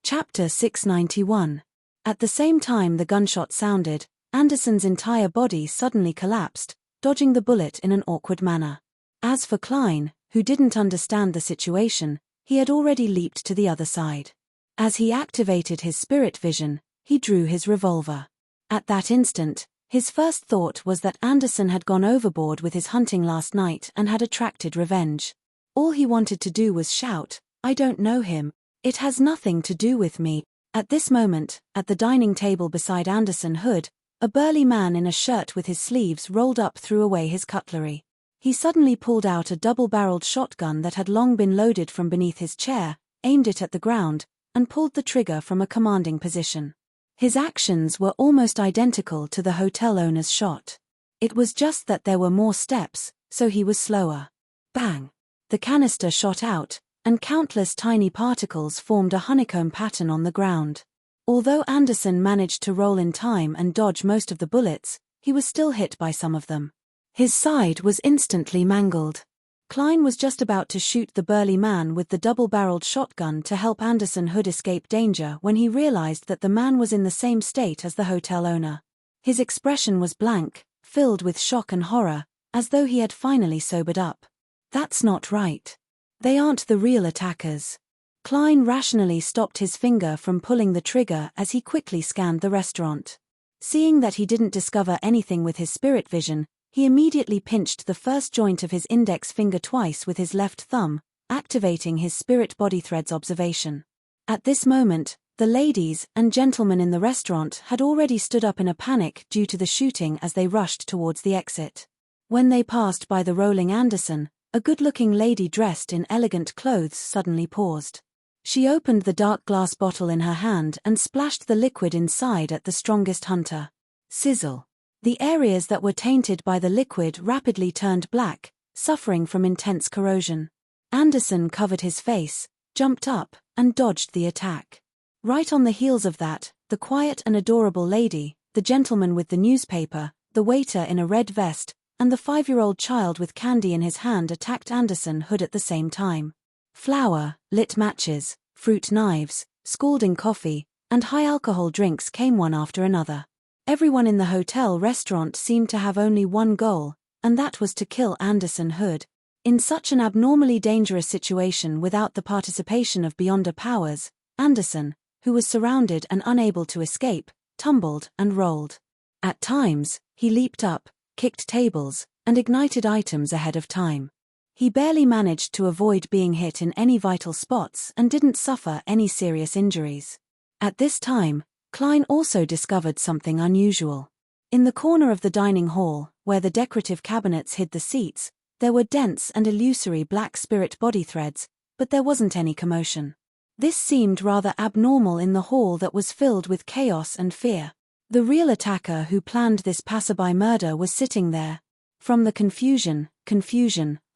Chapter 691. At the same time the gunshot sounded, Anderson's entire body suddenly collapsed, dodging the bullet in an awkward manner. As for Klein, who didn't understand the situation, he had already leaped to the other side. As he activated his spirit vision, he drew his revolver. At that instant, his first thought was that Anderson had gone overboard with his hunting last night and had attracted revenge. All he wanted to do was shout, "I don't know him. It has nothing to do with me." At this moment, at the dining table beside Anderson Hood, a burly man in a shirt with his sleeves rolled up threw away his cutlery. He suddenly pulled out a double-barreled shotgun that had long been loaded from beneath his chair, aimed it at the ground, and pulled the trigger from a commanding position. His actions were almost identical to the hotel owner's shot. It was just that there were more steps, so he was slower. Bang! The canister shot out, and countless tiny particles formed a honeycomb pattern on the ground. Although Anderson managed to roll in time and dodge most of the bullets, he was still hit by some of them. His side was instantly mangled. Klein was just about to shoot the burly man with the double-barreled shotgun to help Anderson Hood escape danger when he realized that the man was in the same state as the hotel owner. His expression was blank, filled with shock and horror, as though he had finally sobered up. That's not right. They aren't the real attackers. Klein rationally stopped his finger from pulling the trigger as he quickly scanned the restaurant. Seeing that he didn't discover anything with his spirit vision, he immediately pinched the first joint of his index finger twice with his left thumb, activating his spirit body thread's observation. At this moment, the ladies and gentlemen in the restaurant had already stood up in a panic due to the shooting as they rushed towards the exit. When they passed by the rolling Anderson, a good-looking lady dressed in elegant clothes suddenly paused. She opened the dark glass bottle in her hand and splashed the liquid inside at the strongest hunter. Sizzle. The areas that were tainted by the liquid rapidly turned black, suffering from intense corrosion. Anderson covered his face, jumped up, and dodged the attack. Right on the heels of that, the quiet and adorable lady, the gentleman with the newspaper, the waiter in a red vest, and the 5-year-old child with candy in his hand attacked Anderson Hood at the same time. Flour, lit matches, fruit knives, scalding coffee, and high-alcohol drinks came one after another. Everyone in the hotel restaurant seemed to have only one goal, and that was to kill Anderson Hood. In such an abnormally dangerous situation without the participation of Beyonder powers, Anderson, who was surrounded and unable to escape, tumbled and rolled. At times, he leaped up, kicked tables, and ignited items ahead of time. He barely managed to avoid being hit in any vital spots and didn't suffer any serious injuries. At this time, Klein also discovered something unusual. In the corner of the dining hall, where the decorative cabinets hid the seats, there were dense and illusory black spirit body threads, but there wasn't any commotion. This seemed rather abnormal in the hall that was filled with chaos and fear. The real attacker who planned this passerby murder was sitting there. From the confusion,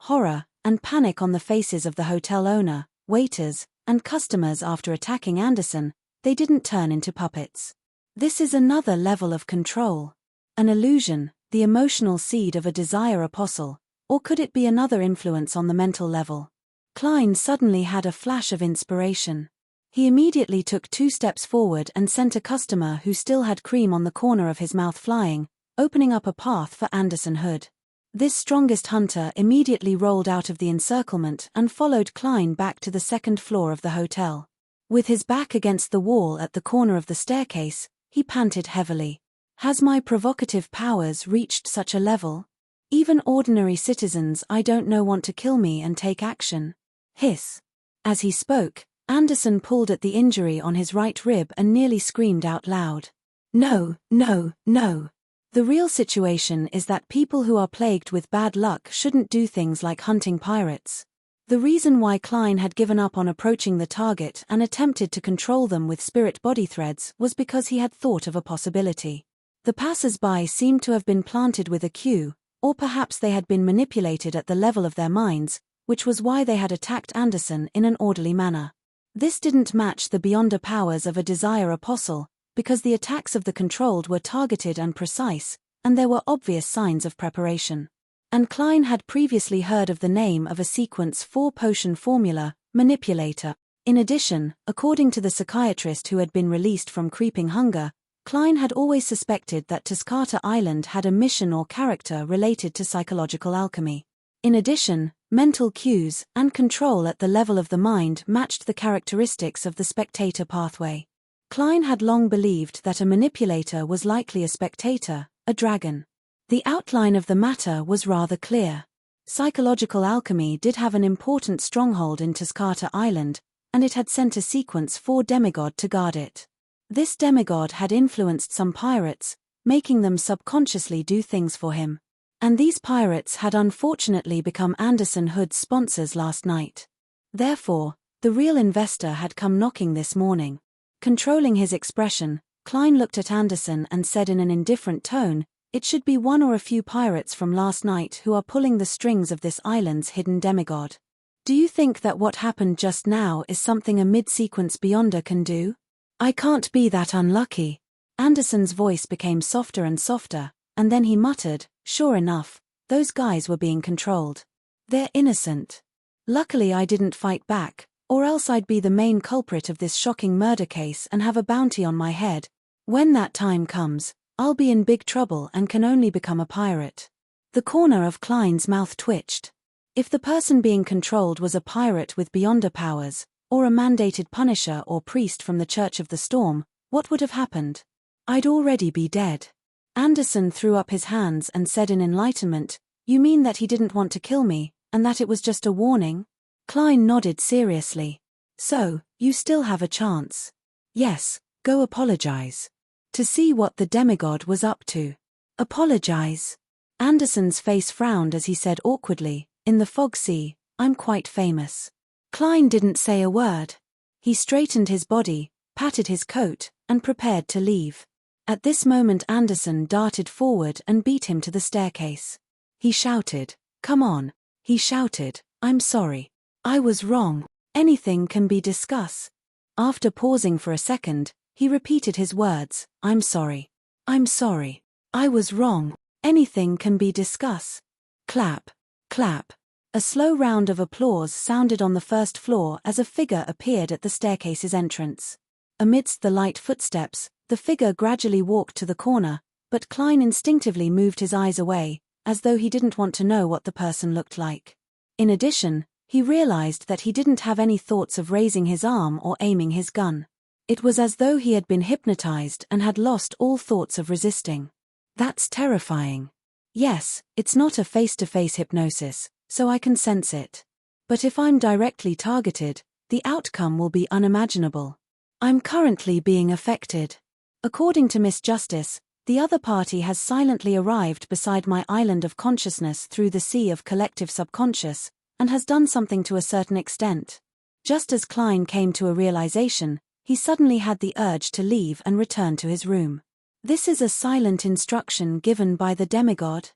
horror, and panic on the faces of the hotel owner, waiters, and customers after attacking Anderson, they didn't turn into puppets. This is another level of control. An illusion, the emotional seed of a desire apostle, or could it be another influence on the mental level? Klein suddenly had a flash of inspiration. He immediately took 2 steps forward and sent a customer who still had cream on the corner of his mouth flying, opening up a path for Anderson Hood. This strongest hunter immediately rolled out of the encirclement and followed Klein back to the 2nd floor of the hotel. With his back against the wall at the corner of the staircase, he panted heavily. Has my provocative powers reached such a level? Even ordinary citizens I don't know want to kill me and take action. Hiss. As he spoke, Anderson pulled at the injury on his right rib and nearly screamed out loud. No, no, no. The real situation is that people who are plagued with bad luck shouldn't do things like hunting pirates. The reason why Klein had given up on approaching the target and attempted to control them with spirit body threads was because he had thought of a possibility. The passers-by seemed to have been planted with a cue, or perhaps they had been manipulated at the level of their minds, which was why they had attacked Anderson in an orderly manner. This didn't match the Beyonder powers of a desire apostle, because the attacks of the controlled were targeted and precise, and there were obvious signs of preparation. And Klein had previously heard of the name of a sequence 4 potion formula, manipulator. In addition, according to the psychiatrist who had been released from creeping hunger, Klein had always suspected that Tuscata Island had a mission or character related to psychological alchemy. In addition, mental cues and control at the level of the mind matched the characteristics of the spectator pathway. Klein had long believed that a manipulator was likely a spectator, a dragon. The outline of the matter was rather clear. Psychological alchemy did have an important stronghold in Tuscata Island, and it had sent a sequence 4 demigod to guard it. This demigod had influenced some pirates, making them subconsciously do things for him. And these pirates had unfortunately become Anderson Hood's sponsors last night. Therefore, the real investor had come knocking this morning. Controlling his expression, Klein looked at Anderson and said in an indifferent tone, "It should be one or a few pirates from last night who are pulling the strings of this island's hidden demigod. Do you think that what happened just now is something a mid-sequence Beyonder can do? I can't be that unlucky." Anderson's voice became softer and softer, and then he muttered, "Sure enough, those guys were being controlled. They're innocent. Luckily I didn't fight back, or else I'd be the main culprit of this shocking murder case and have a bounty on my head. When that time comes, I'll be in big trouble and can only become a pirate." The corner of Klein's mouth twitched. If the person being controlled was a pirate with Beyonder powers, or a mandated punisher or priest from the Church of the Storm, what would have happened? I'd already be dead. Anderson threw up his hands and said in enlightenment, "You mean that he didn't want to kill me, and that it was just a warning?" Klein nodded seriously. "So, you still have a chance. Yes, go apologize. To see what the demigod was up to." "Apologize?" Anderson's face frowned as he said awkwardly, "In the fog sea, I'm quite famous." Klein didn't say a word. He straightened his body, patted his coat, and prepared to leave. At this moment Anderson darted forward and beat him to the staircase. He shouted, "Come on." He shouted, "I'm sorry. I was wrong. Anything can be discussed." After pausing for a second, he repeated his words, "I'm sorry. I'm sorry. I was wrong. Anything can be discussed." Clap. Clap. A slow round of applause sounded on the first floor as a figure appeared at the staircase's entrance. Amidst the light footsteps, the figure gradually walked to the corner, but Klein instinctively moved his eyes away, as though he didn't want to know what the person looked like. In addition, he realized that he didn't have any thoughts of raising his arm or aiming his gun. It was as though he had been hypnotized and had lost all thoughts of resisting. That's terrifying. Yes, it's not a face-to-face hypnosis, so I can sense it. But if I'm directly targeted, the outcome will be unimaginable. I'm currently being affected. According to Miss Justice, the other party has silently arrived beside my island of consciousness through the sea of collective subconscious, and has done something to a certain extent. Just as Klein came to a realization, he suddenly had the urge to leave and return to his room. This is a silent instruction given by the demigod.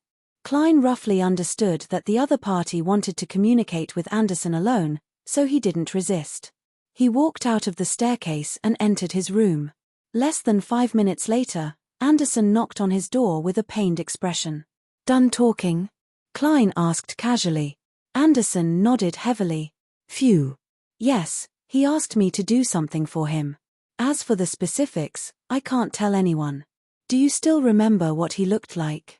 Klein roughly understood that the other party wanted to communicate with Anderson alone, so he didn't resist. He walked out of the staircase and entered his room. Less than 5 minutes later, Anderson knocked on his door with a pained expression. "Done talking?" Klein asked casually. Anderson nodded heavily. "Phew. Yes, he asked me to do something for him. As for the specifics, I can't tell anyone. Do you still remember what he looked like?"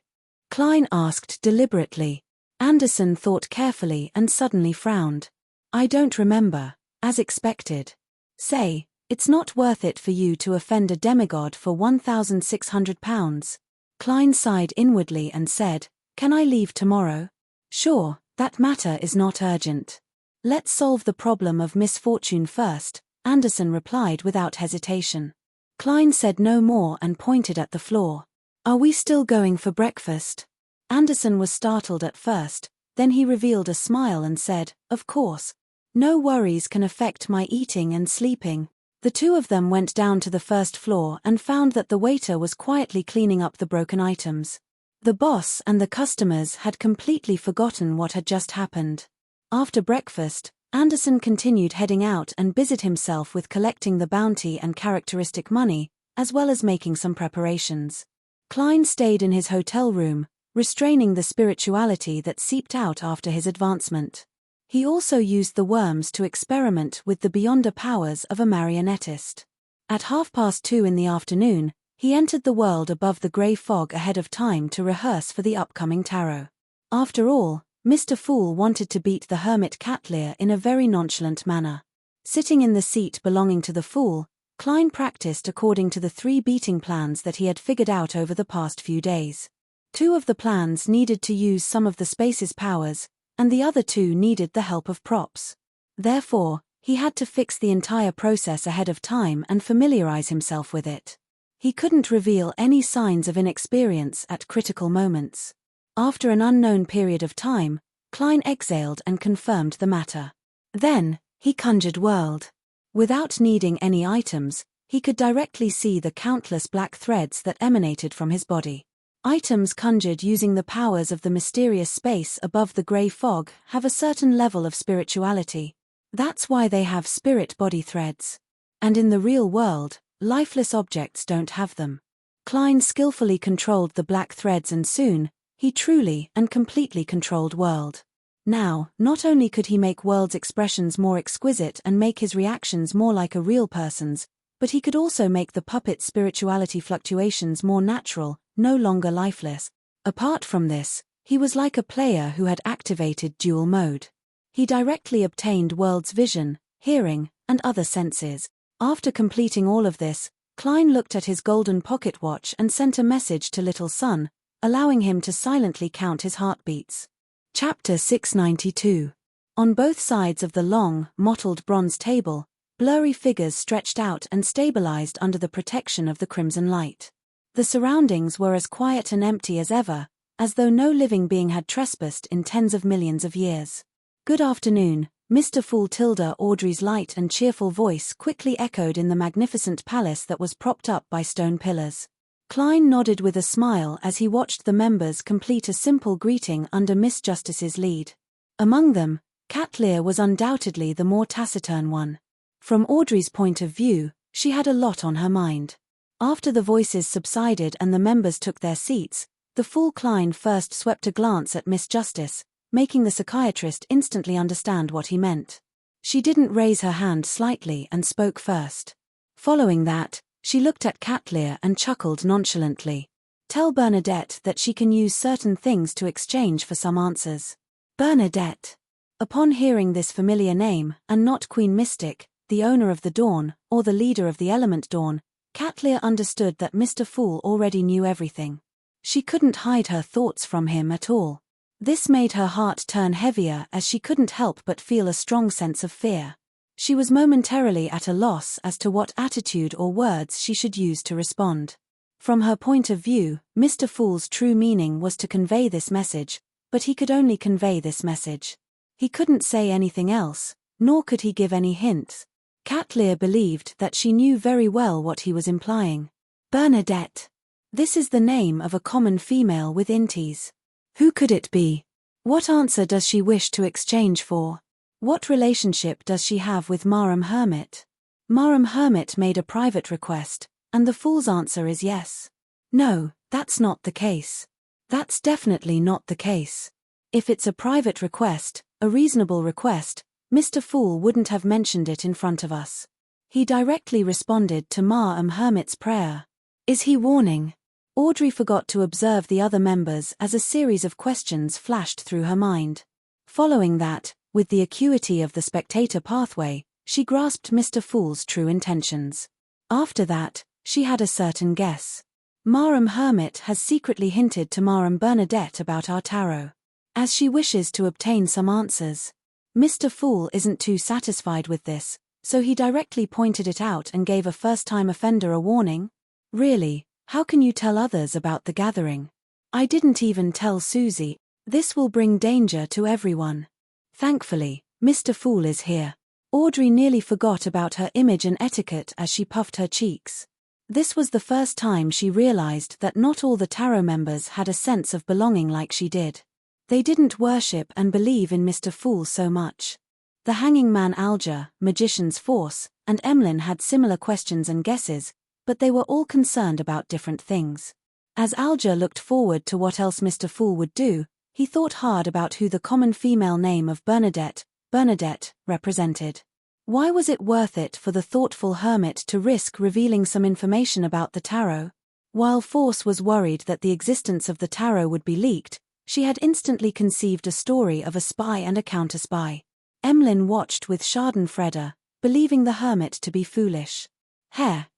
Klein asked deliberately. Anderson thought carefully and suddenly frowned. "I don't remember, as expected. Say, it's not worth it for you to offend a demigod for £1,600. Klein sighed inwardly and said, "Can I leave tomorrow?" "Sure, that matter is not urgent. Let's solve the problem of misfortune first," Anderson replied without hesitation. Klein said no more and pointed at the floor. "Are we still going for breakfast?" Anderson was startled at first, then he revealed a smile and said, "Of course. No worries can affect my eating and sleeping." The two of them went down to the first floor and found that the waiter was quietly cleaning up the broken items. The boss and the customers had completely forgotten what had just happened. After breakfast, Anderson continued heading out and busied himself with collecting the bounty and characteristic money, as well as making some preparations. Klein stayed in his hotel room, restraining the spirituality that seeped out after his advancement. He also used the worms to experiment with the Beyonder powers of a marionettist. At 2:30 in the afternoon, he entered the world above the grey fog ahead of time to rehearse for the upcoming tarot. After all, Mr. Fool wanted to beat the hermit Catlear in a very nonchalant manner. Sitting in the seat belonging to the Fool, Klein practiced according to the 3 beating plans that he had figured out over the past few days. 2 of the plans needed to use some of the space's powers, and the other 2 needed the help of props. Therefore, he had to fix the entire process ahead of time and familiarize himself with it. He couldn't reveal any signs of inexperience at critical moments. After an unknown period of time, Klein exhaled and confirmed the matter. Then, he conjured world. Without needing any items, He could directly see the countless black threads that emanated from his body. Items conjured using the powers of the mysterious space above the grey fog have a certain level of spirituality. That's why they have spirit body threads. And in the real world, lifeless objects don't have them. Klein skillfully controlled the black threads, and soon, he truly and completely controlled World. Now, not only could he make World's expressions more exquisite and make his reactions more like a real person's, but he could also make the puppet's spirituality fluctuations more natural, no longer lifeless. Apart from this, he was like a player who had activated dual mode. He directly obtained World's vision, hearing, and other senses. After completing all of this, Klein looked at his golden pocket watch and sent a message to Little Sun, allowing him to silently count his heartbeats. Chapter 692. On both sides of the long, mottled bronze table, blurry figures stretched out and stabilized under the protection of the crimson light. The surroundings were as quiet and empty as ever, as though no living being had trespassed in tens of millions of years. "Good afternoon, Mr. Fool." Audrey's light and cheerful voice quickly echoed in the magnificent palace that was propped up by stone pillars. Klein nodded with a smile as he watched the members complete a simple greeting under Miss Justice's lead. Among them, Cat Lear was undoubtedly the more taciturn one. From Audrey's point of view, she had a lot on her mind. After the voices subsided and the members took their seats, the Fool Klein first swept a glance at Miss Justice, making the psychiatrist instantly understand what he meant. She didn't raise her hand slightly and spoke first. Following that, she looked at Cat Lear and chuckled nonchalantly. "Tell Bernadette that she can use certain things to exchange for some answers." Bernadette. Upon hearing this familiar name, and not Queen Mystic, the owner of the Dawn, or the leader of the element Dawn, Cat Lear understood that Mr. Fool already knew everything. She couldn't hide her thoughts from him at all. This made her heart turn heavier as she couldn't help but feel a strong sense of fear. She was momentarily at a loss as to what attitude or words she should use to respond. From her point of view, Mr. Fool's true meaning was to convey this message, but he could only convey this message. He couldn't say anything else, nor could he give any hints. Cat Lear believed that she knew very well what he was implying. Bernadette. This is the name of a common female with inties. Who could it be? What answer does she wish to exchange for? What relationship does she have with Marum Hermit? Marum Hermit made a private request, and the Fool's answer is yes. No, that's not the case. That's definitely not the case. If it's a private request, a reasonable request, Mr. Fool wouldn't have mentioned it in front of us. He directly responded to Marum Hermit's prayer. Is he warning? Audrey forgot to observe the other members as a series of questions flashed through her mind. Following that, with the acuity of the spectator pathway, she grasped Mr. Fool's true intentions. After that, she had a certain guess. Marum Hermit has secretly hinted to Marum Bernadette about our tarot, as she wishes to obtain some answers. Mr. Fool isn't too satisfied with this, so he directly pointed it out and gave a first-time offender a warning. Really, how can you tell others about the gathering? I didn't even tell Susie. This will bring danger to everyone. Thankfully, Mr. Fool is here. Audrey nearly forgot about her image and etiquette as she puffed her cheeks. This was the first time she realized that not all the tarot members had a sense of belonging like she did. They didn't worship and believe in Mr. Fool so much. The hanging man Alger, Magician's Force, and Emlyn had similar questions and guesses, but they were all concerned about different things. As Alger looked forward to what else Mr. Fool would do, he thought hard about who the common female name of Bernadette represented. Why was it worth it for the thoughtful hermit to risk revealing some information about the tarot? While Force was worried that the existence of the tarot would be leaked, she had instantly conceived a story of a spy and a counter-spy. Emlyn watched with schadenfreude, believing the hermit to be foolish.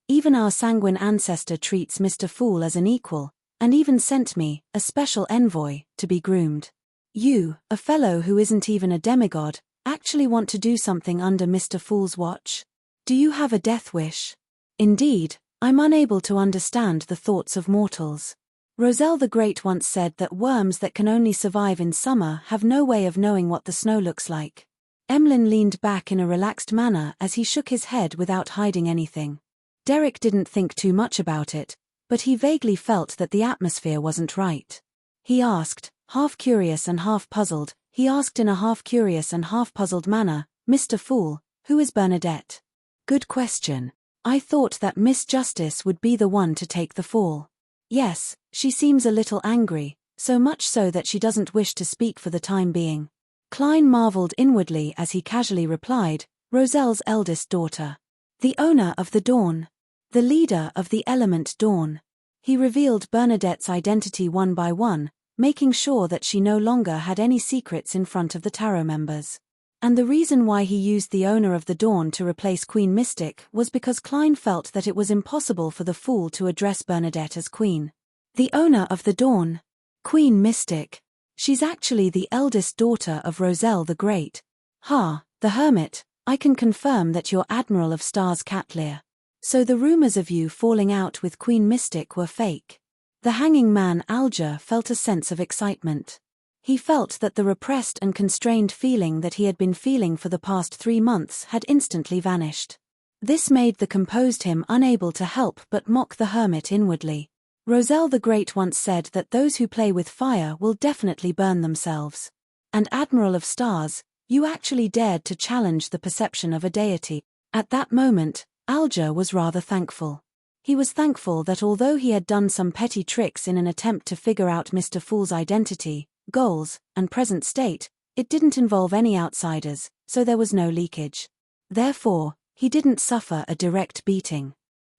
Even our sanguine ancestor treats Mr. Fool as an equal, and even sent me, a special envoy, to be groomed. You, a fellow who isn't even a demigod, actually want to do something under Mr. Fool's watch? Do you have a death wish? Indeed, I'm unable to understand the thoughts of mortals. Roselle the Great once said that worms that can only survive in summer have no way of knowing what the snow looks like. Emlyn leaned back in a relaxed manner as he shook his head without hiding anything. Derek didn't think too much about it, but he vaguely felt that the atmosphere wasn't right. He asked, half curious and half puzzled, in a half curious and half puzzled manner, "Mr. Fool, who is Bernadette?" "Good question. I thought that Miss Justice would be the one to take the fall." "Yes, she seems a little angry, so much so that she doesn't wish to speak for the time being." Klein marveled inwardly as he casually replied, "Roselle's eldest daughter. The owner of the Dawn. The leader of the element Dawn." He revealed Bernadette's identity one by one, making sure that she no longer had any secrets in front of the tarot members. And the reason why he used the owner of the Dawn to replace Queen Mystic was because Klein felt that it was impossible for the Fool to address Bernadette as Queen. The owner of the Dawn. Queen Mystic. She's actually the eldest daughter of Roselle the Great. The Hermit, I can confirm that you're Admiral of Stars Catlear. So the rumors of you falling out with Queen Mystic were fake. The hanging man Alger felt a sense of excitement. He felt that the repressed and constrained feeling that he had been feeling for the past 3 months had instantly vanished. This made the composed him unable to help but mock the hermit inwardly. Roselle the Great once said that those who play with fire will definitely burn themselves. And Admiral of Stars, you actually dared to challenge the perception of a deity. At that moment, Alger was rather thankful. He was thankful that although he had done some petty tricks in an attempt to figure out Mr. Fool's identity, goals, and present state, it didn't involve any outsiders, so there was no leakage. Therefore, he didn't suffer a direct beating.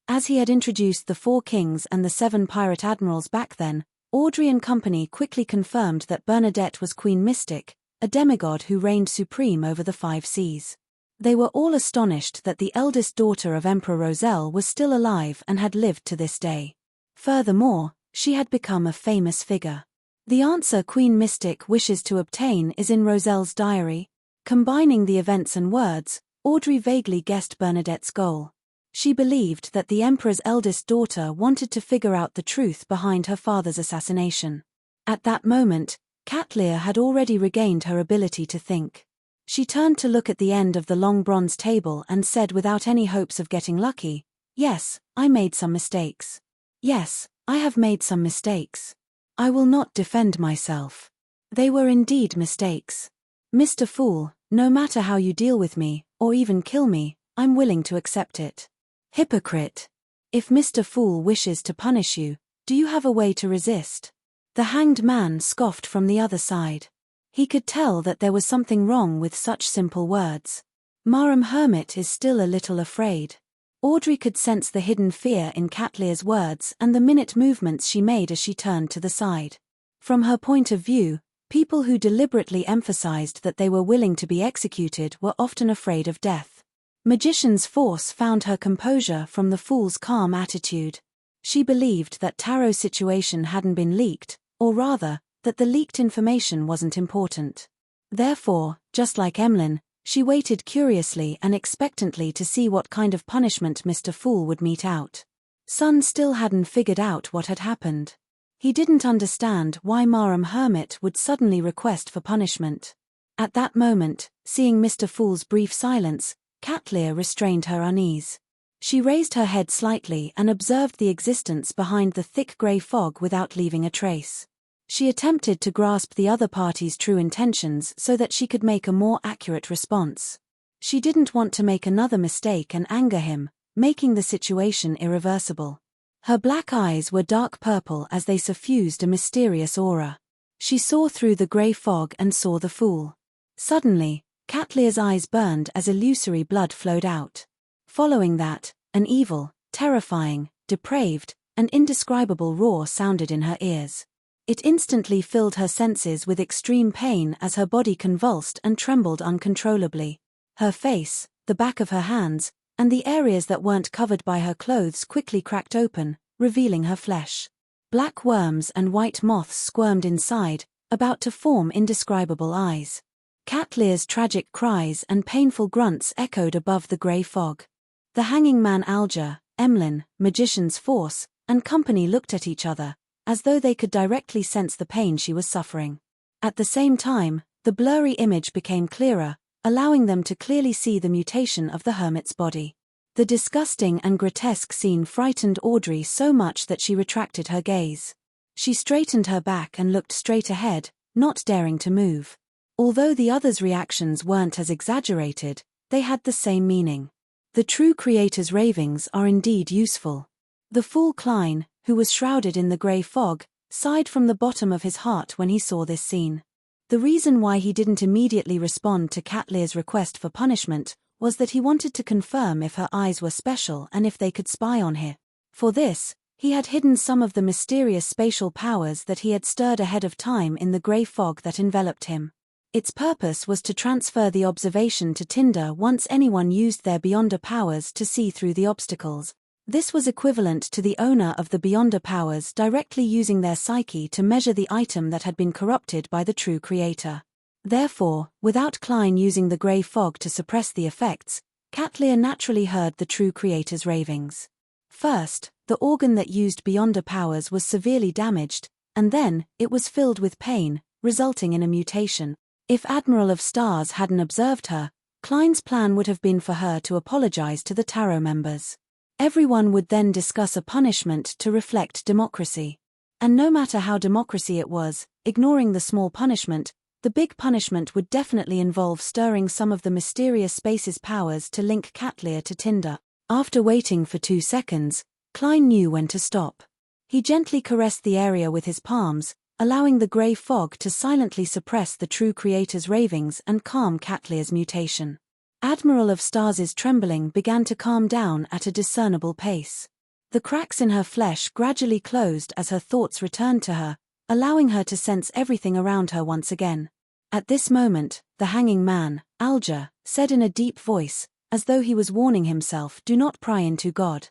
As he had introduced the 4 kings and the 7 pirate admirals back then, Audrey and company quickly confirmed that Bernadette was Queen Mystic, a demigod who reigned supreme over the 5 seas. They were all astonished that the eldest daughter of Emperor Roselle was still alive and had lived to this day. Furthermore, she had become a famous figure. The answer Queen Mystic wishes to obtain is in Roselle's diary. Combining the events and words, Audrey vaguely guessed Bernadette's goal. She believed that the Emperor's eldest daughter wanted to figure out the truth behind her father's assassination. At that moment, Catlear had already regained her ability to think. She turned to look at the end of the long bronze table and said without any hopes of getting lucky, "Yes, I made some mistakes. Yes, I have made some mistakes. I will not defend myself. They were indeed mistakes. Mr. Fool, no matter how you deal with me, or even kill me, I'm willing to accept it." Hypocrite. If Mr. Fool wishes to punish you, do you have a way to resist? The hanged man scoffed from the other side. He could tell that there was something wrong with such simple words. Maram Hermit is still a little afraid. Audrey could sense the hidden fear in Catlear's words and the minute movements she made as she turned to the side. From her point of view, people who deliberately emphasized that they were willing to be executed were often afraid of death. Magician's Force found her composure from the Fool's calm attitude. She believed that Tarot's situation hadn't been leaked, or rather, that the leaked information wasn't important. Therefore, just like Emlyn, she waited curiously and expectantly to see what kind of punishment Mr. Fool would mete out. Sun still hadn't figured out what had happened. He didn't understand why Maram Hermit would suddenly request for punishment. At that moment, seeing Mr. Fool's brief silence, Catlear restrained her unease. She raised her head slightly and observed the existence behind the thick grey fog without leaving a trace. She attempted to grasp the other party's true intentions so that she could make a more accurate response. She didn't want to make another mistake and anger him, making the situation irreversible. Her black eyes were dark purple as they suffused a mysterious aura. She saw through the grey fog and saw the Fool. Suddenly, Catlear's eyes burned as illusory blood flowed out. Following that, an evil, terrifying, depraved, and indescribable roar sounded in her ears. It instantly filled her senses with extreme pain as her body convulsed and trembled uncontrollably. Her face, the back of her hands, and the areas that weren't covered by her clothes quickly cracked open, revealing her flesh. Black worms and white moths squirmed inside, about to form indescribable eyes. Catlear's tragic cries and painful grunts echoed above the grey fog. The hanging man Alger, Emlyn, Magician's Force, and company looked at each other, as though they could directly sense the pain she was suffering. At the same time, the blurry image became clearer, allowing them to clearly see the mutation of the hermit's body. The disgusting and grotesque scene frightened Audrey so much that she retracted her gaze. She straightened her back and looked straight ahead, not daring to move. Although the others' reactions weren't as exaggerated, they had the same meaning. The true creator's ravings are indeed useful. The fool Klein, who was shrouded in the grey fog, sighed from the bottom of his heart when he saw this scene. The reason why he didn't immediately respond to Cat Lear's request for punishment was that he wanted to confirm if her eyes were special and if they could spy on him. For this, he had hidden some of the mysterious spatial powers that he had stirred ahead of time in the grey fog that enveloped him. Its purpose was to transfer the observation to Tinder once anyone used their Beyonder powers to see through the obstacles. This was equivalent to the owner of the Beyonder powers directly using their psyche to measure the item that had been corrupted by the true creator. Therefore, without Klein using the grey fog to suppress the effects, Cat Lear naturally heard the true creator's ravings. First, the organ that used Beyonder powers was severely damaged, and then, it was filled with pain, resulting in a mutation. If Admiral of Stars hadn't observed her, Klein's plan would have been for her to apologize to the Tarot members. Everyone would then discuss a punishment to reflect democracy. And no matter how democracy it was, ignoring the small punishment, the big punishment would definitely involve stirring some of the mysterious space's powers to link Cat Lear to Tinder. After waiting for 2 seconds, Klein knew when to stop. He gently caressed the area with his palms, allowing the grey fog to silently suppress the true creator's ravings and calm Cat Lear's mutation. Admiral of Stars's trembling began to calm down at a discernible pace. The cracks in her flesh gradually closed as her thoughts returned to her, allowing her to sense everything around her once again. At this moment, the hanging man, Alger, said in a deep voice, as though he was warning himself, "Do not pry into God."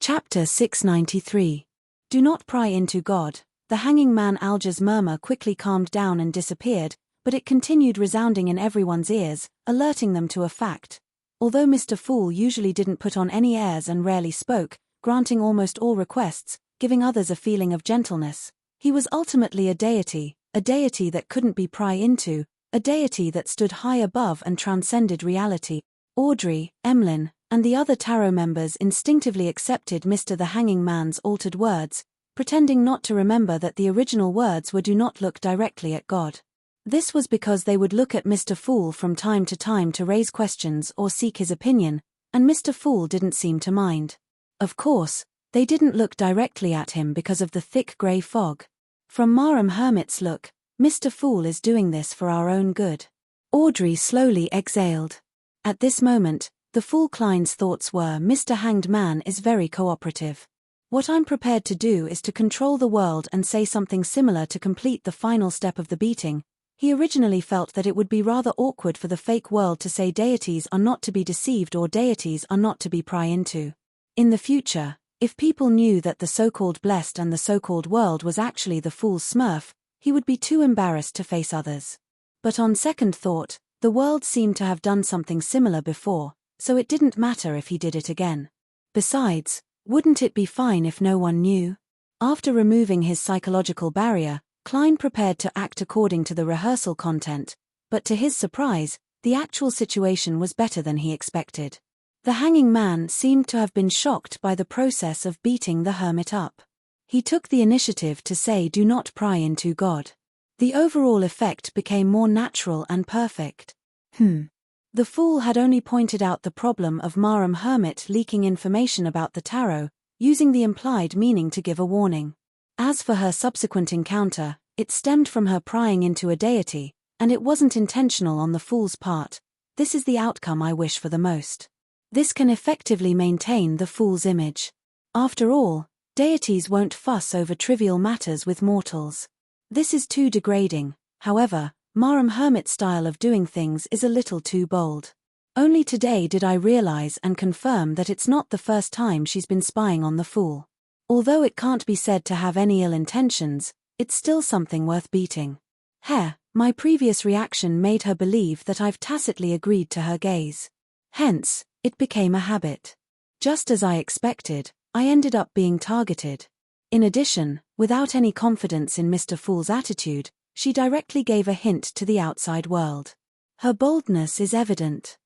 Chapter 693. Do not pry into God. The hanging man Alger's murmur quickly calmed down and disappeared, but it continued resounding in everyone's ears, alerting them to a fact. Although Mr. Fool usually didn't put on any airs and rarely spoke, granting almost all requests, giving others a feeling of gentleness, he was ultimately a deity that couldn't be pry into, a deity that stood high above and transcended reality. Audrey, Emlyn, and the other Tarot members instinctively accepted Mr. the Hanging Man's altered words, pretending not to remember that the original words were "do not look directly at God." This was because they would look at Mr. Fool from time to time to raise questions or seek his opinion, and Mr. Fool didn't seem to mind. Of course, they didn't look directly at him because of the thick grey fog. From Marham Hermit's look, Mr. Fool is doing this for our own good. Audrey slowly exhaled. At this moment, the Fool Klein's thoughts were, Mr. Hanged Man is very cooperative. What I'm prepared to do is to control the world and say something similar to complete the final step of the beating. He originally felt that it would be rather awkward for the fake world to say deities are not to be deceived or deities are not to be pry into. In the future, if people knew that the so-called blessed and the so-called world was actually the fool's smurf, he would be too embarrassed to face others. But on second thought, the world seemed to have done something similar before, so it didn't matter if he did it again. Besides, wouldn't it be fine if no one knew? After removing his psychological barrier, Klein prepared to act according to the rehearsal content, but to his surprise, the actual situation was better than he expected. The hanging man seemed to have been shocked by the process of beating the hermit up. He took the initiative to say "do not pry into God." The overall effect became more natural and perfect. The fool had only pointed out the problem of Marham Hermit leaking information about the tarot, using the implied meaning to give a warning. As for her subsequent encounter, it stemmed from her prying into a deity, and it wasn't intentional on the fool's part. This is the outcome I wish for the most. This can effectively maintain the fool's image. After all, deities won't fuss over trivial matters with mortals. This is too degrading. However, Marham Hermit's style of doing things is a little too bold. Only today did I realize and confirm that it's not the first time she's been spying on the fool. Although it can't be said to have any ill intentions, it's still something worth beating. My previous reaction made her believe that I've tacitly agreed to her gaze. Hence, it became a habit. Just as I expected, I ended up being targeted. In addition, without any confidence in Mr. Fool's attitude, she directly gave a hint to the outside world. Her boldness is evident.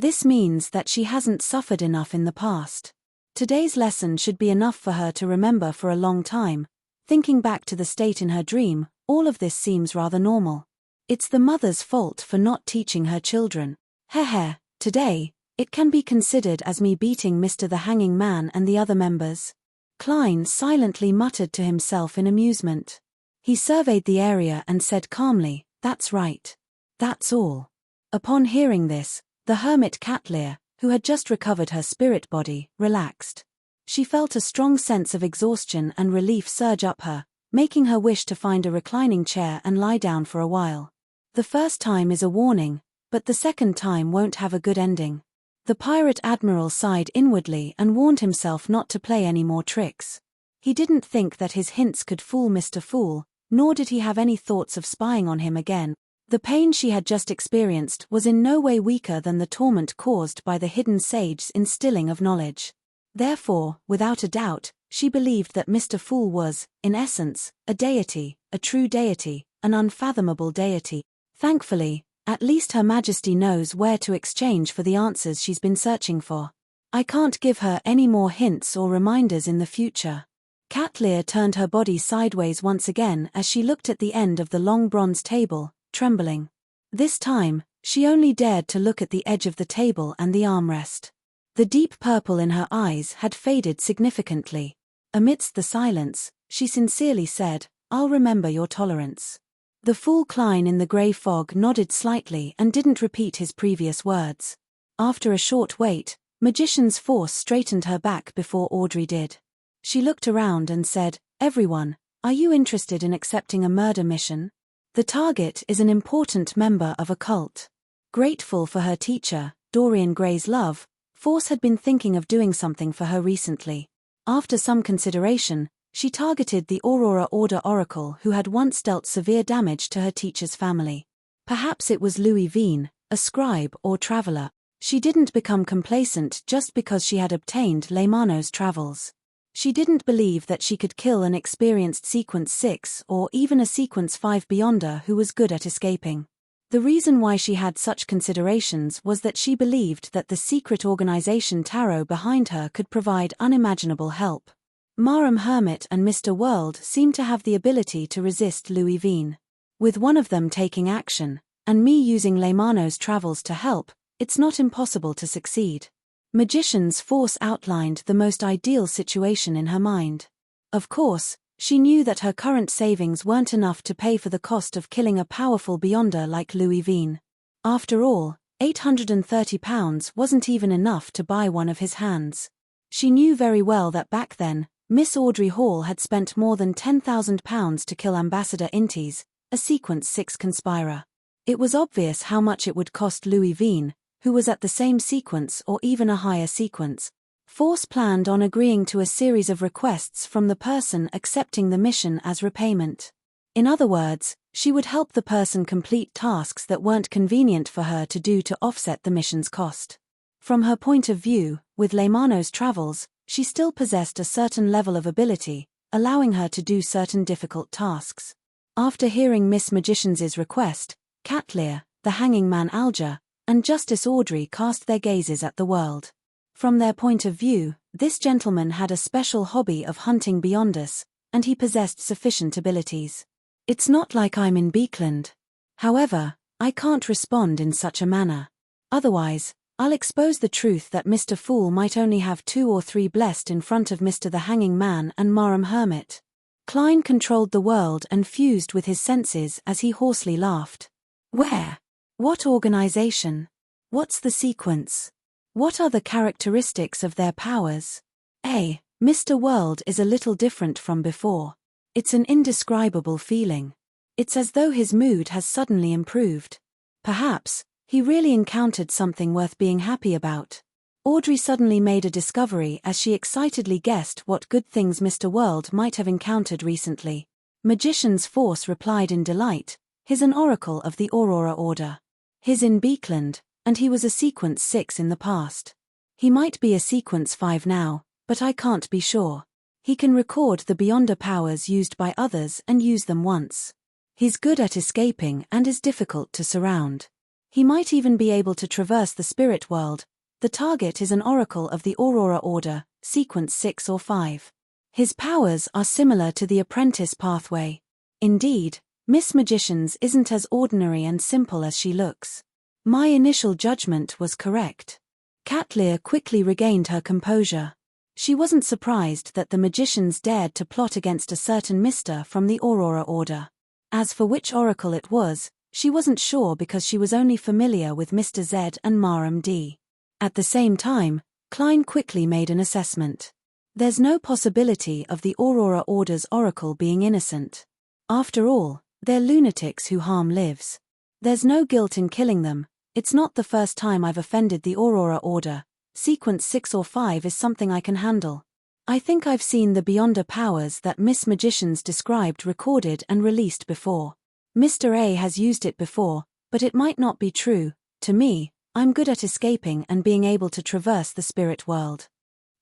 This means that she hasn't suffered enough in the past. Today's lesson should be enough for her to remember for a long time. Thinking back to the state in her dream, all of this seems rather normal. It's the mother's fault for not teaching her children. Heh. Today, it can be considered as me beating Mr. the Hanging Man and the other members. Klein silently muttered to himself in amusement. He surveyed the area and said calmly, "That's right. That's all." Upon hearing this, the hermit Catlear, who had just recovered her spirit body, relaxed. She felt a strong sense of exhaustion and relief surge up her, making her wish to find a reclining chair and lie down for a while. The first time is a warning, but the second time won't have a good ending. The pirate admiral sighed inwardly and warned himself not to play any more tricks. He didn't think that his hints could fool Mr. Fool, nor did he have any thoughts of spying on him again. The pain she had just experienced was in no way weaker than the torment caused by the hidden sage's instilling of knowledge. Therefore, without a doubt, she believed that Mr. Fool was, in essence, a deity, a true deity, an unfathomable deity. Thankfully, at least Her Majesty knows where to exchange for the answers she's been searching for. I can't give her any more hints or reminders in the future. Catlear turned her body sideways once again as she looked at the end of the long bronze table, trembling. This time, she only dared to look at the edge of the table and the armrest. The deep purple in her eyes had faded significantly. Amidst the silence, she sincerely said, "I'll remember your tolerance." The fool Klein in the grey fog nodded slightly and didn't repeat his previous words. After a short wait, Magician's Force straightened her back before Audrey did. She looked around and said, "Everyone, are you interested in accepting a murder mission? The target is an important member of a cult." Grateful for her teacher, Dorian Gray's love, Force had been thinking of doing something for her recently. After some consideration, she targeted the Aurora Order Oracle who had once dealt severe damage to her teacher's family. Perhaps it was Louis Veen, a scribe or traveler. She didn't become complacent just because she had obtained Leymano's travels. She didn't believe that she could kill an experienced Sequence 6 or even a Sequence 5 Beyonder who was good at escaping. The reason why she had such considerations was that she believed that the secret organization Tarot behind her could provide unimaginable help. Marham Hermit and Mr. World seemed to have the ability to resist Louis Veen. With one of them taking action, and me using Leymano's travels to help, it's not impossible to succeed. Magician's Force outlined the most ideal situation in her mind. Of course, she knew that her current savings weren't enough to pay for the cost of killing a powerful Beyonder like Louis Veen. After all, £830 wasn't even enough to buy one of his hands. She knew very well that back then, Miss Audrey Hall had spent more than £10,000 to kill Ambassador Intes, a Sequence 6 conspirer. It was obvious how much it would cost Louis Veen, who was at the same sequence or even a higher sequence. Force planned on agreeing to a series of requests from the person accepting the mission as repayment. In other words, she would help the person complete tasks that weren't convenient for her to do to offset the mission's cost. From her point of view, with Leymano's travels, she still possessed a certain level of ability, allowing her to do certain difficult tasks. After hearing Miss Magician's request, Catlear, the Hanging Man Alger, and Justice Audrey cast their gazes at the world. From their point of view, this gentleman had a special hobby of hunting Beyonders, and he possessed sufficient abilities. It's not like I'm in Beekland. However, I can't respond in such a manner. Otherwise, I'll expose the truth that Mr. Fool might only have 2 or 3 blessed in front of Mr. the Hanging Man and Marham Hermit. Klein controlled the world and fused with his senses as he hoarsely laughed. Where? What organization? What's the sequence? What are the characteristics of their powers? Mr. World is a little different from before. It's an indescribable feeling. It's as though his mood has suddenly improved. Perhaps, he really encountered something worth being happy about. Audrey suddenly made a discovery as she excitedly guessed what good things Mr. World might have encountered recently. Magician's Force replied in delight, "He's an oracle of the Aurora Order. He's in Beekland, and he was a Sequence 6 in the past. He might be a Sequence 5 now, but I can't be sure. He can record the Beyonder powers used by others and use them once. He's good at escaping and is difficult to surround. He might even be able to traverse the spirit world. The target is an oracle of the Aurora Order, sequence 6 or 5. His powers are similar to the apprentice pathway. Indeed, Miss Magicians isn't as ordinary and simple as she looks. My initial judgment was correct. Catlear quickly regained her composure. She wasn't surprised that the magicians dared to plot against a certain Mr. from the Aurora Order. As for which oracle it was, she wasn't sure because she was only familiar with Mr. Z and Maram D. At the same time, Klein quickly made an assessment. There's no possibility of the Aurora Order's oracle being innocent. After all, they're lunatics who harm lives. There's no guilt in killing them. It's not the first time I've offended the Aurora Order. Sequence 6 or 5 is something I can handle. I think I've seen the Beyonder powers that Miss Magicians described recorded and released before. Mr. A has used it before, but it might not be true. To me, I'm good at escaping and being able to traverse the spirit world.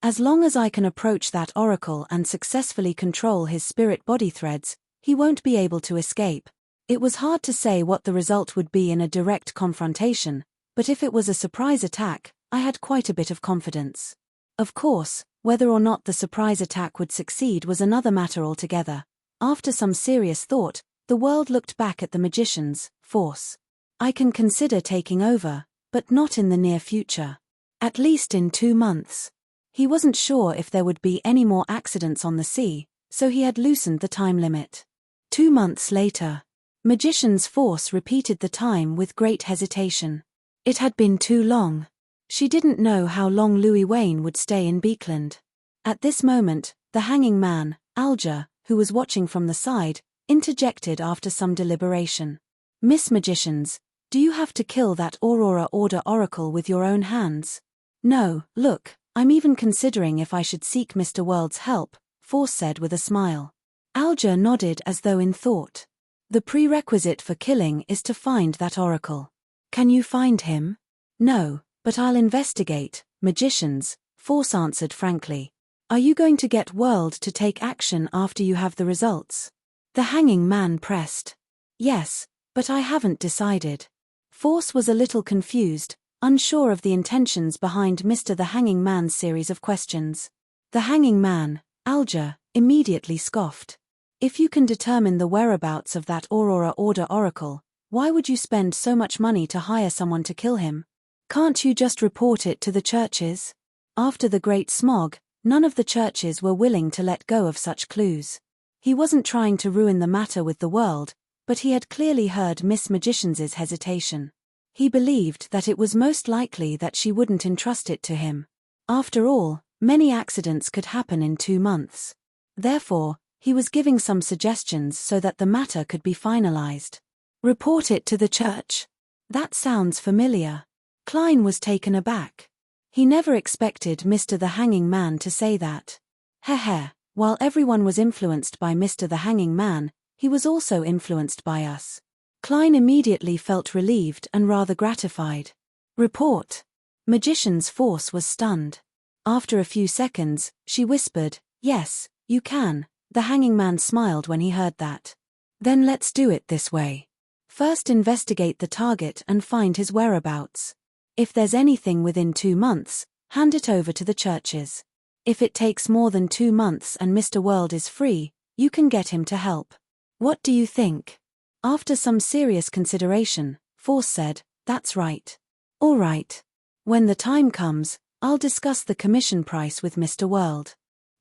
As long as I can approach that oracle and successfully control his spirit body threads, he won't be able to escape. It was hard to say what the result would be in a direct confrontation, but if it was a surprise attack, I had quite a bit of confidence. Of course, whether or not the surprise attack would succeed was another matter altogether. After some serious thought, the world looked back at the magician's force. I can consider taking over, but not in the near future. At least in 2 months. He wasn't sure if there would be any more accidents on the sea, so he had loosened the time limit. 2 months later. Magician's force repeated the time with great hesitation. It had been too long. She didn't know how long Louis Wayne would stay in Beekland. At this moment, the hanging man, Alger, who was watching from the side, interjected after some deliberation. Miss Magicians, do you have to kill that Aurora Order oracle with your own hands? No, look, I'm even considering if I should seek Mr. World's help, Force said with a smile. Alger nodded as though in thought. The prerequisite for killing is to find that oracle. Can you find him? No, but I'll investigate, Magicians, Force answered frankly. Are you going to get World to take action after you have the results? The hanging man pressed. Yes, but I haven't decided. Force was a little confused, unsure of the intentions behind Mr. the Hanging Man's series of questions. The hanging man, Alger, immediately scoffed. If you can determine the whereabouts of that Aurora Order oracle, why would you spend so much money to hire someone to kill him? Can't you just report it to the churches? After the Great Smog, none of the churches were willing to let go of such clues. He wasn't trying to ruin the matter with the world, but he had clearly heard Miss Magician's hesitation. He believed that it was most likely that she wouldn't entrust it to him. After all, many accidents could happen in 2 months. Therefore, he was giving some suggestions so that the matter could be finalized. Report it to the church. That sounds familiar. Klein was taken aback. He never expected Mr. the Hanging Man to say that. Heh. While everyone was influenced by Mr. the Hanging Man, he was also influenced by us. Klein immediately felt relieved and rather gratified. Report. Magician's Force was stunned. After a few seconds, she whispered, Yes, you can. The Hanging Man smiled when he heard that. Then let's do it this way. First investigate the target and find his whereabouts. If there's anything within 2 months, hand it over to the churches. If it takes more than 2 months and Mr. World is free, you can get him to help. What do you think? After some serious consideration, Force said, That's right. All right. When the time comes, I'll discuss the commission price with Mr. World.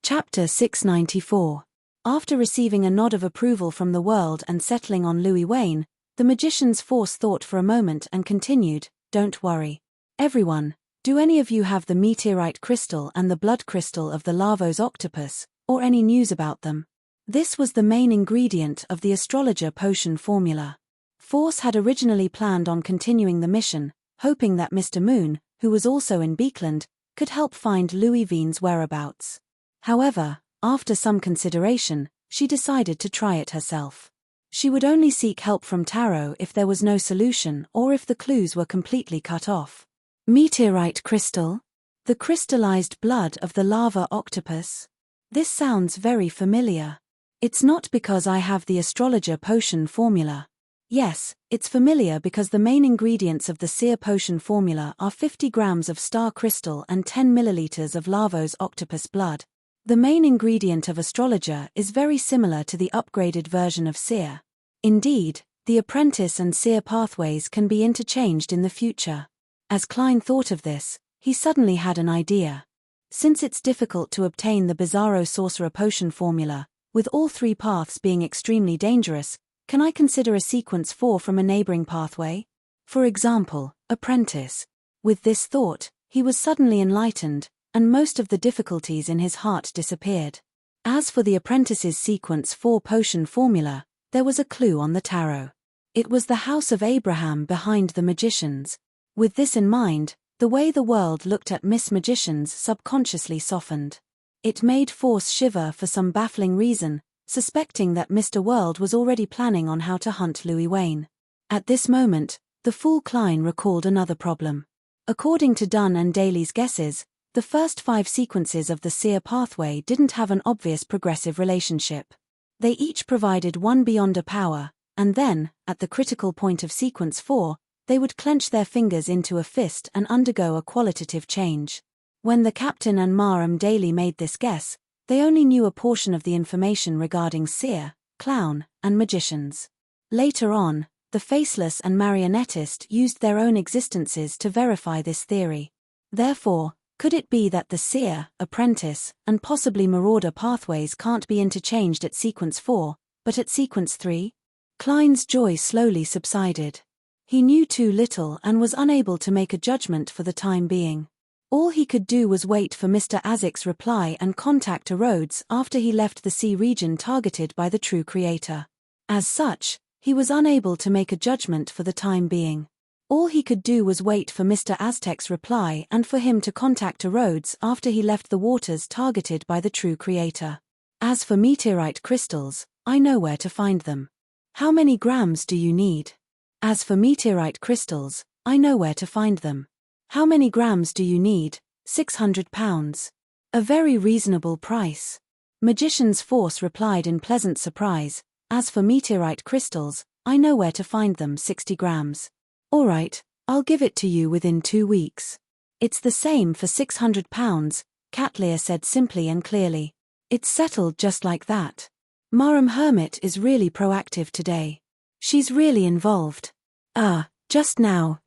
Chapter 694. After receiving a nod of approval from the world and settling on Louis Wayne, the Magician's Force thought for a moment and continued, Don't worry. Everyone, do any of you have the meteorite crystal and the blood crystal of the Lavos octopus, or any news about them? This was the main ingredient of the astrologer potion formula. Force had originally planned on continuing the mission, hoping that Mr. Moon, who was also in Beekland, could help find Louis Vine's whereabouts. However, after some consideration, she decided to try it herself. She would only seek help from Tarot if there was no solution or if the clues were completely cut off. Meteorite crystal? The crystallized blood of the lava octopus? This sounds very familiar. It's not because I have the astrologer potion formula. Yes, It's familiar because the main ingredients of the seer potion formula are 50 grams of star crystal and 10 milliliters of Lavos octopus blood. The main ingredient of astrologer is very similar to the upgraded version of seer. Indeed, the apprentice and seer pathways can be interchanged in the future. As Klein thought of this, he suddenly had an idea. Since it's difficult to obtain the Bizarro Sorcerer potion formula, with all three paths being extremely dangerous, can I consider a sequence 4 from a neighboring pathway? For example, apprentice. With this thought, he was suddenly enlightened, and most of the difficulties in his heart disappeared. As for the apprentice's sequence 4 potion formula, there was a clue on the tarot. It was the house of Abraham behind the magicians. With this in mind, the way the world looked at Miss Magicians subconsciously softened. It made Force shiver for some baffling reason, suspecting that Mr. World was already planning on how to hunt Louis Wayne. At this moment, the fool Klein recalled another problem. According to Dunn and Daly's guesses, the first 5 sequences of the seer pathway didn't have an obvious progressive relationship. They each provided one beyond a power, and then, at the critical point of sequence 4, they would clench their fingers into a fist and undergo a qualitative change. When the captain and Marham Daly made this guess, they only knew a portion of the information regarding seer, clown, and magicians. Later on, the faceless and marionettist used their own existences to verify this theory. Therefore, could it be that the seer, apprentice, and possibly marauder pathways can't be interchanged at sequence 4, but at sequence 3? Klein's joy slowly subsided. He knew too little and was unable to make a judgment for the time being. All he could do was wait for Mr. Azik's reply and contact Rhodes after he left the sea region targeted by the true creator. As such, he was unable to make a judgment for the time being. All he could do was wait for Mr. Aztec's reply and for him to contact Rhodes after he left the waters targeted by the true creator. As for meteorite crystals, I know where to find them. How many grams do you need? As for meteorite crystals, I know where to find them. How many grams do you need? 600 pounds. A very reasonable price. Magician's Force replied in pleasant surprise, as for meteorite crystals, I know where to find them 60 grams. Alright, I'll give it to you within 2 weeks. It's the same for 600 pounds, Catlear said simply and clearly. It's settled just like that. Marham Hermit is really proactive today. She's really involved. Just now,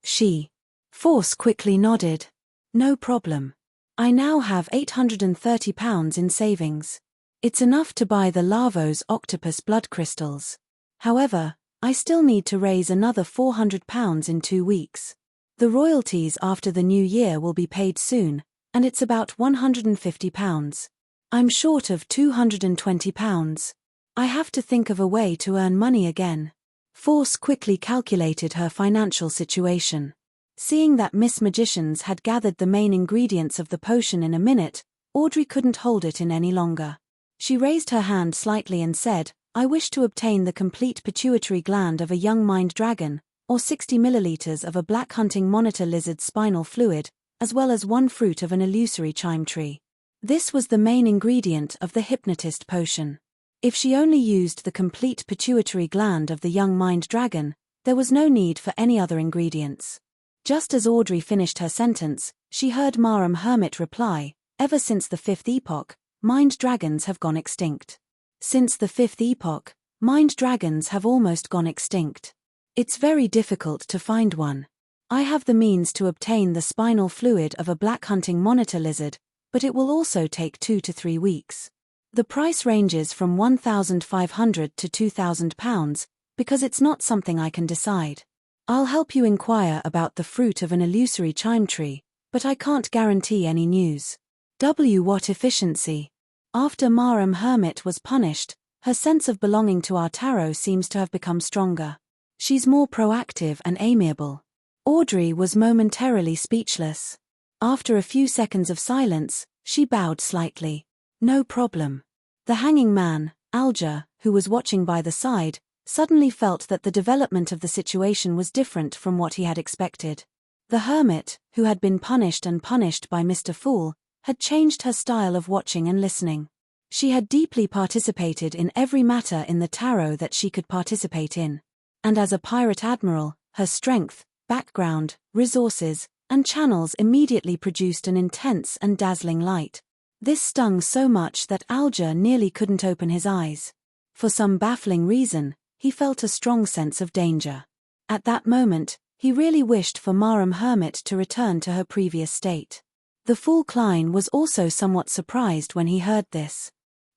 Force quickly nodded. No problem. I now have £830 in savings. It's enough to buy the Lavos octopus blood crystals. However, I still need to raise another £400 in 2 weeks. The royalties after the new year will be paid soon, and it's about £150. I'm short of £220. I have to think of a way to earn money again. Force quickly calculated her financial situation. Seeing that Miss Magicians had gathered the main ingredients of the potion in a minute, Audrey couldn't hold it in any longer. She raised her hand slightly and said, I wish to obtain the complete pituitary gland of a young mind dragon, or 60 milliliters of a black hunting monitor lizard spinal fluid, as well as 1 fruit of an illusory chime tree. This was the main ingredient of the hypnotist potion. If she only used the complete pituitary gland of the young mind dragon, there was no need for any other ingredients. Just as Audrey finished her sentence, she heard Marham Hermit reply, ever since the 5th epoch, mind dragons have gone extinct. Since the 5th epoch, mind dragons have almost gone extinct. It's very difficult to find one. I have the means to obtain the spinal fluid of a black hunting monitor lizard, but it will also take 2 to 3 weeks. The price ranges from £1,500 to £2,000, because it's not something I can decide. I'll help you inquire about the fruit of an illusory chime tree, but I can't guarantee any news. What efficiency. After Marham Hermit was punished, her sense of belonging to our tarot seems to have become stronger. She's more proactive and amiable. Audrey was momentarily speechless. After a few seconds of silence, she bowed slightly. No problem. The hanging man, Alger, who was watching by the side, suddenly felt that the development of the situation was different from what he had expected. The hermit, who had been punished by Mr. Fool, had changed her style of watching and listening. She had deeply participated in every matter in the tarot that she could participate in. And as a pirate admiral, her strength, background, resources, and channels immediately produced an intense and dazzling light. This stung so much that Alger nearly couldn't open his eyes. For some baffling reason, he felt a strong sense of danger. At that moment, he really wished for Marham Hermit to return to her previous state. The fool Klein was also somewhat surprised when he heard this.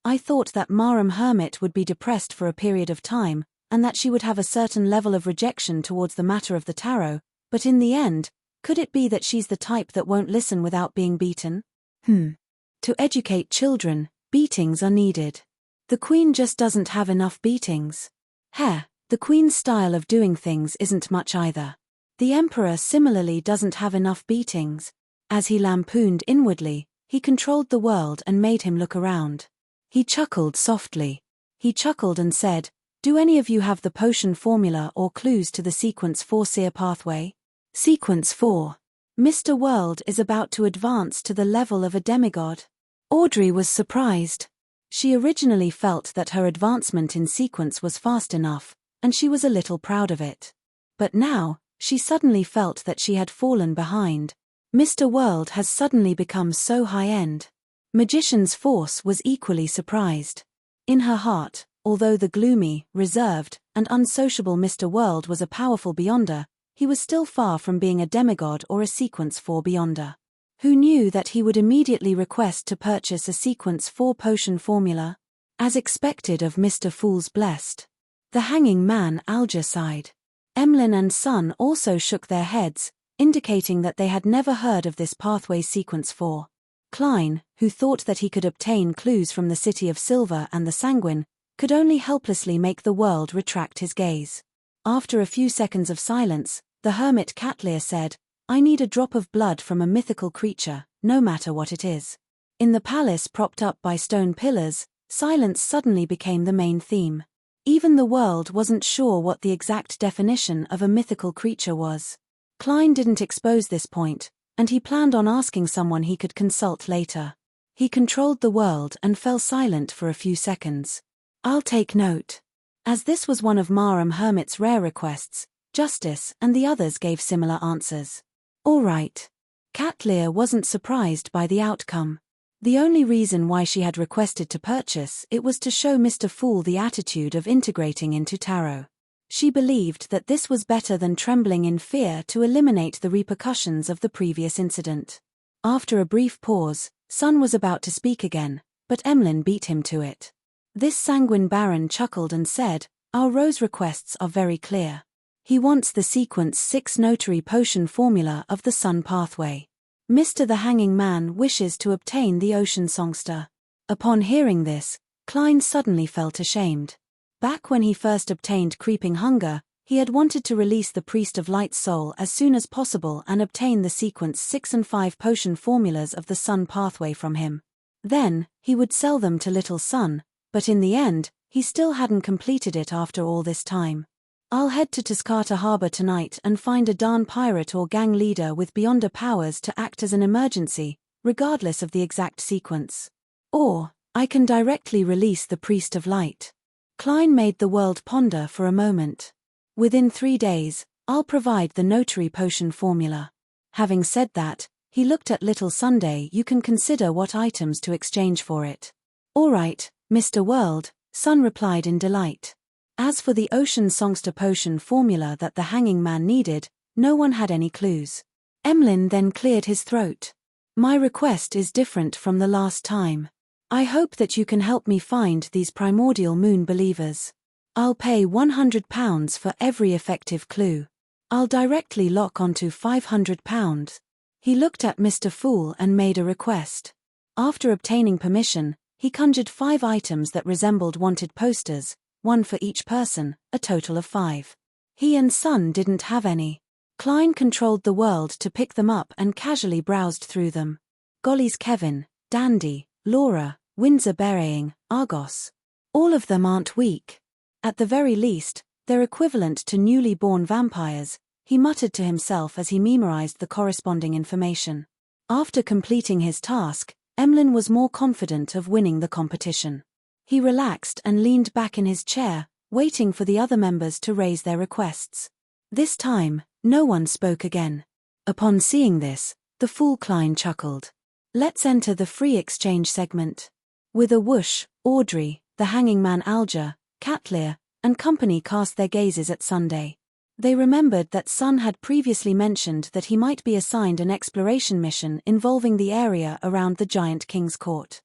I thought that Marham Hermit would be depressed for a period of time, and that she would have a certain level of rejection towards the matter of the tarot, but in the end, could it be that she's the type that won't listen without being beaten? To educate children, beatings are needed. The Queen just doesn't have enough beatings. The Queen's style of doing things isn't much either. The Emperor similarly doesn't have enough beatings. As he lampooned inwardly, he controlled the world and made him look around. He chuckled softly. He chuckled and said, "Do any of you have the potion formula or clues to the Sequence 4 seer pathway?" Sequence 4. Mr. World is about to advance to the level of a demigod. Audrey was surprised. She originally felt that her advancement in sequence was fast enough, and she was a little proud of it. But now, she suddenly felt that she had fallen behind. Mr. World has suddenly become so high-end. Magician's Force was equally surprised. In her heart, although the gloomy, reserved, and unsociable Mr. World was a powerful Beyonder, he was still far from being a demigod or a Sequence 4 Beyonder. Who knew that he would immediately request to purchase a Sequence 4 potion formula? As expected of Mr. Fool's Blessed. The hanging man Alger sighed. Emlyn and Son also shook their heads, indicating that they had never heard of this pathway Sequence 4. Klein, who thought that he could obtain clues from the City of Silver and the Sanguine, could only helplessly make the world retract his gaze. After a few seconds of silence, the hermit Catlear said, "I need a drop of blood from a mythical creature, no matter what it is." In the palace propped up by stone pillars, silence suddenly became the main theme. Even the world wasn't sure what the exact definition of a mythical creature was. Klein didn't expose this point, and he planned on asking someone he could consult later. He controlled the world and fell silent for a few seconds. "I'll take note." As this was one of Marham Hermit's rare requests, Justice and the others gave similar answers. All right. Catlear wasn't surprised by the outcome. The only reason why she had requested to purchase it was to show Mr. Fool the attitude of integrating into tarot. She believed that this was better than trembling in fear to eliminate the repercussions of the previous incident. After a brief pause, Son was about to speak again, but Emlyn beat him to it. This sanguine baron chuckled and said, "Our Rose requests are very clear. He wants the Sequence 6 notary potion formula of the Sun pathway. Mr. the Hanging Man wishes to obtain the Ocean Songster." Upon hearing this, Klein suddenly felt ashamed. Back when he first obtained Creeping Hunger, he had wanted to release the Priest of Light's soul as soon as possible and obtain the Sequence 6 and 5 potion formulas of the Sun pathway from him. Then, he would sell them to Little Sun, but in the end, he still hadn't completed it after all this time. "I'll head to Tuscata Harbor tonight and find a darn pirate or gang leader with Beyonder powers to act as an emergency, regardless of the exact sequence. Or, I can directly release the Priest of Light." Klein made the world ponder for a moment. "Within 3 days, I'll provide the notary potion formula." Having said that, he looked at Little Sunday. "You can consider what items to exchange for it." "All right, Mr. World," Sun replied in delight. As for the Ocean Songster potion formula that the Hanging Man needed, no one had any clues. Emlyn then cleared his throat. "My request is different from the last time. I hope that you can help me find these primordial moon believers. I'll pay £100 for every effective clue. I'll directly lock onto £500. He looked at Mr. Fool and made a request. After obtaining permission, he conjured 5 items that resembled wanted posters, 1 for each person, a total of 5. He and Son didn't have any. Klein controlled the world to pick them up and casually browsed through them. Golly's Kevin, Dandy, Laura, Windsor Berrying, Argos. All of them aren't weak. At the very least, they're equivalent to newly born vampires, he muttered to himself as he memorized the corresponding information. After completing his task, Emlyn was more confident of winning the competition. He relaxed and leaned back in his chair, waiting for the other members to raise their requests. This time, no one spoke again. Upon seeing this, the fool Klein chuckled. Let's enter the free exchange segment. With a whoosh, Audrey, the hanging man Alger, Catlear, and company cast their gazes at Sunday. They remembered that Sun had previously mentioned that he might be assigned an exploration mission involving the area around the giant king's court.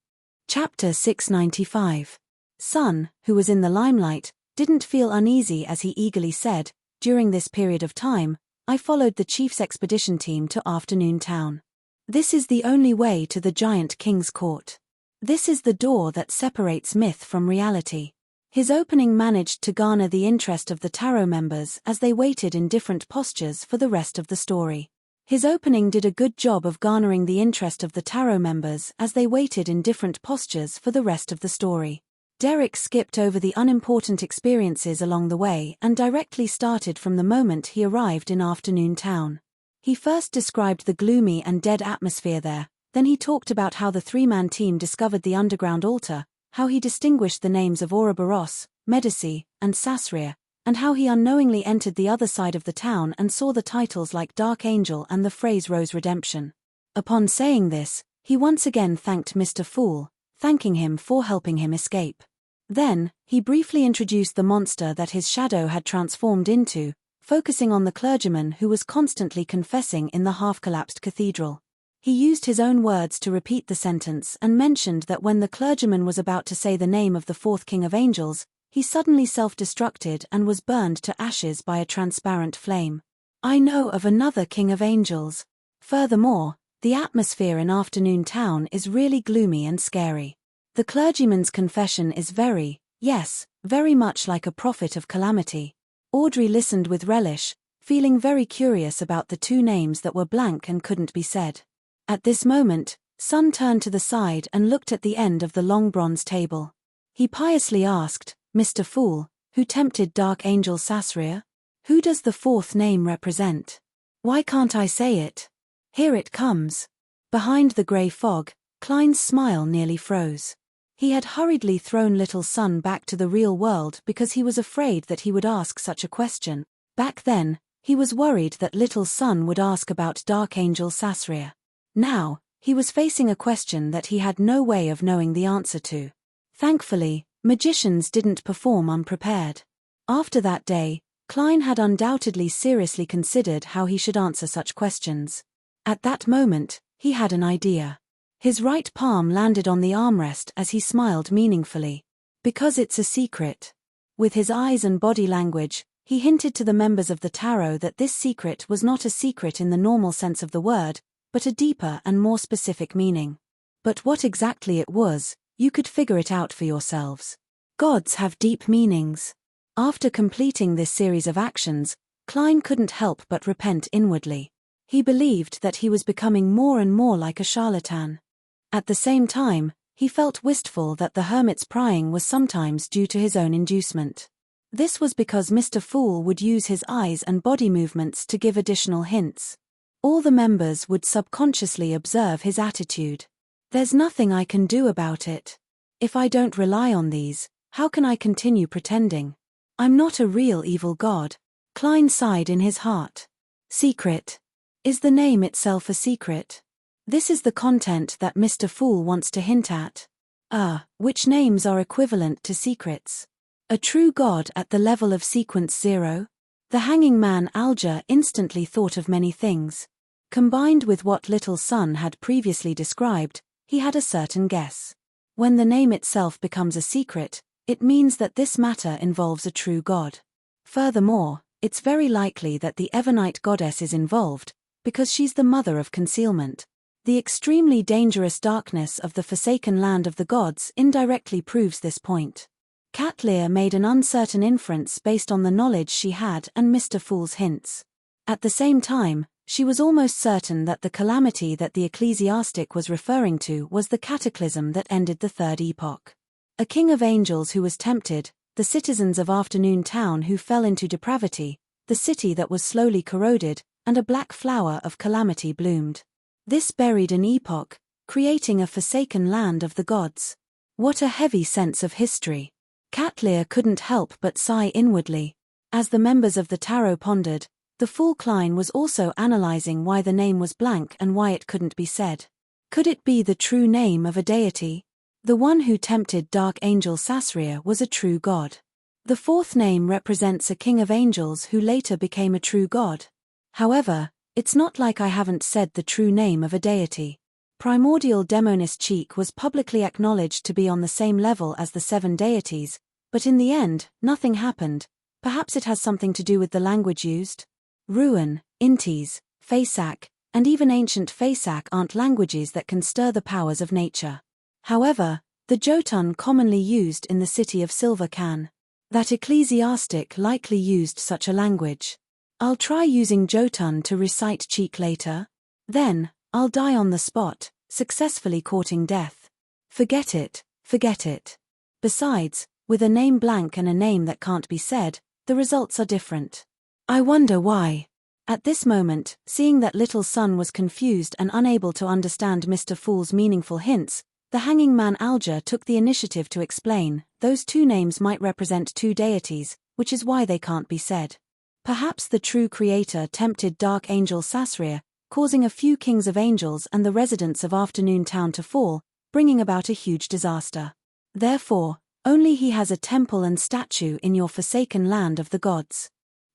Chapter 695. Sun, who was in the limelight, didn't feel uneasy as he eagerly said, "During this period of time, I followed the chief's expedition team to Afternoon Town. This is the only way to the giant king's court. This is the door that separates myth from reality." His opening managed to garner the interest of the tarot members as they waited in different postures for the rest of the story. His opening did a good job of garnering the interest of the tarot members as they waited in different postures for the rest of the story. Derek skipped over the unimportant experiences along the way and directly started from the moment he arrived in Afternoon Town. He first described the gloomy and dead atmosphere there, then he talked about how the three-man team discovered the underground altar, how he distinguished the names of Ouroboros, Medici, and Sasria, and how he unknowingly entered the other side of the town and saw the titles like Dark Angel and the phrase Rose Redemption. Upon saying this, he once again thanked Mr. Fool, thanking him for helping him escape. Then, he briefly introduced the monster that his shadow had transformed into, focusing on the clergyman who was constantly confessing in the half-collapsed cathedral. He used his own words to repeat the sentence and mentioned that when the clergyman was about to say the name of the fourth king of angels, he suddenly self-destructed and was burned to ashes by a transparent flame. "I know of another king of angels." Furthermore, the atmosphere in Afternoon Town is really gloomy and scary. The clergyman's confession is very much like a prophet of calamity. Audrey listened with relish, feeling very curious about the two names that were blank and couldn't be said. At this moment, Sun turned to the side and looked at the end of the long bronze table. He piously asked, "Mr. Fool, who tempted Dark Angel Sasria? Who does the fourth name represent? Why can't I say it? Here it comes." Behind the grey fog, Klein's smile nearly froze. He had hurriedly thrown little Sun back to the real world because he was afraid that he would ask such a question. Back then, he was worried that little Sun would ask about Dark Angel Sasria. Now, he was facing a question that he had no way of knowing the answer to. Thankfully, magicians didn't perform unprepared. After that day, Klein had undoubtedly seriously considered how he should answer such questions. At that moment, he had an idea. His right palm landed on the armrest as he smiled meaningfully. "Because it's a secret." With his eyes and body language, he hinted to the members of the tarot that this secret was not a secret in the normal sense of the word, but a deeper and more specific meaning. But what exactly it was, you could figure it out for yourselves. Gods have deep meanings. After completing this series of actions, Klein couldn't help but repent inwardly. He believed that he was becoming more and more like a charlatan. At the same time, he felt wistful that the hermit's prying was sometimes due to his own inducement. This was because Mr. Fool would use his eyes and body movements to give additional hints. All the members would subconsciously observe his attitude. "There's nothing I can do about it. If I don't rely on these, how can I continue pretending? I'm not a real evil god." Klein sighed in his heart. Secret. Is the name itself a secret? This is the content that Mr. Fool wants to hint at. Which names are equivalent to secrets? A true god at the level of sequence 0? The hanging man Alger instantly thought of many things. Combined with what little Sun had previously described, he had a certain guess. When the name itself becomes a secret, it means that this matter involves a true god. Furthermore, it's very likely that the Evernite goddess is involved, because she's the mother of concealment. The extremely dangerous darkness of the forsaken land of the gods indirectly proves this point. Catlear made an uncertain inference based on the knowledge she had and Mr. Fool's hints. At the same time, she was almost certain that the calamity that the ecclesiastic was referring to was the cataclysm that ended the Third Epoch. A king of angels who was tempted, the citizens of Afternoon Town who fell into depravity, the city that was slowly corroded, and a black flower of calamity bloomed. This buried an epoch, creating a forsaken land of the gods. What a heavy sense of history. Cat Lear couldn't help but sigh inwardly. As the members of the tarot pondered, the fool Klein was also analyzing why the name was blank and why it couldn't be said. Could it be the true name of a deity? The one who tempted Dark Angel Sasria was a true god. The fourth name represents a king of angels who later became a true god. However, it's not like I haven't said the true name of a deity. Primordial Demonis Cheek was publicly acknowledged to be on the same level as the 7 deities, but in the end, nothing happened. Perhaps it has something to do with the language used? Ruan, Intis, Fasak, and even ancient Fasak aren't languages that can stir the powers of nature. However, the Jotun commonly used in the city of Silver can. That ecclesiastic likely used such a language. I'll try using Jotun to recite Cheek later. Then, I'll die on the spot, successfully courting death. Forget it, forget it. Besides, with a name blank and a name that can't be said, the results are different. I wonder why. At this moment, seeing that little son was confused and unable to understand Mr. Fool's meaningful hints, the hanging man Alger took the initiative to explain, those 2 names might represent 2 deities, which is why they can't be said. Perhaps the true creator tempted Dark Angel Sasria, causing a few kings of angels and the residents of Afternoon Town to fall, bringing about a huge disaster. Therefore, only he has a temple and statue in your forsaken land of the gods.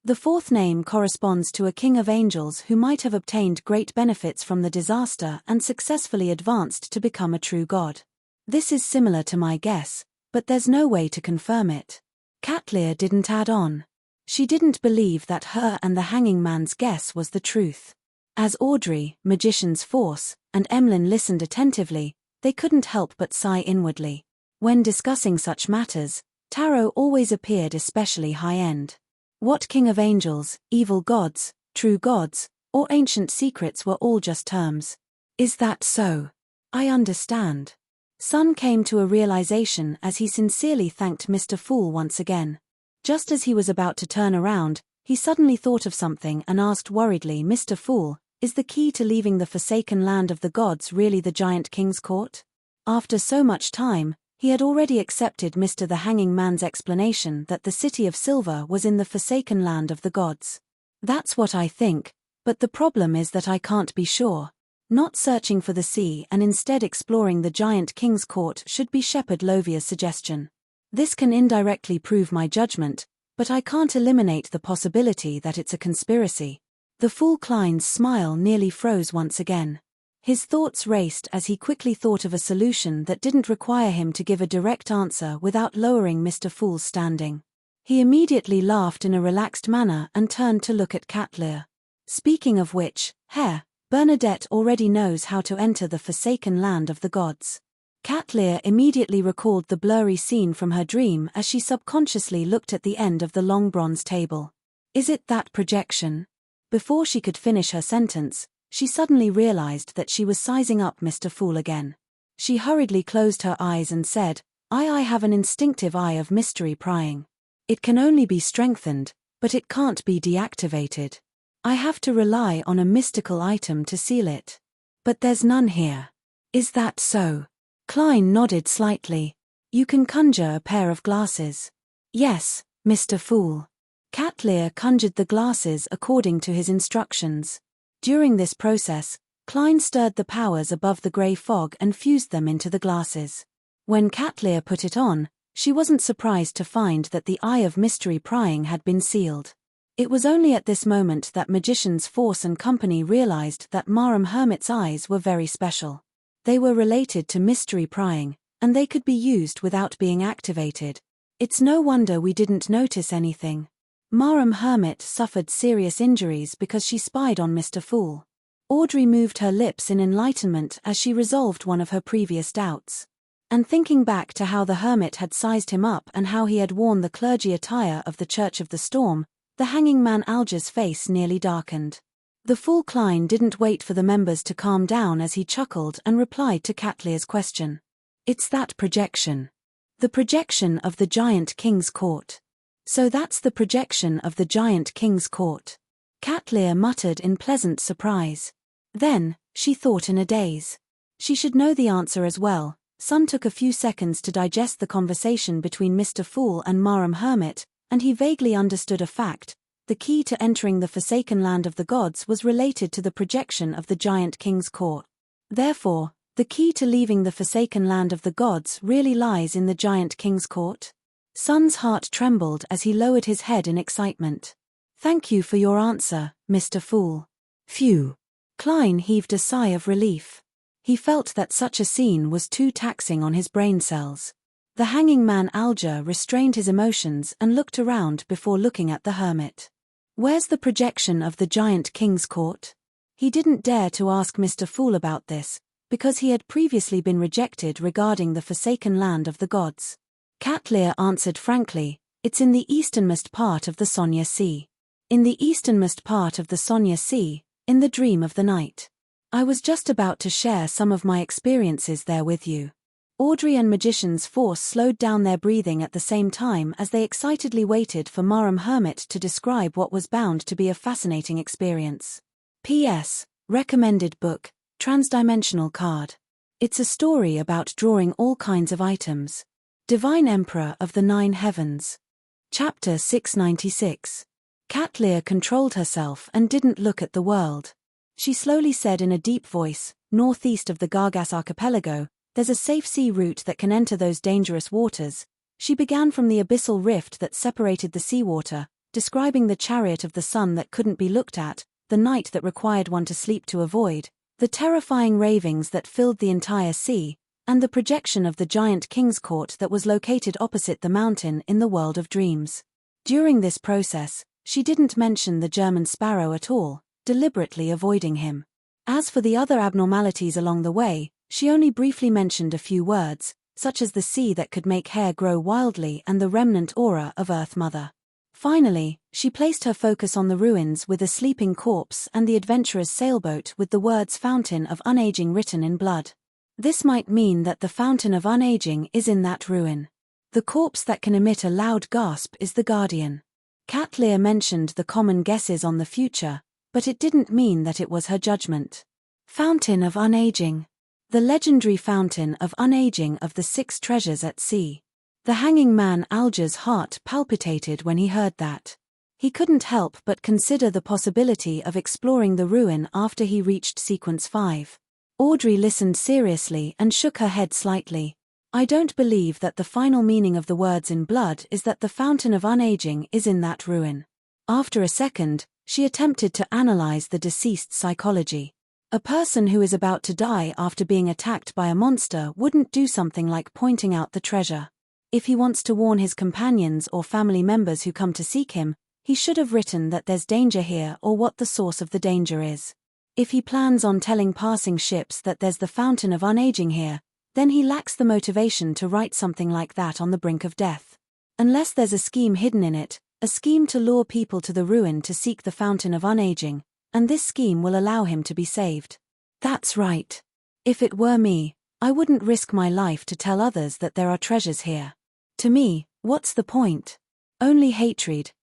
The 4th name corresponds to a king of angels who might have obtained great benefits from the disaster and successfully advanced to become a true god. This is similar to my guess, but there's no way to confirm it. Cat Lear didn't add on. She didn't believe that her and the hanging man's guess was the truth. As Audrey, Magician's Force, and Emlyn listened attentively, they couldn't help but sigh inwardly. When discussing such matters, tarot always appeared especially high-end. What king of angels, evil gods, true gods, or ancient secrets were all just terms. Is that so? I understand. Sun came to a realization as he sincerely thanked Mr. Fool once again. Just as he was about to turn around, he suddenly thought of something and asked worriedly, Mr. Fool, is the key to leaving the forsaken land of the gods really the giant king's court? After so much time, he had already accepted Mr. the Hanging Man's explanation that the city of Silver was in the forsaken land of the gods. That's what I think, but the problem is that I can't be sure. Not searching for the sea and instead exploring the giant king's court should be Shepherd Lovia's suggestion. This can indirectly prove my judgment, but I can't eliminate the possibility that it's a conspiracy. The fool Klein's smile nearly froze once again. His thoughts raced as he quickly thought of a solution that didn't require him to give a direct answer without lowering Mr. Fool's standing. He immediately laughed in a relaxed manner and turned to look at Cat Lear. Speaking of which, Herr, Bernadette already knows how to enter the forsaken land of the gods. Cat Lear immediately recalled the blurry scene from her dream as she subconsciously looked at the end of the long bronze table. Is it that projection? Before she could finish her sentence, she suddenly realized that she was sizing up Mr. Fool again. She hurriedly closed her eyes and said, I have an instinctive eye of mystery prying. It can only be strengthened, but it can't be deactivated. I have to rely on a mystical item to seal it. But there's none here. Is that so? Klein nodded slightly. You can conjure a pair of glasses. Yes, Mr. Fool. Cat Lear conjured the glasses according to his instructions. During this process, Klein stirred the powers above the grey fog and fused them into the glasses. When Cat Lear put it on, she wasn't surprised to find that the eye of mystery prying had been sealed. It was only at this moment that Magician's Force and Company realized that Marum Hermit's eyes were very special. They were related to mystery prying, and they could be used without being activated. It's no wonder we didn't notice anything. Marum Hermit suffered serious injuries because she spied on Mr. Fool. Audrey moved her lips in enlightenment as she resolved one of her previous doubts. And thinking back to how the hermit had sized him up and how he had worn the clergy attire of the Church of the Storm, the hanging man Alger's face nearly darkened. The fool Klein didn't wait for the members to calm down as he chuckled and replied to Cat Lear's question. It's that projection. The projection of the giant king's court. So that's the projection of the giant king's court. Cat Lear muttered in pleasant surprise. Then, she thought in a daze. She should know the answer as well, Sun took a few seconds to digest the conversation between Mr. Fool and Marum Hermit, and he vaguely understood a fact. The key to entering the forsaken land of the gods was related to the projection of the giant king's court. Therefore, the key to leaving the forsaken land of the gods really lies in the giant king's court? Sun's heart trembled as he lowered his head in excitement. Thank you for your answer, Mr. Fool. Phew. Klein heaved a sigh of relief. He felt that such a scene was too taxing on his brain cells. The hanging man Alger restrained his emotions and looked around before looking at the hermit. Where's the projection of the giant king's court? He didn't dare to ask Mr. Fool about this, because he had previously been rejected regarding the forsaken land of the gods. Catlear answered frankly, it's in the easternmost part of the Sonya Sea. In the easternmost part of the Sonya Sea, in the dream of the night. I was just about to share some of my experiences there with you. Audrey and Magician's Force slowed down their breathing at the same time as they excitedly waited for Marum Hermit to describe what was bound to be a fascinating experience. P.S. Recommended book, Transdimensional Card. It's a story about drawing all kinds of items. Divine Emperor of the Nine Heavens. Chapter 696. Catlear controlled herself and didn't look at the world. She slowly said in a deep voice, northeast of the Gargas archipelago, there's a safe sea route that can enter those dangerous waters. She began from the abyssal rift that separated the seawater, describing the chariot of the sun that couldn't be looked at, the night that required one to sleep to avoid, the terrifying ravings that filled the entire sea, and the projection of the giant king's court that was located opposite the mountain in the world of dreams. During this process, she didn't mention the German sparrow at all, deliberately avoiding him. As for the other abnormalities along the way, she only briefly mentioned a few words, such as the sea that could make hair grow wildly and the remnant aura of Earth Mother. Finally, she placed her focus on the ruins with a sleeping corpse and the adventurer's sailboat with the words Fountain of Unaging written in blood. This might mean that the Fountain of Unaging is in that ruin. The corpse that can emit a loud gasp is the Guardian. Catlear mentioned the common guesses on the future, but it didn't mean that it was her judgment. Fountain of Unaging. The legendary Fountain of Unaging of the Six Treasures at Sea. The hanging man Alger's heart palpitated when he heard that. He couldn't help but consider the possibility of exploring the ruin after he reached Sequence 5. Audrey listened seriously and shook her head slightly. I don't believe that the final meaning of the words in blood is that the Fountain of Unaging is in that ruin. After a second, she attempted to analyze the deceased's psychology. A person who is about to die after being attacked by a monster wouldn't do something like pointing out the treasure. If he wants to warn his companions or family members who come to seek him, he should have written that there's danger here or what the source of the danger is. If he plans on telling passing ships that there's the Fountain of Unaging here, then he lacks the motivation to write something like that on the brink of death. Unless there's a scheme hidden in it, a scheme to lure people to the ruin to seek the Fountain of Unaging, and this scheme will allow him to be saved. That's right. If it were me, I wouldn't risk my life to tell others that there are treasures here. To me, what's the point? Only hatred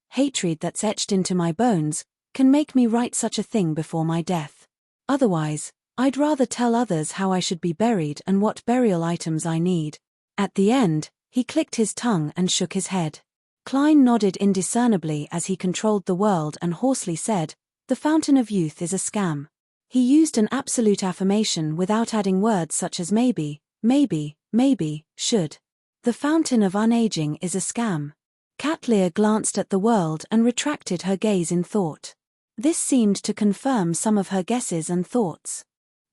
that's etched into my bones, can make me write such a thing before my death. Otherwise, I'd rather tell others how I should be buried and what burial items I need. At the end, he clicked his tongue and shook his head. Klein nodded indiscernibly as he controlled the world and hoarsely said, the Fountain of Youth is a scam. He used an absolute affirmation without adding words such as maybe, should. The Fountain of Unaging is a scam. Catlear glanced at the world and retracted her gaze in thought. This seemed to confirm some of her guesses and thoughts.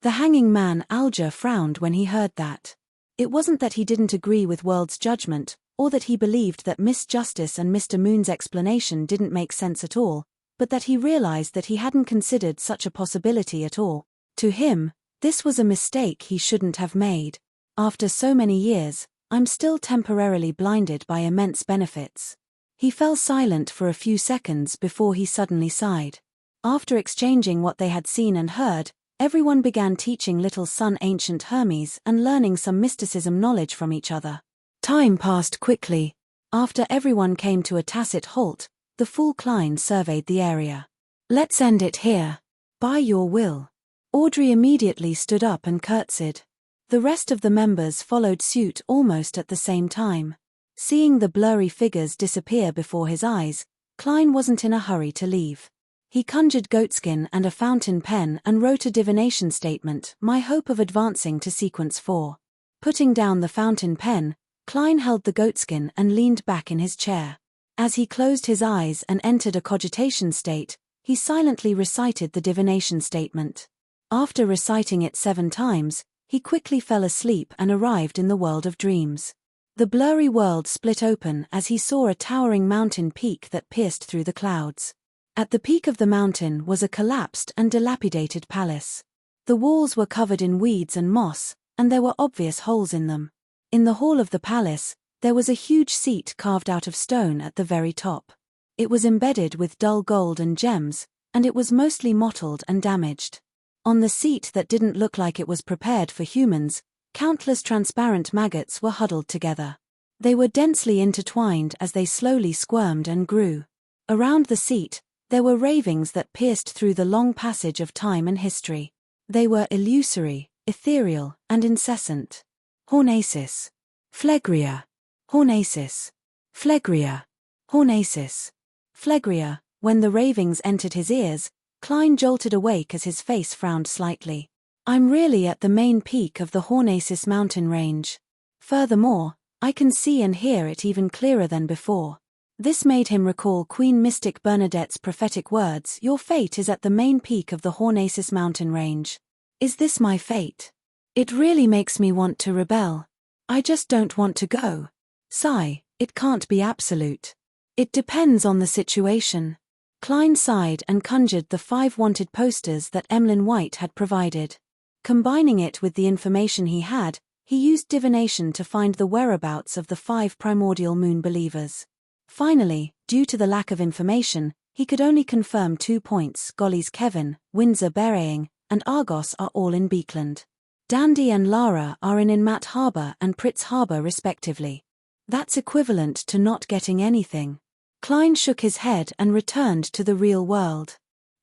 The hanging man Alger frowned when he heard that. It wasn't that he didn't agree with World's judgment, or that he believed that Miss Justice and Mr. Moon's explanation didn't make sense at all, but that he realized that he hadn't considered such a possibility at all. To him, this was a mistake he shouldn't have made. After so many years, I'm still temporarily blinded by immense benefits. He fell silent for a few seconds before he suddenly sighed. After exchanging what they had seen and heard, everyone began teaching little son ancient Hermes and learning some mysticism knowledge from each other. Time passed quickly. After everyone came to a tacit halt, the fool Klein surveyed the area. Let's end it here. By your will. Audrey immediately stood up and curtsied. The rest of the members followed suit almost at the same time. Seeing the blurry figures disappear before his eyes, Klein wasn't in a hurry to leave. He conjured goatskin and a fountain pen and wrote a divination statement, my hope of advancing to sequence 4. Putting down the fountain pen, Klein held the goatskin and leaned back in his chair. As he closed his eyes and entered a cogitation state, he silently recited the divination statement. After reciting it 7 times, he quickly fell asleep and arrived in the world of dreams. The blurry world split open as he saw a towering mountain peak that pierced through the clouds. At the peak of the mountain was a collapsed and dilapidated palace. The walls were covered in weeds and moss, and there were obvious holes in them. In the hall of the palace, there was a huge seat carved out of stone at the very top. It was embedded with dull gold and gems, and it was mostly mottled and damaged. On the seat that didn't look like it was prepared for humans, countless transparent maggots were huddled together. They were densely intertwined as they slowly squirmed and grew. Around the seat, there were ravings that pierced through the long passage of time and history. They were illusory, ethereal, and incessant. Hornacis. Phlegria. Hornacis. Phlegria. Hornacis. Phlegria. When the ravings entered his ears, Klein jolted awake as his face frowned slightly. I'm really at the main peak of the Hornacis mountain range. Furthermore, I can see and hear it even clearer than before. This made him recall Queen Mystic Bernadette's prophetic words, your fate is at the main peak of the Hornacis mountain range. Is this my fate? It really makes me want to rebel. I just don't want to go. Sigh, it can't be absolute. It depends on the situation. Klein sighed and conjured the 5 wanted posters that Emlyn White had provided. Combining it with the information he had, he used divination to find the whereabouts of the 5 primordial moon believers. Finally, due to the lack of information, he could only confirm 2 points. Golly's Kevin, Windsor Berrying, and Argos are all in Beekland. Dandy and Lara are in Inmat Harbour and Pritz Harbour respectively. That's equivalent to not getting anything. Klein shook his head and returned to the real world.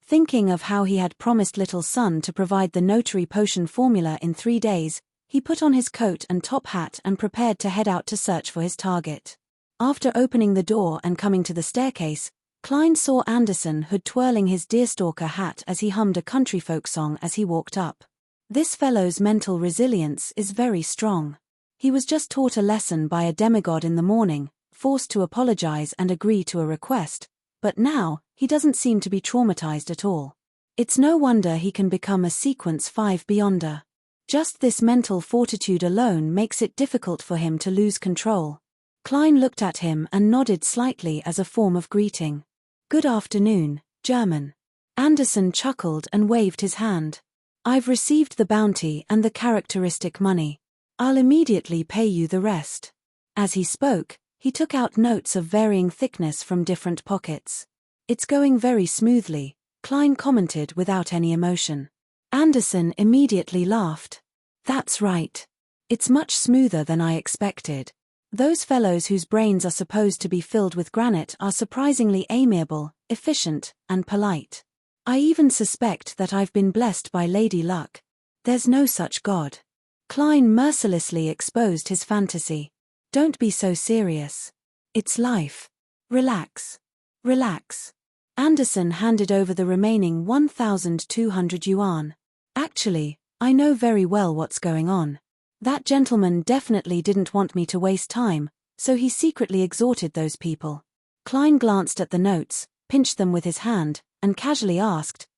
Thinking of how he had promised Little Son to provide the notary potion formula in 3 days, he put on his coat and top hat and prepared to head out to search for his target. After opening the door and coming to the staircase, Klein saw Anderson Hood twirling his deerstalker hat as he hummed a country folk song as he walked up. This fellow's mental resilience is very strong. He was just taught a lesson by a demigod in the morning, forced to apologize and agree to a request, but now, he doesn't seem to be traumatized at all. It's no wonder he can become a Sequence 5 Beyonder. Just this mental fortitude alone makes it difficult for him to lose control. Klein looked at him and nodded slightly as a form of greeting. Good afternoon, German. Anderson chuckled and waved his hand. I've received the bounty and the characteristic money. I'll immediately pay you the rest. As he spoke, he took out notes of varying thickness from different pockets. It's going very smoothly, Klein commented without any emotion. Anderson immediately laughed. That's right. It's much smoother than I expected. Those fellows whose brains are supposed to be filled with granite are surprisingly amiable, efficient, and polite. I even suspect that I've been blessed by Lady Luck. There's no such god. Klein mercilessly exposed his fantasy. Don't be so serious. It's life. Relax. Relax. Anderson handed over the remaining 1,200 yuan. Actually, I know very well what's going on. That gentleman definitely didn't want me to waste time, so he secretly exhorted those people. Klein glanced at the notes, pinched them with his hand, and casually asked,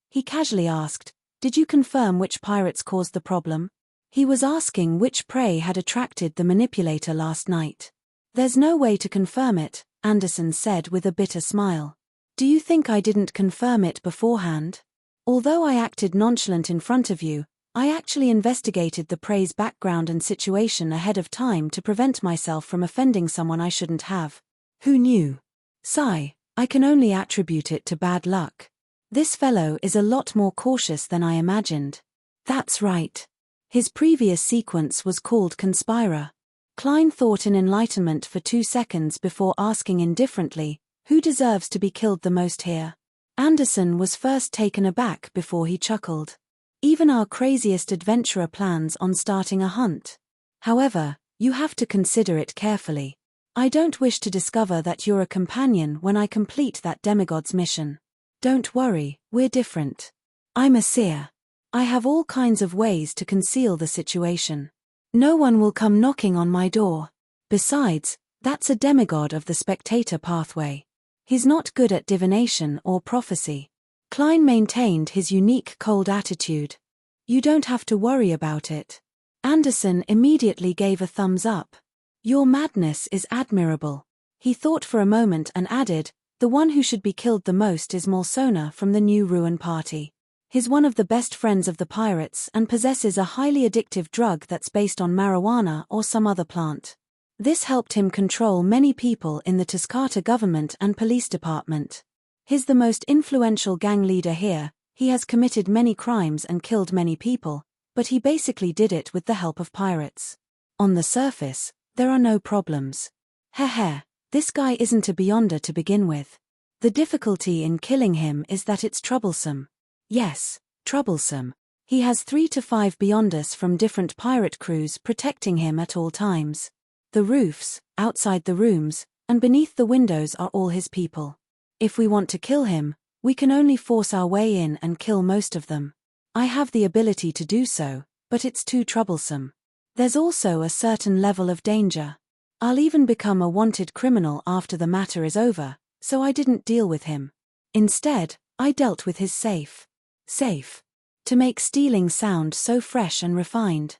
did you confirm which pirates caused the problem? He was asking which prey had attracted the manipulator last night. There's no way to confirm it, Anderson said with a bitter smile. Do you think I didn't confirm it beforehand? Although I acted nonchalant in front of you, I actually investigated the prey's background and situation ahead of time to prevent myself from offending someone I shouldn't have. Who knew? Sigh, I can only attribute it to bad luck. This fellow is a lot more cautious than I imagined. That's right. His previous sequence was called Conspirer. Klein thought in enlightenment for 2 seconds before asking indifferently, who deserves to be killed the most here? Anderson was first taken aback before he chuckled. Even our craziest adventurer plans on starting a hunt. However, you have to consider it carefully. I don't wish to discover that you're a companion when I complete that demigod's mission. Don't worry, we're different. I'm a seer. I have all kinds of ways to conceal the situation. No one will come knocking on my door. Besides, that's a demigod of the spectator pathway. He's not good at divination or prophecy. Klein maintained his unique cold attitude. You don't have to worry about it. Anderson immediately gave a thumbs up. Your madness is admirable. He thought for a moment and added, the one who should be killed the most is Molsona from the New Ruin Party. He's one of the best friends of the pirates and possesses a highly addictive drug that's based on marijuana or some other plant. This helped him control many people in the Tuscata government and police department. He's the most influential gang leader here. He has committed many crimes and killed many people, but he basically did it with the help of pirates. On the surface, there are no problems. Heh, this guy isn't a beyonder to begin with. The difficulty in killing him is that it's troublesome. Yes, troublesome. He has 3 to 5 beyonders from different pirate crews protecting him at all times. The roofs, outside the rooms, and beneath the windows are all his people. If we want to kill him, we can only force our way in and kill most of them. I have the ability to do so, but it's too troublesome. There's also a certain level of danger. I'll even become a wanted criminal after the matter is over, so I didn't deal with him. Instead, I dealt with his safe. Safe. To make stealing sound so fresh and refined.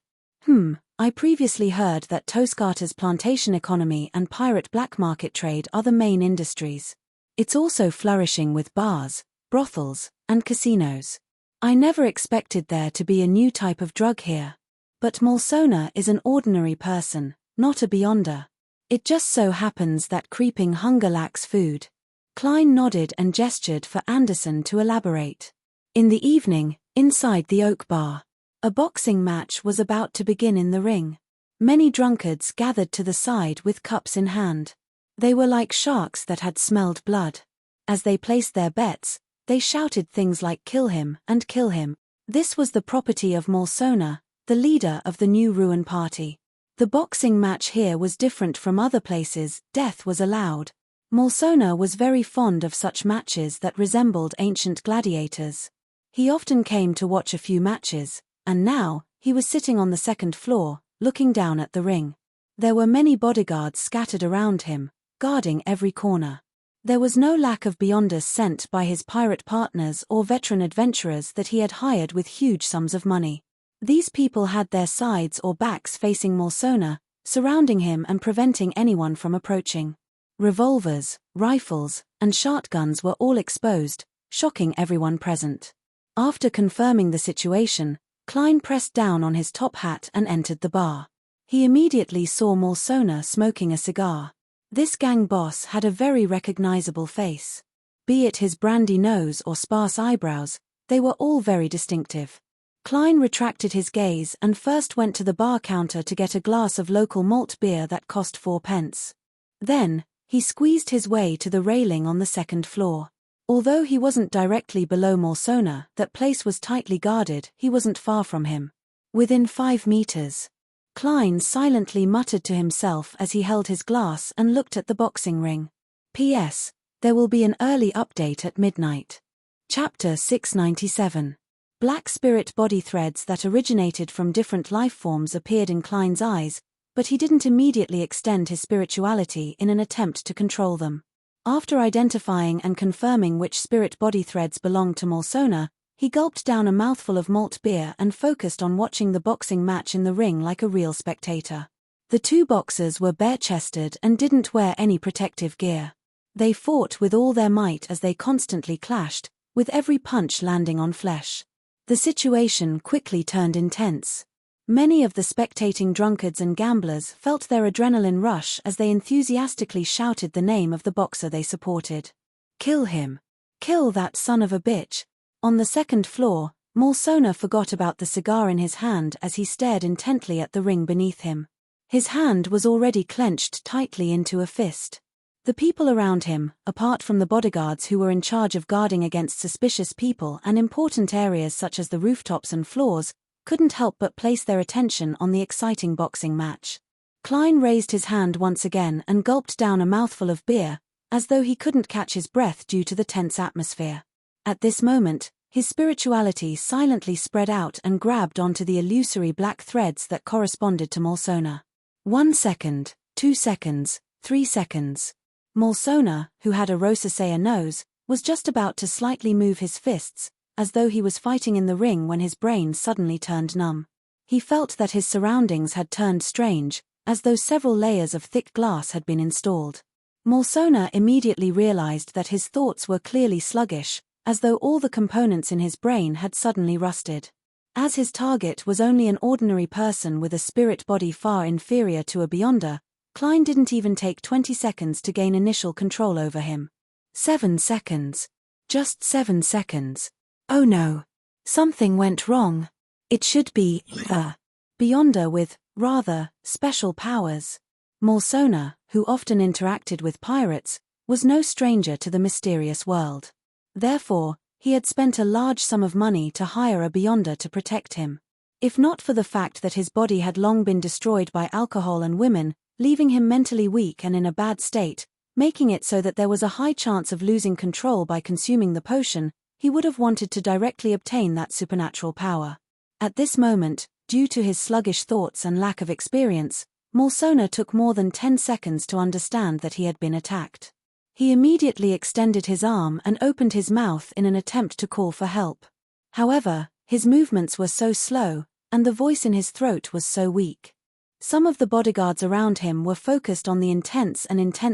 I previously heard that Toscata's plantation economy and pirate black market trade are the main industries. It's also flourishing with bars, brothels, and casinos. I never expected there to be a new type of drug here. But Molsona is an ordinary person, not a beyonder. It just so happens that creeping hunger lacks food. Klein nodded and gestured for Anderson to elaborate. In the evening, inside the Oak Bar, a boxing match was about to begin in the ring. Many drunkards gathered to the side with cups in hand. They were like sharks that had smelled blood. As they placed their bets, they shouted things like "kill him" and "kill him." This was the property of Molsona, the leader of the New Ruin Party. The boxing match here was different from other places. Death was allowed. Molsona was very fond of such matches that resembled ancient gladiators. He often came to watch a few matches, and now, he was sitting on the second floor, looking down at the ring. There were many bodyguards scattered around him, guarding every corner. There was no lack of beyonders sent by his pirate partners or veteran adventurers that he had hired with huge sums of money. These people had their sides or backs facing Molsona, surrounding him and preventing anyone from approaching. Revolvers, rifles, and shotguns were all exposed, shocking everyone present. After confirming the situation, Klein pressed down on his top hat and entered the bar. He immediately saw Molsona smoking a cigar. This gang boss had a very recognizable face. Be it his brandy nose or sparse eyebrows, they were all very distinctive. Klein retracted his gaze and first went to the bar counter to get a glass of local malt beer that cost 4 pence. Then, he squeezed his way to the railing on the second floor. Although he wasn't directly below Molsona, that place was tightly guarded, he wasn't far from him. Within 5 meters. Klein silently muttered to himself as he held his glass and looked at the boxing ring. P.S. There will be an early update at midnight. Chapter 697. Black spirit body threads that originated from different life forms appeared in Klein's eyes, but he didn't immediately extend his spirituality in an attempt to control them. After identifying and confirming which spirit body threads belonged to Molsona, he gulped down a mouthful of malt beer and focused on watching the boxing match in the ring like a real spectator. The two boxers were bare-chested and didn't wear any protective gear. They fought with all their might as they constantly clashed, with every punch landing on flesh. The situation quickly turned intense. Many of the spectating drunkards and gamblers felt their adrenaline rush as they enthusiastically shouted the name of the boxer they supported. Kill him. Kill that son of a bitch. On the second floor, Molsona forgot about the cigar in his hand as he stared intently at the ring beneath him. His hand was already clenched tightly into a fist. The people around him, apart from the bodyguards who were in charge of guarding against suspicious people and important areas such as the rooftops and floors, couldn't help but place their attention on the exciting boxing match. Klein raised his hand once again and gulped down a mouthful of beer, as though he couldn't catch his breath due to the tense atmosphere. At this moment, his spirituality silently spread out and grabbed onto the illusory black threads that corresponded to Molsona. 1 second, 2 seconds, 3 seconds. Molsona, who had a rosacea nose, was just about to slightly move his fists, as though he was fighting in the ring when his brain suddenly turned numb. He felt that his surroundings had turned strange, as though several layers of thick glass had been installed. Molsona immediately realized that his thoughts were clearly sluggish, as though all the components in his brain had suddenly rusted. As his target was only an ordinary person with a spirit body far inferior to a Beyonder, Klein didn't even take 20 seconds to gain initial control over him. 7 seconds. Just 7 seconds. Oh no. Something went wrong. It should be a Beyonder with, rather, special powers. Molsona, who often interacted with pirates, was no stranger to the mysterious world. Therefore, he had spent a large sum of money to hire a Beyonder to protect him. If not for the fact that his body had long been destroyed by alcohol and women, leaving him mentally weak and in a bad state, making it so that there was a high chance of losing control by consuming the potion, he would have wanted to directly obtain that supernatural power. At this moment, due to his sluggish thoughts and lack of experience, Molsona took more than 10 seconds to understand that he had been attacked. He immediately extended his arm and opened his mouth in an attempt to call for help. However, his movements were so slow, and the voice in his throat was so weak. Some of the bodyguards around him were focused on the intense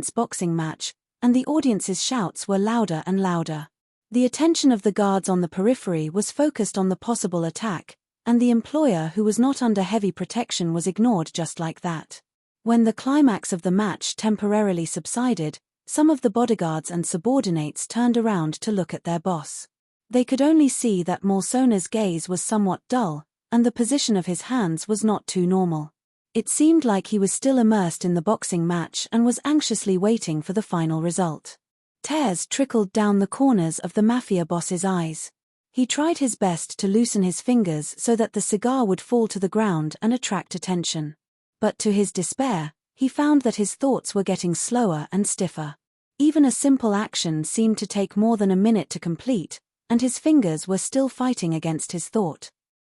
boxing match, and the audience's shouts were louder and louder. The attention of the guards on the periphery was focused on the possible attack, and the employer who was not under heavy protection was ignored just like that. When the climax of the match temporarily subsided, some of the bodyguards and subordinates turned around to look at their boss. They could only see that Molsona's gaze was somewhat dull, and the position of his hands was not too normal. It seemed like he was still immersed in the boxing match and was anxiously waiting for the final result. Tears trickled down the corners of the mafia boss's eyes. He tried his best to loosen his fingers so that the cigar would fall to the ground and attract attention. But to his despair, he found that his thoughts were getting slower and stiffer. Even a simple action seemed to take more than a minute to complete, and his fingers were still fighting against his thought.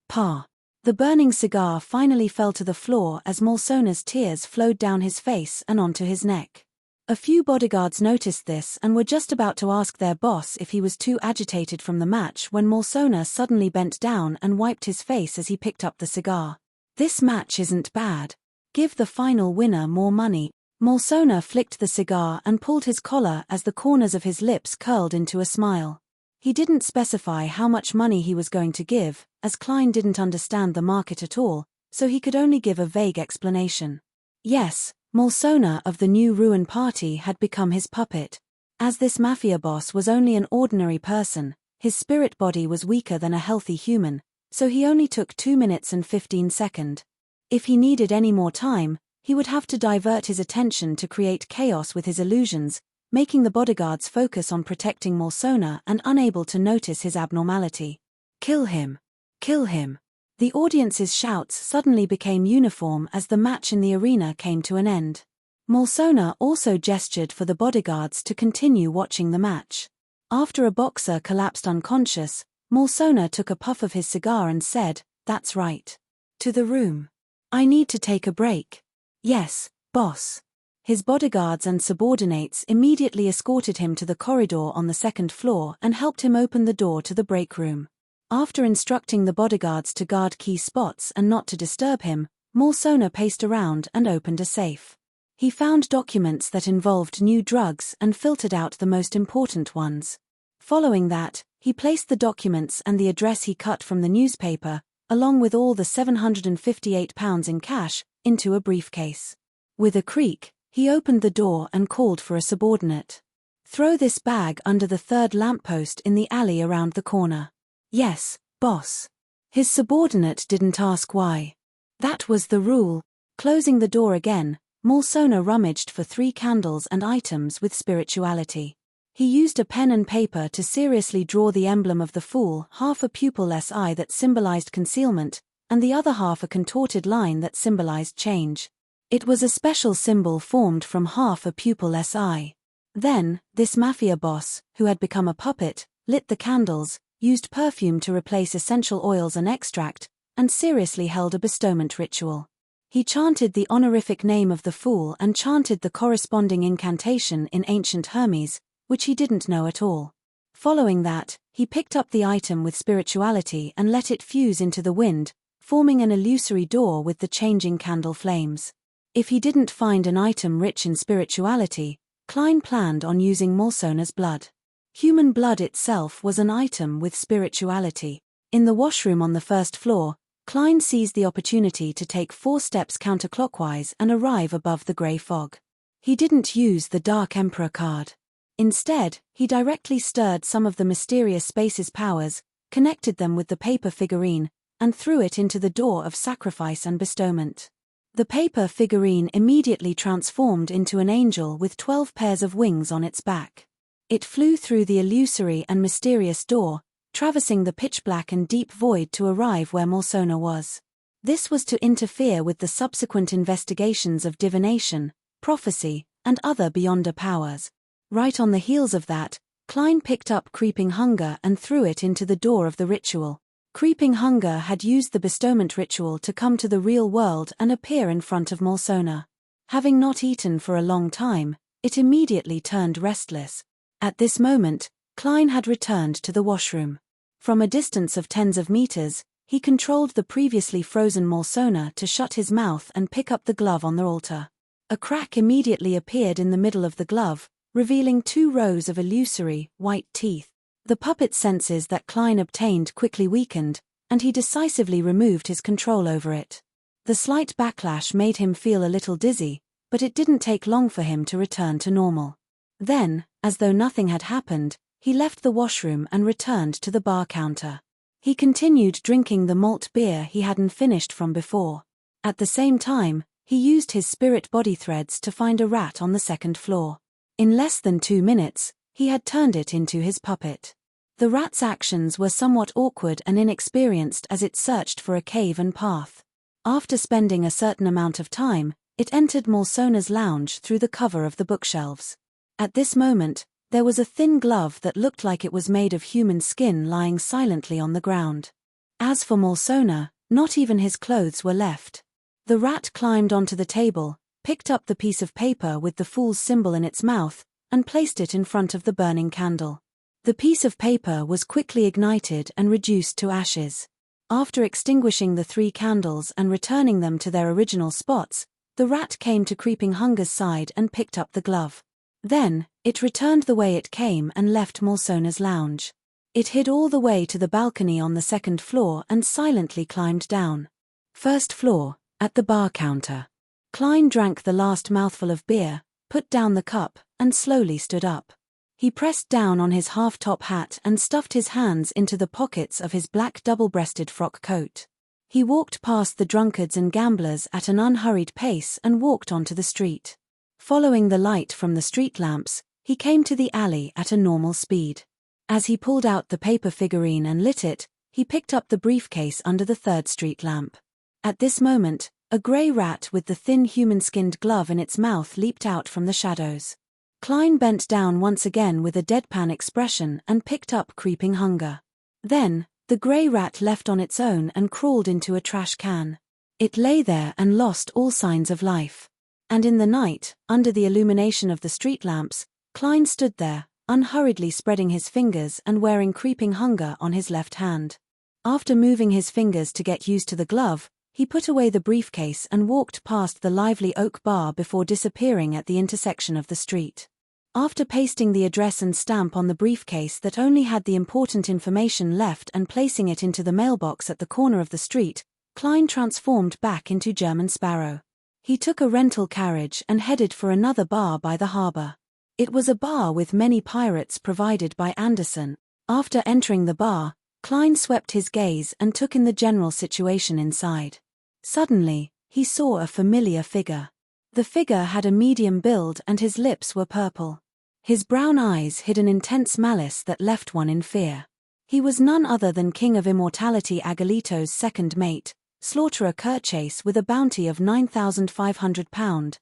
Pa. The burning cigar finally fell to the floor as Molsona's tears flowed down his face and onto his neck. A few bodyguards noticed this and were just about to ask their boss if he was too agitated from the match when Molsona suddenly bent down and wiped his face as he picked up the cigar. This match isn't bad. Give the final winner more money. Molsona flicked the cigar and pulled his collar as the corners of his lips curled into a smile. He didn't specify how much money he was going to give, as Klein didn't understand the market at all, so he could only give a vague explanation. Yes, Molsona of the new Ruin Party had become his puppet. As this mafia boss was only an ordinary person, his spirit body was weaker than a healthy human, so he only took 2 minutes and 15 seconds. If he needed any more time, he would have to divert his attention to create chaos with his illusions, making the bodyguards focus on protecting Molsona and unable to notice his abnormality. Kill him! Kill him! The audience's shouts suddenly became uniform as the match in the arena came to an end. Molsona also gestured for the bodyguards to continue watching the match. After a boxer collapsed unconscious, Molsona took a puff of his cigar and said, "That's right. To the room. I need to take a break." "Yes, boss." His bodyguards and subordinates immediately escorted him to the corridor on the second floor and helped him open the door to the break room. After instructing the bodyguards to guard key spots and not to disturb him, Molsona paced around and opened a safe. He found documents that involved new drugs and filtered out the most important ones. Following that, he placed the documents and the address he cut from the newspaper, along with all the £758 in cash, into a briefcase. With a creak, he opened the door and called for a subordinate. "Throw this bag under the third lamppost in the alley around the corner." "Yes, boss." His subordinate didn't ask why. That was the rule. Closing the door again, Molsona rummaged for 3 candles and items with spirituality. He used a pen and paper to seriously draw the emblem of the Fool, half a pupilless eye that symbolized concealment, and the other half a contorted line that symbolized change. It was a special symbol formed from half a pupilless eye. Then, this mafia boss, who had become a puppet, lit the candles, used perfume to replace essential oils and extract, and seriously held a bestowment ritual. He chanted the honorific name of the Fool and chanted the corresponding incantation in ancient Hermes, which he didn't know at all. Following that, he picked up the item with spirituality and let it fuse into the wind, forming an illusory door with the changing candle flames. If he didn't find an item rich in spirituality, Klein planned on using Molsona's blood. Human blood itself was an item with spirituality. In the washroom on the first floor, Klein seized the opportunity to take 4 steps counterclockwise and arrive above the grey fog. He didn't use the Dark Emperor card. Instead, he directly stirred some of the mysterious space's powers, connected them with the paper figurine, and threw it into the door of sacrifice and bestowment. The paper figurine immediately transformed into an angel with 12 pairs of wings on its back. It flew through the illusory and mysterious door, traversing the pitch-black and deep void to arrive where Molsona was. This was to interfere with the subsequent investigations of divination, prophecy, and other beyonder powers. Right on the heels of that, Klein picked up Creeping Hunger and threw it into the door of the ritual. Creeping Hunger had used the bestowment ritual to come to the real world and appear in front of Molsona. Having not eaten for a long time, it immediately turned restless. At this moment, Klein had returned to the washroom. From a distance of tens of meters, he controlled the previously frozen Molsona to shut his mouth and pick up the glove on the altar. A crack immediately appeared in the middle of the glove, revealing 2 rows of illusory, white teeth. The puppet's senses that Klein obtained quickly weakened, and he decisively removed his control over it. The slight backlash made him feel a little dizzy, but it didn't take long for him to return to normal. Then, as though nothing had happened, he left the washroom and returned to the bar counter. He continued drinking the malt beer he hadn't finished from before. At the same time, he used his spirit body threads to find a rat on the 2nd floor. In less than 2 minutes, he had turned it into his puppet. The rat's actions were somewhat awkward and inexperienced as it searched for a cave and path. After spending a certain amount of time, it entered Molsona's lounge through the cover of the bookshelves. At this moment, there was a thin glove that looked like it was made of human skin lying silently on the ground. As for Molsona, not even his clothes were left. The rat climbed onto the table, picked up the piece of paper with the Fool's symbol in its mouth, and placed it in front of the burning candle. The piece of paper was quickly ignited and reduced to ashes. After extinguishing the 3 candles and returning them to their original spots, the rat came to Creeping Hunger's side and picked up the glove. Then, it returned the way it came and left Molsona's lounge. It hid all the way to the balcony on the 2nd floor and silently climbed down. 1st floor, at the bar counter. Klein drank the last mouthful of beer, put down the cup, and slowly stood up. He pressed down on his half-top hat and stuffed his hands into the pockets of his black double-breasted frock coat. He walked past the drunkards and gamblers at an unhurried pace and walked onto the street. Following the light from the street lamps, he came to the alley at a normal speed. As he pulled out the paper figurine and lit it, he picked up the briefcase under the 3rd street lamp. At this moment, a grey rat with the thin human-skinned glove in its mouth leaped out from the shadows. Klein bent down once again with a deadpan expression and picked up Creeping Hunger. Then, the grey rat left on its own and crawled into a trash can. It lay there and lost all signs of life. And in the night, under the illumination of the street lamps, Klein stood there, unhurriedly spreading his fingers and wearing Creeping Hunger on his left hand. After moving his fingers to get used to the glove, he put away the briefcase and walked past the lively oak bar before disappearing at the intersection of the street. After pasting the address and stamp on the briefcase that only had the important information left and placing it into the mailbox at the corner of the street, Klein transformed back into German Sparrow. He took a rental carriage and headed for another bar by the harbor. It was a bar with many pirates provided by Anderson. After entering the bar, Klein swept his gaze and took in the general situation inside. Suddenly, he saw a familiar figure. The figure had a medium build and his lips were purple. His brown eyes hid an intense malice that left one in fear. He was none other than King of Immortality Agolito's second mate, Slaughterer Kerchase, with a bounty of £9,500.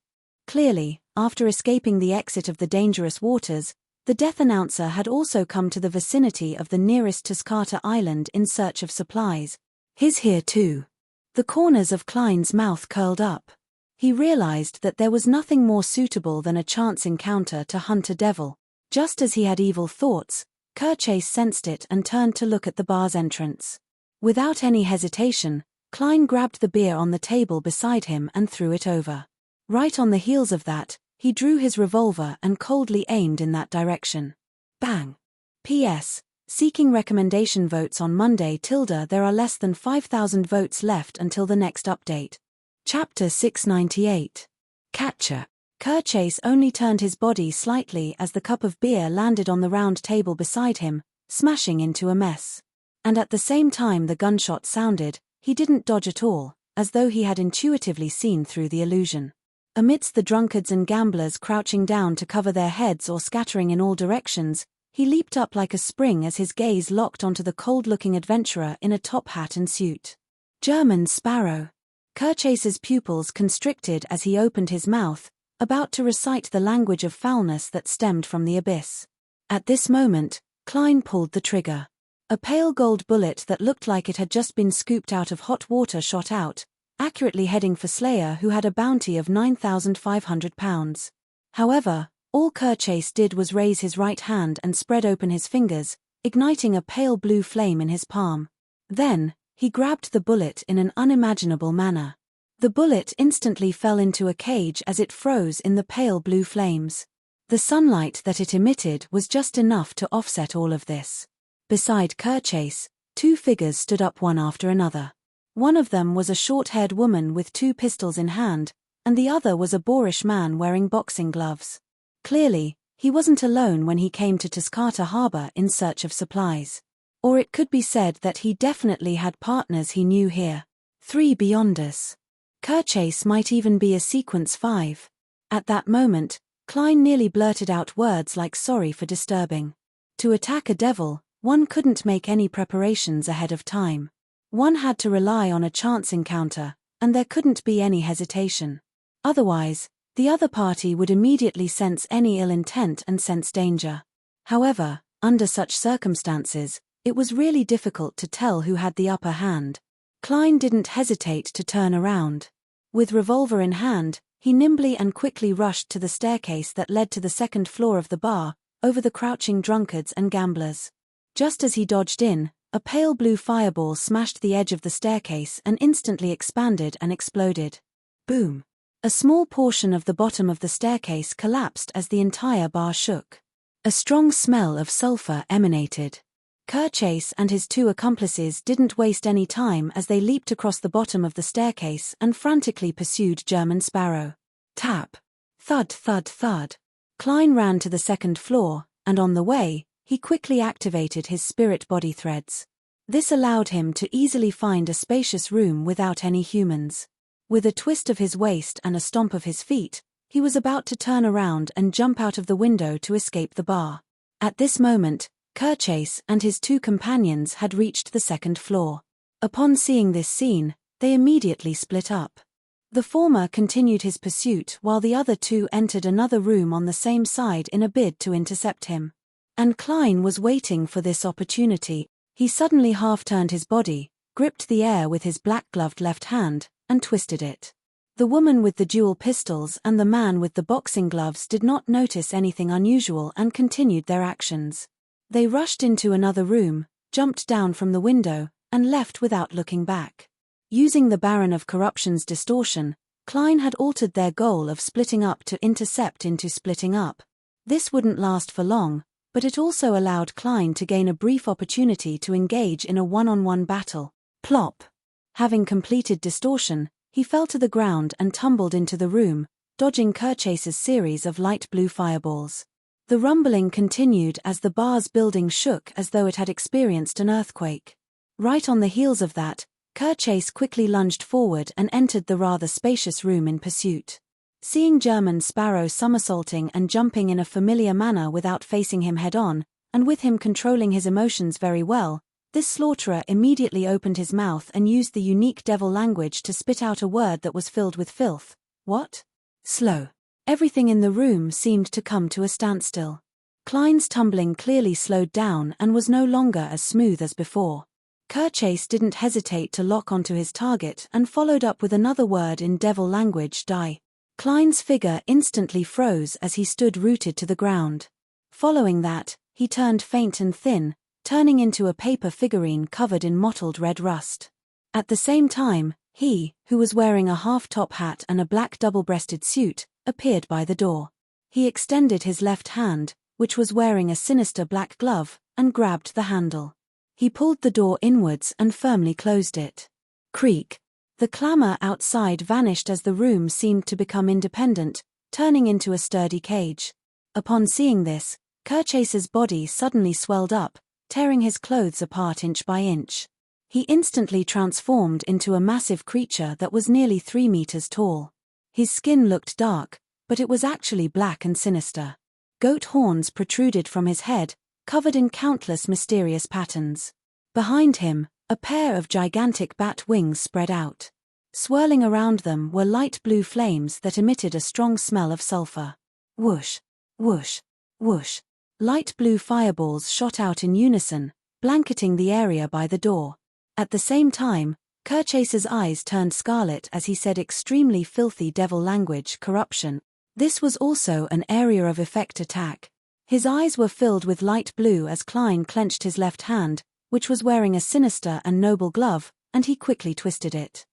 Clearly, after escaping the exit of the dangerous waters, the Death Announcer had also come to the vicinity of the nearest Tuscata island in search of supplies. He's here too. The corners of Klein's mouth curled up. He realized that there was nothing more suitable than a chance encounter to hunt a devil. Just as he had evil thoughts, Kerchase sensed it and turned to look at the bar's entrance. Without any hesitation, Klein grabbed the beer on the table beside him and threw it over. Right on the heels of that, he drew his revolver and coldly aimed in that direction. Bang! P.S. Seeking recommendation votes on Monday. There are less than 5,000 votes left until the next update. Chapter 698. Catcher. Kerchase only turned his body slightly as the cup of beer landed on the round table beside him, smashing into a mess. And at the same time the gunshot sounded, he didn't dodge at all, as though he had intuitively seen through the illusion. Amidst the drunkards and gamblers crouching down to cover their heads or scattering in all directions, he leaped up like a spring as his gaze locked onto the cold-looking adventurer in a top hat and suit. German Sparrow. Kerchase's pupils constricted as he opened his mouth, about to recite the language of foulness that stemmed from the abyss. At this moment, Klein pulled the trigger. A pale gold bullet that looked like it had just been scooped out of hot water shot out, accurately heading for Slayer, who had a bounty of £9,500. However, all Kerchase did was raise his right hand and spread open his fingers, igniting a pale blue flame in his palm. Then, he grabbed the bullet in an unimaginable manner. The bullet instantly fell into a cage as it froze in the pale blue flames. The sunlight that it emitted was just enough to offset all of this. Beside Kerchase, two figures stood up one after another. One of them was a short-haired woman with two pistols in hand, and the other was a boorish man wearing boxing gloves. Clearly, he wasn't alone when he came to Tuscata Harbor in search of supplies. Or it could be said that he definitely had partners he knew here. 3 beyond us. Kerchase might even be a Sequence 5. At that moment, Klein nearly blurted out words like sorry for disturbing. To attack a devil, one couldn't make any preparations ahead of time. One had to rely on a chance encounter, and there couldn't be any hesitation. Otherwise, the other party would immediately sense any ill intent and sense danger. However, under such circumstances, it was really difficult to tell who had the upper hand. Klein didn't hesitate to turn around. With revolver in hand, he nimbly and quickly rushed to the staircase that led to the second floor of the bar, over the crouching drunkards and gamblers. Just as he dodged in, a pale blue fireball smashed the edge of the staircase and instantly expanded and exploded. Boom! A small portion of the bottom of the staircase collapsed as the entire bar shook. A strong smell of sulfur emanated. Kerchase and his two accomplices didn't waste any time as they leaped across the bottom of the staircase and frantically pursued German Sparrow. Tap! Thud, thud, thud. Klein ran to the second floor, and on the way, he quickly activated his spirit body threads. This allowed him to easily find a spacious room without any humans. With a twist of his waist and a stomp of his feet, he was about to turn around and jump out of the window to escape the bar. At this moment, Kerchase and his two companions had reached the second floor. Upon seeing this scene, they immediately split up. The former continued his pursuit while the other two entered another room on the same side in a bid to intercept him. And Klein was waiting for this opportunity. He suddenly half-turned his body, gripped the air with his black-gloved left hand, and twisted it. The woman with the dual pistols and the man with the boxing gloves did not notice anything unusual and continued their actions. They rushed into another room, jumped down from the window, and left without looking back. Using the Baron of Corruption's distortion, Klein had altered their goal of splitting up to intercept into splitting up. This wouldn't last for long, but it also allowed Klein to gain a brief opportunity to engage in a one-on-one battle. Plop! Having completed distortion, he fell to the ground and tumbled into the room, dodging Kerchase's series of light blue fireballs. The rumbling continued as the bar's building shook as though it had experienced an earthquake. Right on the heels of that, Kerchase quickly lunged forward and entered the rather spacious room in pursuit. Seeing German Sparrow somersaulting and jumping in a familiar manner without facing him head-on, and with him controlling his emotions very well, this slaughterer immediately opened his mouth and used the unique devil language to spit out a word that was filled with filth. What? Slow. Everything in the room seemed to come to a standstill. Klein's tumbling clearly slowed down and was no longer as smooth as before. Kerchase didn't hesitate to lock onto his target and followed up with another word in devil language, die. Klein's figure instantly froze as he stood rooted to the ground. Following that, he turned faint and thin, turning into a paper figurine covered in mottled red rust. At the same time, he, who was wearing a half-top hat and a black double-breasted suit, appeared by the door. He extended his left hand, which was wearing a sinister black glove, and grabbed the handle. He pulled the door inwards and firmly closed it. Creak. The clamor outside vanished as the room seemed to become independent, turning into a sturdy cage. Upon seeing this, Kerchase's body suddenly swelled up, tearing his clothes apart inch by inch. He instantly transformed into a massive creature that was nearly 3 meters tall. His skin looked dark, but it was actually black and sinister. Goat horns protruded from his head, covered in countless mysterious patterns. Behind him, a pair of gigantic bat wings spread out. Swirling around them were light blue flames that emitted a strong smell of sulfur. Whoosh, whoosh, whoosh. Light blue fireballs shot out in unison, blanketing the area by the door. At the same time, Kerchase's eyes turned scarlet as he said extremely filthy devil language, corruption. This was also an area of effect attack. His eyes were filled with light blue as Klein clenched his left hand, which was wearing a sinister and noble glove, and he quickly twisted it.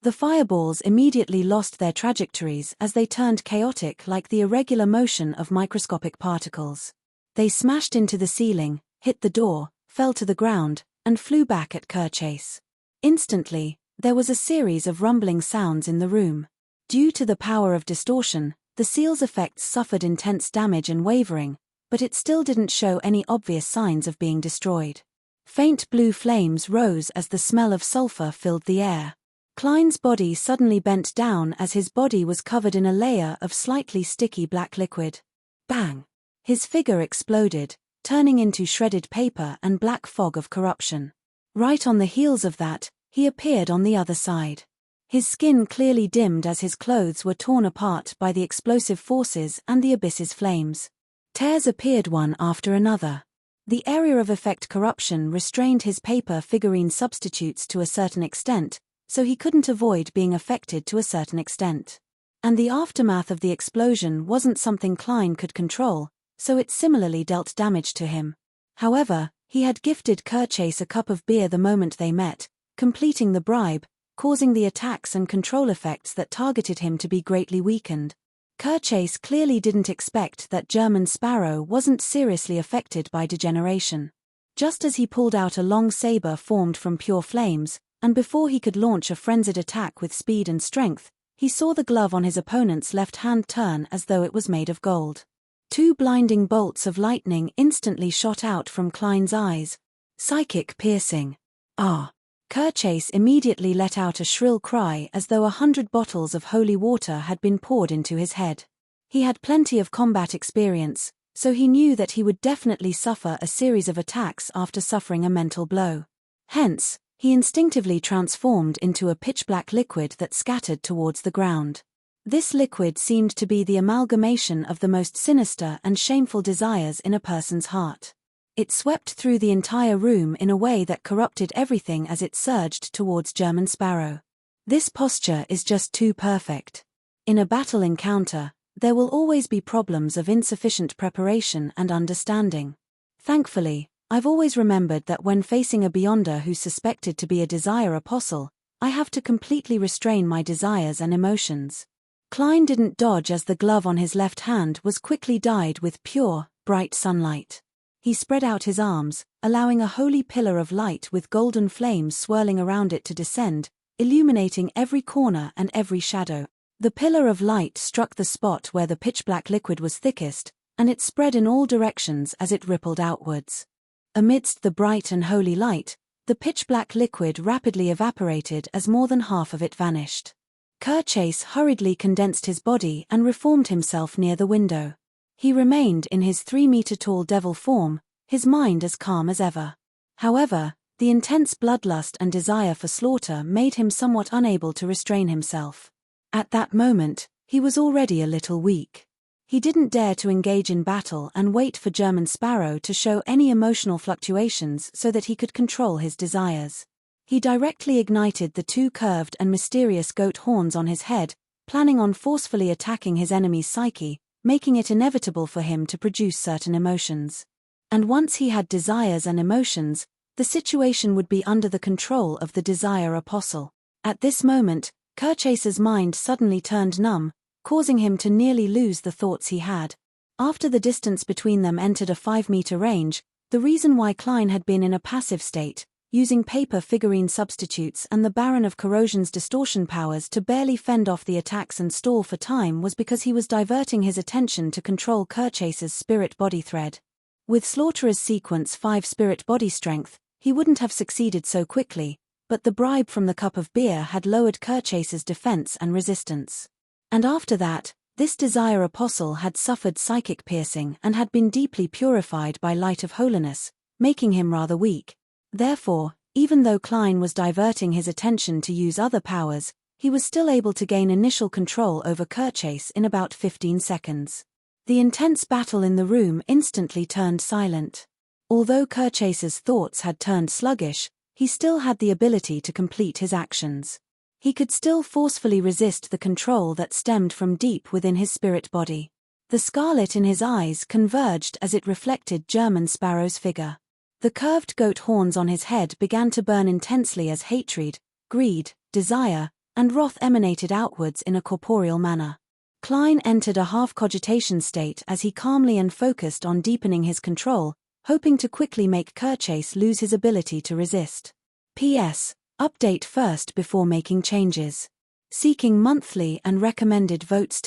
The fireballs immediately lost their trajectories as they turned chaotic like the irregular motion of microscopic particles. They smashed into the ceiling, hit the door, fell to the ground, and flew back at Kerchase. Instantly, there was a series of rumbling sounds in the room. Due to the power of distortion, the seal's effects suffered intense damage and wavering, but it still didn't show any obvious signs of being destroyed. Faint blue flames rose as the smell of sulfur filled the air. Klein's body suddenly bent down as his body was covered in a layer of slightly sticky black liquid. Bang! His figure exploded, turning into shredded paper and black fog of corruption. Right on the heels of that, he appeared on the other side. His skin clearly dimmed as his clothes were torn apart by the explosive forces and the abyss's flames. Tears appeared one after another. The area of effect corruption restrained his paper figurine substitutes to a certain extent, so he couldn't avoid being affected to a certain extent. And the aftermath of the explosion wasn't something Klein could control, so it similarly dealt damage to him. However, he had gifted Kerchase a cup of beer the moment they met, completing the bribe, causing the attacks and control effects that targeted him to be greatly weakened. Kerchase clearly didn't expect that German Sparrow wasn't seriously affected by degeneration. Just as he pulled out a long saber formed from pure flames, and before he could launch a frenzied attack with speed and strength, he saw the glove on his opponent's left hand turn as though it was made of gold. 2 blinding bolts of lightning instantly shot out from Klein's eyes. Psychic piercing. Ah! Kerchase immediately let out a shrill cry as though 100 bottles of holy water had been poured into his head. He had plenty of combat experience, so he knew that he would definitely suffer a series of attacks after suffering a mental blow. Hence, he instinctively transformed into a pitch-black liquid that scattered towards the ground. This liquid seemed to be the amalgamation of the most sinister and shameful desires in a person's heart. It swept through the entire room in a way that corrupted everything as it surged towards German Sparrow. This posture is just too perfect. In a battle encounter, there will always be problems of insufficient preparation and understanding. Thankfully, I've always remembered that when facing a Beyonder who's suspected to be a desire apostle, I have to completely restrain my desires and emotions. Klein didn't dodge as the glove on his left hand was quickly dyed with pure, bright sunlight. He spread out his arms, allowing a holy pillar of light with golden flames swirling around it to descend, illuminating every corner and every shadow. The pillar of light struck the spot where the pitch-black liquid was thickest, and it spread in all directions as it rippled outwards. Amidst the bright and holy light, the pitch-black liquid rapidly evaporated as more than half of it vanished. Kerchase hurriedly condensed his body and reformed himself near the window. He remained in his 3-meter-tall devil form, his mind as calm as ever. However, the intense bloodlust and desire for slaughter made him somewhat unable to restrain himself. At that moment, he was already a little weak. He didn't dare to engage in battle and wait for German Sparrow to show any emotional fluctuations so that he could control his desires. He directly ignited the 2 curved and mysterious goat horns on his head, planning on forcefully attacking his enemy's psyche, making it inevitable for him to produce certain emotions. And once he had desires and emotions, the situation would be under the control of the Desire Apostle. At this moment, Kerchase's mind suddenly turned numb, causing him to nearly lose the thoughts he had. After the distance between them entered a 5-meter range, the reason why Klein had been in a passive state, using paper figurine substitutes and the Baron of Corrosion's distortion powers to barely fend off the attacks and stall for time, was because he was diverting his attention to control Kerchase's spirit body thread. With Slaughterer's Sequence 5 spirit body strength, he wouldn't have succeeded so quickly, but the bribe from the cup of beer had lowered Kerchase's defense and resistance. And after that, this Desire Apostle had suffered psychic piercing and had been deeply purified by light of holiness, making him rather weak. Therefore, even though Klein was diverting his attention to use other powers, he was still able to gain initial control over Kerchase in about 15 seconds. The intense battle in the room instantly turned silent. Although Kerchase's thoughts had turned sluggish, he still had the ability to complete his actions. He could still forcefully resist the control that stemmed from deep within his spirit body. The scarlet in his eyes converged as it reflected German Sparrow's figure. The curved goat horns on his head began to burn intensely as hatred, greed, desire, and wrath emanated outwards in a corporeal manner. Klein entered a half-cogitation state as he calmly and focused on deepening his control, hoping to quickly make Kerchase lose his ability to resist. P.S. Update first before making changes. Seeking monthly and recommended votes.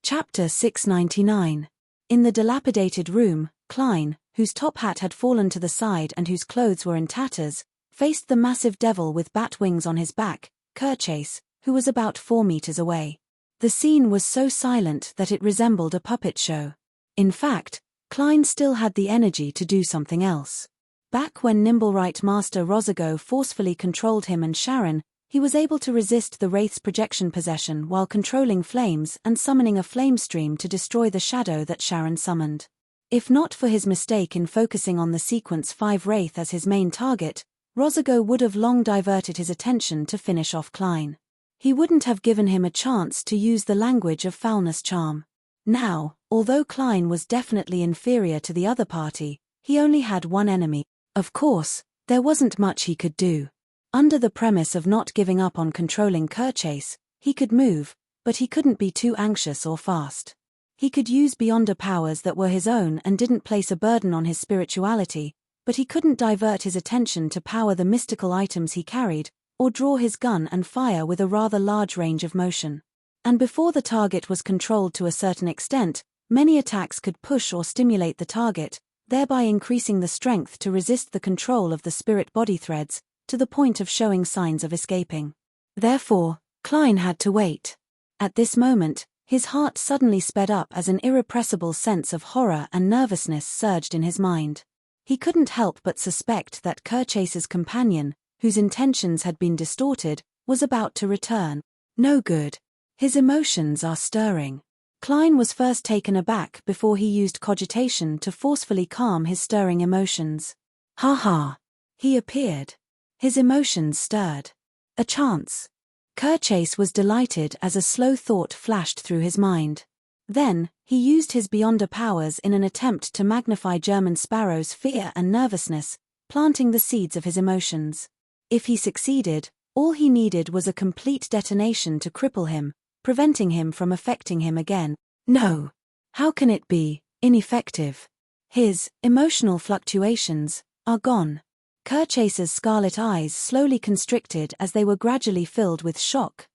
Chapter 699. In the dilapidated room, Klein, whose top hat had fallen to the side and whose clothes were in tatters, faced the massive devil with bat wings on his back, Kerchase, who was about 4 meters away. The scene was so silent that it resembled a puppet show. In fact, Klein still had the energy to do something else. Back when Nimblewright Master Rozigo forcefully controlled him and Sharon, he was able to resist the Wraith's projection possession while controlling flames and summoning a flame stream to destroy the shadow that Sharon summoned. If not for his mistake in focusing on the Sequence 5 Wraith as his main target, Rozigo would have long diverted his attention to finish off Klein. He wouldn't have given him a chance to use the language of foulness charm. Now, although Klein was definitely inferior to the other party, he only had one enemy. Of course, there wasn't much he could do. Under the premise of not giving up on controlling Kerchase, he could move, but he couldn't be too anxious or fast. He could use Beyonder powers that were his own and didn't place a burden on his spirituality, but he couldn't divert his attention to power the mystical items he carried, or draw his gun and fire with a rather large range of motion. And before the target was controlled to a certain extent, many attacks could push or stimulate the target, thereby increasing the strength to resist the control of the spirit body threads, to the point of showing signs of escaping. Therefore, Klein had to wait. At this moment, his heart suddenly sped up as an irrepressible sense of horror and nervousness surged in his mind. He couldn't help but suspect that Kerchase's companion, whose intentions had been distorted, was about to return. No good. His emotions are stirring. Klein was first taken aback before he used cogitation to forcefully calm his stirring emotions. Ha ha! He appeared. His emotions stirred. A chance. Kerchase was delighted as a slow thought flashed through his mind. Then, he used his Beyonder powers in an attempt to magnify German Sparrow's fear and nervousness, planting the seeds of his emotions. If he succeeded, all he needed was a complete detonation to cripple him, preventing him from affecting him again. No. How can it be ineffective? His emotional fluctuations are gone. Kerchase's scarlet eyes slowly constricted as they were gradually filled with shock,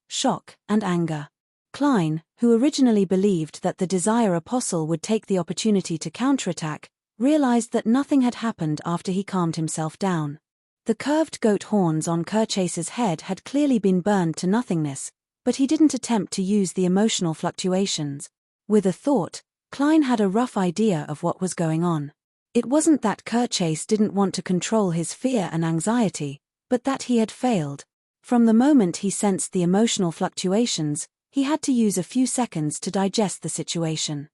and anger. Klein, who originally believed that the Desire Apostle would take the opportunity to counterattack, realized that nothing had happened after he calmed himself down. The curved goat horns on Kerchase's head had clearly been burned to nothingness, but he didn't attempt to use the emotional fluctuations. With a thought, Klein had a rough idea of what was going on. It wasn't that Kirchase didn't want to control his fear and anxiety, but that he had failed. From the moment he sensed the emotional fluctuations, he had to use a few seconds to digest the situation.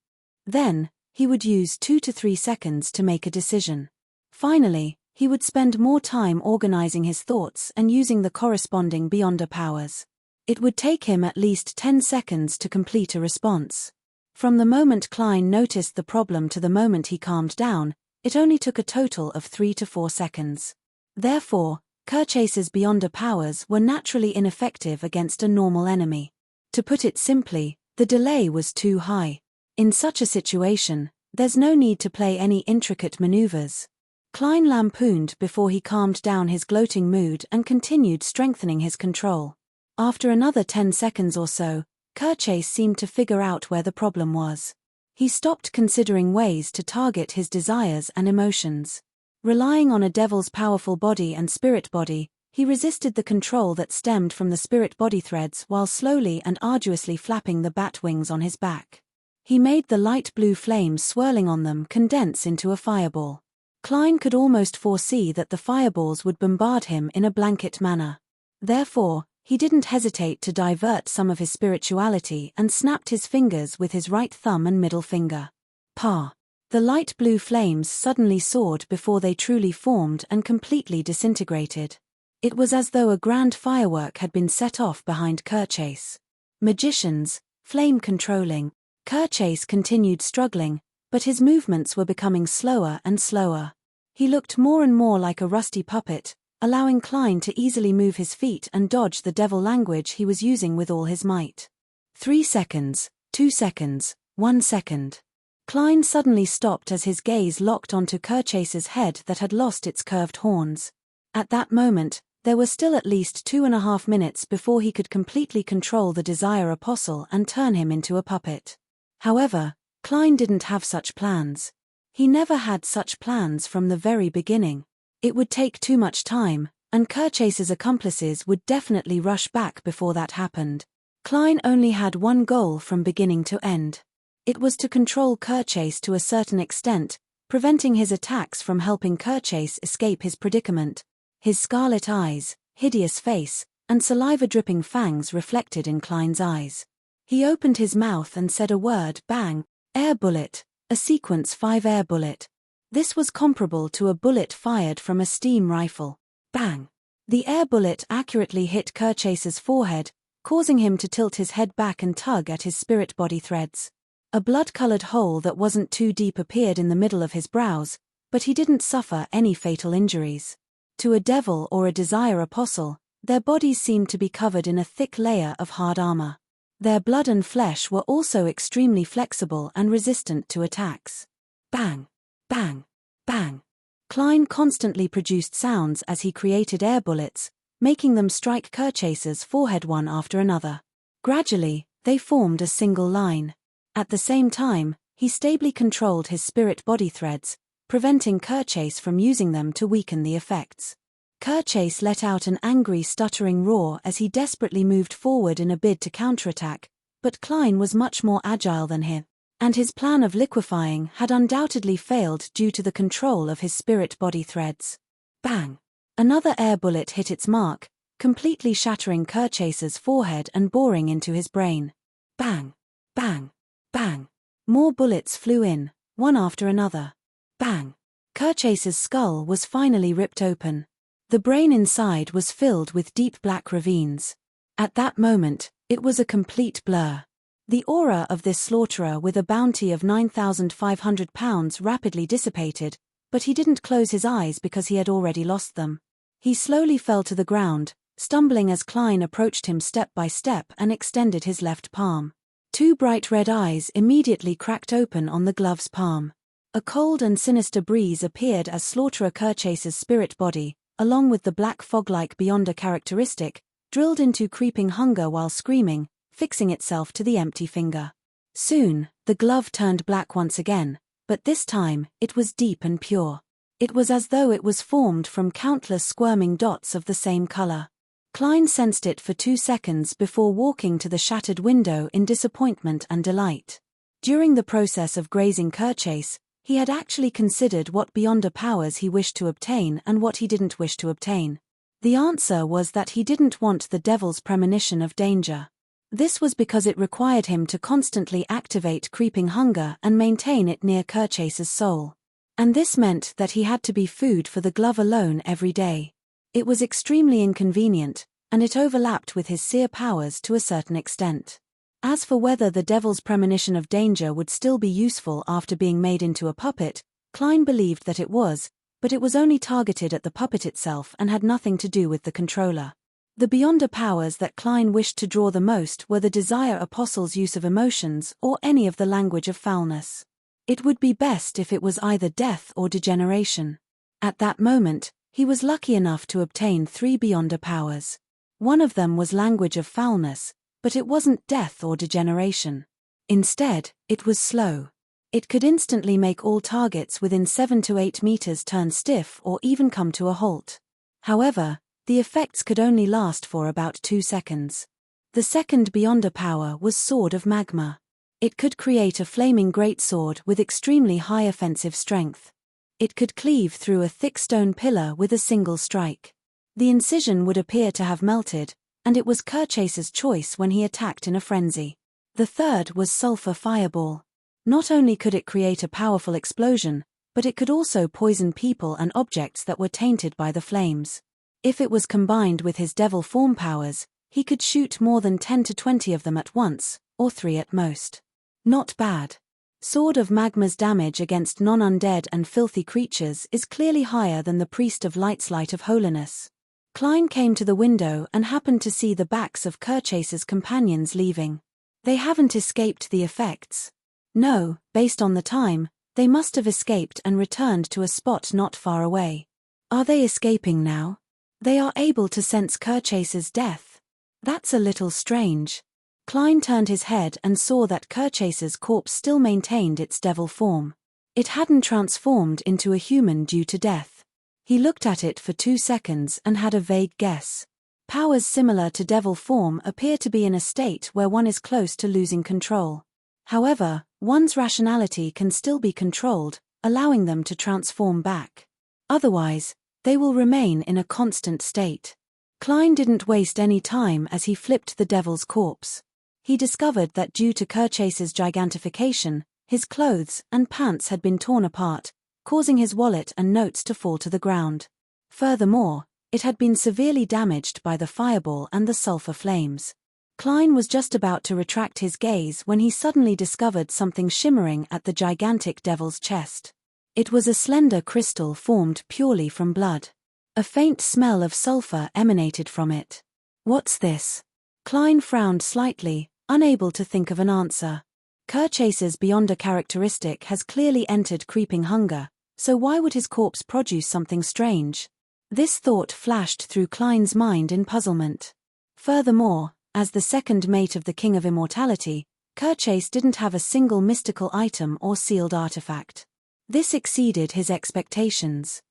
Then, he would use 2 to 3 seconds to make a decision. Finally, he would spend more time organizing his thoughts and using the corresponding Beyonder powers. It would take him at least 10 seconds to complete a response. From the moment Klein noticed the problem to the moment he calmed down, it only took a total of 3 to 4 seconds. Therefore, Kirchase's Beyonder powers were naturally ineffective against a normal enemy. To put it simply, the delay was too high. In such a situation, there's no need to play any intricate maneuvers. Klein lampooned before he calmed down his gloating mood and continued strengthening his control. After another 10 seconds or so, Kirchase seemed to figure out where the problem was. He stopped considering ways to target his desires and emotions. Relying on a devil's powerful body and spirit body, he resisted the control that stemmed from the spirit body threads while slowly and arduously flapping the bat wings on his back. He made the light blue flames swirling on them condense into a fireball. Klein could almost foresee that the fireballs would bombard him in a blanket manner. Therefore, he didn't hesitate to divert some of his spirituality and snapped his fingers with his right thumb and middle finger. Pa! The light blue flames suddenly soared before they truly formed and completely disintegrated. It was as though a grand firework had been set off behind Kirchase. Magicians, flame controlling. Kirchase continued struggling, but his movements were becoming slower and slower. He looked more and more like a rusty puppet, allowing Klein to easily move his feet and dodge the devil language he was using with all his might. 3 seconds, 2 seconds, 1 second. Klein suddenly stopped as his gaze locked onto Kirchase's head that had lost its curved horns. At that moment, there were still at least 2.5 minutes before he could completely control the Desire Apostle and turn him into a puppet. However, Klein didn't have such plans. He never had such plans from the very beginning. It would take too much time, and Kirchase's accomplices would definitely rush back before that happened. Klein only had one goal from beginning to end. It was to control Kirchase to a certain extent, preventing his attacks from helping Kirchase escape his predicament. His scarlet eyes, hideous face, and saliva-dripping fangs reflected in Klein's eyes. He opened his mouth and said a word, bang, air bullet, a sequence 5 air bullet. This was comparable to a bullet fired from a steam rifle. Bang! The air bullet accurately hit Kirchase's forehead, causing him to tilt his head back and tug at his spirit body threads. A blood-colored hole that wasn't too deep appeared in the middle of his brows, but he didn't suffer any fatal injuries. To a devil or a Desire Apostle, their bodies seemed to be covered in a thick layer of hard armor. Their blood and flesh were also extremely flexible and resistant to attacks. Bang! Bang! Bang! Klein constantly produced sounds as he created air bullets, making them strike Kirchase's forehead one after another. Gradually, they formed a single line. At the same time, he stably controlled his spirit body threads, preventing Kirchase from using them to weaken the effects. Kirchase let out an angry stuttering roar as he desperately moved forward in a bid to counterattack, but Klein was much more agile than him, and his plan of liquefying had undoubtedly failed due to the control of his spirit body threads. Bang! Another air bullet hit its mark, completely shattering Kirchase's forehead and boring into his brain. Bang! Bang! Bang! More bullets flew in, one after another. Bang! Kirchase's skull was finally ripped open. The brain inside was filled with deep black ravines. At that moment, it was a complete blur. The aura of this slaughterer with a bounty of £9,500 rapidly dissipated, but he didn't close his eyes because he had already lost them. He slowly fell to the ground, stumbling as Klein approached him step by step and extended his left palm. 2 bright red eyes immediately cracked open on the glove's palm. A cold and sinister breeze appeared as Slaughterer Kirchase's spirit body, along with the black fog-like Beyonder characteristic, drilled into creeping hunger while screaming, fixing itself to the empty finger. Soon, the glove turned black once again, but this time, it was deep and pure. It was as though it was formed from countless squirming dots of the same color. Klein sensed it for 2 seconds before walking to the shattered window in disappointment and delight. During the process of grazing Kerchase, he had actually considered what beyonder powers he wished to obtain and what he didn't wish to obtain. The answer was that he didn't want the devil's premonition of danger. This was because it required him to constantly activate creeping hunger and maintain it near Kerchase's soul. And this meant that he had to be food for the glove alone every day. It was extremely inconvenient, and it overlapped with his seer powers to a certain extent. As for whether the devil's premonition of danger would still be useful after being made into a puppet, Klein believed that it was, but it was only targeted at the puppet itself and had nothing to do with the controller. The beyonder powers that Klein wished to draw the most were the desire apostle's use of emotions or any of the language of foulness. It would be best if it was either death or degeneration. At that moment, he was lucky enough to obtain 3 beyonder powers. One of them was language of foulness, but it wasn't death or degeneration. Instead, it was slow. It could instantly make all targets within 7 to 8 meters turn stiff or even come to a halt. However, the effects could only last for about 2 seconds. The second beyonder power was Sword of Magma. It could create a flaming greatsword with extremely high offensive strength. It could cleave through a thick stone pillar with a single strike. The incision would appear to have melted, and it was Kerchase's choice when he attacked in a frenzy. The third was Sulfur Fireball. Not only could it create a powerful explosion, but it could also poison people and objects that were tainted by the flames. If it was combined with his devil form powers, he could shoot more than 10 to 20 of them at once, or 3 at most. Not bad. Sword of Magma's damage against non-undead and filthy creatures is clearly higher than the Priest of Light's Light of Holiness. Klein came to the window and happened to see the backs of Kerchase's companions leaving. They haven't escaped the effects. No, based on the time, they must have escaped and returned to a spot not far away. Are they escaping now? They are able to sense Kerchase's death. That's a little strange. Klein turned his head and saw that Kerchase's corpse still maintained its devil form. It hadn't transformed into a human due to death. He looked at it for 2 seconds and had a vague guess. Powers similar to devil form appear to be in a state where one is close to losing control. However, one's rationality can still be controlled, allowing them to transform back. Otherwise, they will remain in a constant state. Klein didn't waste any time as he flipped the devil's corpse. He discovered that due to Kerchase's gigantification, his clothes and pants had been torn apart, causing his wallet and notes to fall to the ground. Furthermore, it had been severely damaged by the fireball and the sulfur flames. Klein was just about to retract his gaze when he suddenly discovered something shimmering at the gigantic devil's chest. It was a slender crystal formed purely from blood. A faint smell of sulfur emanated from it. What's this? Klein frowned slightly, unable to think of an answer. Kerchase's beyonder characteristic has clearly entered creeping hunger, so why would his corpse produce something strange? This thought flashed through Klein's mind in puzzlement. Furthermore, as the second mate of the King of Immortality, Kerchase didn't have a single mystical item or sealed artifact. This exceeded his expectations.